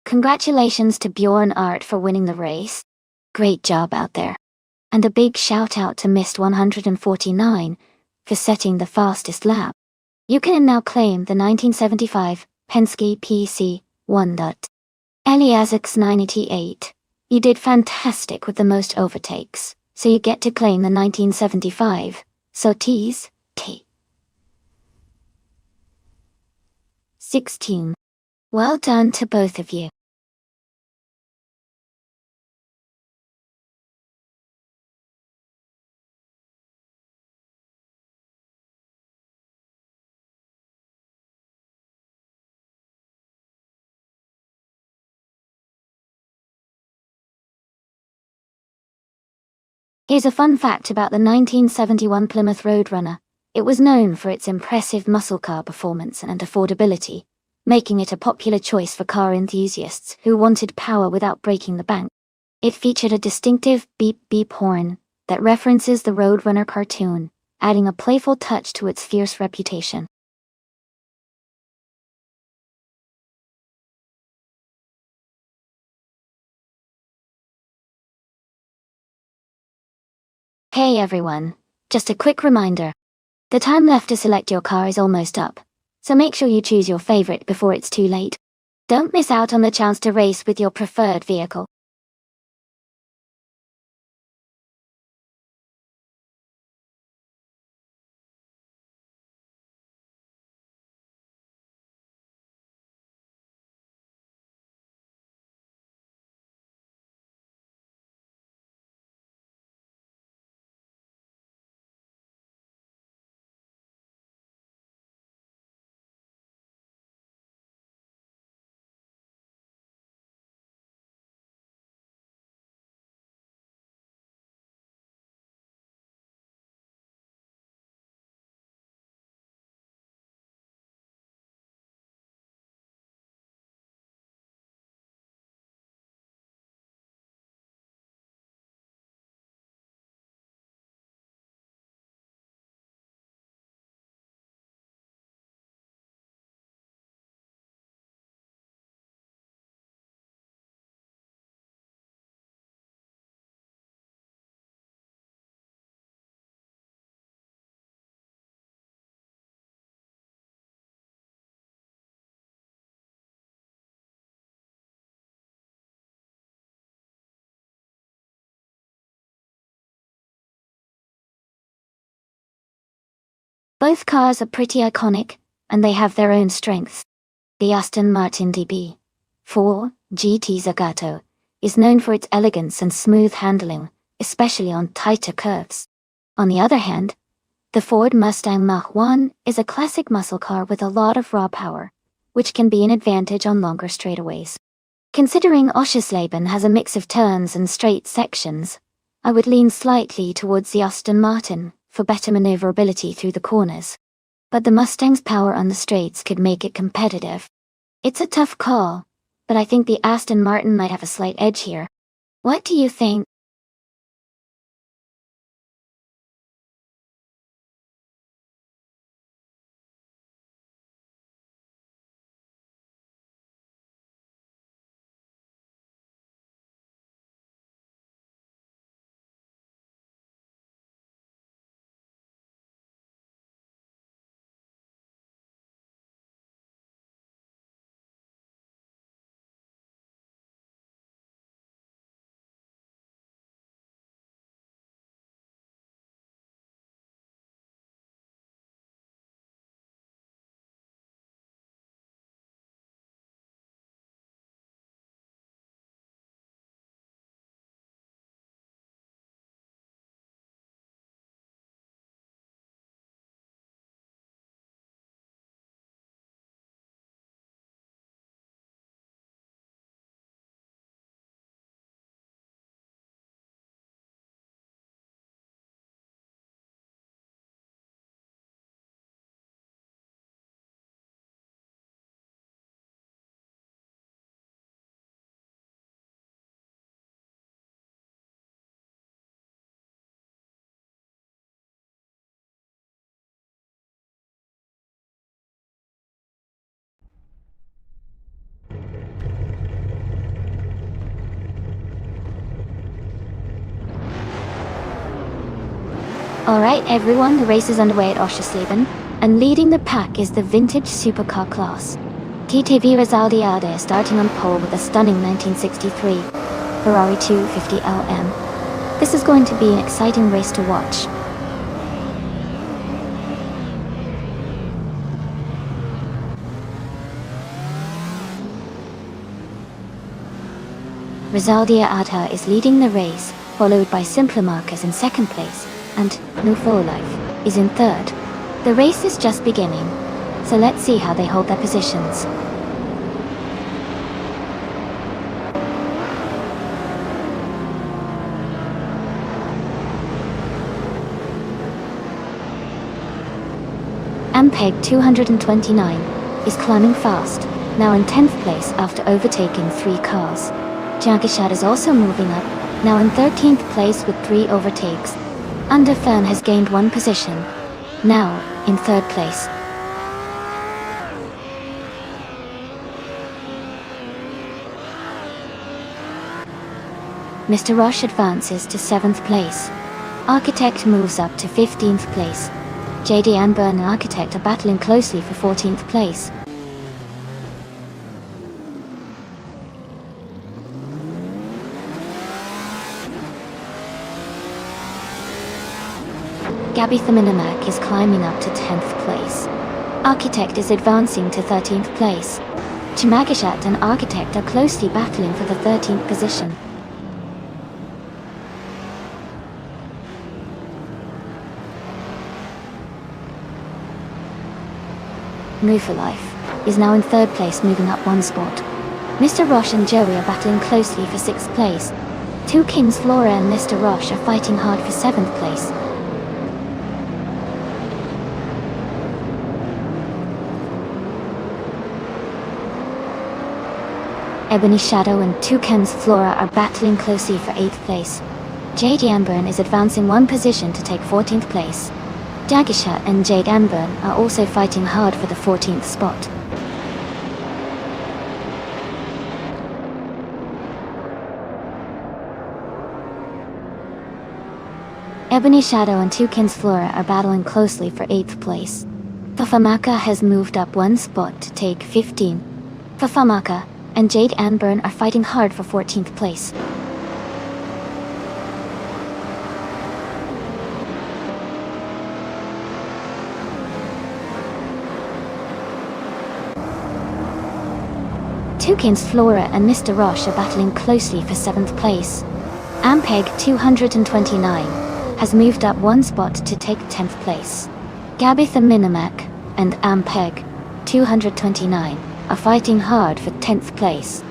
Congratulations to Bjorn Art for winning the race. Great job out there. And a big shout out to Mist 149 for setting the fastest lap. You can now claim the 1975 Penske PC 1. Eliasix 988. You did fantastic with the most overtakes, so you get to claim the 1975. So T's, T. 16. Well done to both of you. Here's a fun fact about the 1971 Plymouth Roadrunner. It was known for its impressive muscle car performance and affordability, making it a popular choice for car enthusiasts who wanted power without breaking the bank. It featured a distinctive beep-beep horn that references the Roadrunner cartoon, adding a playful touch to its fierce reputation. Hey everyone, just a quick reminder. The time left to select your car is almost up, so make sure you choose your favorite before it's too late. Don't miss out on the chance to race with your preferred vehicle. Both cars are pretty iconic, and they have their own strengths. The Aston Martin DB4 GT Zagato is known for its elegance and smooth handling, especially on tighter curves. On the other hand, the Ford Mustang Mach-1 is a classic muscle car with a lot of raw power, which can be an advantage on longer straightaways. Considering Oschersleben has a mix of turns and straight sections, I would lean slightly towards the Aston Martin for better maneuverability through the corners. But the Mustang's power on the straights could make it competitive. It's a tough call, but I think the Aston Martin might have a slight edge here. What do you think? Alright everyone, the race is underway at Oschersleben, and leading the pack is the vintage supercar class. TTV Resaldiade is starting on pole with a stunning 1963 Ferrari 250 LM. This is going to be an exciting race to watch. Resaldia Adha is leading the race, followed by Simpler Marcus in second place, and No For Life is in third. The race is just beginning, so let's see how they hold their positions. Ampeg 229 is climbing fast, now in 10th place after overtaking 3 cars. Jagishat is also moving up, now in 13th place with 3 overtakes. Underfern has gained 1 position, now in 3rd place. Mr. Rush advances to 7th place. Architect moves up to 15th place. JD Anburn and Architect are battling closely for 14th place. Gabby Thaminimak is climbing up to 10th place. Architect is advancing to 13th place. Chamagishat and Architect are closely battling for the 13th position. Move for Life is now in 3rd place, moving up 1 spot. Mr. Roche and Joey are battling closely for 6th place. Two Kings Flora and Mr. Roche are fighting hard for 7th place. Ebony Shadow and Toucan's Flora are battling closely for 8th place. Jade Anburn is advancing 1 position to take 14th place. Jagishat and Jade Anburn are also fighting hard for the 14th spot. Ebony Shadow and Toucan's Flora are battling closely for 8th place. Fafamaka has moved up 1 spot to take 15. Fafamaka and Jade Anburn are fighting hard for 14th place. Toucan's Flora and Mr. Roche are battling closely for 7th place. Ampeg 229 has moved up 1 spot to take 10th place. Gabitha Minimac and Ampeg 229 are fighting hard for 10th place.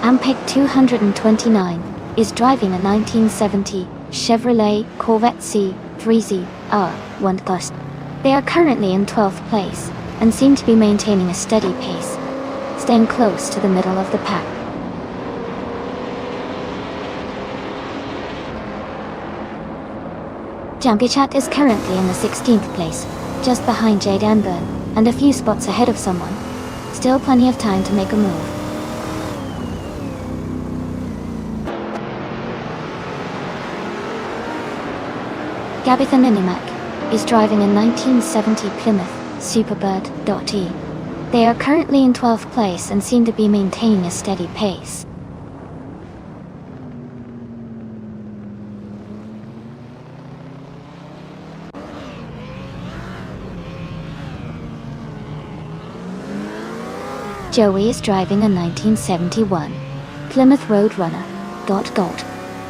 Ampeg 229 is driving a 1970 Chevrolet Corvette C3Z R1 They are currently in 12th place and seem to be maintaining a steady pace, staying close to the middle of the pack. Jampichat is currently in the 16th place, just behind Jade Anburn, and a few spots ahead of someone. Still plenty of time to make a move. Gabitha Minimac is driving a 1970 Plymouth Superbird.E. They are currently in 12th place and seem to be maintaining a steady pace. Joey is driving a 1971 Plymouth Roadrunner Gold.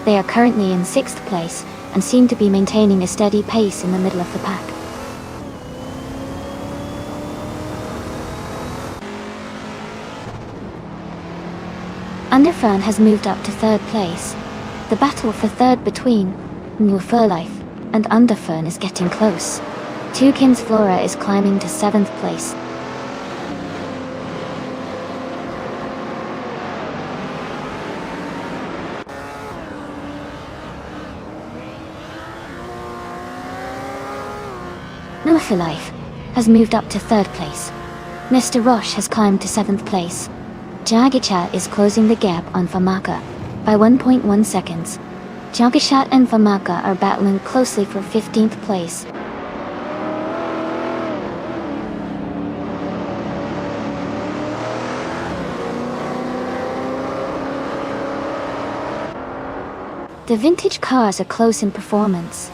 They are currently in 6th place and seem to be maintaining a steady pace in the middle of the pack. Underfern has moved up to 3rd place. The battle for 3rd between New Furlife and Underfern is getting close. Toucan's Flora is climbing to 7th place. Life has moved up to 3rd place. Mr. Roche has climbed to 7th place. Jagishat is closing the gap on Famaka by 1.1 seconds. Jagishat and Famaka are battling closely for 15th place. The vintage cars are close in performance,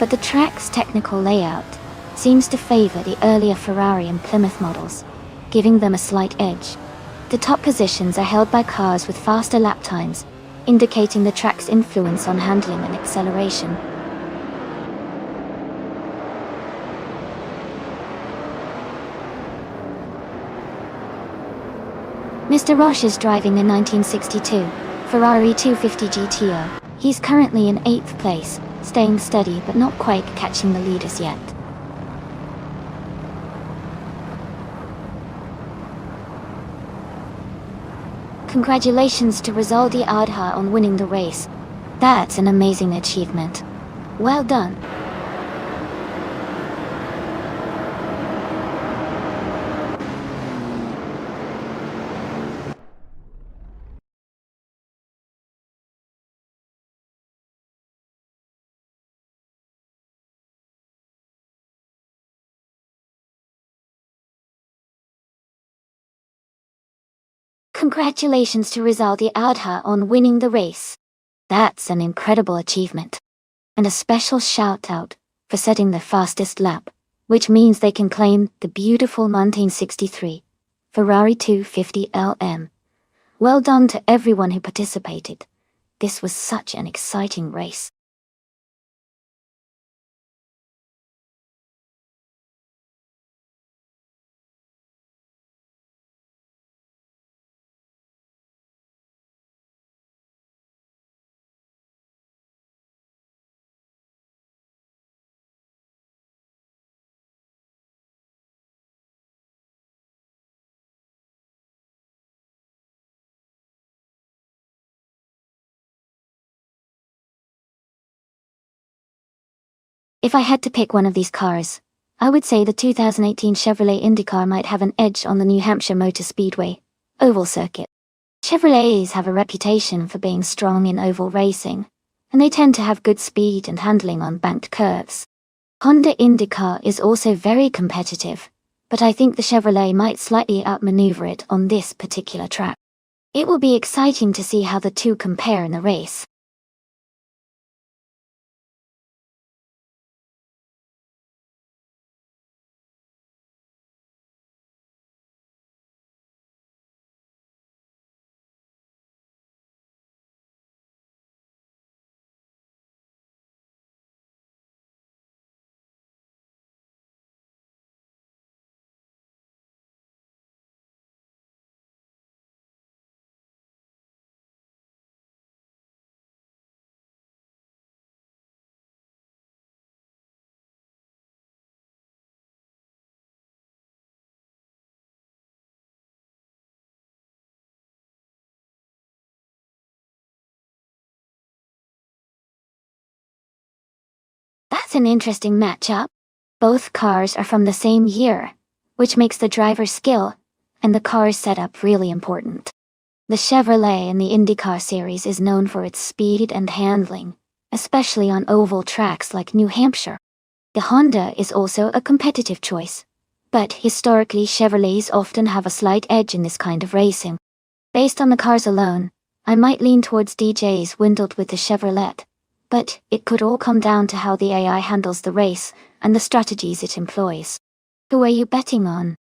but the track's technical layout seems to favor the earlier Ferrari and Plymouth models, giving them a slight edge. The top positions are held by cars with faster lap times, indicating the track's influence on handling and acceleration. Mr. Roche is driving a 1962 Ferrari 250 GTO. He's currently in 8th place, staying steady but not quite catching the leaders yet. Congratulations to Rizaldi Adha on winning the race. That's an amazing achievement. Well done. Congratulations to Rizaldi Adha on winning the race. That's an incredible achievement. And a special shout out for setting the fastest lap, which means they can claim the beautiful 1963 Ferrari 250 LM. Well done to everyone who participated. This was such an exciting race. If I had to pick one of these cars, I would say the 2018 Chevrolet IndyCar might have an edge on the New Hampshire Motor Speedway oval circuit. Chevrolets have a reputation for being strong in oval racing, and they tend to have good speed and handling on banked curves. Honda IndyCar is also very competitive, but I think the Chevrolet might slightly outmaneuver it on this particular track. It will be exciting to see how the two compare in the race. That's an interesting matchup. Both cars are from the same year, which makes the driver's skill and the car's setup really important. The Chevrolet in the IndyCar series is known for its speed and handling, especially on oval tracks like New Hampshire. The Honda is also a competitive choice, but historically Chevrolets often have a slight edge in this kind of racing. Based on the cars alone, I might lean towards DJ's Windled with the Chevrolet, but it could all come down to how the AI handles the race and the strategies it employs. Who are you betting on?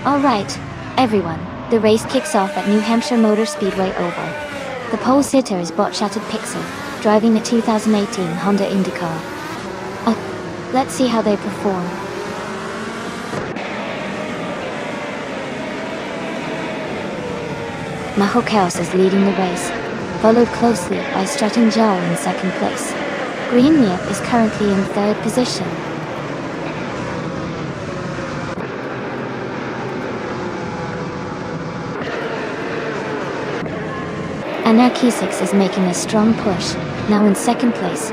Alright, everyone, the race kicks off at New Hampshire Motor Speedway Oval. The pole sitter is Bot Shattered Pixel, driving the 2018 Honda IndyCar. Let's see how they perform. Maho Chaos is leading the race, followed closely by Strutting Jar in second place. Greenleaf is currently in third position. Anarchisix is making a strong push, now in second place.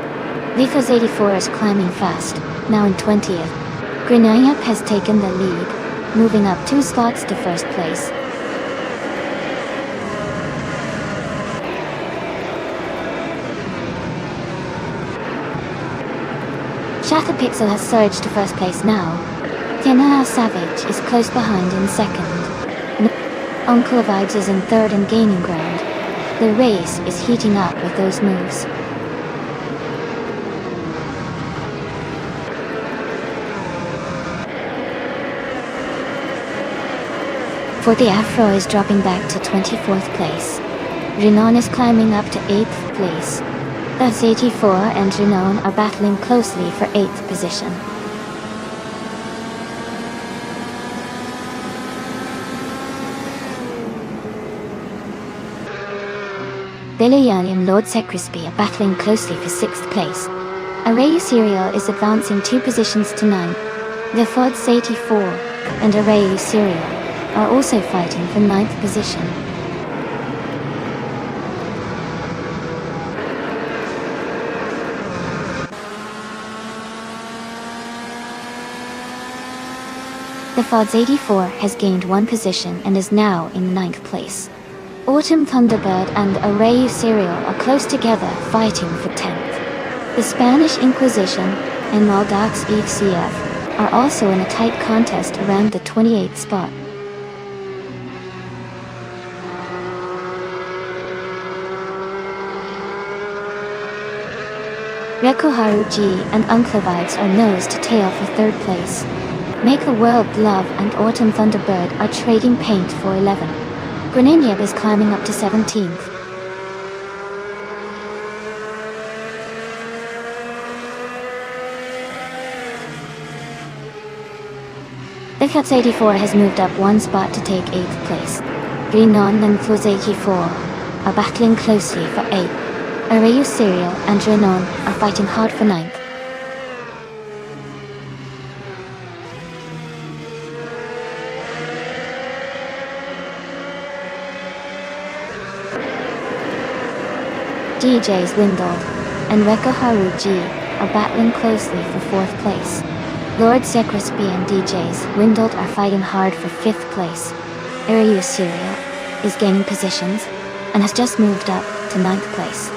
Lithos 84 is climbing fast, now in 20th. Grenadier has taken the lead, moving up 2 spots to first place. Shatterpixel has surged to first place now. Tiana Savage is close behind in second. Uncle Vibes is in third and gaining ground. The race is heating up with those moves. For the Afro is dropping back to 24th place. Renan is climbing up to 8th place. Thus 84 and Renan are battling closely for 8th position. Billion and Lord Secrisby are battling closely for 6th place. Arayu Serial is advancing 2 positions to 9th. The Fods 84 and Arayu Serial are also fighting for 9th position. The Fods 84 has gained 1 position and is now in 9th place. Autumn Thunderbird and Arayu Serial are close together fighting for 10th. The Spanish Inquisition and Maldax ECF are also in a tight contest around the 28th spot. Rekoharu G and Unclavides are nose to tail for 3rd place. Make the World Love and Autumn Thunderbird are trading paint for 11th. Greninja is climbing up to 17th. The Cuts 84 has moved up 1 spot to take 8th place. Renan and Fluz 84 are battling closely for 8th. Arayu Serial and Renan are fighting hard for 9th. DJ's Windled and Rekoharu G are battling closely for 4th place. Lord Secrisby and DJ's Windled are fighting hard for 5th place. Arayu Serial is gaining positions and has just moved up to 9th place.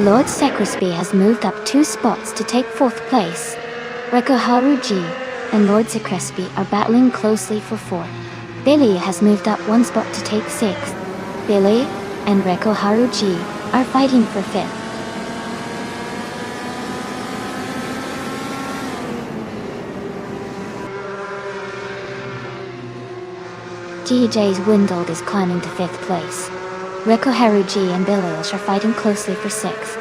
Lord Secrisby has moved up 2 spots to take 4th place. Rekoharu G and Lord Secrisby are battling closely for 4th. Billy has moved up 1 spot to take 6th. Billy and Rekoharu G are fighting for 5th. DJ's Windled is climbing to 5th place. Rekoharu G and Billish are fighting closely for 6th.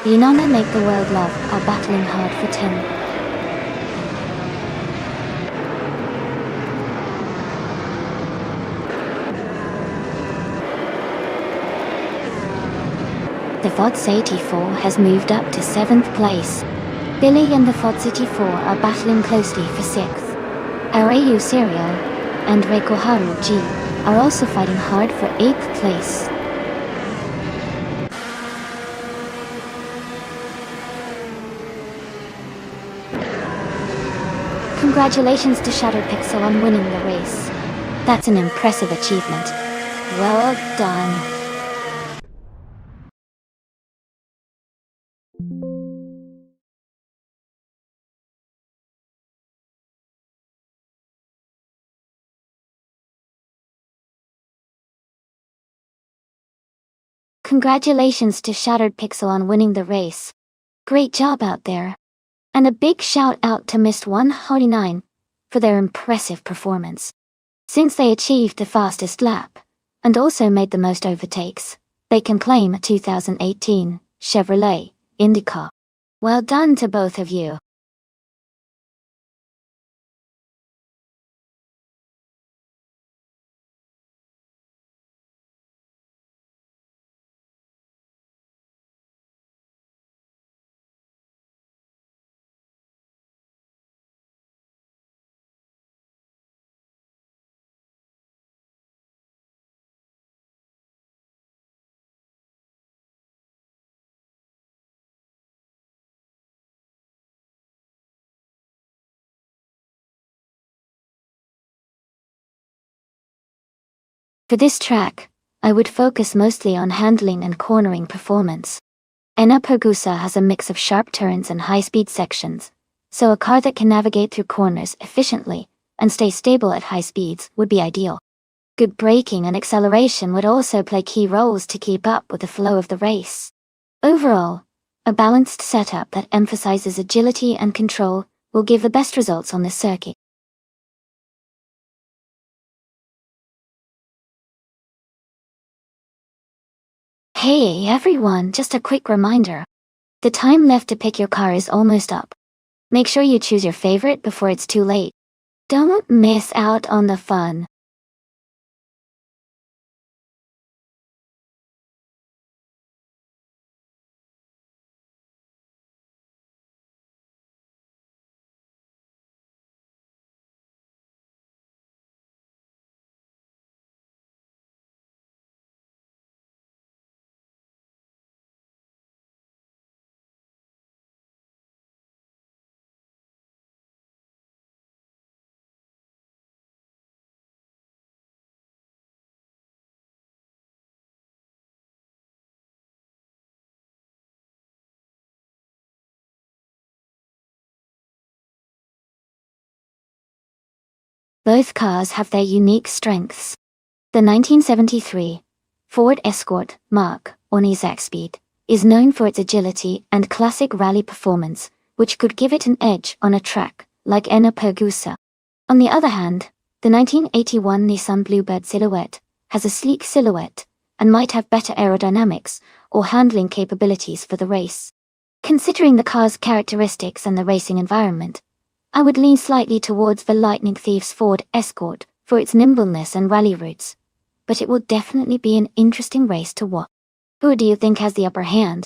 Yinon and Make the World Love are battling hard for 10th. The Fods 84 has moved up to 7th place. Billy and the Fods 84 are battling closely for 6th. Arayu Serial and Rekoharu G are also fighting hard for 8th place. Congratulations to Shatterpixel on winning the race. That's an impressive achievement. Well done. Congratulations to Shattered Pixel on winning the race. Great job out there. And a big shout out to Mist 149 for their impressive performance. Since they achieved the fastest lap, and also made the most overtakes, they can claim a 2018 Chevrolet IndyCar. Well done to both of you. For this track, I would focus mostly on handling and cornering performance. Enna Pergusa has a mix of sharp turns and high-speed sections, so a car that can navigate through corners efficiently and stay stable at high speeds would be ideal. Good braking and acceleration would also play key roles to keep up with the flow of the race. Overall, a balanced setup that emphasizes agility and control will give the best results on this circuit. Hey everyone, just a quick reminder. The time left to pick your car is almost up. Make sure you choose your favorite before it's too late. Don't miss out on the fun. Both cars have their unique strengths. The 1973 Ford Escort Mark on Isaac Speed is known for its agility and classic rally performance, which could give it an edge on a track like Enna Pergusa. On the other hand, the 1981 Nissan Bluebird Silhouette has a sleek silhouette and might have better aerodynamics or handling capabilities for the race. Considering the car's characteristics and the racing environment, I would lean slightly towards the Lightning Thief's Ford Escort for its nimbleness and rally routes, but it will definitely be an interesting race to watch. Who do you think has the upper hand?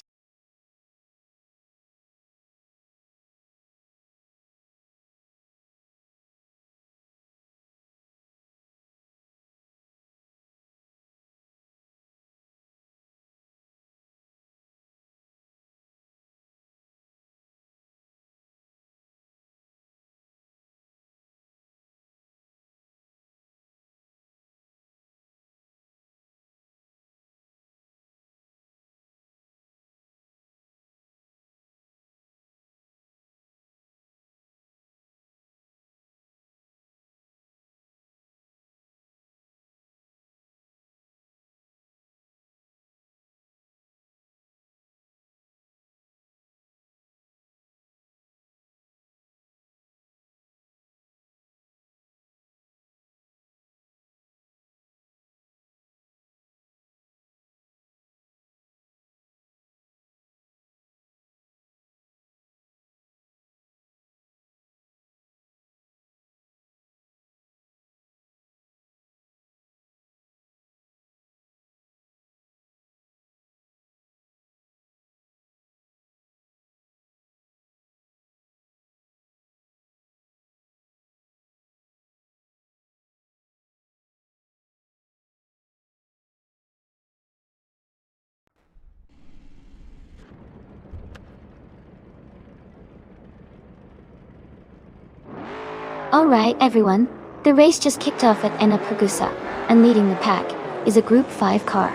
Alright everyone, the race just kicked off at Enna Pergusa, and leading the pack is a Group 5 car,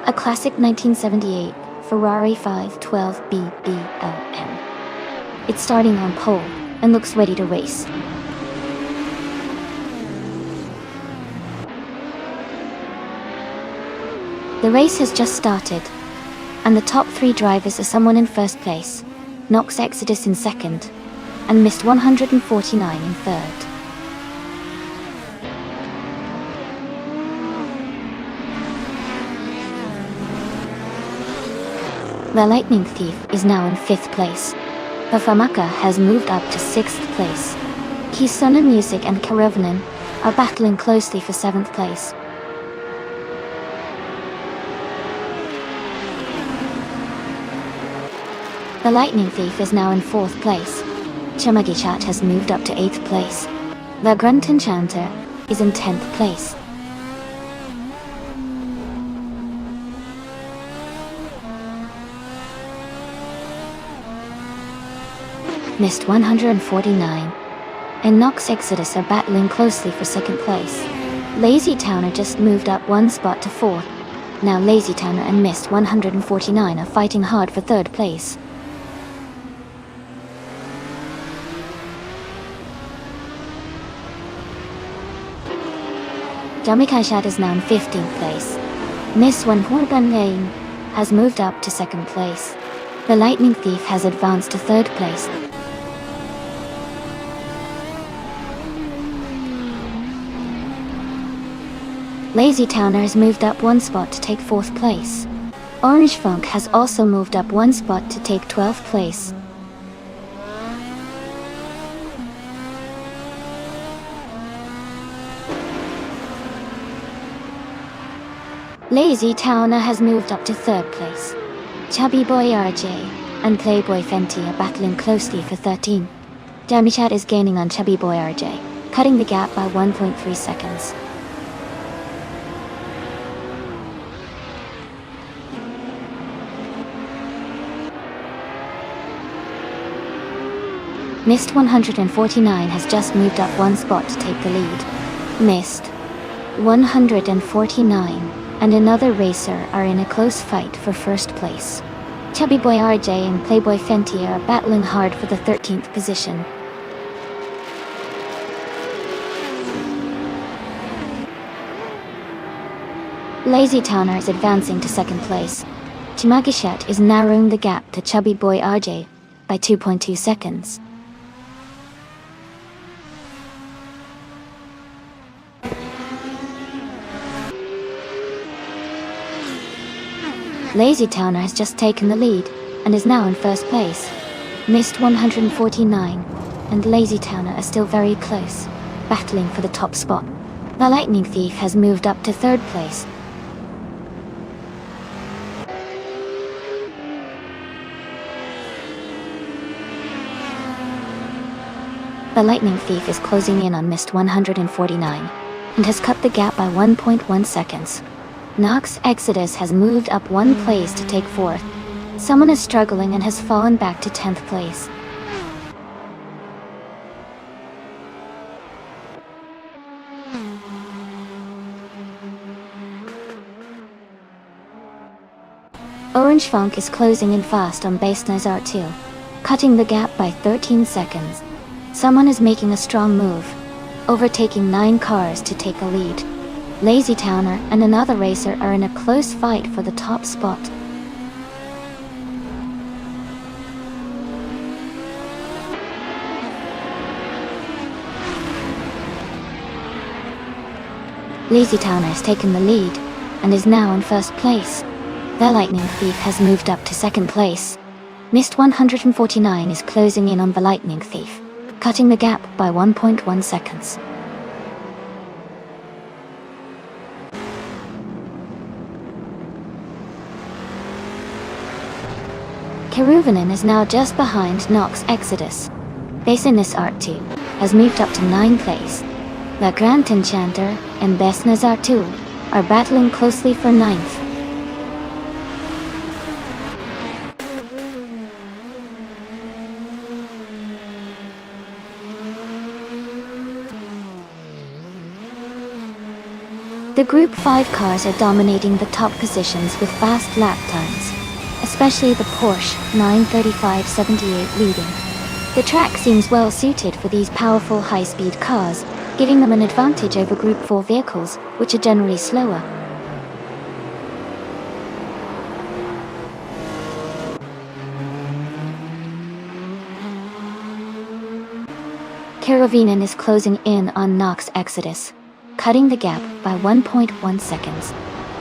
a classic 1978 Ferrari 512 BBLM. It's starting on pole and looks ready to race. The race has just started, and the top 3 drivers are someone in first place, Nox Exodus in second, and Mist 149 in third. The Lightning Thief is now in 5th place. The Famaka has moved up to 6th place. Kisona Music and Karevanen are battling closely for 7th place. The Lightning Thief is now in 4th place. Chamagichat has moved up to 8th place. The Grunt Enchanter is in 10th place. Mist 149 and Nox Exodus are battling closely for 2nd place. Lazy Towner just moved up 1 spot to 4th. Now Lazy Towner and Mist 149 are fighting hard for 3rd place. Jamikaishat is now in 15th place. Miss Wanhorban Lane has moved up to 2nd place. The Lightning Thief has advanced to 3rd place. Lazy Towner has moved up 1 spot to take 4th place. Orange Funk has also moved up 1 spot to take 12th place. Lazy Towner has moved up to 3rd place. Chubby Boy RJ and Playboy Fenty are battling closely for 13. Damichat is gaining on Chubby Boy RJ, cutting the gap by 1.3 seconds. Mist 149 has just moved up 1 spot to take the lead. Mist 149 and another racer are in a close fight for 1st place. Chubby Boy RJ and Playboy Fenty are battling hard for the 13th position. Lazy Towner is advancing to 2nd place. Chimagishat is narrowing the gap to Chubby Boy RJ by 2.2 seconds. Lazy Towner has just taken the lead and is now in 1st place. Mist 149 and Lazy Towner are still very close, battling for the top spot. The Lightning Thief has moved up to 3rd place. The Lightning Thief is closing in on Mist 149 and has cut the gap by 1.1 seconds. Nox Exodus has moved up 1 place to take 4th. Someone is struggling and has fallen back to 10th place. Orange Funk is closing in fast on Base Nazar 2, cutting the gap by 13 seconds. Someone is making a strong move, overtaking 9 cars to take a lead. Lazy Towner and another racer are in a close fight for the top spot. Lazy Towner has taken the lead and is now in 1st place. The Lightning Thief has moved up to 2nd place. Mist 149 is closing in on the Lightning Thief, cutting the gap by 1.1 seconds. Karuvanen is now just behind Nox Exodus. Basinis Art 2 has moved up to 9th place. The Grand Enchanter and Besnazar 2 are battling closely for 9th. The Group 5 cars are dominating the top positions with fast lap times, especially the Porsche 935/78 leading. The track seems well suited for these powerful high-speed cars, giving them an advantage over Group 4 vehicles, which are generally slower. Kerovinen is closing in on Nox Exodus, cutting the gap by 1.1 seconds.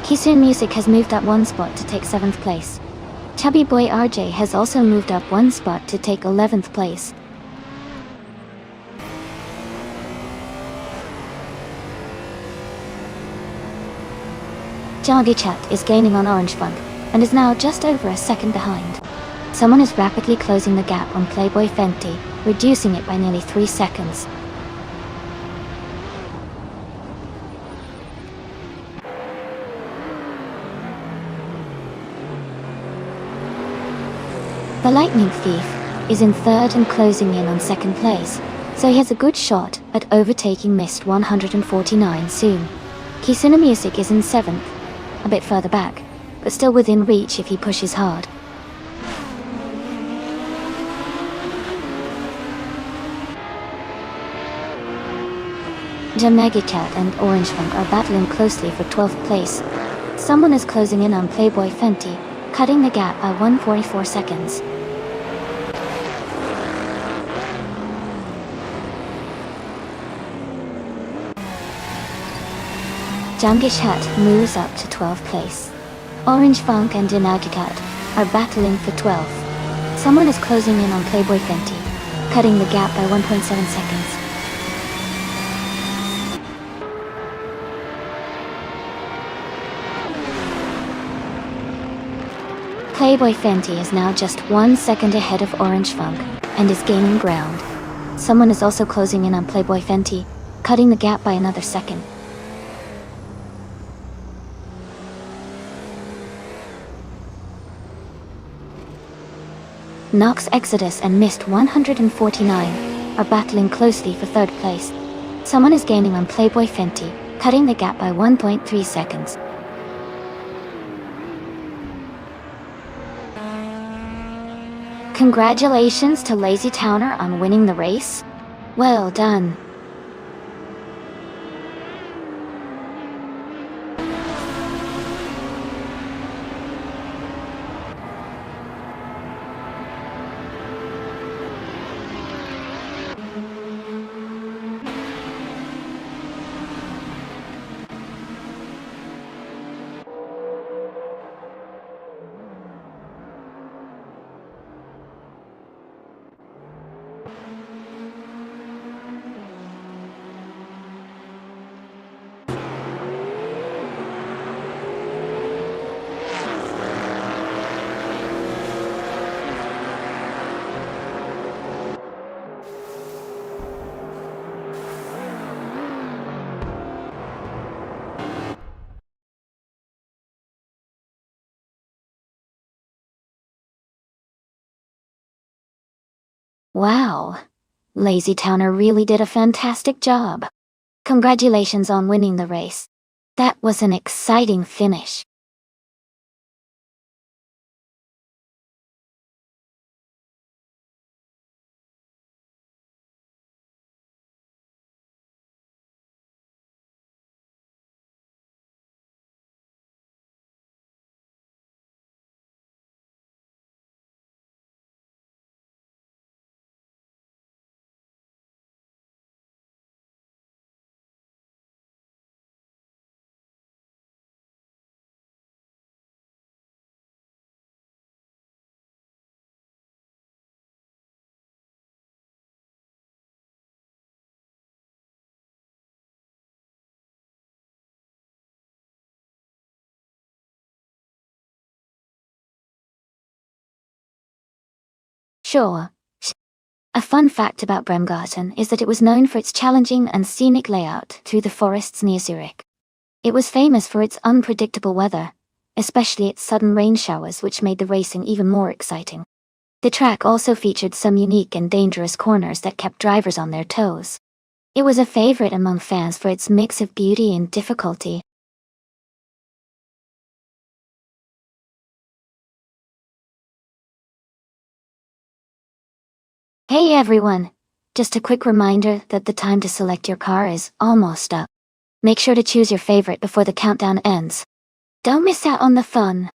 Kisun Music has moved up one spot to take 7th place. Chubby Boy RJ has also moved up one spot to take 11th place. Joggy Chat is gaining on Orange Funk, and is now just over a second behind. Someone is rapidly closing the gap on Playboy Fenty, reducing it by nearly 3 seconds. The Lightning Thief is in 3rd and closing in on 2nd place, so he has a good shot at overtaking Mist 149 soon. Kisuna Music is in 7th, a bit further back, but still within reach if he pushes hard. Cat and Orange Funk are battling closely for 12th place. Someone is closing in on Playboy Fenty, cutting the gap by 144 seconds. Cat moves up to 12th place. Orange Funk and Cat are battling for 12th. Someone is closing in on Playboy Fenty, cutting the gap by 1.7 seconds. Playboy Fenty is now just 1 second ahead of Orange Funk, and is gaining ground. Someone is also closing in on Playboy Fenty, cutting the gap by another second. Nox Exodus and Mist 149 are battling closely for 3rd place. Someone is gaining on Playboy Fenty, cutting the gap by 1.3 seconds. Congratulations to Lazy Towner on winning the race. Well done. Wow, Lazy Towner really did a fantastic job. Congratulations on winning the race. That was an exciting finish. Sure. A fun fact about Bremgarten is that it was known for its challenging and scenic layout through the forests near Zurich. It was famous for its unpredictable weather, especially its sudden rain showers, which made the racing even more exciting. The track also featured some unique and dangerous corners that kept drivers on their toes. It was a favorite among fans for its mix of beauty and difficulty. Hey everyone! Just a quick reminder that the time to select your car is almost up. Make sure to choose your favorite before the countdown ends. Don't miss out on the fun.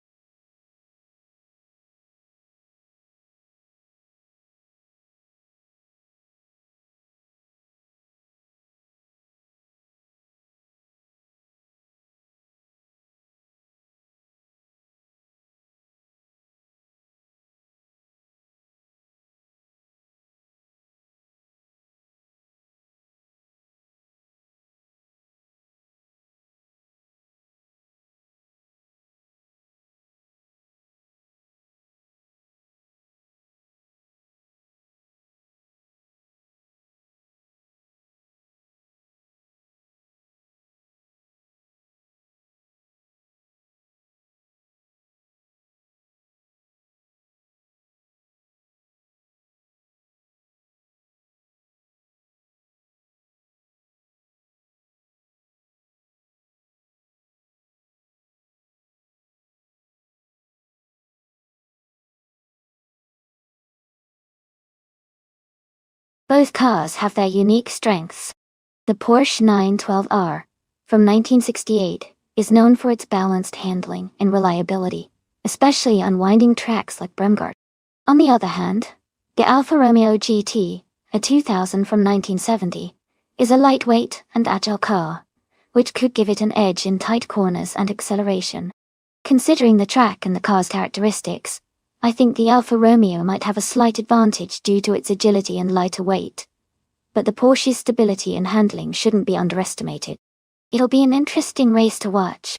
Both cars have their unique strengths. The Porsche 912R, from 1968, is known for its balanced handling and reliability, especially on winding tracks like Bremgarten. On the other hand, the Alfa Romeo GT, a 2000 from 1970, is a lightweight and agile car, which could give it an edge in tight corners and acceleration. Considering the track and the car's characteristics, I think the Alfa Romeo might have a slight advantage due to its agility and lighter weight. But the Porsche's stability and handling shouldn't be underestimated. It'll be an interesting race to watch.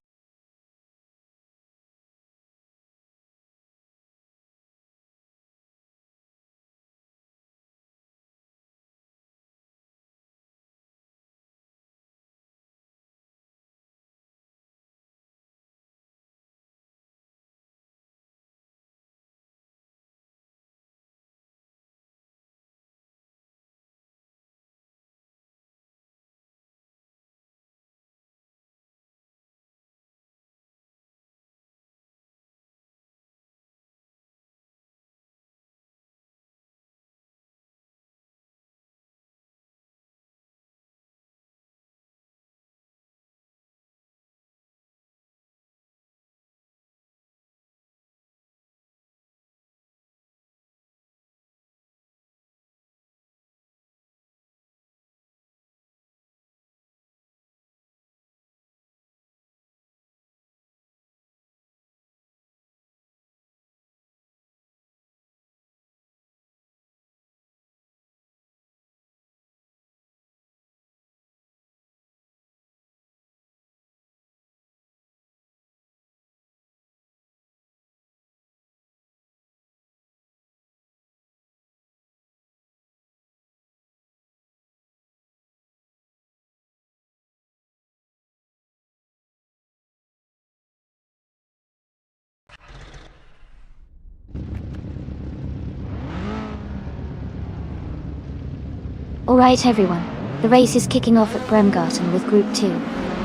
Alright everyone, the race is kicking off at Bremgarten with Group 2,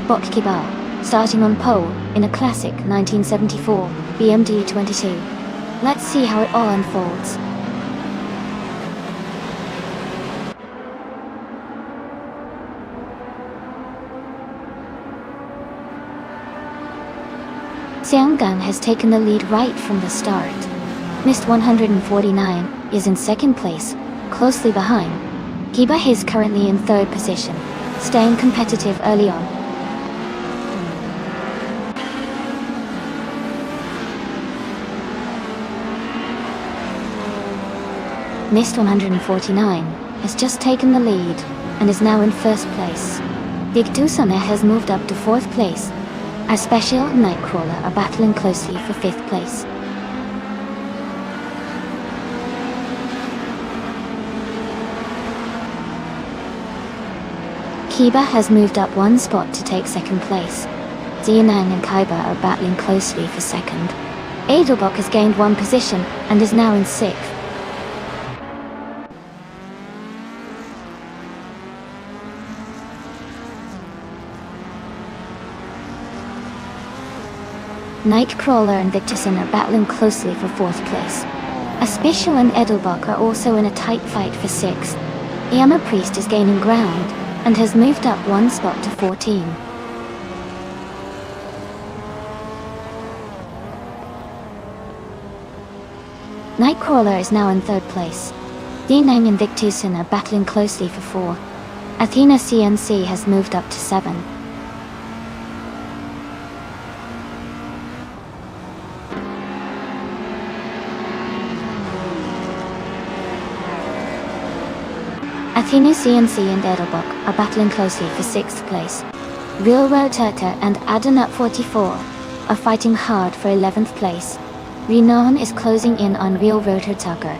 Bokkiba, starting on pole in a classic 1974 BMW 22. Let's see how it all unfolds. Xianggang has taken the lead right from the start. Mist 149 is in second place, closely behind. Kiba is currently in third position, staying competitive early on. Mist 149 has just taken the lead and is now in first place. Victusone has moved up to fourth place. Our Special and Nightcrawler are battling closely for fifth place. Kiba has moved up one spot to take second place. Xianang and Kaiba are battling closely for second. Edelbock has gained one position and is now in sixth. Nightcrawler and Victorson are battling closely for fourth place. A Special and Edelbock are also in a tight fight for sixth. Yama Priest is gaining ground and has moved up one spot to 14. Nightcrawler is now in third place. Dinang and Victusen are battling closely for 4. Athena CNC has moved up to 7. Athena CNC and Edelbock are battling closely for 6th place. Real Rotata and Adenut 44 are fighting hard for 11th place. Renon is closing in on Real Rotor Tucker,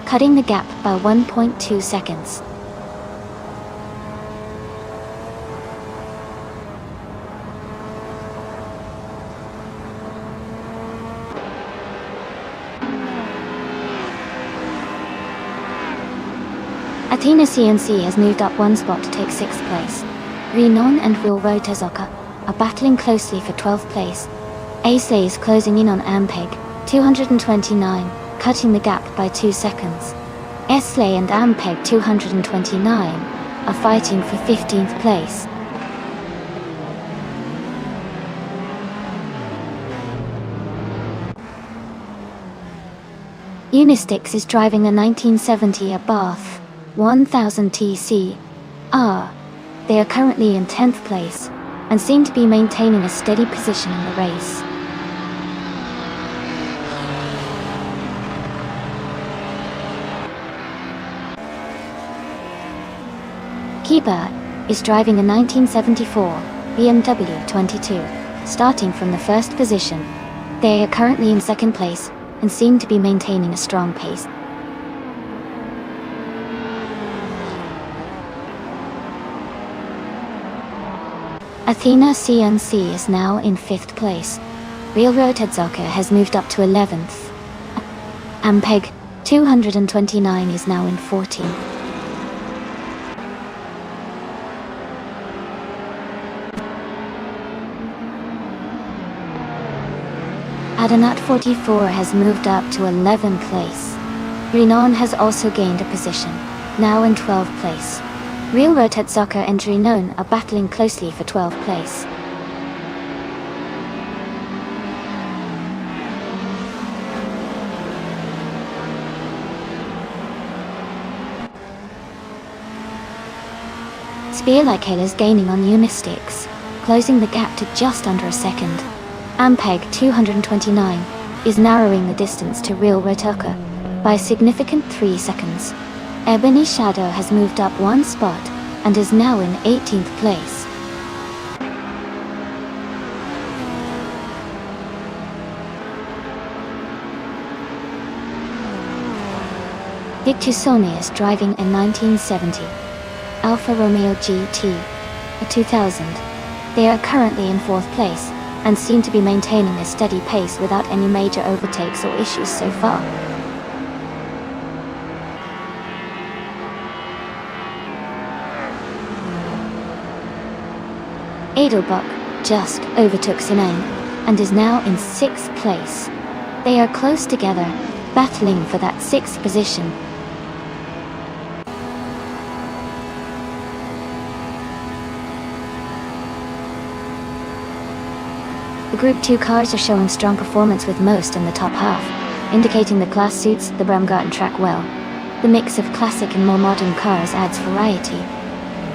cutting the gap by 1.2 seconds. Athena CNC has moved up one spot to take 6th place. Renon and Will Rotazoka are battling closely for 12th place. Aisley is closing in on Ampeg, 229, cutting the gap by 2 seconds. Esley and Ampeg 229 are fighting for 15th place. Unistix is driving a 1970 Abarth 1000 TC-R. They are currently in 10th place and seem to be maintaining a steady position in the race. Kiba is driving a 1974 BMW 22, starting from the first position. They are currently in second place and seem to be maintaining a strong pace. Athena CNC is now in 5th place. Railroad Headzocker has moved up to 11th. Ampeg 229 is now in 14th. Adanat 44 has moved up to 11th place. Renon has also gained a position, now in 12th place. Railroad Headzocker and Renon are battling closely for 12th place. Spear Like Hell is gaining on Unistix, closing the gap to just under a second. Ampeg 229 is narrowing the distance to Railroad Headzocker by a significant 3 seconds. Ebony Shadow has moved up 1 spot and is now in 18th place. Dictusone is driving a 1970 Alfa Romeo GT, a 2000. They are currently in 4th place and seem to be maintaining a steady pace without any major overtakes or issues so far. Edelbach just overtook Sinane and is now in 6th place. They are close together, battling for that 6th position. The Group 2 cars are showing strong performance with most in the top half, indicating the class suits the Bremgarten track well. The mix of classic and more modern cars adds variety,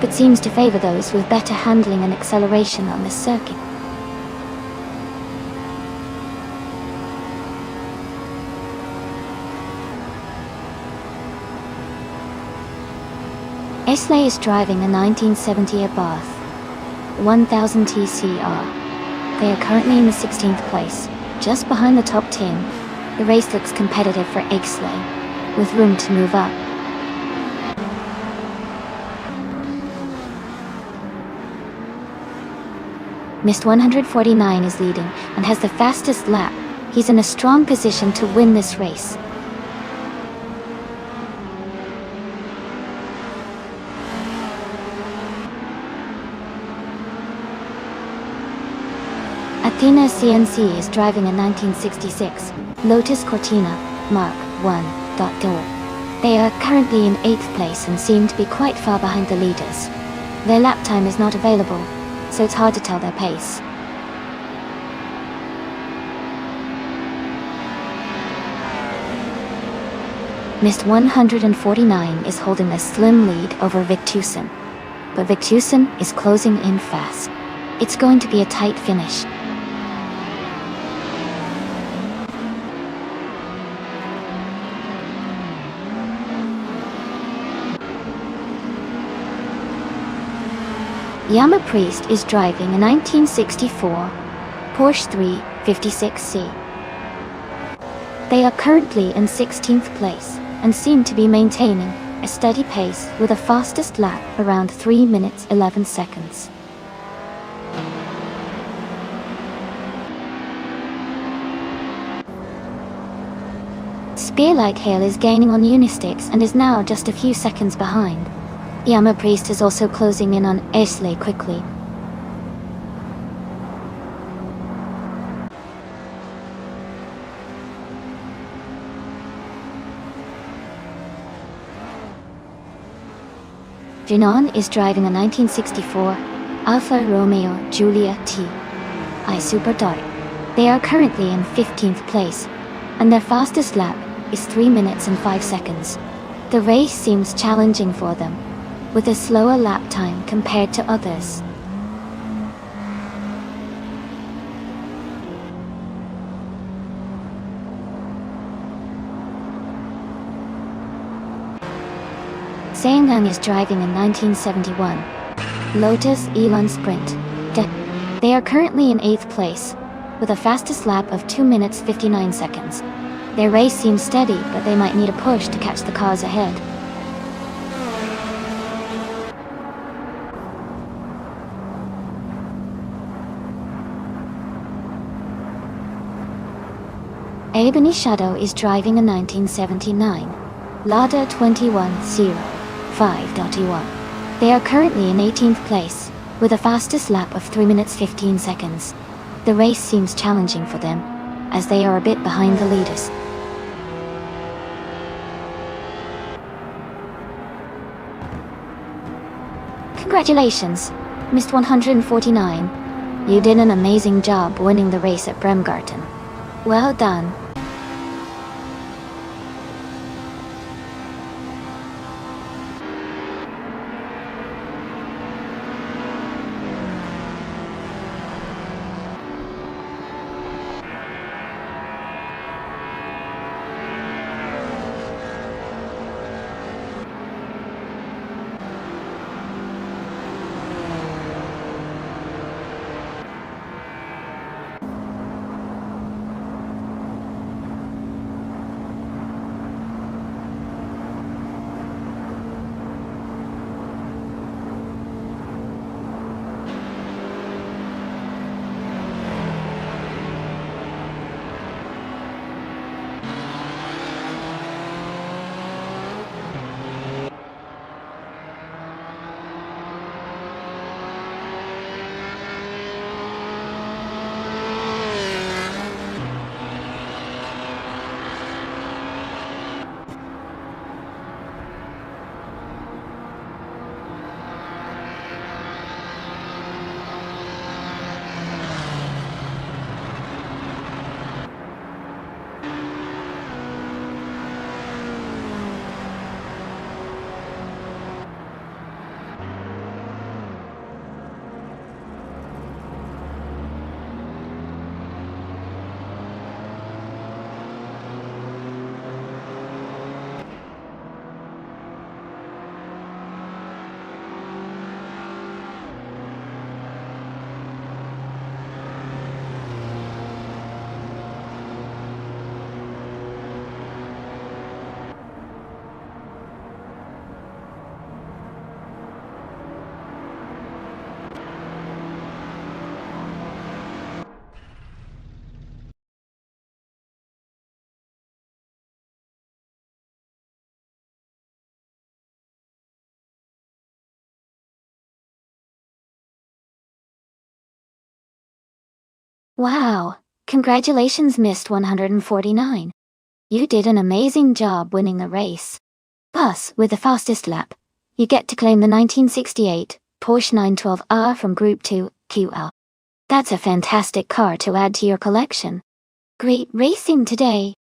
but seems to favor those with better handling and acceleration on this circuit. Esley is driving a 1970 Abarth 1000 TCR. They are currently in the 16th place, just behind the top 10. The race looks competitive for Esley, with room to move up. Mist 149 is leading and has the fastest lap. He's in a strong position to win this race. Athena CNC is driving a 1966 Lotus Cortina Mark I. They are currently in 8th place and seem to be quite far behind the leaders. Their lap time is not available, so it's hard to tell their pace. Mist 149 is holding a slim lead over Victusen, but Victusen is closing in fast. It's going to be a tight finish. Yama Priest is driving a 1964 Porsche 356C. They are currently in 16th place and seem to be maintaining a steady pace with a fastest lap around 3 minutes 11 seconds. Spear Like Hail is gaining on Unistix and is now just a few seconds behind. Yama Priest is also closing in on Esley quickly. Jinon is driving a 1964 Alfa Romeo Giulia T.I. Super Dart. They are currently in 15th place, and their fastest lap is 3 minutes and 5 seconds. The race seems challenging for them, with a slower lap time compared to others. Seongang is driving a 1971 Lotus Elan Sprint. They are currently in 8th place, with a fastest lap of 2 minutes 59 seconds. Their race seems steady, but they might need a push to catch the cars ahead. Ebony Shadow is driving a 1979 Lada 2105.E1. They are currently in 18th place, with a fastest lap of 3 minutes 15 seconds. The race seems challenging for them, as they are a bit behind the leaders. Congratulations, Mr. 149. You did an amazing job winning the race at Bremgarten. Well done. Wow, congratulations, Mr. 149. You did an amazing job winning the race. Plus, with the fastest lap, you get to claim the 1968 Porsche 912R from Group 2 QL. That's a fantastic car to add to your collection. Great racing today.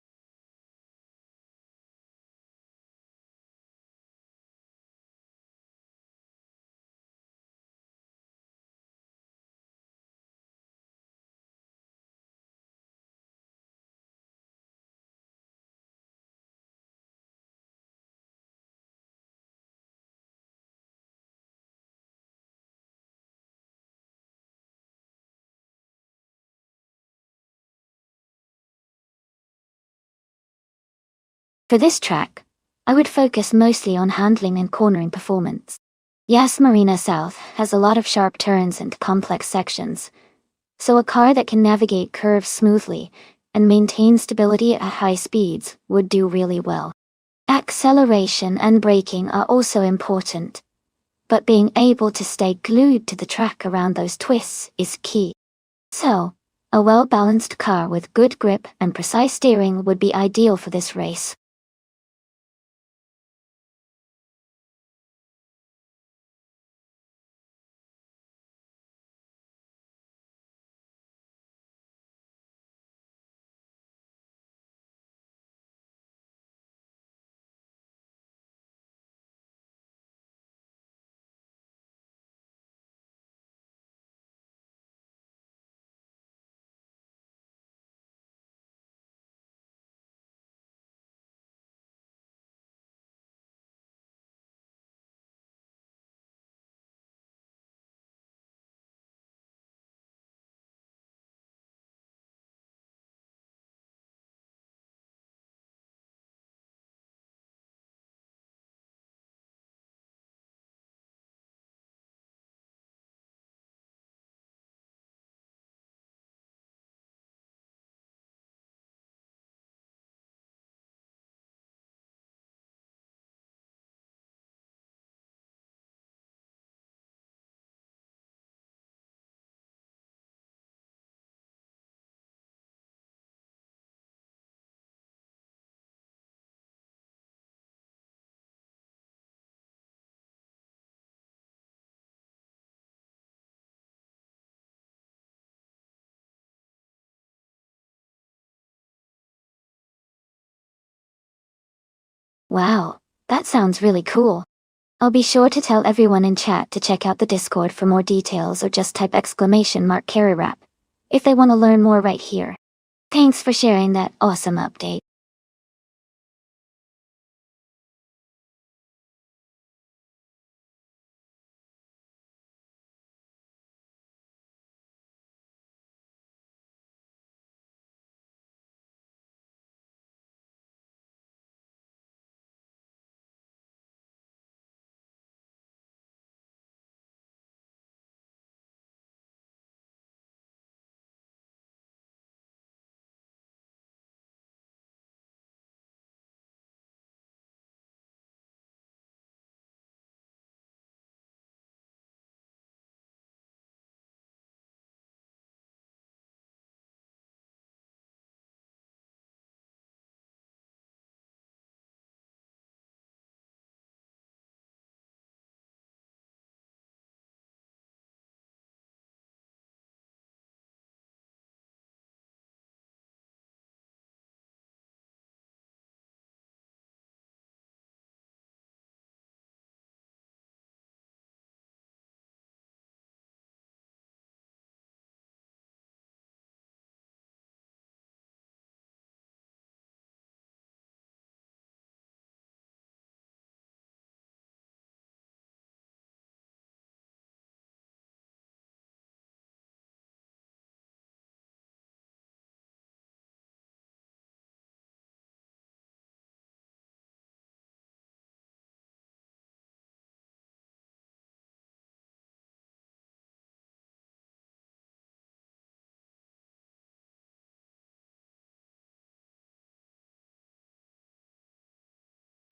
For this track, I would focus mostly on handling and cornering performance. Yas Marina South has a lot of sharp turns and complex sections, so a car that can navigate curves smoothly and maintain stability at high speeds would do really well. Acceleration and braking are also important, but being able to stay glued to the track around those twists is key. So, a well-balanced car with good grip and precise steering would be ideal for this race. Wow, that sounds really cool. I'll be sure to tell everyone in chat to check out the Discord for more details or just type !carry wrap if they want to learn more right here. Thanks for sharing that awesome update.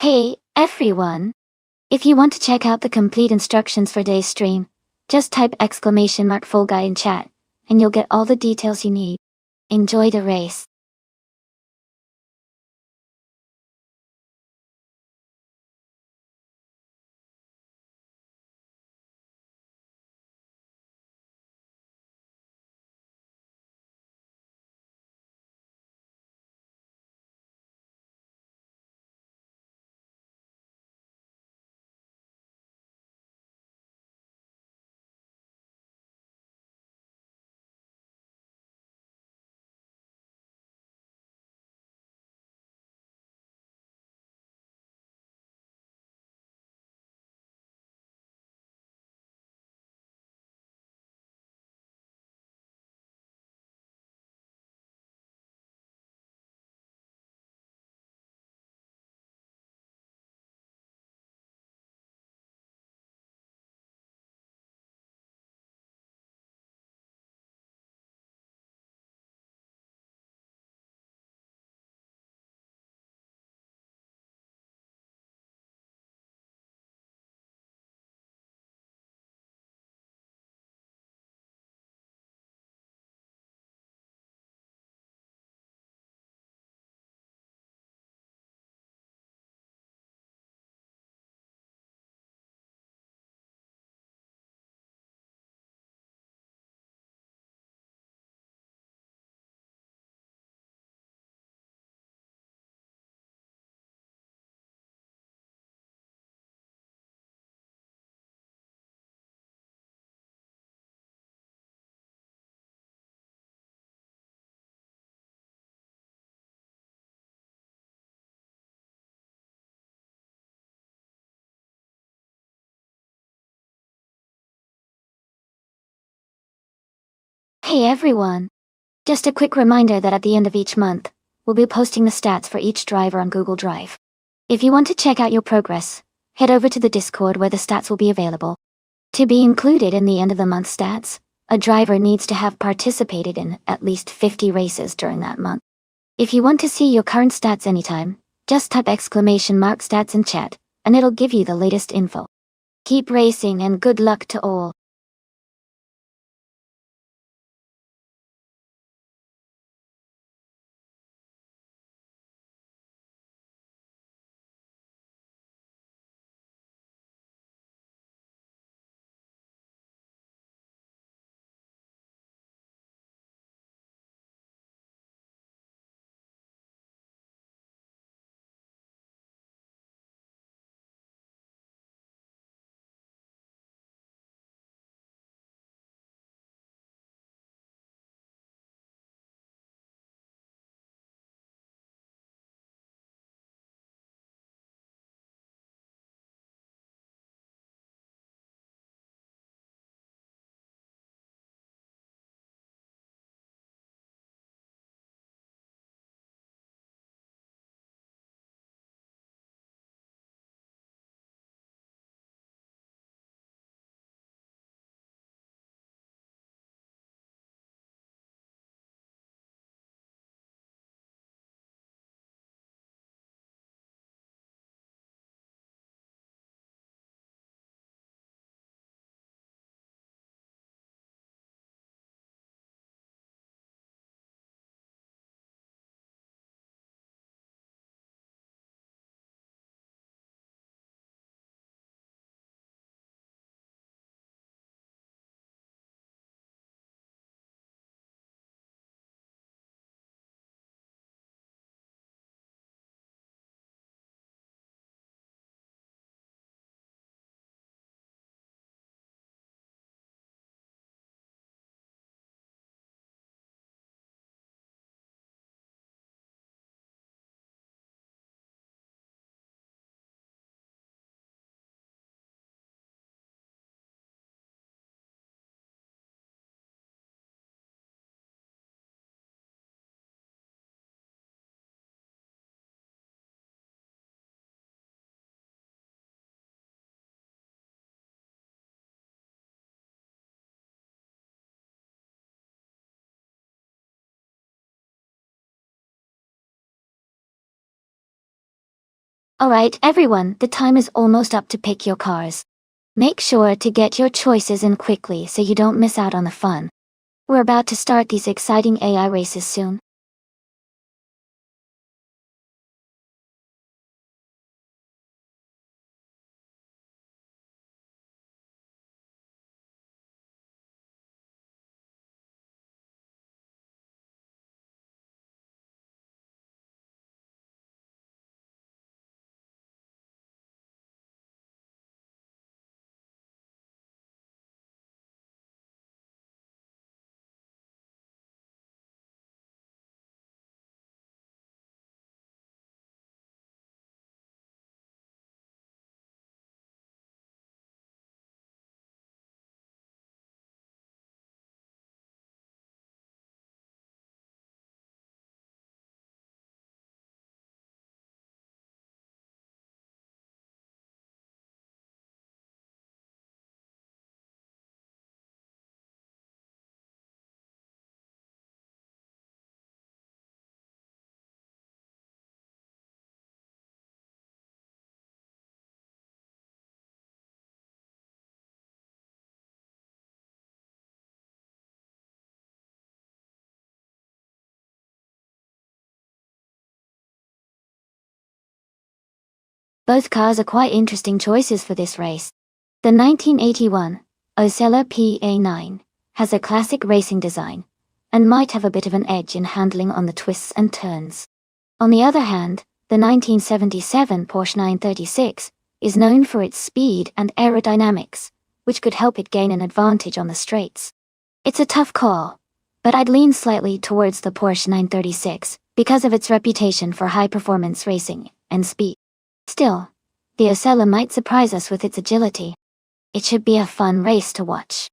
Hey, everyone! If you want to check out the complete instructions for today's stream, just type !full guy in chat, and you'll get all the details you need. Enjoy the race. Hey everyone! Just a quick reminder that at the end of each month, we'll be posting the stats for each driver on Google Drive. If you want to check out your progress, head over to the Discord where the stats will be available. To be included in the end of the month stats, a driver needs to have participated in at least 50 races during that month. If you want to see your current stats anytime, just type !stats in chat, and it'll give you the latest info. Keep racing and good luck to all. Alright, everyone, the time is almost up to pick your cars. Make sure to get your choices in quickly so you don't miss out on the fun. We're about to start these exciting AI races soon. Both cars are quite interesting choices for this race. The 1981 Osella PA9 has a classic racing design, and might have a bit of an edge in handling on the twists and turns. On the other hand, the 1977 Porsche 936 is known for its speed and aerodynamics, which could help it gain an advantage on the straights. It's a tough call, but I'd lean slightly towards the Porsche 936 because of its reputation for high-performance racing and speed. Still, the Osella might surprise us with its agility. It should be a fun race to watch.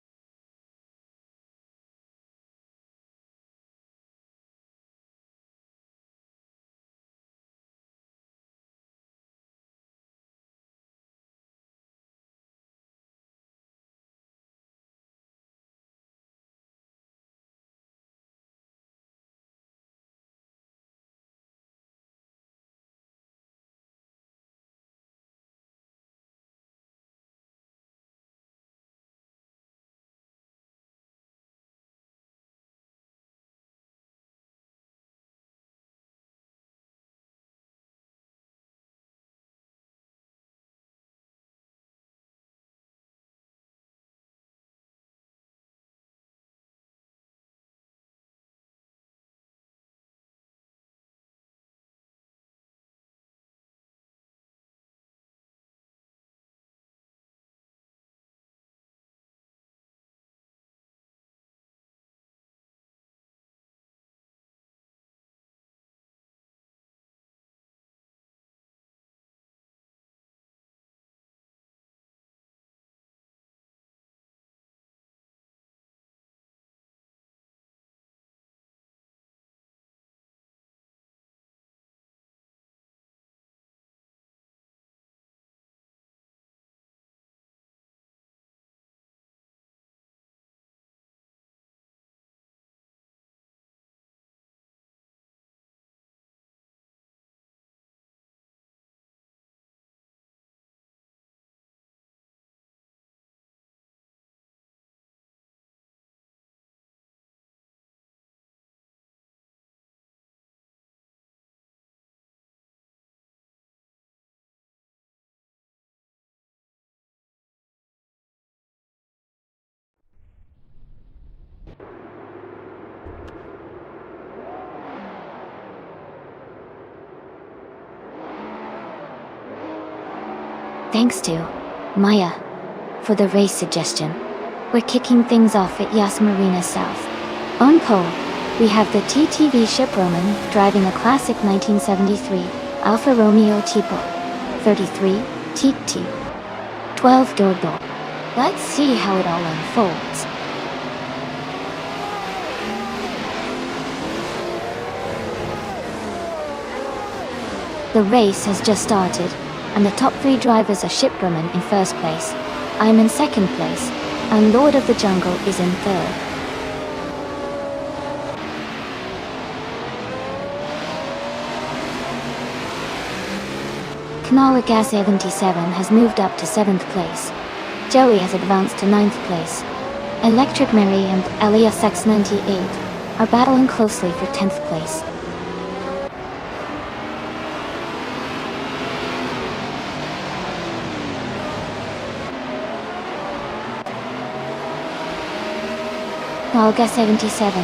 Thanks to Maya for the race suggestion. We're kicking things off at Yas Marina South. On pole, we have the TTV Ship Roman driving a classic 1973 Alfa Romeo Tipo 33 TT 12 Dordo. Let's see how it all unfolds. The race has just started, and the top 3 drivers are Shipperman in first place, I'm in second place, and Lord of the Jungle is in third. Knowlega 77 has moved up to 7th place. Joey has advanced to 9th place. Electric Mary and Elias X98 are battling closely for 10th place. Knowlega 77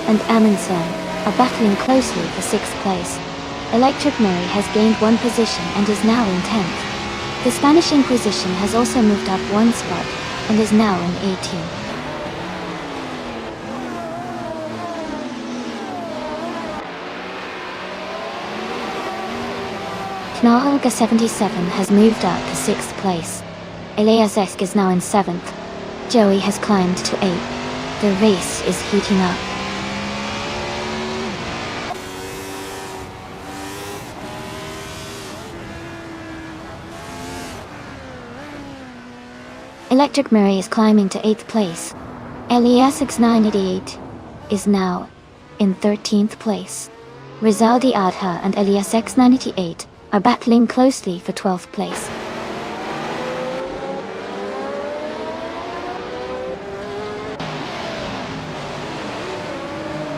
and Amundsen are battling closely for 6th place. Electric Mary has gained 1 position and is now in 10th. The Spanish Inquisition has also moved up 1 spot and is now in 18th. Knowlega 77 has moved up to 6th place. Elias Esk is now in 7th. Joey has climbed to 8th. The race is heating up. Electric Mary is climbing to 8th place. Elias X988 is now in 13th place. Rizaldi Adha and Elias X988 are battling closely for 12th place.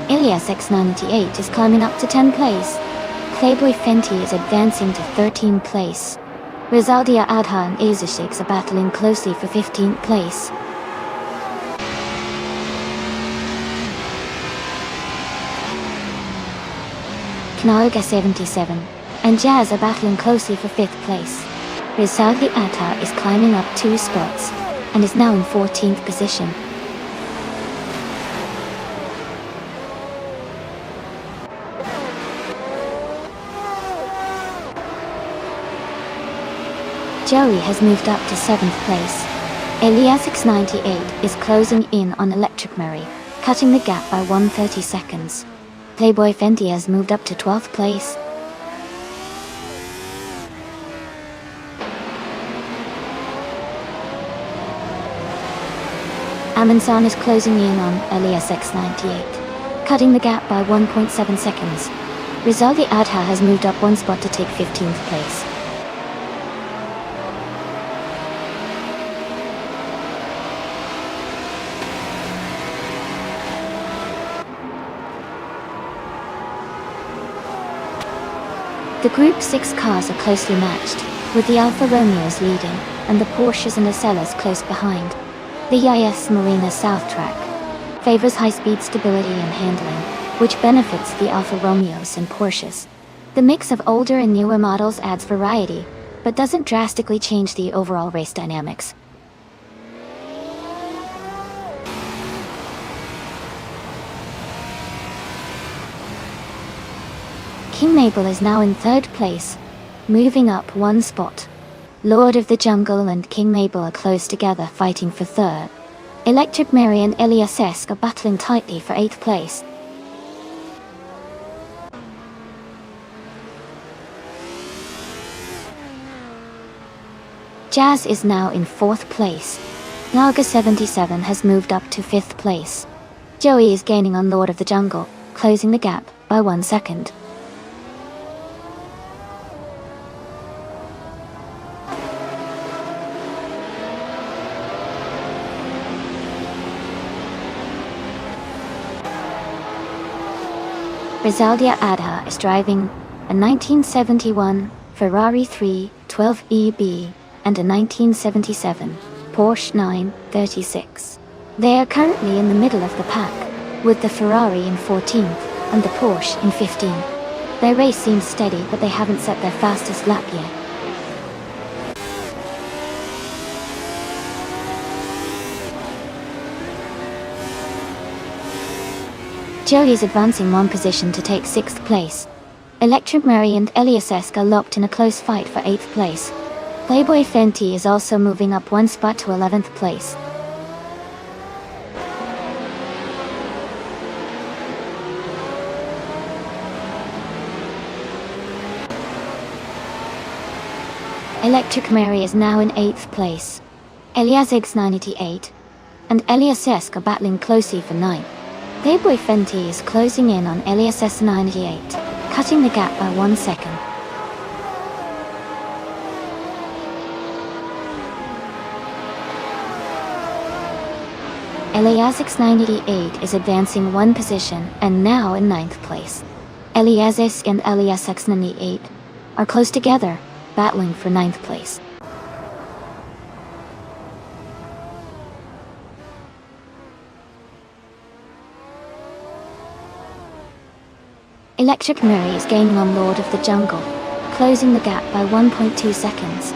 Elias X98 is climbing up to 10th place. Playboy Fenty is advancing to 13th place. Rizaldia Adha and Azashix are battling closely for 15th place. Knowlega 77 and Jazz are battling closely for 5th place. Rizaldi Adha is climbing up 2 spots and is now in 14th position. Joey has moved up to 7th place. Elias X98 is closing in on Electric Mary, cutting the gap by 130 seconds. Playboy Fenty has moved up to 12th place. Amundsen is closing in on Elias X98, cutting the gap by 1.7 seconds. Rizaldi Adha has moved up 1 spot to take 15th place. The Group 6 cars are closely matched, with the Alfa Romeos leading, and the Porsches and Acellas close behind. The IS Marina South track favors high-speed stability and handling, which benefits the Alfa Romeos and Porsches. The mix of older and newer models adds variety, but doesn't drastically change the overall race dynamics. King Mabel is now in 3rd place, moving up 1 spot. Lord of the Jungle and King Mabel are close together fighting for 3rd. Electric Mary and Elias Esk are battling tightly for 8th place. Jazz is now in 4th place. Knowlega 77 has moved up to 5th place. Joey is gaining on Lord of the Jungle, closing the gap by 1 second. Rizaldia Adha is driving a 1971 Ferrari 312 EB and a 1977 Porsche 936. They are currently in the middle of the pack, with the Ferrari in 14th and the Porsche in 15th. Their race seems steady, but they haven't set their fastest lap yet. Joey is advancing 1 position to take 6th place. Electric Mary and Elias Esk are locked in a close fight for 8th place. Playboy Fenty is also moving up 1 spot to 11th place. Electric Mary is now in 8th place. Elias X98 and Elias Esk are battling closely for 9th. Playboy Fenty is closing in on Elias S98, cutting the gap by 1 second. Eliasix 988 is advancing one position and now in 9th place. Eliasix and Eliasix 98 are close together, battling for 9th place. Electric Murray is gaining on Lord of the Jungle, closing the gap by 1.2 seconds.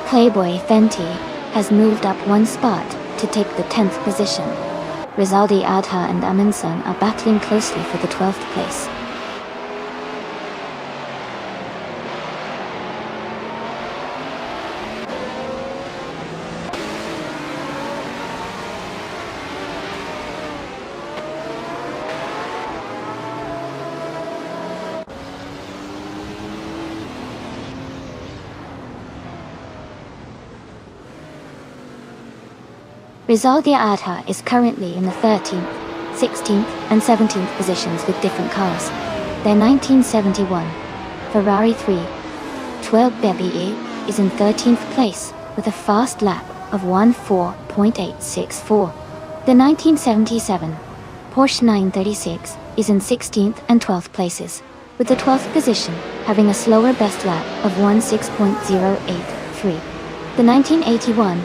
Playboy Fenty has moved up one spot to take the 10th position. Rizaldi Adha and Amundsen are battling closely for the 12th place. Rizaldi Adha is currently in the 13th, 16th and 17th positions with different cars. Their 1971 Ferrari 312 BBE is in 13th place with a fast lap of 14.864. The 1977 Porsche 936 is in 16th and 12th places, with the 12th position having a slower best lap of 16.083. The 1981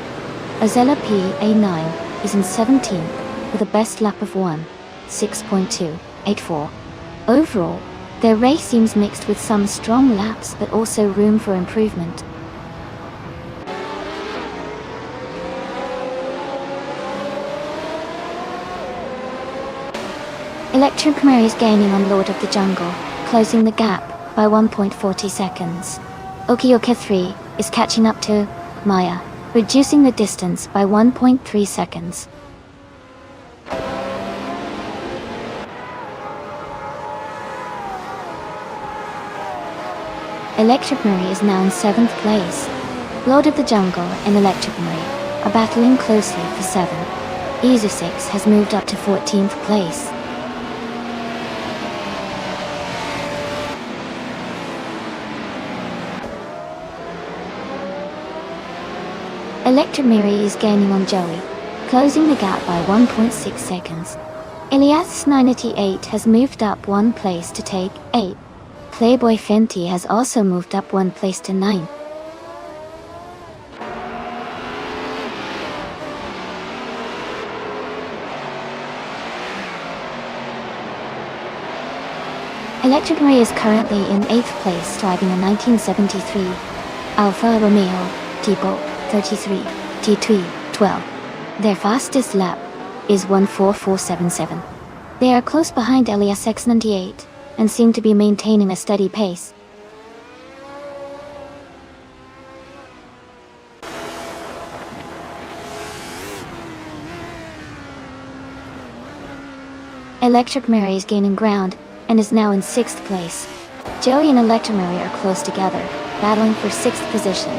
Azella PA9 is in 17th with a best lap of 16.284. Overall, their race seems mixed with some strong laps but also room for improvement. Electric Murray is gaining on Lord of the Jungle, closing the gap by 1.40 seconds. Okioka 3 is catching up to Maya, reducing the distance by 1.3 seconds. Electric Murray is now in 7th place. Lord of the Jungle and Electric Murray are battling closely for 7. Easy6 has moved up to 14th place. Electric Murray is gaining on Joey, closing the gap by 1.6 seconds. Elias 988 has moved up one place to take 8. Playboy Fenty has also moved up one place to 9. Electric Murray is currently in 8th place, driving a 1973 Alfa Romeo Tipo 33 T3 12. Their fastest lap is 14477. They are close behind Elias X98 and seem to be maintaining a steady pace. Electric Murray is gaining ground and is now in 6th place. Joey and Electric Murray are close together, battling for 6th position.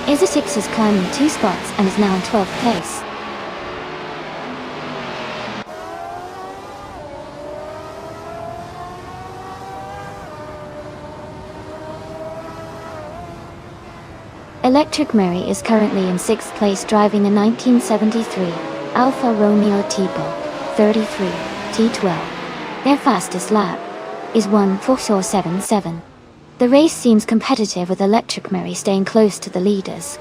Easy6 is climbing 2 spots and is now in 12th place. Electric Murray is currently in 6th place, driving a 1973 Alfa Romeo Tipo 33 T12. Their fastest lap is 14477. The race seems competitive, with Electric Murray staying close to the leaders.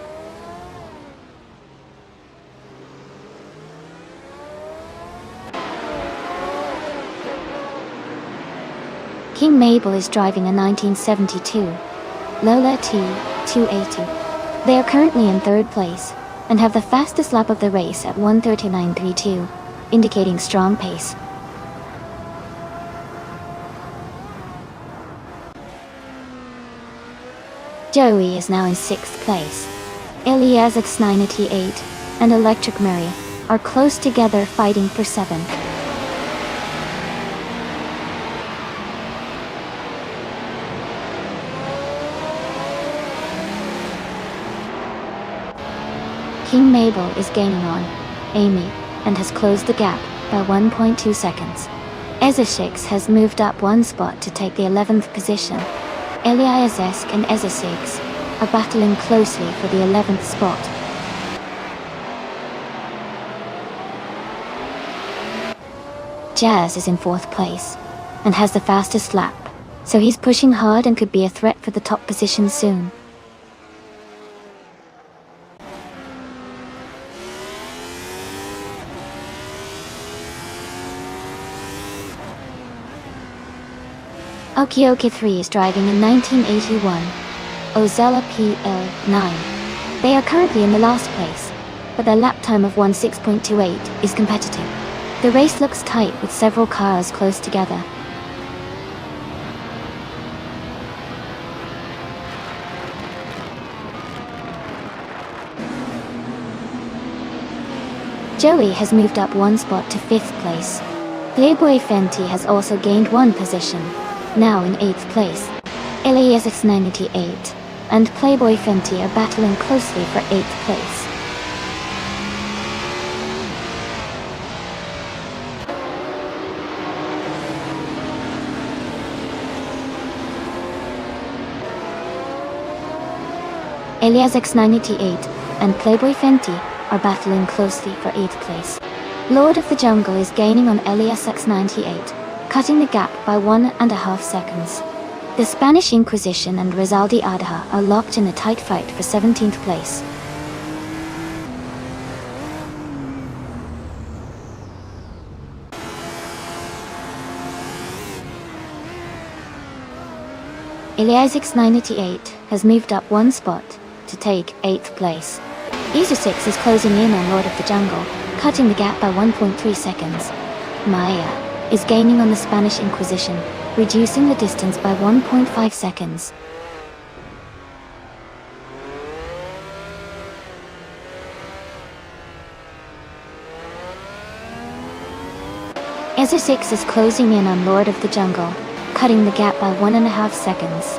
King Mabel is driving a 1972 Lola T280. They are currently in 3rd place and have the fastest lap of the race at 1:39.32, indicating strong pace. Joey is now in 6th place. Elias X988 and Electric Murray are close together, fighting for 7th. King Mabel is gaining on Amy and has closed the gap by 1.2 seconds. Easy6 has moved up one spot to take the 11th position. Elias and Easy6 are battling closely for the 11th spot. Jazz is in 4th place and has the fastest lap, so he's pushing hard and could be a threat for the top position soon. Okioki 3 is driving in 1981, Ozella PL9. They are currently in the last place, but their lap time of 16.28 is competitive. The race looks tight with several cars close together. Joey has moved up 1 spot to 5th place. Playboy Fenty has also gained 1 position, now in 8th place. Elias X98 and Playboy Fenty are battling closely for 8th place. Elias X98 and Playboy Fenty are battling closely for 8th place. Lord of the Jungle is gaining on Elias X98, cutting the gap by 1.5 seconds. The Spanish Inquisition and Rizaldi Adha are locked in a tight fight for 17th place. Elias X98 has moved up 1 spot to take 8th place. Easer 6 is closing in on Lord of the Jungle, cutting the gap by 1.3 seconds. Maya is gaining on the Spanish Inquisition, reducing the distance by 1.5 seconds. Easer 6 is closing in on Lord of the Jungle, cutting the gap by 1.5 seconds.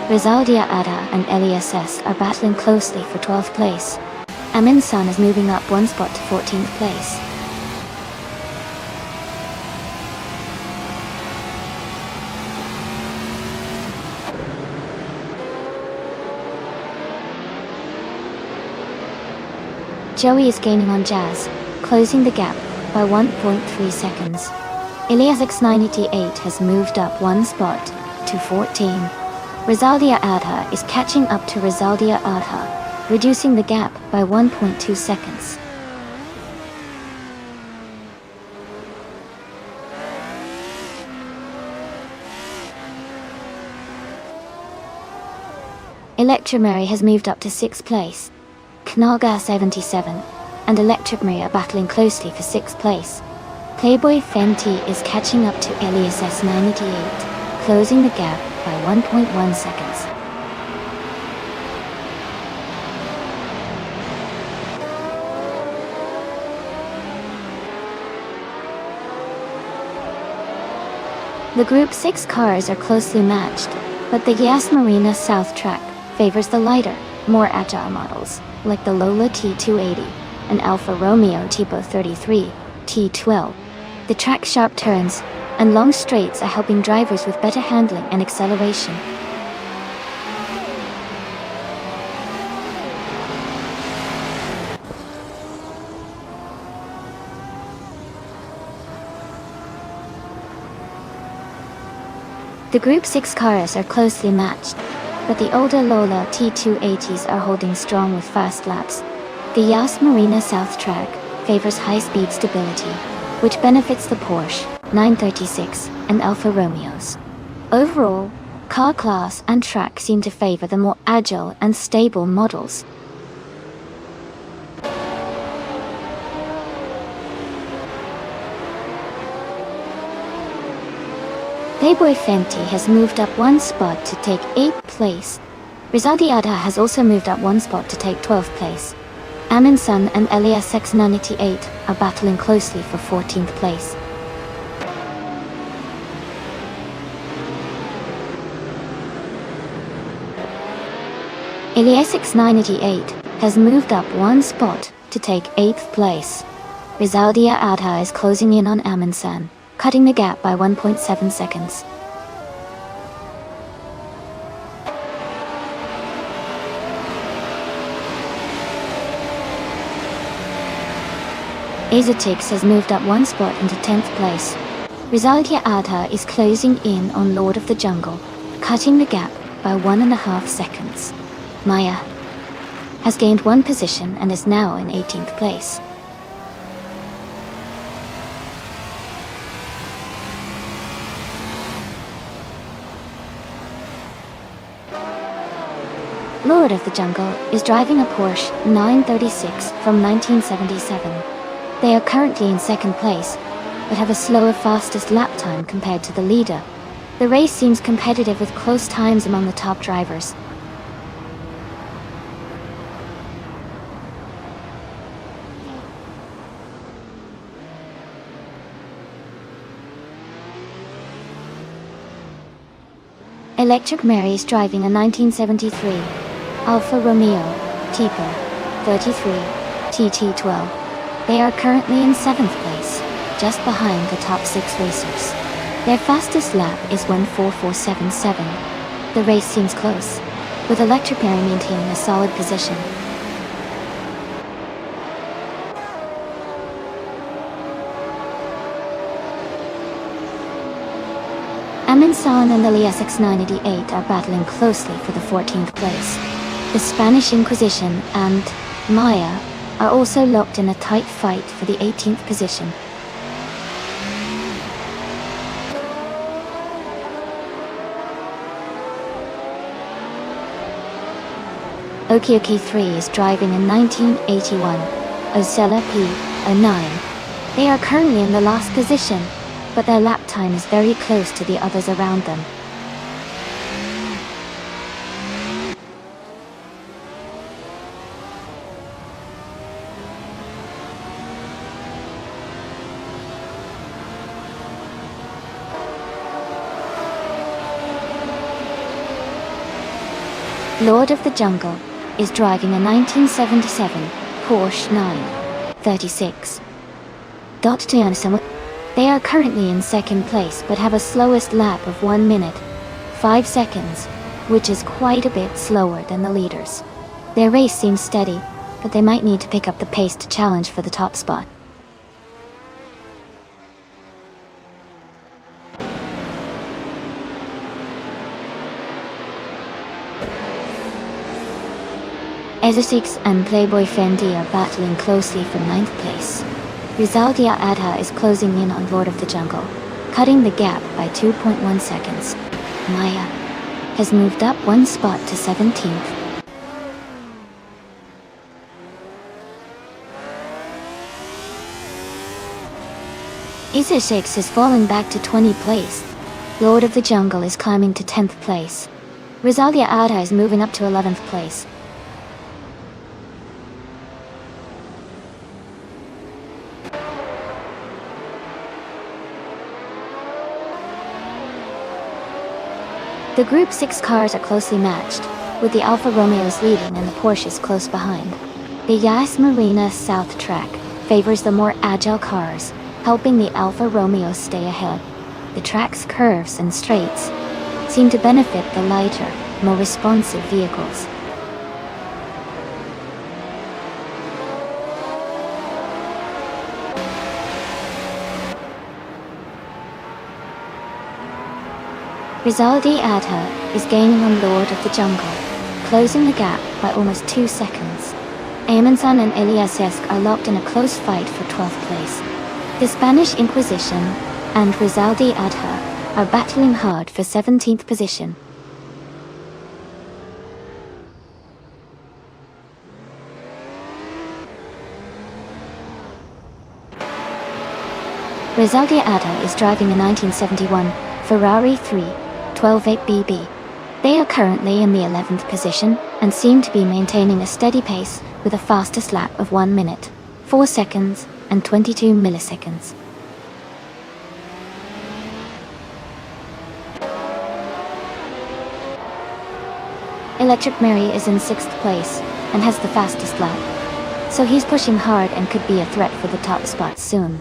Rizaldia Ada and Elias S are battling closely for 12th place. Amin Sun is moving up 1 spot to 14th place. Joey is gaining on Jazz, closing the gap by 1.3 seconds. Elias X98 has moved up 1 spot to 14. Rizaldia Adha is catching up to Rizaldia Adha, reducing the gap by 1.2 seconds. Electromary has moved up to 6th place. Knaga 77 and Electric Marie are battling closely for 6th place. Playboy Fenty is catching up to Elias S98, closing the gap by 1.1 seconds. The Group 6 cars are closely matched, but the Yas Marina South track favors the lighter, more agile models, like the Lola T280 and Alfa Romeo Tipo 33 T12. The track's sharp turns and long straights are helping drivers with better handling and acceleration. The Group 6 cars are closely matched, but the older Lola T280s are holding strong with fast laps. The Yas Marina South track favors high-speed stability, which benefits the Porsche 936 and Alfa Romeos. Overall, car class and track seem to favor the more agile and stable models. Playboy Fenty has moved up 1 spot to take 8th place. Rizaldi Adha has also moved up 1 spot to take 12th place. Amin Sun and Elias X98 are battling closely for 14th place. Elias X98 has moved up 1 spot to take 8th place. Rizaldia Adha is closing in on Amin Sun, cutting the gap by 1.7 seconds. Azatix has moved up 1 spot into 10th place. Rizaldia Adha is closing in on Lord of the Jungle, cutting the gap by 1.5 seconds. Maya has gained 1 position and is now in 18th place. Lord of the Jungle is driving a Porsche 936 from 1977. They are currently in 2nd place, but have a slower fastest lap time compared to the leader. The race seems competitive with close times among the top drivers. Electric Mary is driving a 1973 Alfa Romeo Tipo 33 TT12. They are currently in 7th place, just behind the top 6 racers. Their fastest lap is 1:44.77. The race seems close, with Electric Mary maintaining a solid position. Aminsan and the Liesx 988 are battling closely for the 14th place. The Spanish Inquisition and Maya are also locked in a tight fight for the 18th position. Okioki 3 is driving a 1981 Ozella P09. They are currently in the last position, but their lap time is very close to the others around them. Lord of the Jungle is driving a 1977 Porsche 936. They are currently in 2nd place but have a slowest lap of 1 minute, 5 seconds, which is quite a bit slower than the leaders. Their race seems steady, but they might need to pick up the pace to challenge for the top spot. Ezesix and Playboy Fendi are battling closely for 9th place. Rizaldia Adha is closing in on Lord of the Jungle, cutting the gap by 2.1 seconds. Maya has moved up 1 spot to 17th. Ezesix has fallen back to 20th place. Lord of the Jungle is climbing to 10th place. Rizaldia Adha is moving up to 11th place. The Group 6 cars are closely matched, with the Alfa Romeos leading and the Porsches close behind. The Yas Marina South track favors the more agile cars, helping the Alfa Romeos stay ahead. The track's curves and straights seem to benefit the lighter, more responsive vehicles. Rizaldi Adha is gaining on Lord of the Jungle, closing the gap by almost 2 seconds. Aymansan and Eliasesk are locked in a close fight for 12th place. The Spanish Inquisition and Rizaldi Adha are battling hard for 17th position. Rizaldi Adha is driving a 1971 Ferrari 312-8BB. They are currently in the 11th position and seem to be maintaining a steady pace with a fastest lap of 1 minute, 4 seconds and 22 milliseconds. Electric Mary is in 6th place and has the fastest lap, so he's pushing hard and could be a threat for the top spot soon.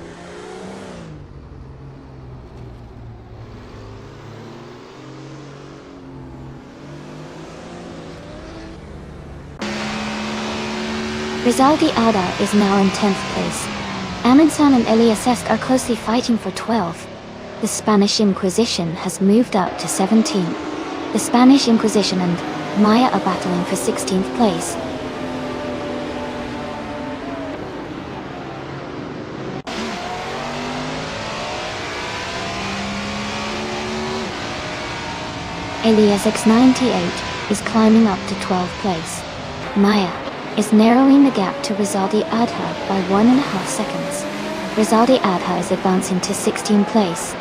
Rizaldi Ada is now in 10th place. Aminsan and Eliasesk are closely fighting for 12th. The the Spanish Inquisition has moved up to 17. The Spanish Inquisition and Maya are battling for 16th place. Elias X98 is climbing up to 12th place. Maya is narrowing the gap to Rizaldi Adha by 1.5 seconds. Rizaldi Adha is advancing to 16th place.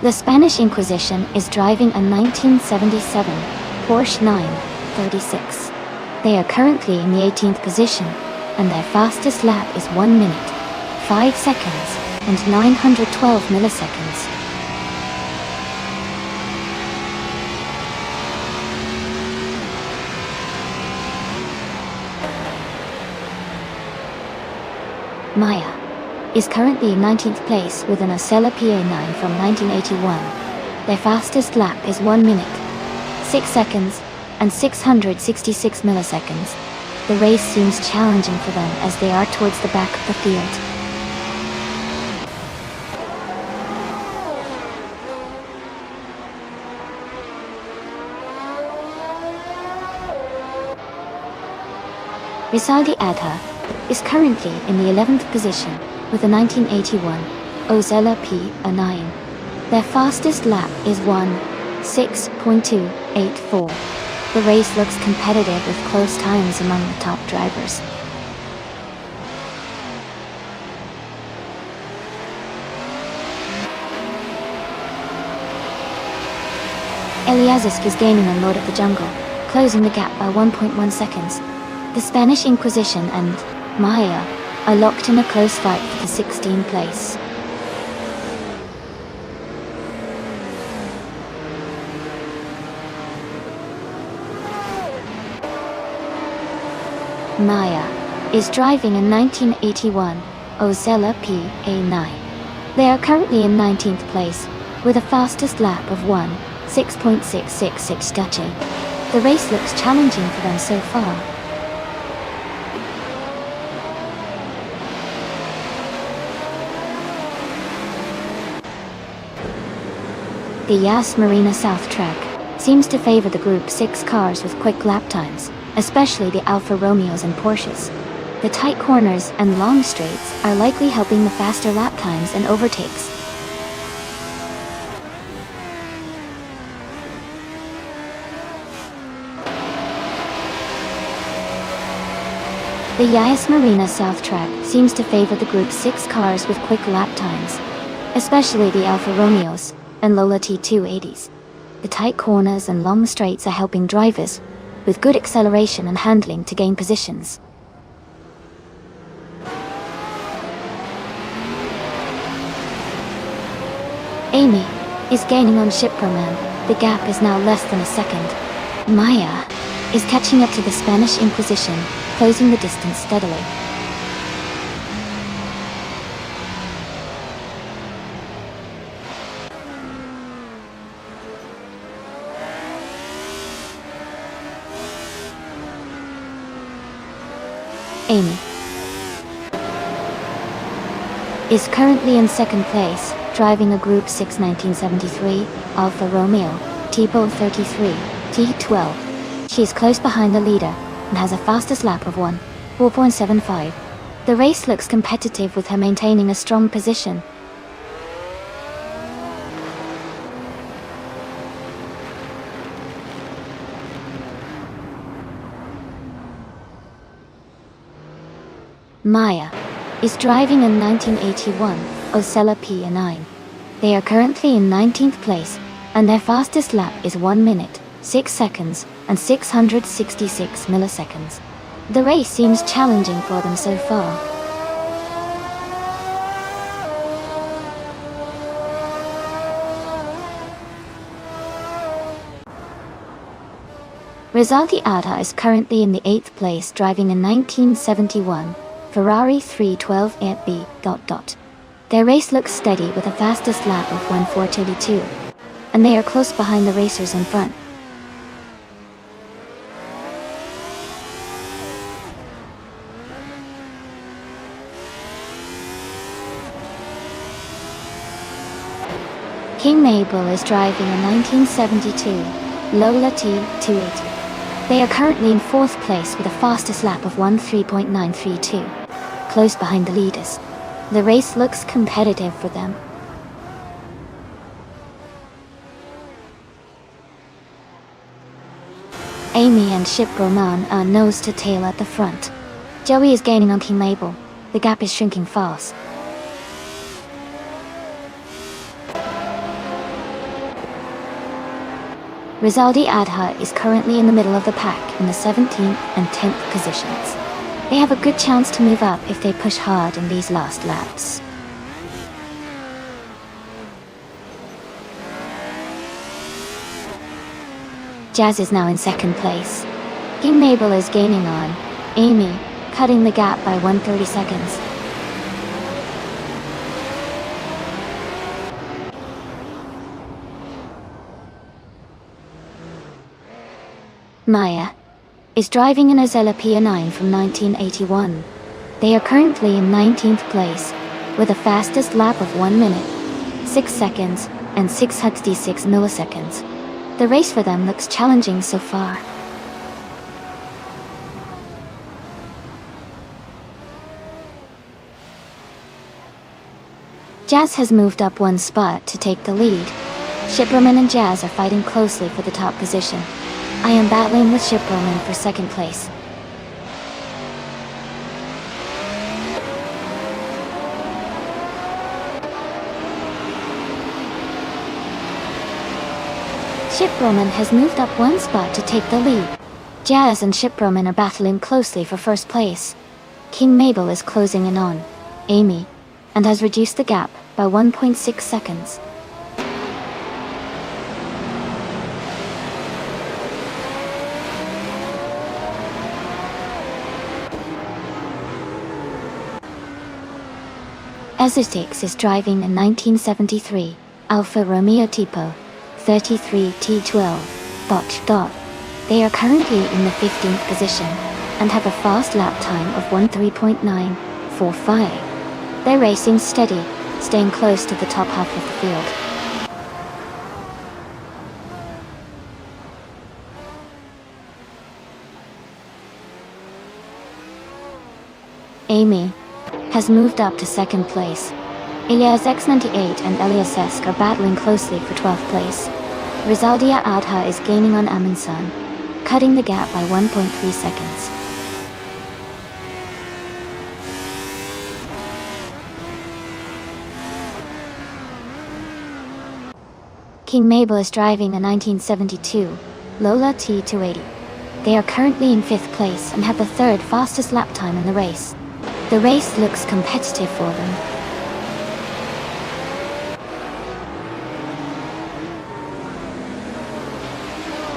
The Spanish Inquisition is driving a 1977 Porsche 936. They are currently in the 18th position, and their fastest lap is 1 minute, 5 seconds, and 912 milliseconds. Maya is currently in 19th place with an Osella PA9 from 1981. Their fastest lap is 1 minute, 6 seconds, and 666 milliseconds. The race seems challenging for them as they are towards the back of the field. Rizaldi Adha is currently in the 11th position with a 1981 Osella P9. Their fastest lap is 1:6.284. The race looks competitive with close times among the top drivers. Eliasisk is gaining on Lord of the Jungle, closing the gap by 1.1 seconds. The Spanish Inquisition and Maya are locked in a close fight for the 16th place. Maya is driving a 1981 Osella PA9. They are currently in 19th place, with a fastest lap of 1:6.666 Dutchy. The race looks challenging for them so far. The Yas Marina South track seems to favor the Group 6 cars with quick lap times, especially the Alfa Romeos and Porsches. The tight corners and long straights are likely helping the faster lap times and overtakes. The Yas Marina South track seems to favor the Group 6 cars with quick lap times, especially the Alfa Romeos and Lola T280s. The tight corners and long straights are helping drivers with good acceleration and handling to gain positions. Amy is gaining on Shipperman. The gap is now less than a second. Maya is catching up to the Spanish Inquisition, closing the distance steadily. Amy is currently in second place, driving a Group 6 1973 Alfa Romeo Tipo 33 T12. She is close behind the leader and has a fastest lap of 1:4.75. The race looks competitive with her maintaining a strong position. Maya is driving a 1981 Osella PA9. They are currently in 19th place, and their fastest lap is 1 minute, 6 seconds, and 666 milliseconds. The race seems challenging for them so far. Rizaldi Adha is currently in the 8th place, driving a 1971 Ferrari 312 B. Their race looks steady with a fastest lap of 1:4.32, and they are close behind the racers in front. King Mabel is driving a 1972 Lola T280. They are currently in 4th place with a fastest lap of 13.932, close behind the leaders. The race looks competitive for them. Amy and Ship Roman are nose to tail at the front. Joey is gaining on King Mabel. The gap is shrinking fast. Rizaldi Adha is currently in the middle of the pack in the 17th and 10th positions. They have a good chance to move up if they push hard in these last laps. Jazz is now in 2nd place. King Mabel is gaining on Amy, cutting the gap by 130 seconds. Maya is driving an Ozella P9 from 1981. They are currently in 19th place, with the fastest lap of 1 minute, 6 seconds, and 666 milliseconds. The race for them looks challenging so far. Jazz has moved up 1 spot to take the lead. Shipperman and Jazz are fighting closely for the top position. I am battling with Shipperman for 2nd place. Shipperman has moved up 1 spot to take the lead. Jazz and Shipperman are battling closely for 1st place. King Mabel is closing in on Amy, and has reduced the gap by 1.6 seconds. Ezutix is driving a 1973 Alfa Romeo Tipo 33 T12 . They are currently in the 15th position and have a fast lap time of 13.945. They're racing steady, staying close to the top half of the field. Amy has moved up to 2nd place. Elias X98 and Elias Esk are battling closely for 12th place. Rizaldia Adha is gaining on Amundsen, cutting the gap by 1.3 seconds. King Mabel is driving a 1972 Lola T280. They are currently in 5th place and have the 3rd fastest lap time in the race. The race looks competitive for them.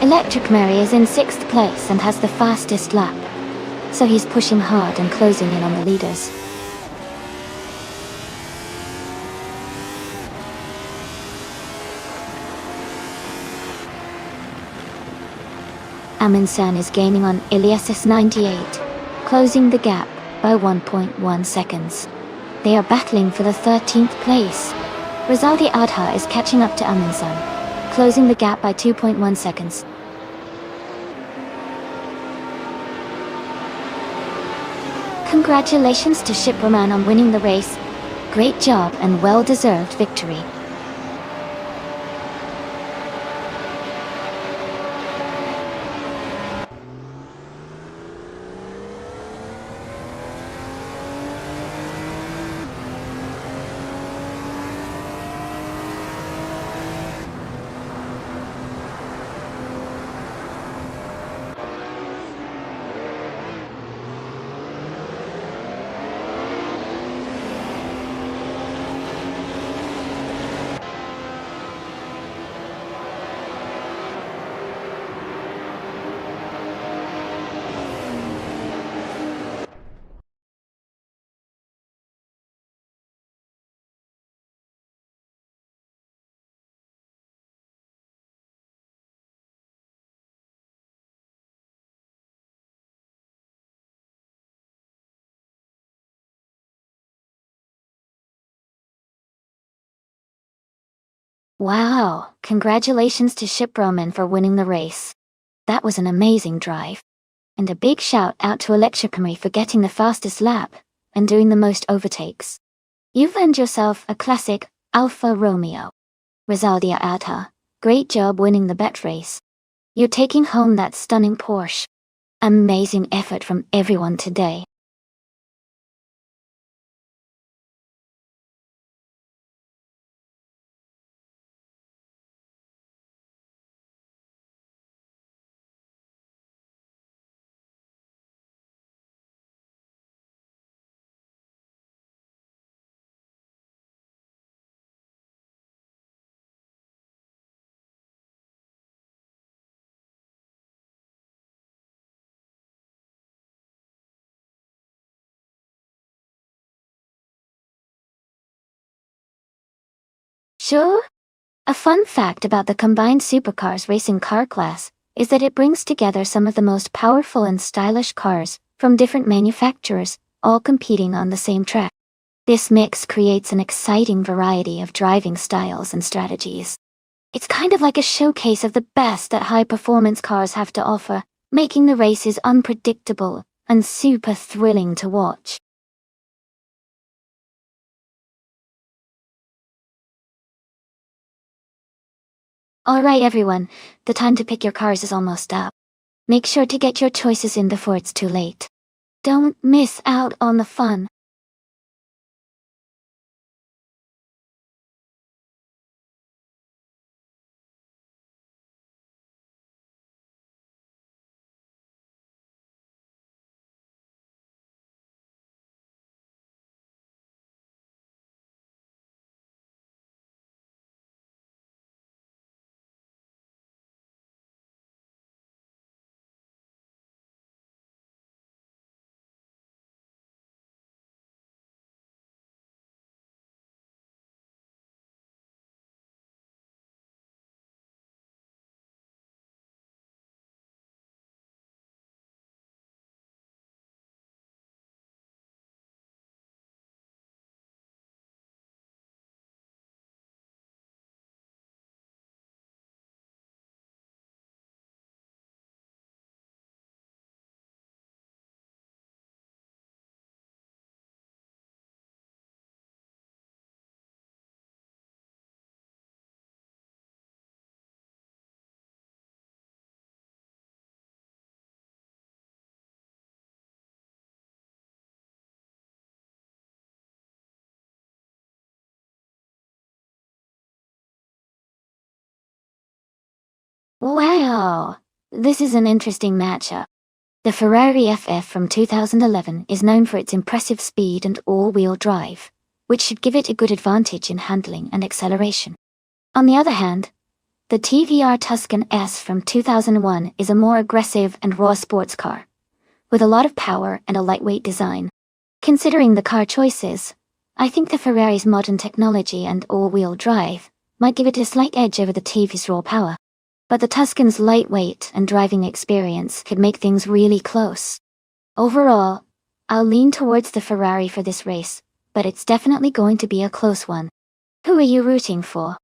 Electric Mary is in 6th place and has the fastest lap, so he's pushing hard and closing in on the leaders. Amundsen is gaining on Elias S98, closing the gap by 1.1 seconds. They are battling for the 13th place. Rizaldi Adha is catching up to Amundsen, closing the gap by 2.1 seconds. Congratulations to Shipperman on winning the race. Great job and well-deserved victory. Wow, congratulations to Ship Roman for winning the race. That was an amazing drive. And a big shout out to Electricamry for getting the fastest lap and doing the most overtakes. You've earned yourself a classic Alfa Romeo. Rosaldia Alta, great job winning the bet race. You're taking home that stunning Porsche. Amazing effort from everyone today. Sure? A fun fact about the combined supercars racing car class is that it brings together some of the most powerful and stylish cars from different manufacturers, all competing on the same track. This mix creates an exciting variety of driving styles and strategies. It's kind of like a showcase of the best that high-performance cars have to offer, making the races unpredictable and super thrilling to watch. Alright everyone, the time to pick your cars is almost up. Make sure to get your choices in before it's too late. Don't miss out on the fun. Wow! This is an interesting matchup. The Ferrari FF from 2011 is known for its impressive speed and all-wheel drive, which should give it a good advantage in handling and acceleration. On the other hand, the TVR Tuscan S from 2001 is a more aggressive and raw sports car, with a lot of power and a lightweight design. Considering the car choices, I think the Ferrari's modern technology and all-wheel drive might give it a slight edge over the TV's raw power. But the Tuscan's lightweight and driving experience could make things really close. Overall, I'll lean towards the Ferrari for this race, but it's definitely going to be a close one. Who are you rooting for?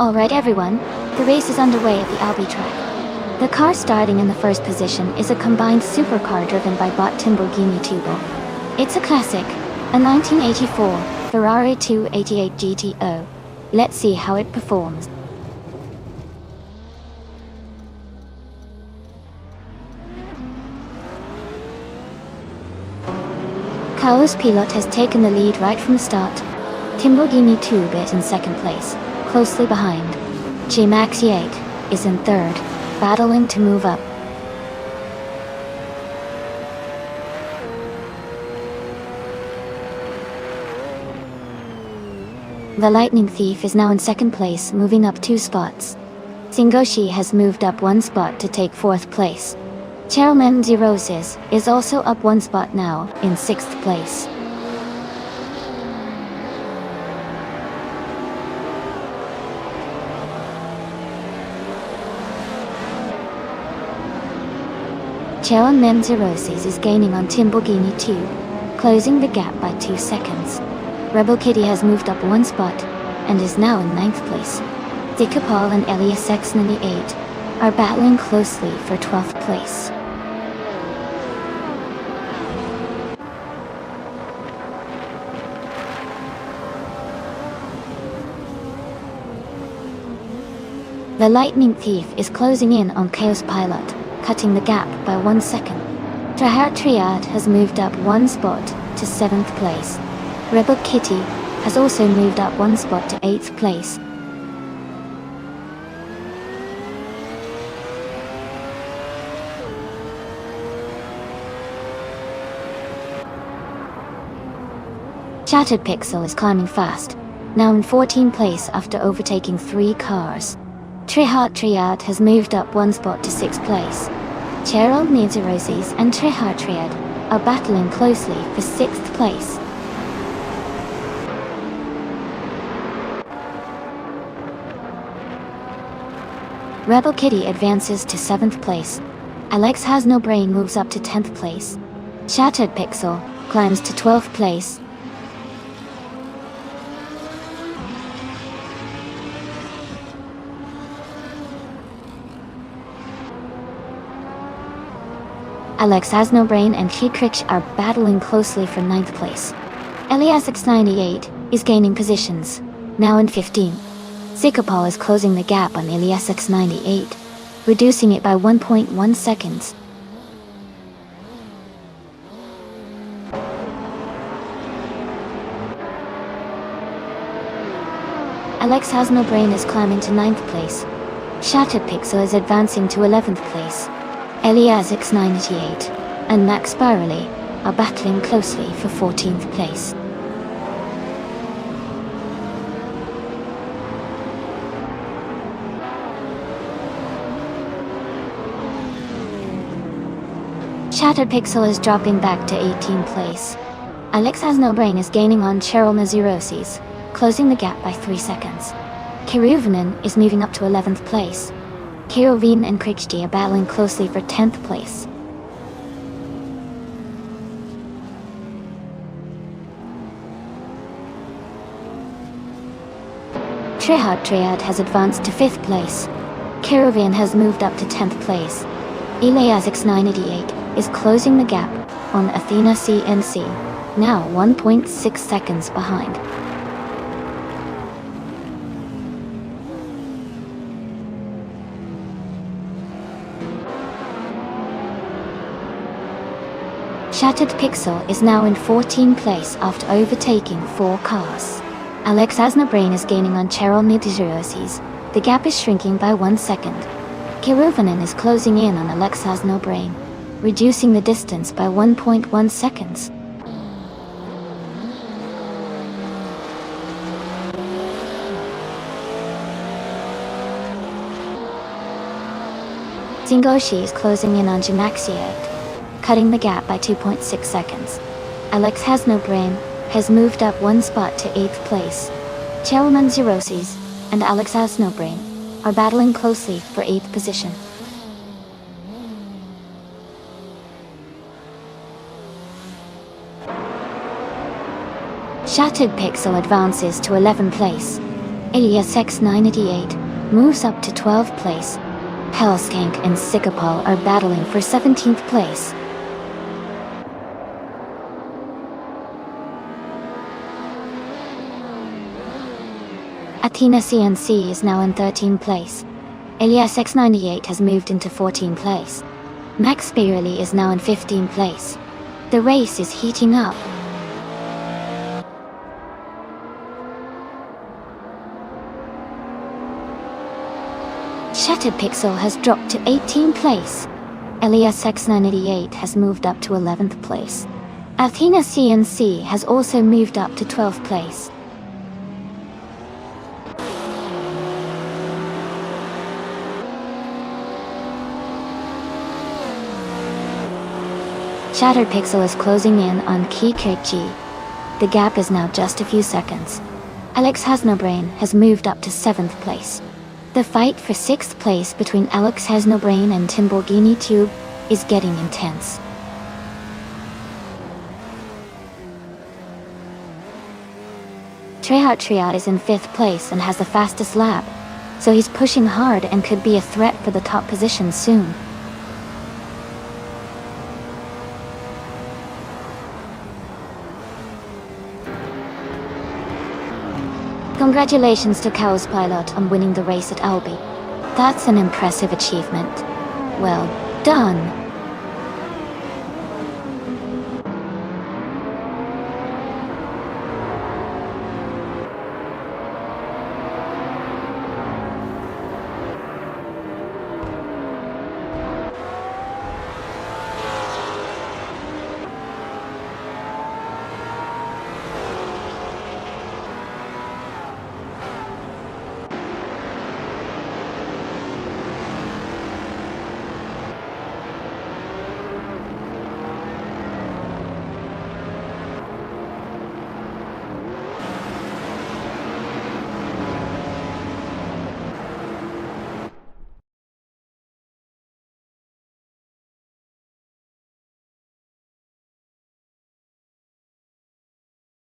Alright everyone, the race is underway at the Albi track. The car starting in the first position is a combined supercar driven by bot Lamborghini Turbo. It's a classic, a 1984 Ferrari 288 GTO. Let's see how it performs. Carlos Pilot has taken the lead right from the start. Lamborghini Turbo is in second place, closely behind. G-Maxi 8 is in third, battling to move up. The Lightning Thief is now in second place, moving up 2 spots. Singoshi has moved up 1 spot to take 4th place. Chairman Roses is also up 1 spot now, in 6th place. Chairman Roses is gaining on Lamborghini 2, closing the gap by 2 seconds. Rebel Kitty has moved up 1 spot, and is now in 9th place. Dikapal and Elias X98 are battling closely for 12th place. The Lightning Thief is closing in on Chaos Pilot, cutting the gap by 1 second. Trahar Triad has moved up 1 spot to 7th place. Rebel Kitty has also moved up 1 spot to 8th place. Shattered Pixel is climbing fast, now in 14th place after overtaking 3 cars. Trihart Triad has moved up 1 spot to 6th place. Cheryl Roses and Trihart Triad are battling closely for 6th place. Rebel Kitty advances to 7th place. Alex Has No Brain moves up to 10th place. Shattered Pixel climbs to 12th place. Alex Has No Brain and Kikrich are battling closely for 9th place. Elias X98 is gaining positions, now in 15th. Zikapal is closing the gap on Elias X98, reducing it by 1.1 seconds. Alex Has No Brain is climbing to 9th place. Shattered Pixel is advancing to 11th place. Elias X98 and Max Spirally are battling closely for 14th place. Shattered Pixel is dropping back to 18th place. Alex Has No Brain is gaining on Cheryl Naziroses, closing the gap by 3 seconds. Kiruvanen is moving up to 11th place. Kirovin and Kriksti are battling closely for 10th place. Trihart Triad has advanced to 5th place. Kirovin has moved up to 10th place. Elias X988 is closing the gap on Athena CNC, now 1.6 seconds behind. Shattered Pixel is now in 14th place after overtaking 4 cars. Alex Has No Brain is gaining on Cheryl Nidizuroses. The gap is shrinking by 1 second. Kiruvanen is closing in on Alex Has No Brain, reducing the distance by 1.1 seconds. Singoshi is closing in on Jimaxi 8, cutting the gap by 2.6 seconds. Alex Has No Brain has moved up 1 spot to 8th place. Cheryl Zeroses and Alex Has No Brain are battling closely for 8th position. Shattered Pixel advances to 11th place. Alias X988 moves up to 12th place. Hellskank and Sikapal are battling for 17th place. Athena CNC is now in 13th place. Alias X98 has moved into 14th place. Max Bailey is now in 15th place. The race is heating up. Shattered Pixel has dropped to 18th place. Alias X988 has moved up to 11th place. Athena CNC has also moved up to 12th place. Shattered Pixel is closing in on Kikirchi. The gap is now just a few seconds. Alex Hasnobrain has moved up to 7th place. The fight for 6th place between Alex Hasnobrain and Timborghini Tube is getting intense. Triat is in 5th place and has the fastest lap, so he's pushing hard and could be a threat for the top position soon. Congratulations to Chaos Pilot on winning the race at Albi. That's an impressive achievement. Well done.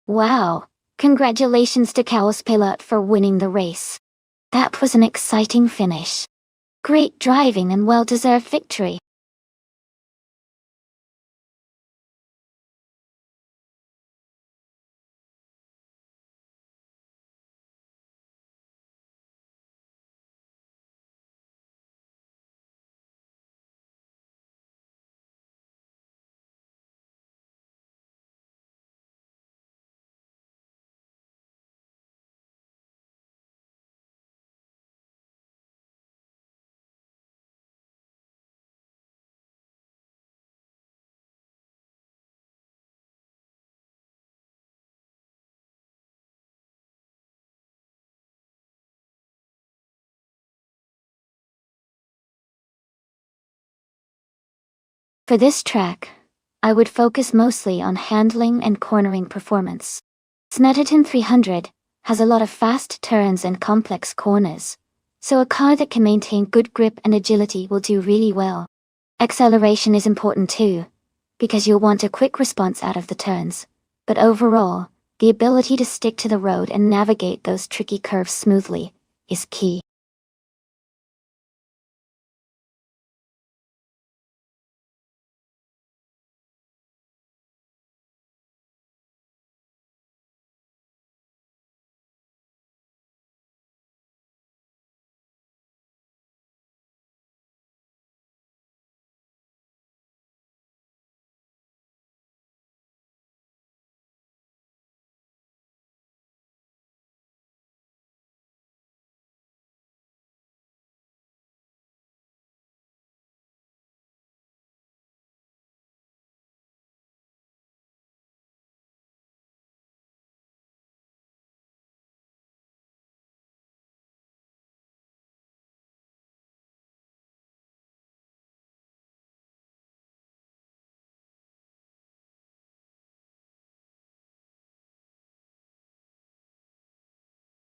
Wow, congratulations to Chaos Pilot for winning the race. That was an exciting finish. Great driving and well-deserved victory. For this track, I would focus mostly on handling and cornering performance. Snetterton 300 has a lot of fast turns and complex corners, so a car that can maintain good grip and agility will do really well. Acceleration is important too, because you'll want a quick response out of the turns, but overall, the ability to stick to the road and navigate those tricky curves smoothly is key.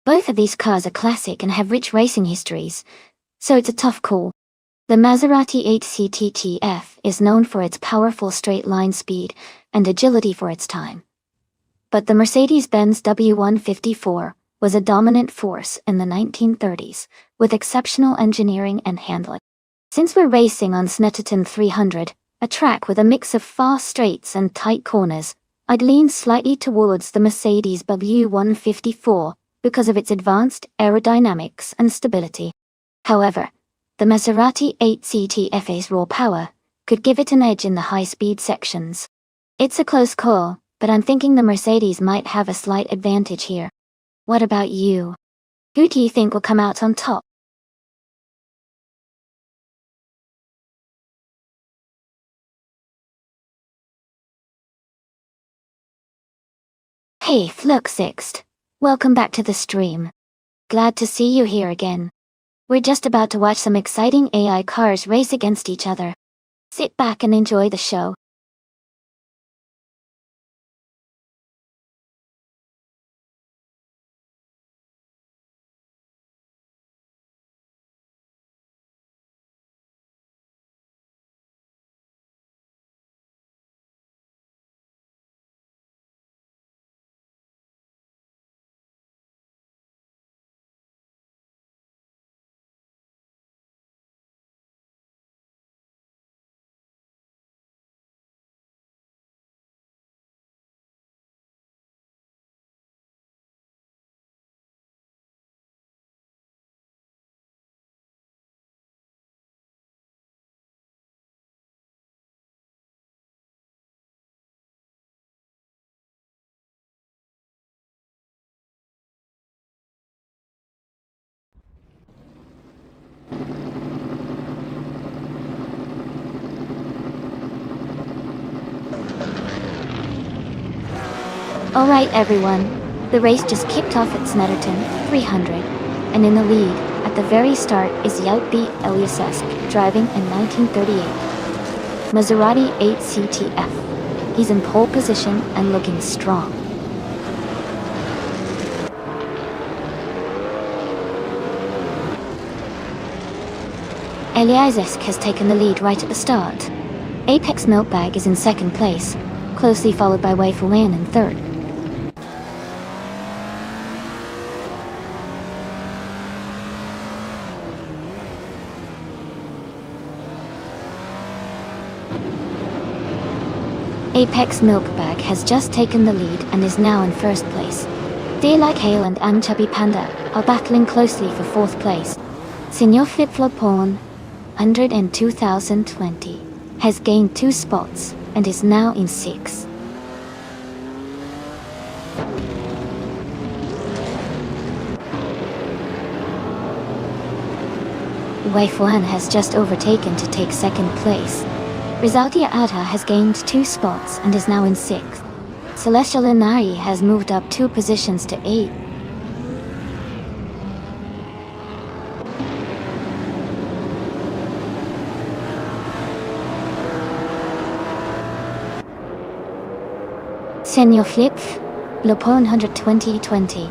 Both of these cars are classic and have rich racing histories, so it's a tough call. The Maserati 8CTTF is known for its powerful straight-line speed and agility for its time. But the Mercedes-Benz W154 was a dominant force in the 1930s, with exceptional engineering and handling. Since we're racing on Snetterton 300, a track with a mix of fast straights and tight corners, I'd lean slightly towards the Mercedes W154 because of its advanced aerodynamics and stability. However, the Maserati 8CT-FA's raw power could give it an edge in the high-speed sections. It's a close call, but I'm thinking the Mercedes might have a slight advantage here. What about you? Who do you think will come out on top? Hey, Fluxixt. Welcome back to the stream. Glad to see you here again. We're just about to watch some exciting AI cars race against each other. Sit back and enjoy the show. Alright everyone, the race just kicked off at Snetterton 300, and in the lead, at the very start, is Youtbi Eliasesk, driving in 1938. Maserati 8CTF. He's in pole position and looking strong. Eliasesk has taken the lead right at the start. Apex Milkbag is in second place, closely followed by Wei Fuan in third. Apex Milkbag has just taken the lead and is now in first place. Daylight Hale and Am Chubby Panda are battling closely for fourth place. Senor Flip Flopon, 100 in 2020, has gained 2 spots and is now in 6th. Wei Fuan has just overtaken to take second place. Rizaldia Adha has gained 2 spots and is now in 6th. Celestial Inari has moved up 2 positions to 8th. Senor Flip, Lopon 120-20,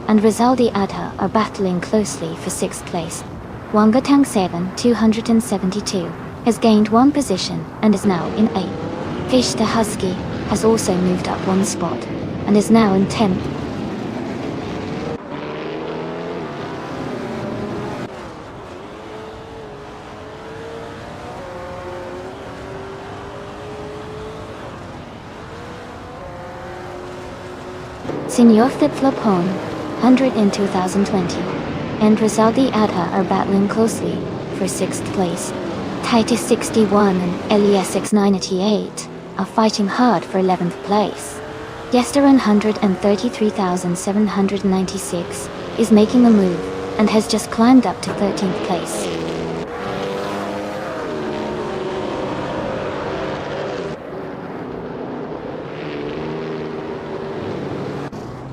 and Rizaldi Adha are battling closely for 6th place. Wangatang 7 272 has gained 1 position and is now in 8th. Fish the Husky has also moved up 1 spot and is now in 10th. Senor Flip Flopon, 100 in 2020, and Rizaldi Adha are battling closely for 6th place. Titus 61 and Elias 988 are fighting hard for 11th place. Yesteran 133,796 is making a move and has just climbed up to 13th place.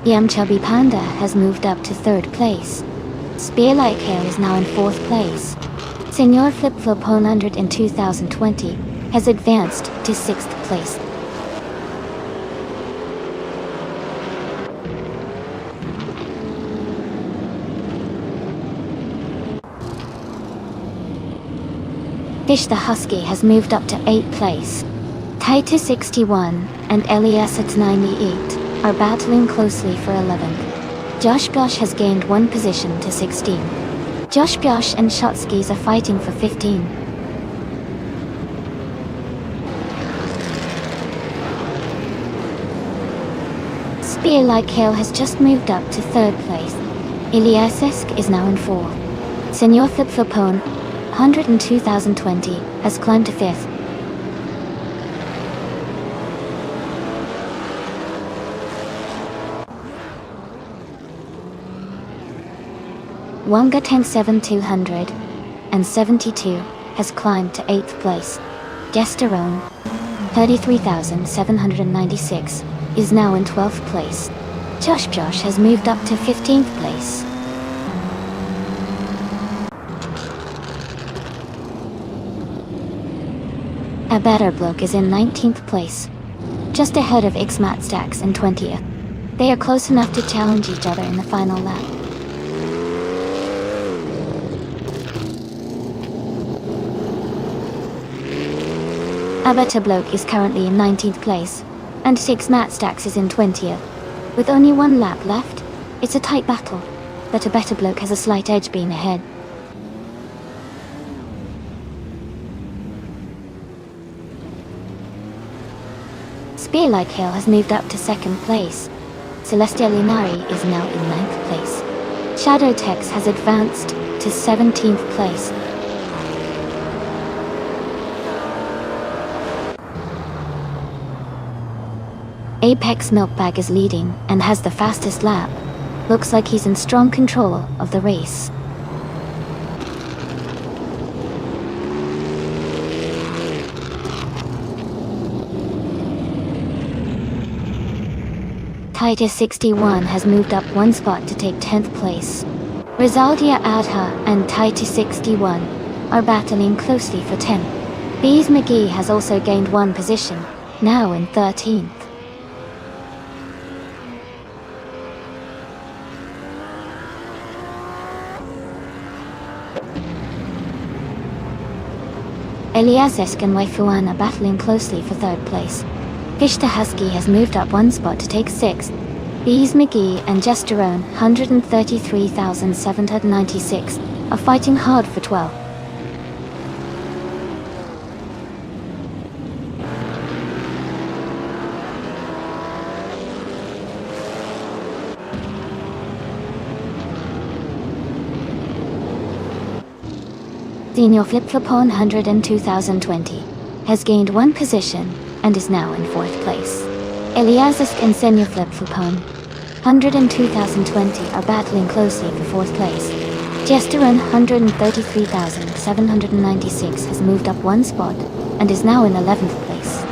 Yam Chubby Panda has moved up to 3rd place. Spear Like Hair is now in 4th place. Senor Flip Flop 100 in 2020 has advanced to 6th place. Fish the Husky has moved up to 8th place. Titus 61 and Elias at 98 are battling closely for 11th. Josh has gained one position to 16. Josh and Shotskis are fighting for 15. Spear Like Hail has just moved up to 3rd place. Iliasesk is now in 4th. Senor Flip-Flopone, 102,020, has climbed to 5th. Wonga 107,200 and 72 has climbed to 8th place. Gesterone, 33,796, is now in 12th place. Josh has moved up to 15th place. A Better Bloke is in 19th place, just ahead of Xmat Stacks in 20th. They are close enough to challenge each other in the final lap. A Better Bloke is currently in 19th place, and Xmat Stacks is in 20th. With only one lap left, it's a tight battle, but A Better Bloke has a slight edge being ahead. Spear Like Hail has moved up to 2nd place. Celestia Linari is now in 9th place. Shadow Tex has advanced to 17th place. Apex Milkbag is leading and has the fastest lap. Looks like he's in strong control of the race. Titus 61 has moved up one spot to take 10th place. Rizaldia Adha and Titus 61 are battling closely for 10th. Bees McGee has also gained one position, now in 13th. Eliasesk and Waifuan are battling closely for 3rd place. Fishta Husky has moved up one spot to take 6th. Bees McGee and Gesterone, 133,796, are fighting hard for 12th. Senior Flip-Flopone 102,020 has gained one position and is now in 4th place. Eliazisk and Senior Flip-Flopone 102,020 are battling closely for 4th place. Gesterone 133,796 has moved up one spot and is now in 11th place.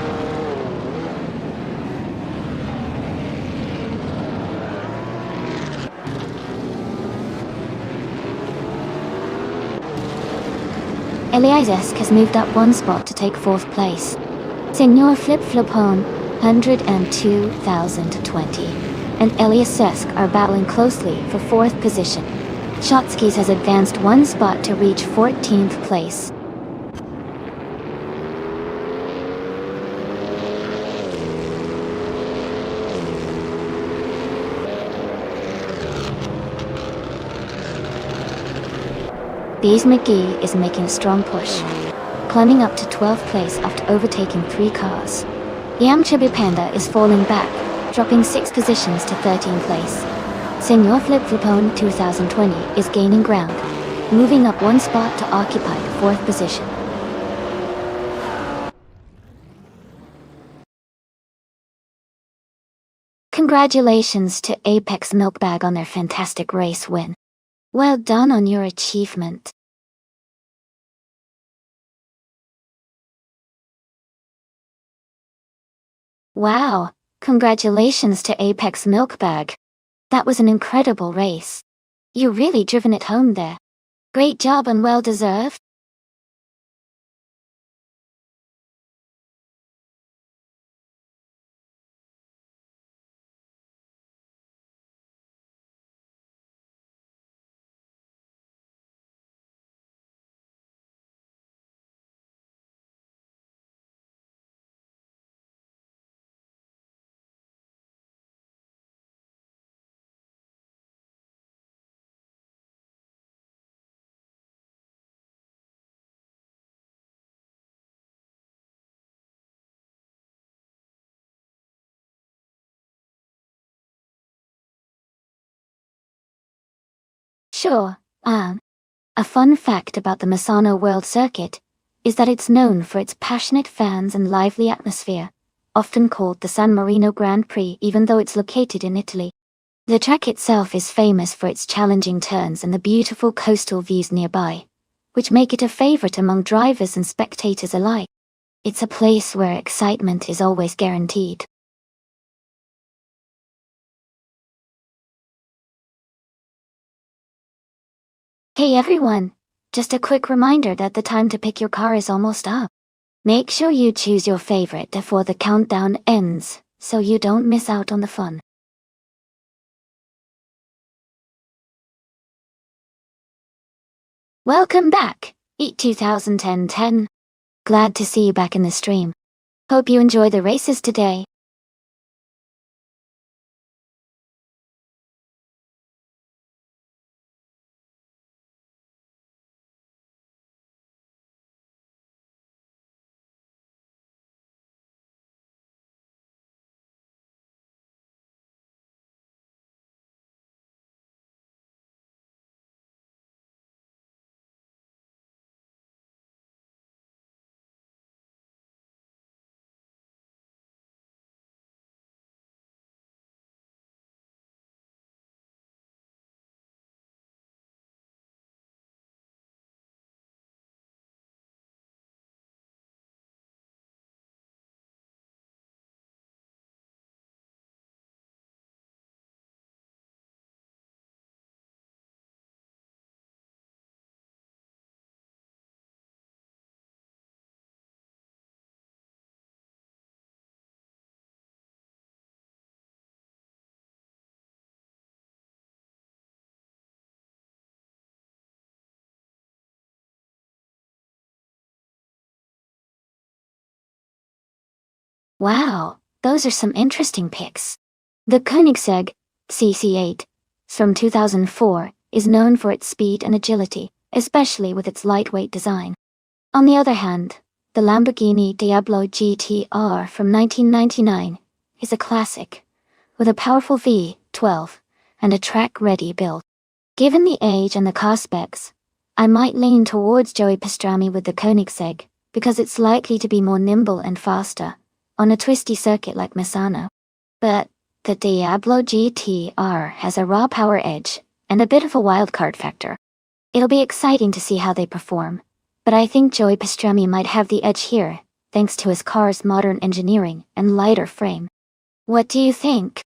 Eliasesk has moved up one spot to take 4th place. Senor Flip-Flopone, 102,020, and Eliasesk are battling closely for 4th position. Shotskis has advanced one spot to reach 14th place. Bees McGee is making a strong push, climbing up to 12th place after overtaking 3 cars. Yamchabi Panda is falling back, dropping 6 positions to 13th place. Senor Flip-Flopone 2020 is gaining ground, moving up one spot to occupy the 4th position. Congratulations to Apex Milkbag on their fantastic race win. Well done on your achievement. Wow, congratulations to Apex Milkbag. That was an incredible race. You really driven it home there. Great job and well deserved. Sure. A fun fact about the Misano World Circuit is that it's known for its passionate fans and lively atmosphere, often called the San Marino Grand Prix even though it's located in Italy. The track itself is famous for its challenging turns and the beautiful coastal views nearby, which make it a favorite among drivers and spectators alike. It's a place where excitement is always guaranteed. Hey everyone! Just a quick reminder that the time to pick your car is almost up. Make sure you choose your favorite before the countdown ends, so you don't miss out on the fun. Welcome back, EAT 2010. Glad to see you back in the stream. Hope you enjoy the races today. Wow, those are some interesting picks. The Koenigsegg CC8 from 2004 is known for its speed and agility, especially with its lightweight design. On the other hand, the Lamborghini Diablo GTR from 1999 is a classic, with a powerful V12 and a track-ready build. Given the age and the car specs, I might lean towards Joey Pastrami with the Koenigsegg, because it's likely to be more nimble and faster on a twisty circuit like Misano. But the Diablo GTR has a raw power edge and a bit of a wildcard factor. It'll be exciting to see how they perform, but I think Joey Pastrami might have the edge here, thanks to his car's modern engineering and lighter frame. What do you think?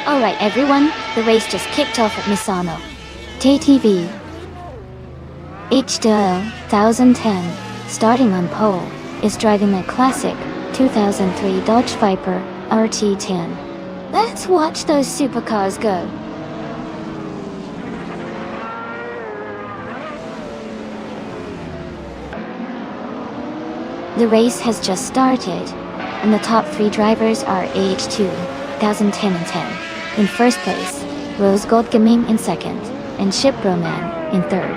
Alright everyone, the race just kicked off at Misano. TTV H2010, starting on pole, is driving a classic 2003 Dodge Viper RT10. Let's watch those supercars go. The race has just started, and the top three drivers are H2 2010 and 10. In first place, Rose Goldgaming in second, and Chip Roman in third.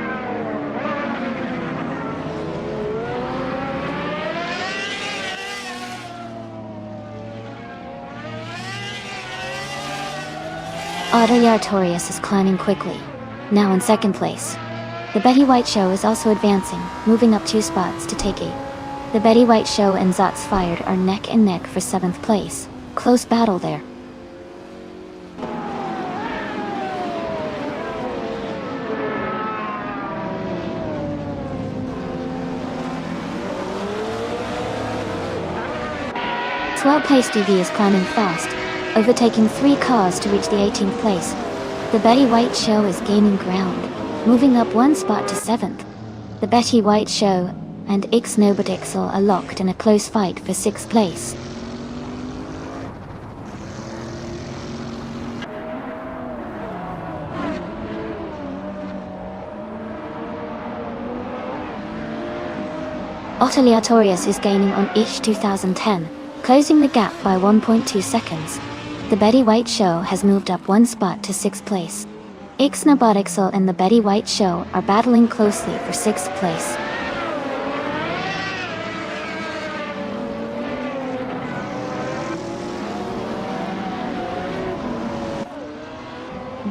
Audrey Artorias is climbing quickly, now in second place. The Betty White Show is also advancing, moving up 2 spots to take 8. The Betty White Show and Shots Fired are neck and neck for 7th place. Close battle there. Swell Place TV is climbing fast, overtaking 3 cars to reach the 18th place. The Betty White Show is gaining ground, moving up 1 spot to 7th. The Betty White Show and Nonstop are locked in a close fight for 6th place. Artorias is gaining on Ish 2010, closing the gap by 1.2 seconds. The Betty White Show has moved up 1 spot to 6th place. Nonstop and the Betty White Show are battling closely for 6th place.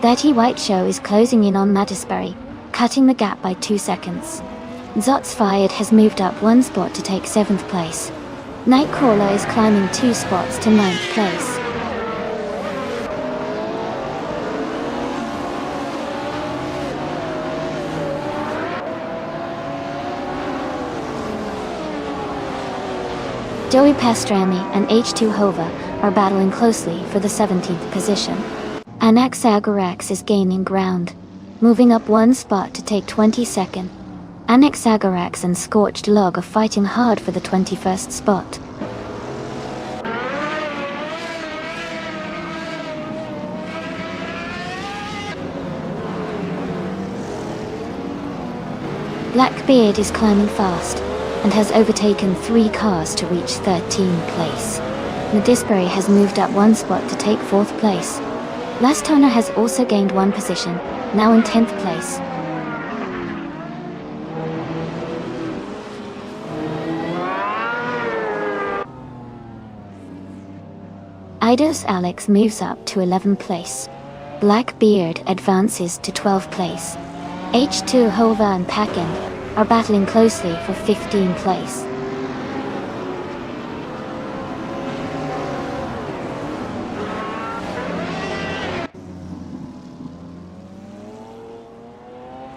Betty White Show is closing in on Mattisbury, cutting the gap by 2 seconds. Shots Fired has moved up 1 spot to take 7th place. Nightcrawler is climbing 2 spots to 9th place. Joey Pastrami and H2 Hova are battling closely for the 17th position. Anaxagorax is gaining ground, moving up 1 spot to take 22nd. Anaxagorax and Scorched Log are fighting hard for the 21st spot. Blackbeard is climbing fast, and has overtaken 3 cars to reach 13th place. Nadisbury has moved up 1 spot to take 4th place. Last Turner has also gained 1 position, now in 10th place. Eidos Alex moves up to 11th place. Blackbeard advances to 12th place. H2 Hova and Packend are battling closely for 15th place.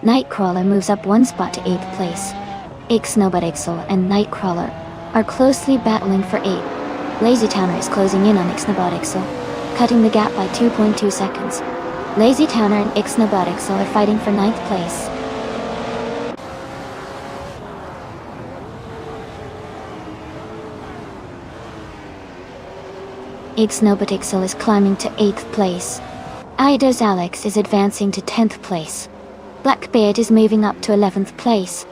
Nightcrawler moves up 1 spot to 8th place. Nonstop and Nightcrawler are closely battling for 8th. Lazy Towner is closing in on Nonstop, cutting the gap by 2.2 seconds. Lazy Towner and Nonstop are fighting for 9th place. Nonstop is climbing to 8th place. Eidos Alex is advancing to 10th place. Blackbeard is moving up to 11th place.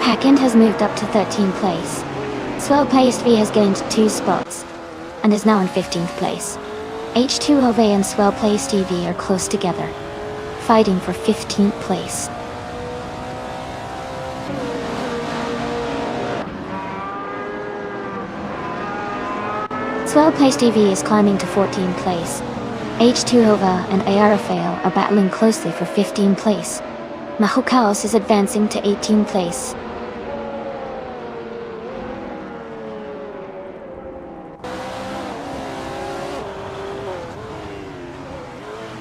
Packend has moved up to 13th place. Swell Place V has gained 2 spots, and is now in 15th place. H2 Hove and Swell Place TV are close together, fighting for 15th place. Swell Place TV is climbing to 14th place. H2 Hova and Arafael are battling closely for 15th place. Mahukaos is advancing to 18th place.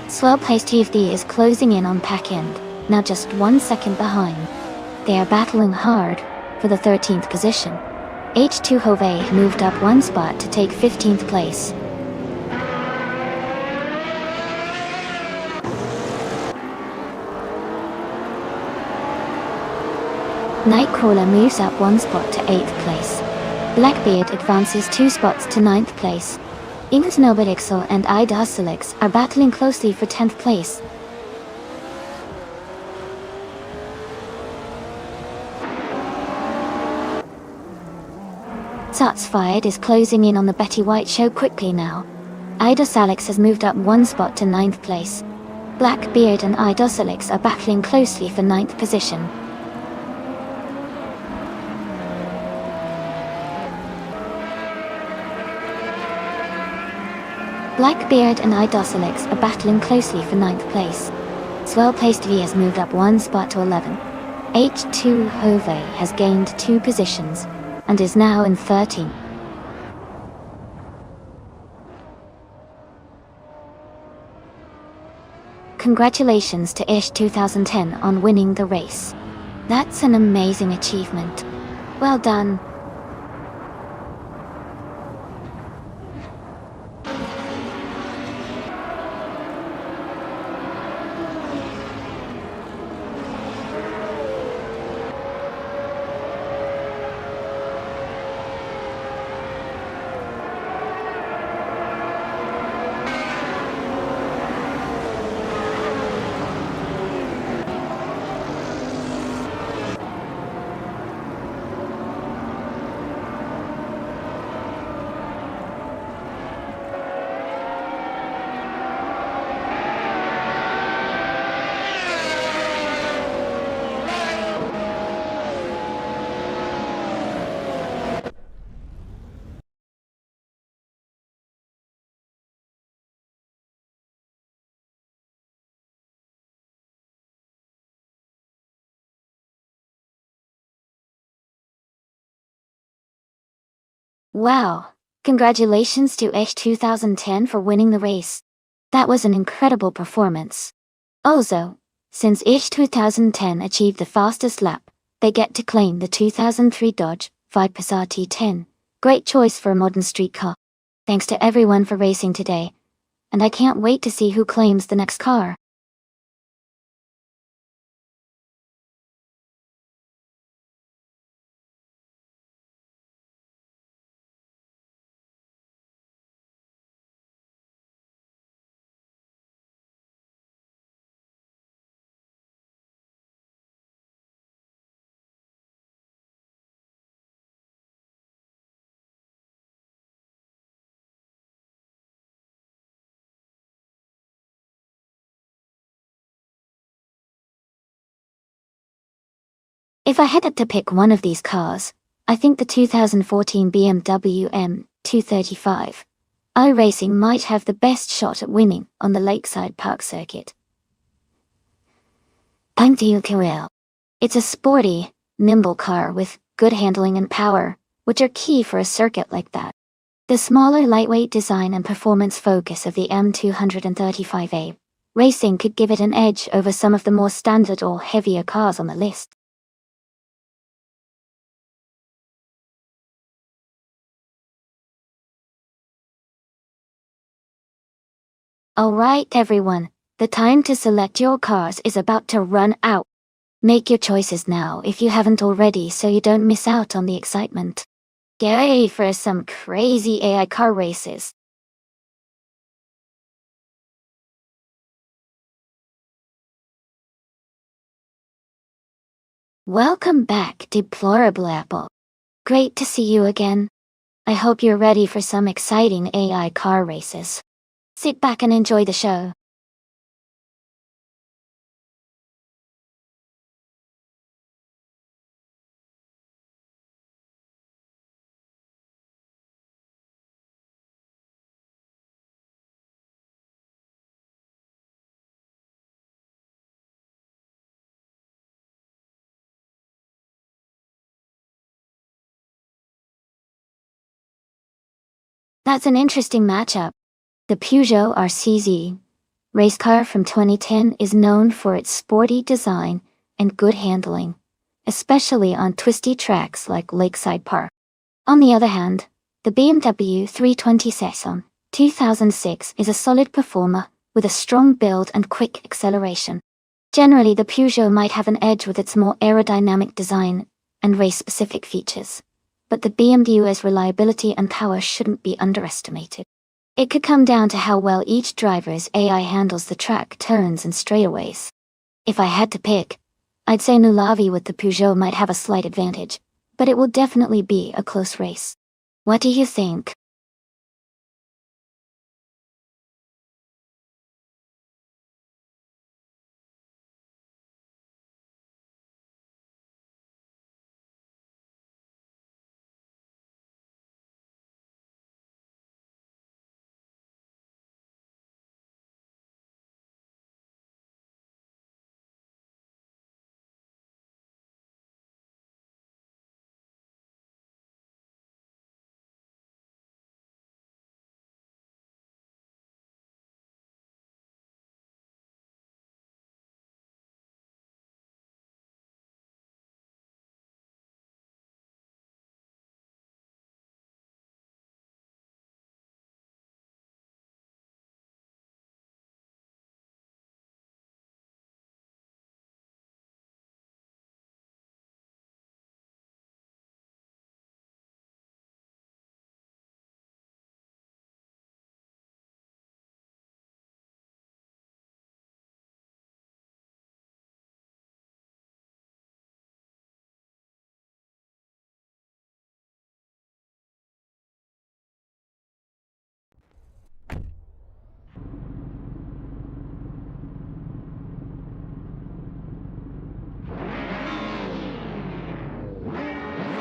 Swell Place TV is closing in on Packend, now just 1 second behind. They are battling hard for the 13th position. H2 Hove moved up 1 spot to take 15th place. Nightcrawler moves up 1 spot to 8th place. Blackbeard advances 2 spots to 9th place. Nonstop and Eidos are battling closely for 10th place. Shots Fired is closing in on the Betty White Show quickly now. Eidos Alex has moved up 1 spot to 9th place. Blackbeard and Eidos Alex are battling closely for 9th position. Blackbeard and Idosylix are battling closely for ninth place. Well-placed V has moved up one spot to 11. H2 Hove has gained 2 positions and is now in 13th. Congratulations to Ish 2010 on winning the race. That's an amazing achievement. Well done. Wow! Congratulations to Ish 2010 for winning the race. That was an incredible performance. Also, since Ish 2010 achieved the fastest lap, they get to claim the 2003 Dodge 5 Passat T10. Great choice for a modern street car. Thanks to everyone for racing today. And I can't wait to see who claims the next car. If I had to pick one of these cars, I think the 2014 BMW M235 iRacing might have the best shot at winning on the Lakeside Park circuit. Thank you, Kirill. It's a sporty, nimble car with good handling and power, which are key for a circuit like that. The smaller lightweight design and performance focus of the M235A racing could give it an edge over some of the more standard or heavier cars on the list. Alright everyone, the time to select your cars is about to run out. Make your choices now if you haven't already so you don't miss out on the excitement. Get ready for some crazy AI car races. Welcome back, Deplorable Apple. Great to see you again. I hope you're ready for some exciting AI car races. Sit back and enjoy the show. That's an interesting matchup. The Peugeot RCZ race car from 2010 is known for its sporty design and good handling, especially on twisty tracks like Lakeside Park. On the other hand, the BMW 320 Saison 2006 is a solid performer with a strong build and quick acceleration. Generally, the Peugeot might have an edge with its more aerodynamic design and race-specific features, but the BMW's reliability and power shouldn't be underestimated. It could come down to how well each driver's AI handles the track turns and straightaways. If I had to pick, I'd say Nulavi with the Peugeot might have a slight advantage, but it will definitely be a close race. What do you think?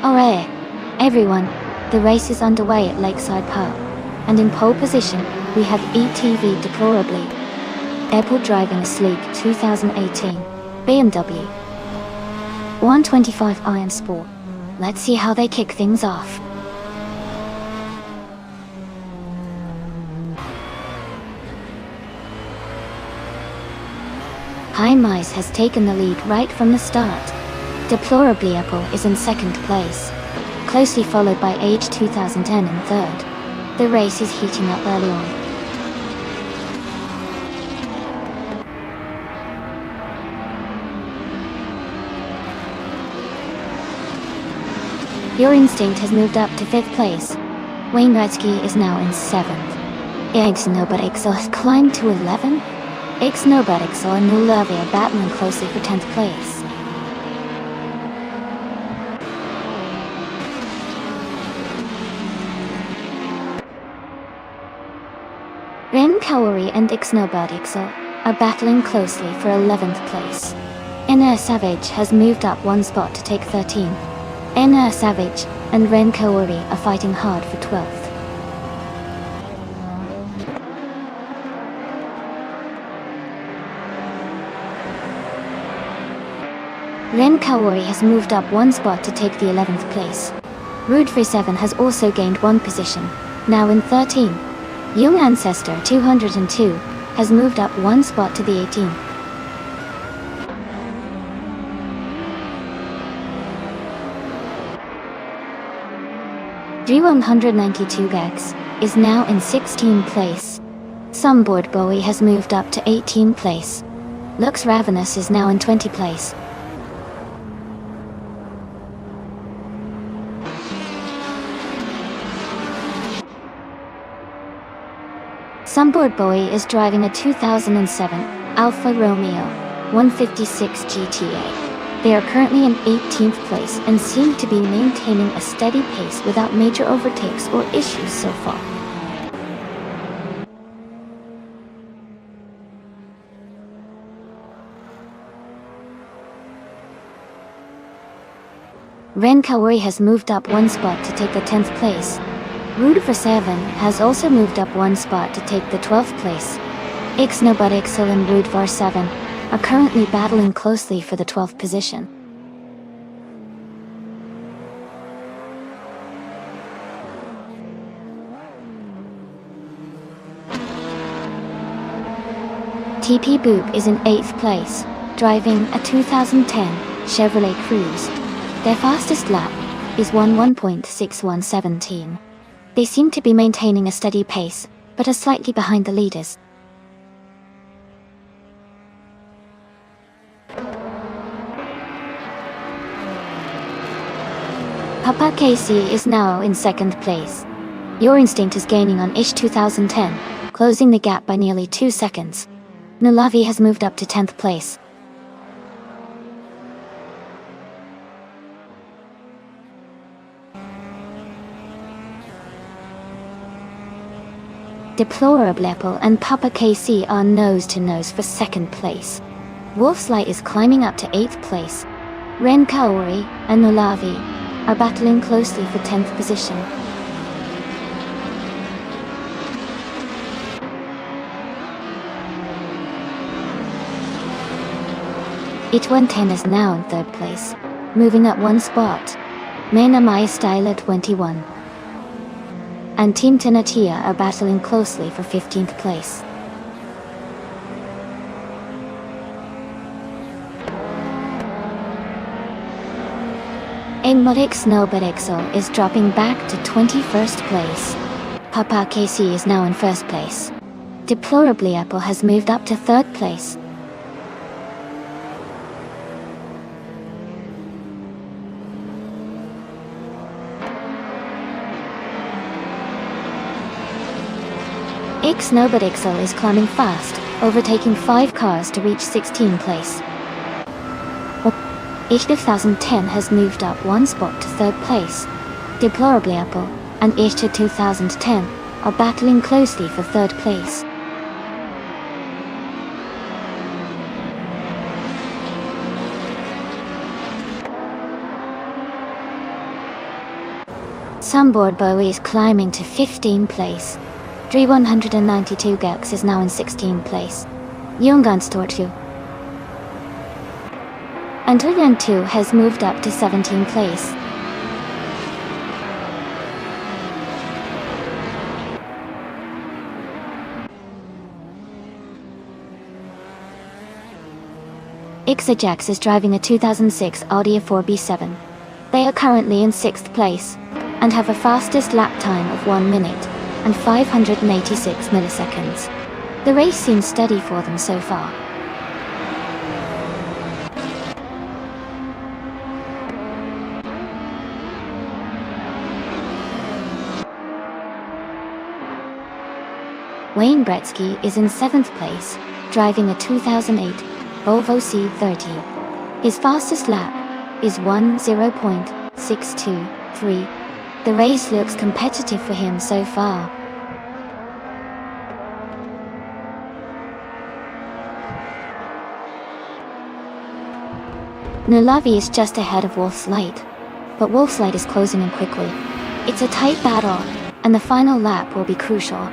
Alright, everyone, the race is underway at Lakeside Park, and in pole position, we have ETV Deplorably Apple driving a sleek 2018 BMW 125 Iron Sport. Let's see how they kick things off. High Mice has taken the lead right from the start. Deplorably Apple is in second place, closely followed by Age 2010 in third. The race is heating up early on. Your Instinct has moved up to 5th place. Wayne Gretzky is now in 7th. Ixnobotixo has climbed to 11th. Ixnobotixo and Nulavi are battling closely for 10th place. Ren Kaori and Ixnobotixo are battling closely for 11th place. Inner Savage has moved up one spot to take 13th. Inner Savage and Ren Kaori are fighting hard for 12th. Ren Kaori has moved up one spot to take the 11th place. Rude 7 has also gained one position, now in 13th. Young Ancestor 202 has moved up one spot to the 18th. G192 Gex is now in 16th place. Sunboard Bowie has moved up to 18th place. Lux Ravenous is now in 20th place. Sunboard Bowie is driving a 2007 Alfa Romeo 156 GTA. They are currently in 18th place and seem to be maintaining a steady pace without major overtakes or issues so far. Ren Kaori has moved up one spot to take the 10th place. Rude 7 has also moved up one spot to take the 12th place. Ixnobotixo and Rude 7 are currently battling closely for the 12th position. TP Boop is in 8th place, driving a 2010 Chevrolet Cruze. Their fastest lap is 1:61:17. They seem to be maintaining a steady pace, but are slightly behind the leaders. Papa Casey is now in 2nd place. Your Instinct is gaining on Ish 2010, closing the gap by nearly 2 seconds. Nulavi has moved up to 10th place. Deplorable Apple and Papa KC are nose to nose for 2nd place. Wolf's Light is climbing up to 8th place. Ren Kaori and Nulavi are battling closely for 10th position. It110 is now in 3rd place, moving up one spot. Mena Maya Style at 21. And Team Tenatia are battling closely for 15th place. Ixnobotixo is dropping back to 21st place. Papa KC is now in 1st place. Deplorably Apple has moved up to 3rd place. Ixnobotixo is climbing fast, overtaking 5 cars to reach 16th place. Ish 2010 has moved up one spot to 3rd place. Deplorably Apple and Ish 2010 are battling closely for 3rd place. Sunboard Bowie is climbing to 15th place. Dri 192 Gex is now in 16th place. Junganstortu. And Tuyan 2 has moved up to 17th place. Ixajax is driving a 2006 Audi A4 B7. They are currently in 6th place, and have a fastest lap time of 1 minute and 586 milliseconds. The race seems steady for them so far. Wayne Gretzky is in 7th place, driving a 2008 Volvo C30. His fastest lap is 10.623. The race looks competitive for him so far. Nulavi is just ahead of Wolf's Light, but Wolf's Light is closing in quickly. It's a tight battle, and the final lap will be crucial.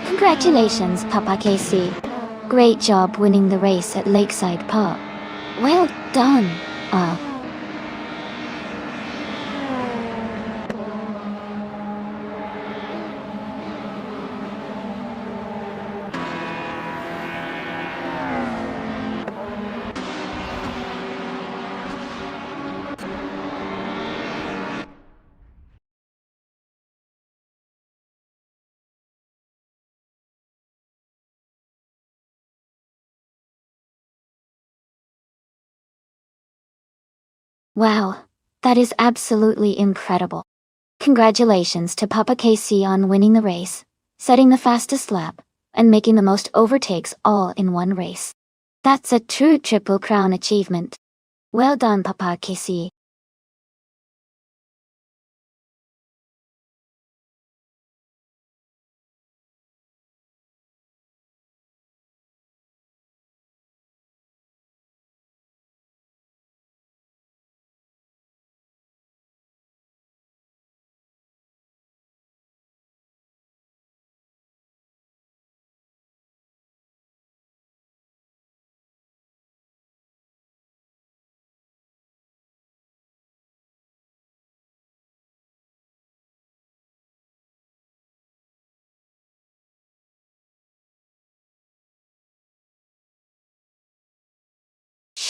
Congratulations, Papa KC. Great job winning the race at Lakeside Park. Well done, Wow, that is absolutely incredible. Congratulations to Papa KC on winning the race, setting the fastest lap, and making the most overtakes all in one race. That's a true Triple Crown achievement. Well done, Papa KC.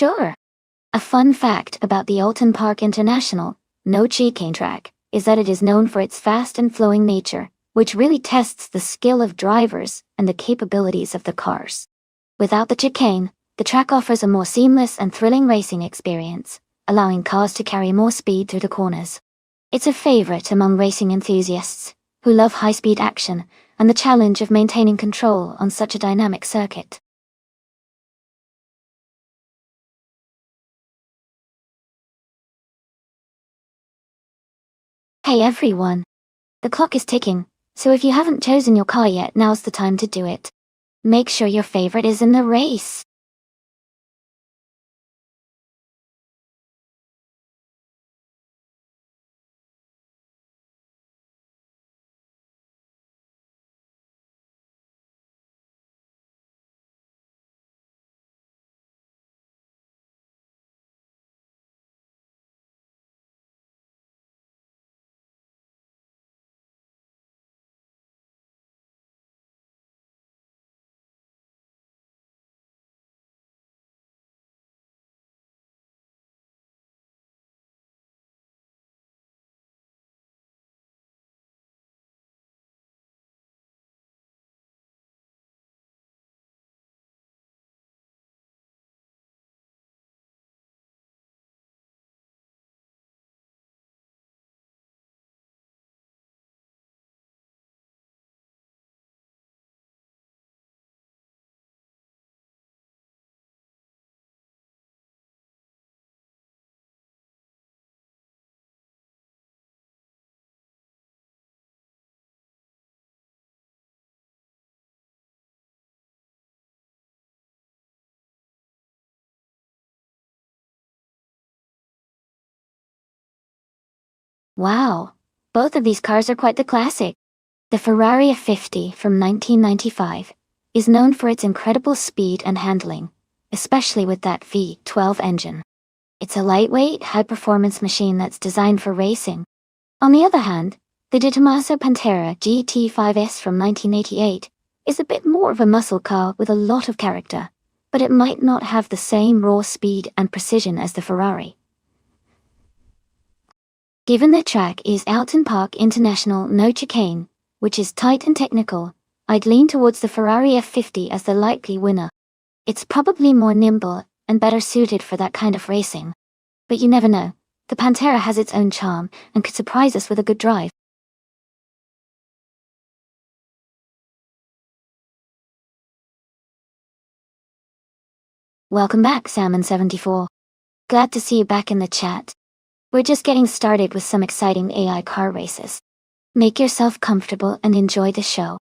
Sure. A fun fact about the Alton Park International, no chicane track, is that it is known for its fast and flowing nature, which really tests the skill of drivers and the capabilities of the cars. Without the chicane, the track offers a more seamless and thrilling racing experience, allowing cars to carry more speed through the corners. It's a favorite among racing enthusiasts, who love high-speed action and the challenge of maintaining control on such a dynamic circuit. Hey everyone! The clock is ticking, so if you haven't chosen your car yet, now's the time to do it. Make sure your favorite is in the race. Wow, both of these cars are quite the classic. The Ferrari F50 from 1995 is known for its incredible speed and handling, especially with that V12 engine. It's a lightweight, high-performance machine that's designed for racing. On the other hand, the De Tomaso Pantera GT5S from 1988 is a bit more of a muscle car with a lot of character, but it might not have the same raw speed and precision as the Ferrari. Given the track is Alton Park International No Chicane, which is tight and technical, I'd lean towards the Ferrari F50 as the likely winner. It's probably more nimble and better suited for that kind of racing. But you never know, the Pantera has its own charm and could surprise us with a good drive. Welcome back, Salmon74. Glad to see you back in the chat. We're just getting started with some exciting AI car races. Make yourself comfortable and enjoy the show.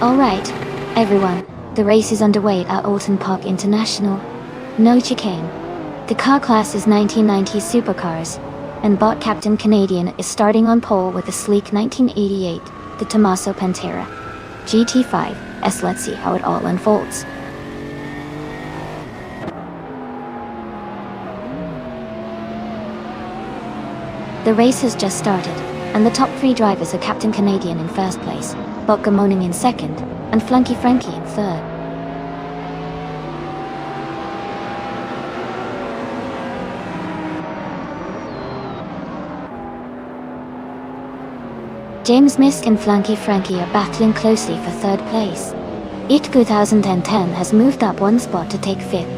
Alright, everyone, the race is underway at Alton Park International No Chicane. The car class is 1990s supercars, and bot Captain Canadian is starting on pole with a sleek 1988 De Tomaso Pantera GT5S. Let's see how it all unfolds. The race has just started, and the top three drivers are Captain Canadian in first place, Bot Gamoning in second, and Flunky Frankie in third. James Misk and Flunky Frankie are battling closely for third place. It 2010 has moved up one spot to take fifth.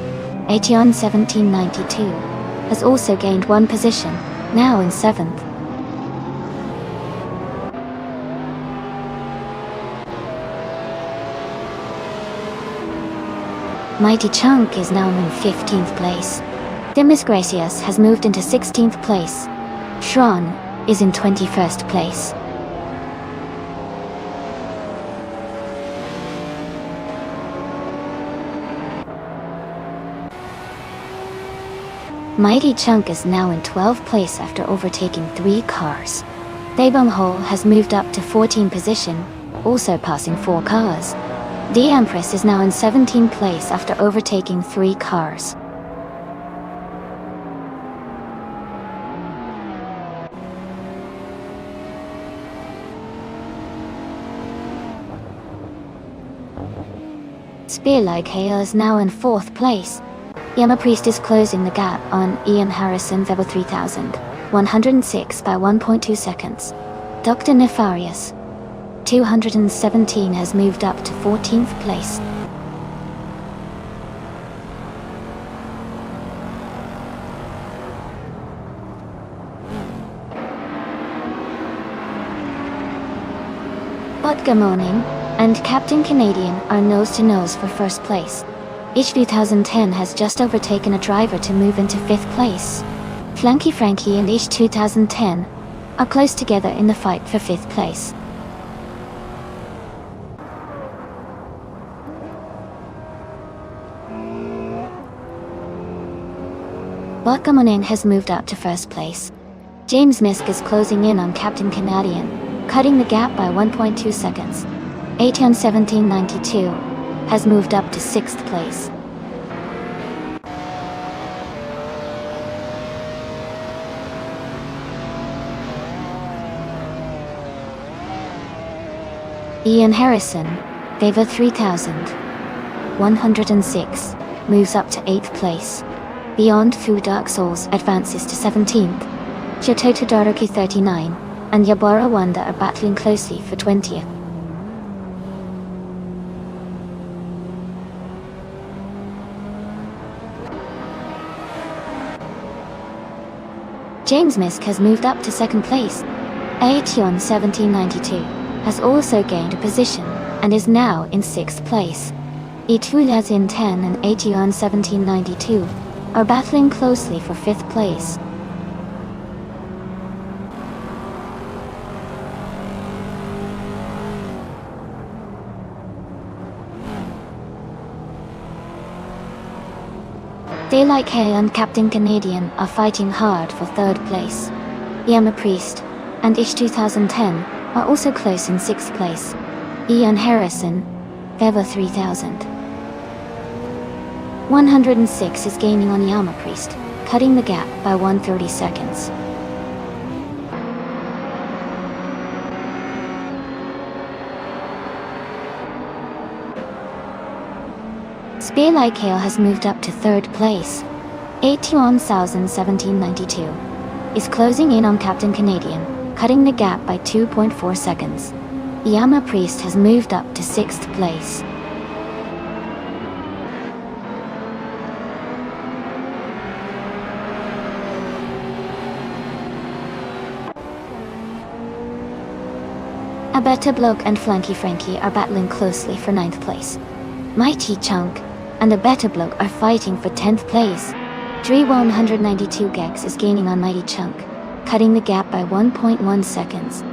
Aetion 1792 has also gained one position, now in seventh. Mighty Chunk is now in 15th place. Demis Gracias has moved into 16th place. Shron is in 21st place. Mighty Chunk is now in 12th place after overtaking 3 cars. Daebong Hole has moved up to 14th position, also passing 4 cars. The Empress is now in 17th place after overtaking 3 cars. Spearlike Hail is now in 4th place. Yama Priest is closing the gap on Ian Harrison Weber 3106 by 1.2 seconds. Dr. Nefarious 217 has moved up to 14th place. Bot Gamoning and Captain Canadian are nose-to-nose for first place. Each 2010 has just overtaken a driver to move into 5th place. Flunky Frankie and each 2010 are close together in the fight for 5th place. Bot Gamoning has moved up to first place. James Misk is closing in on Captain Canadian, cutting the gap by 1.2 seconds. Aetion 1792 has moved up to 6th place. Ian Harrison, Favor 3106, moves up to 8th place. Beyond Through Dark Souls advances to 17th. Chateau Todoroki 39 and Yabara Wanda are battling closely for 20th. James Misk has moved up to 2nd place. Aetion 1792 has also gained a position and is now in 6th place. Itulazin 10 and Aetion 1792 are battling closely for 5th place. Daylight K and Captain Canadian are fighting hard for 3rd place. Yama Priest and Ish 2010 are also close in 6th place. Ian Harrison, Feather 3000. 106 is gaining on Yama Priest, cutting the gap by 130 seconds. Spearlight Kale has moved up to 3rd place. Aetion 1792 is closing in on Captain Canadian, cutting the gap by 2.4 seconds. Yama Priest has moved up to 6th place. Abeta Bloke and Flanky Frankie are battling closely for 9th place. Mighty Chunk and Abeta Bloke are fighting for 10th place. Dre 192 Gex is gaining on Mighty Chunk, cutting the gap by 1.1 seconds.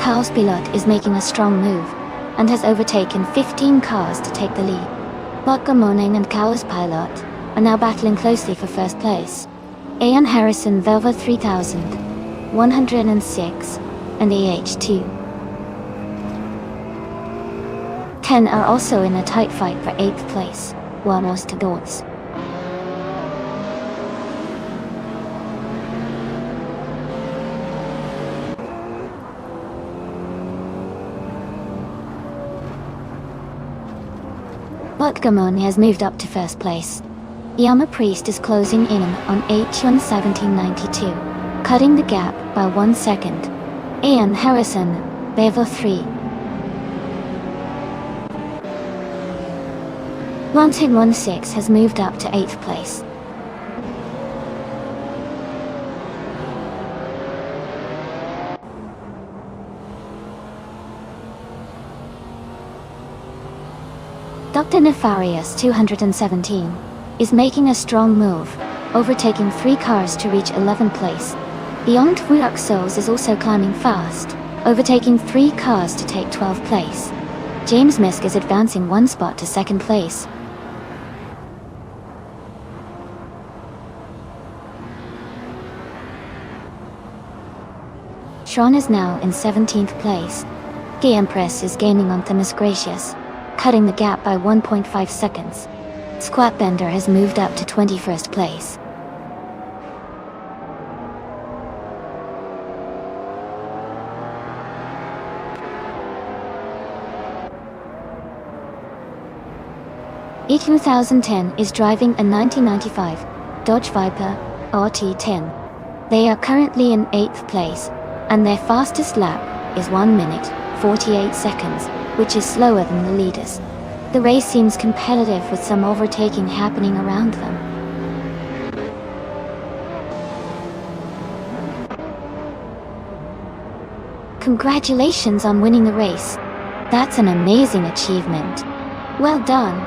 Chaos Pilot is making a strong move and has overtaken 15 cars to take the lead. Vodka Morning and Chaos Pilot are now battling closely for 1st place. Ian Harrison Velva 3000, 106, and AH2. 10 are also in a tight fight for 8th place, Wamos to Dots. Botgamon has moved up to 1st place. Yama Priest is closing in on Aetion 1792, cutting the gap by 1 second. Ian Harrison, Bevo 3. Wanting 16 has moved up to 8th place. Dr. Nefarious 217 is making a strong move, overtaking 3 cars to reach 11th place. Beyond Dark Souls is also climbing fast, overtaking 3 cars to take 12th place. James Misk is advancing 1 spot to 2nd place. Sean is now in 17th place. Gay Empress is gaining on Themis Gracious, cutting the gap by 1.5 seconds. Squatbender has moved up to 21st place. E2010 is driving a 1995 Dodge Viper RT10. They are currently in 8th place, and their fastest lap is 1 minute, 48 seconds, which is slower than the leaders. The race seems competitive with some overtaking happening around them. Congratulations on winning the race. That's an amazing achievement. Well done.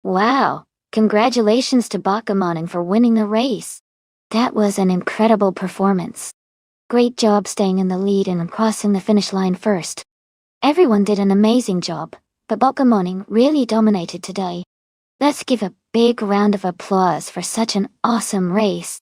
Wow, congratulations to Bakumanen for winning the race. That was an incredible performance. Great job staying in the lead and crossing the finish line first. Everyone did an amazing job, but Bakumanen really dominated today. Let's give a big round of applause for such an awesome race.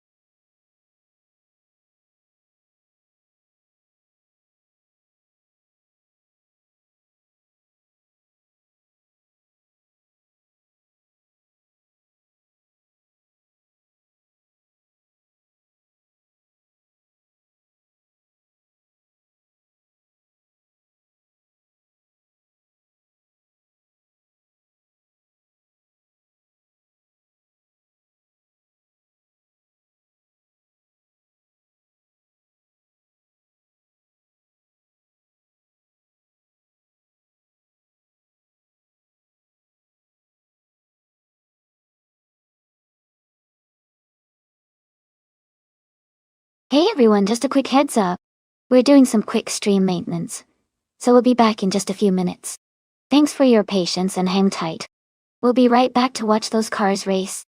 Hey everyone, just a quick heads up. We're doing some quick stream maintenance, so we'll be back in just a few minutes. Thanks for your patience and hang tight. We'll be right back to watch those cars race.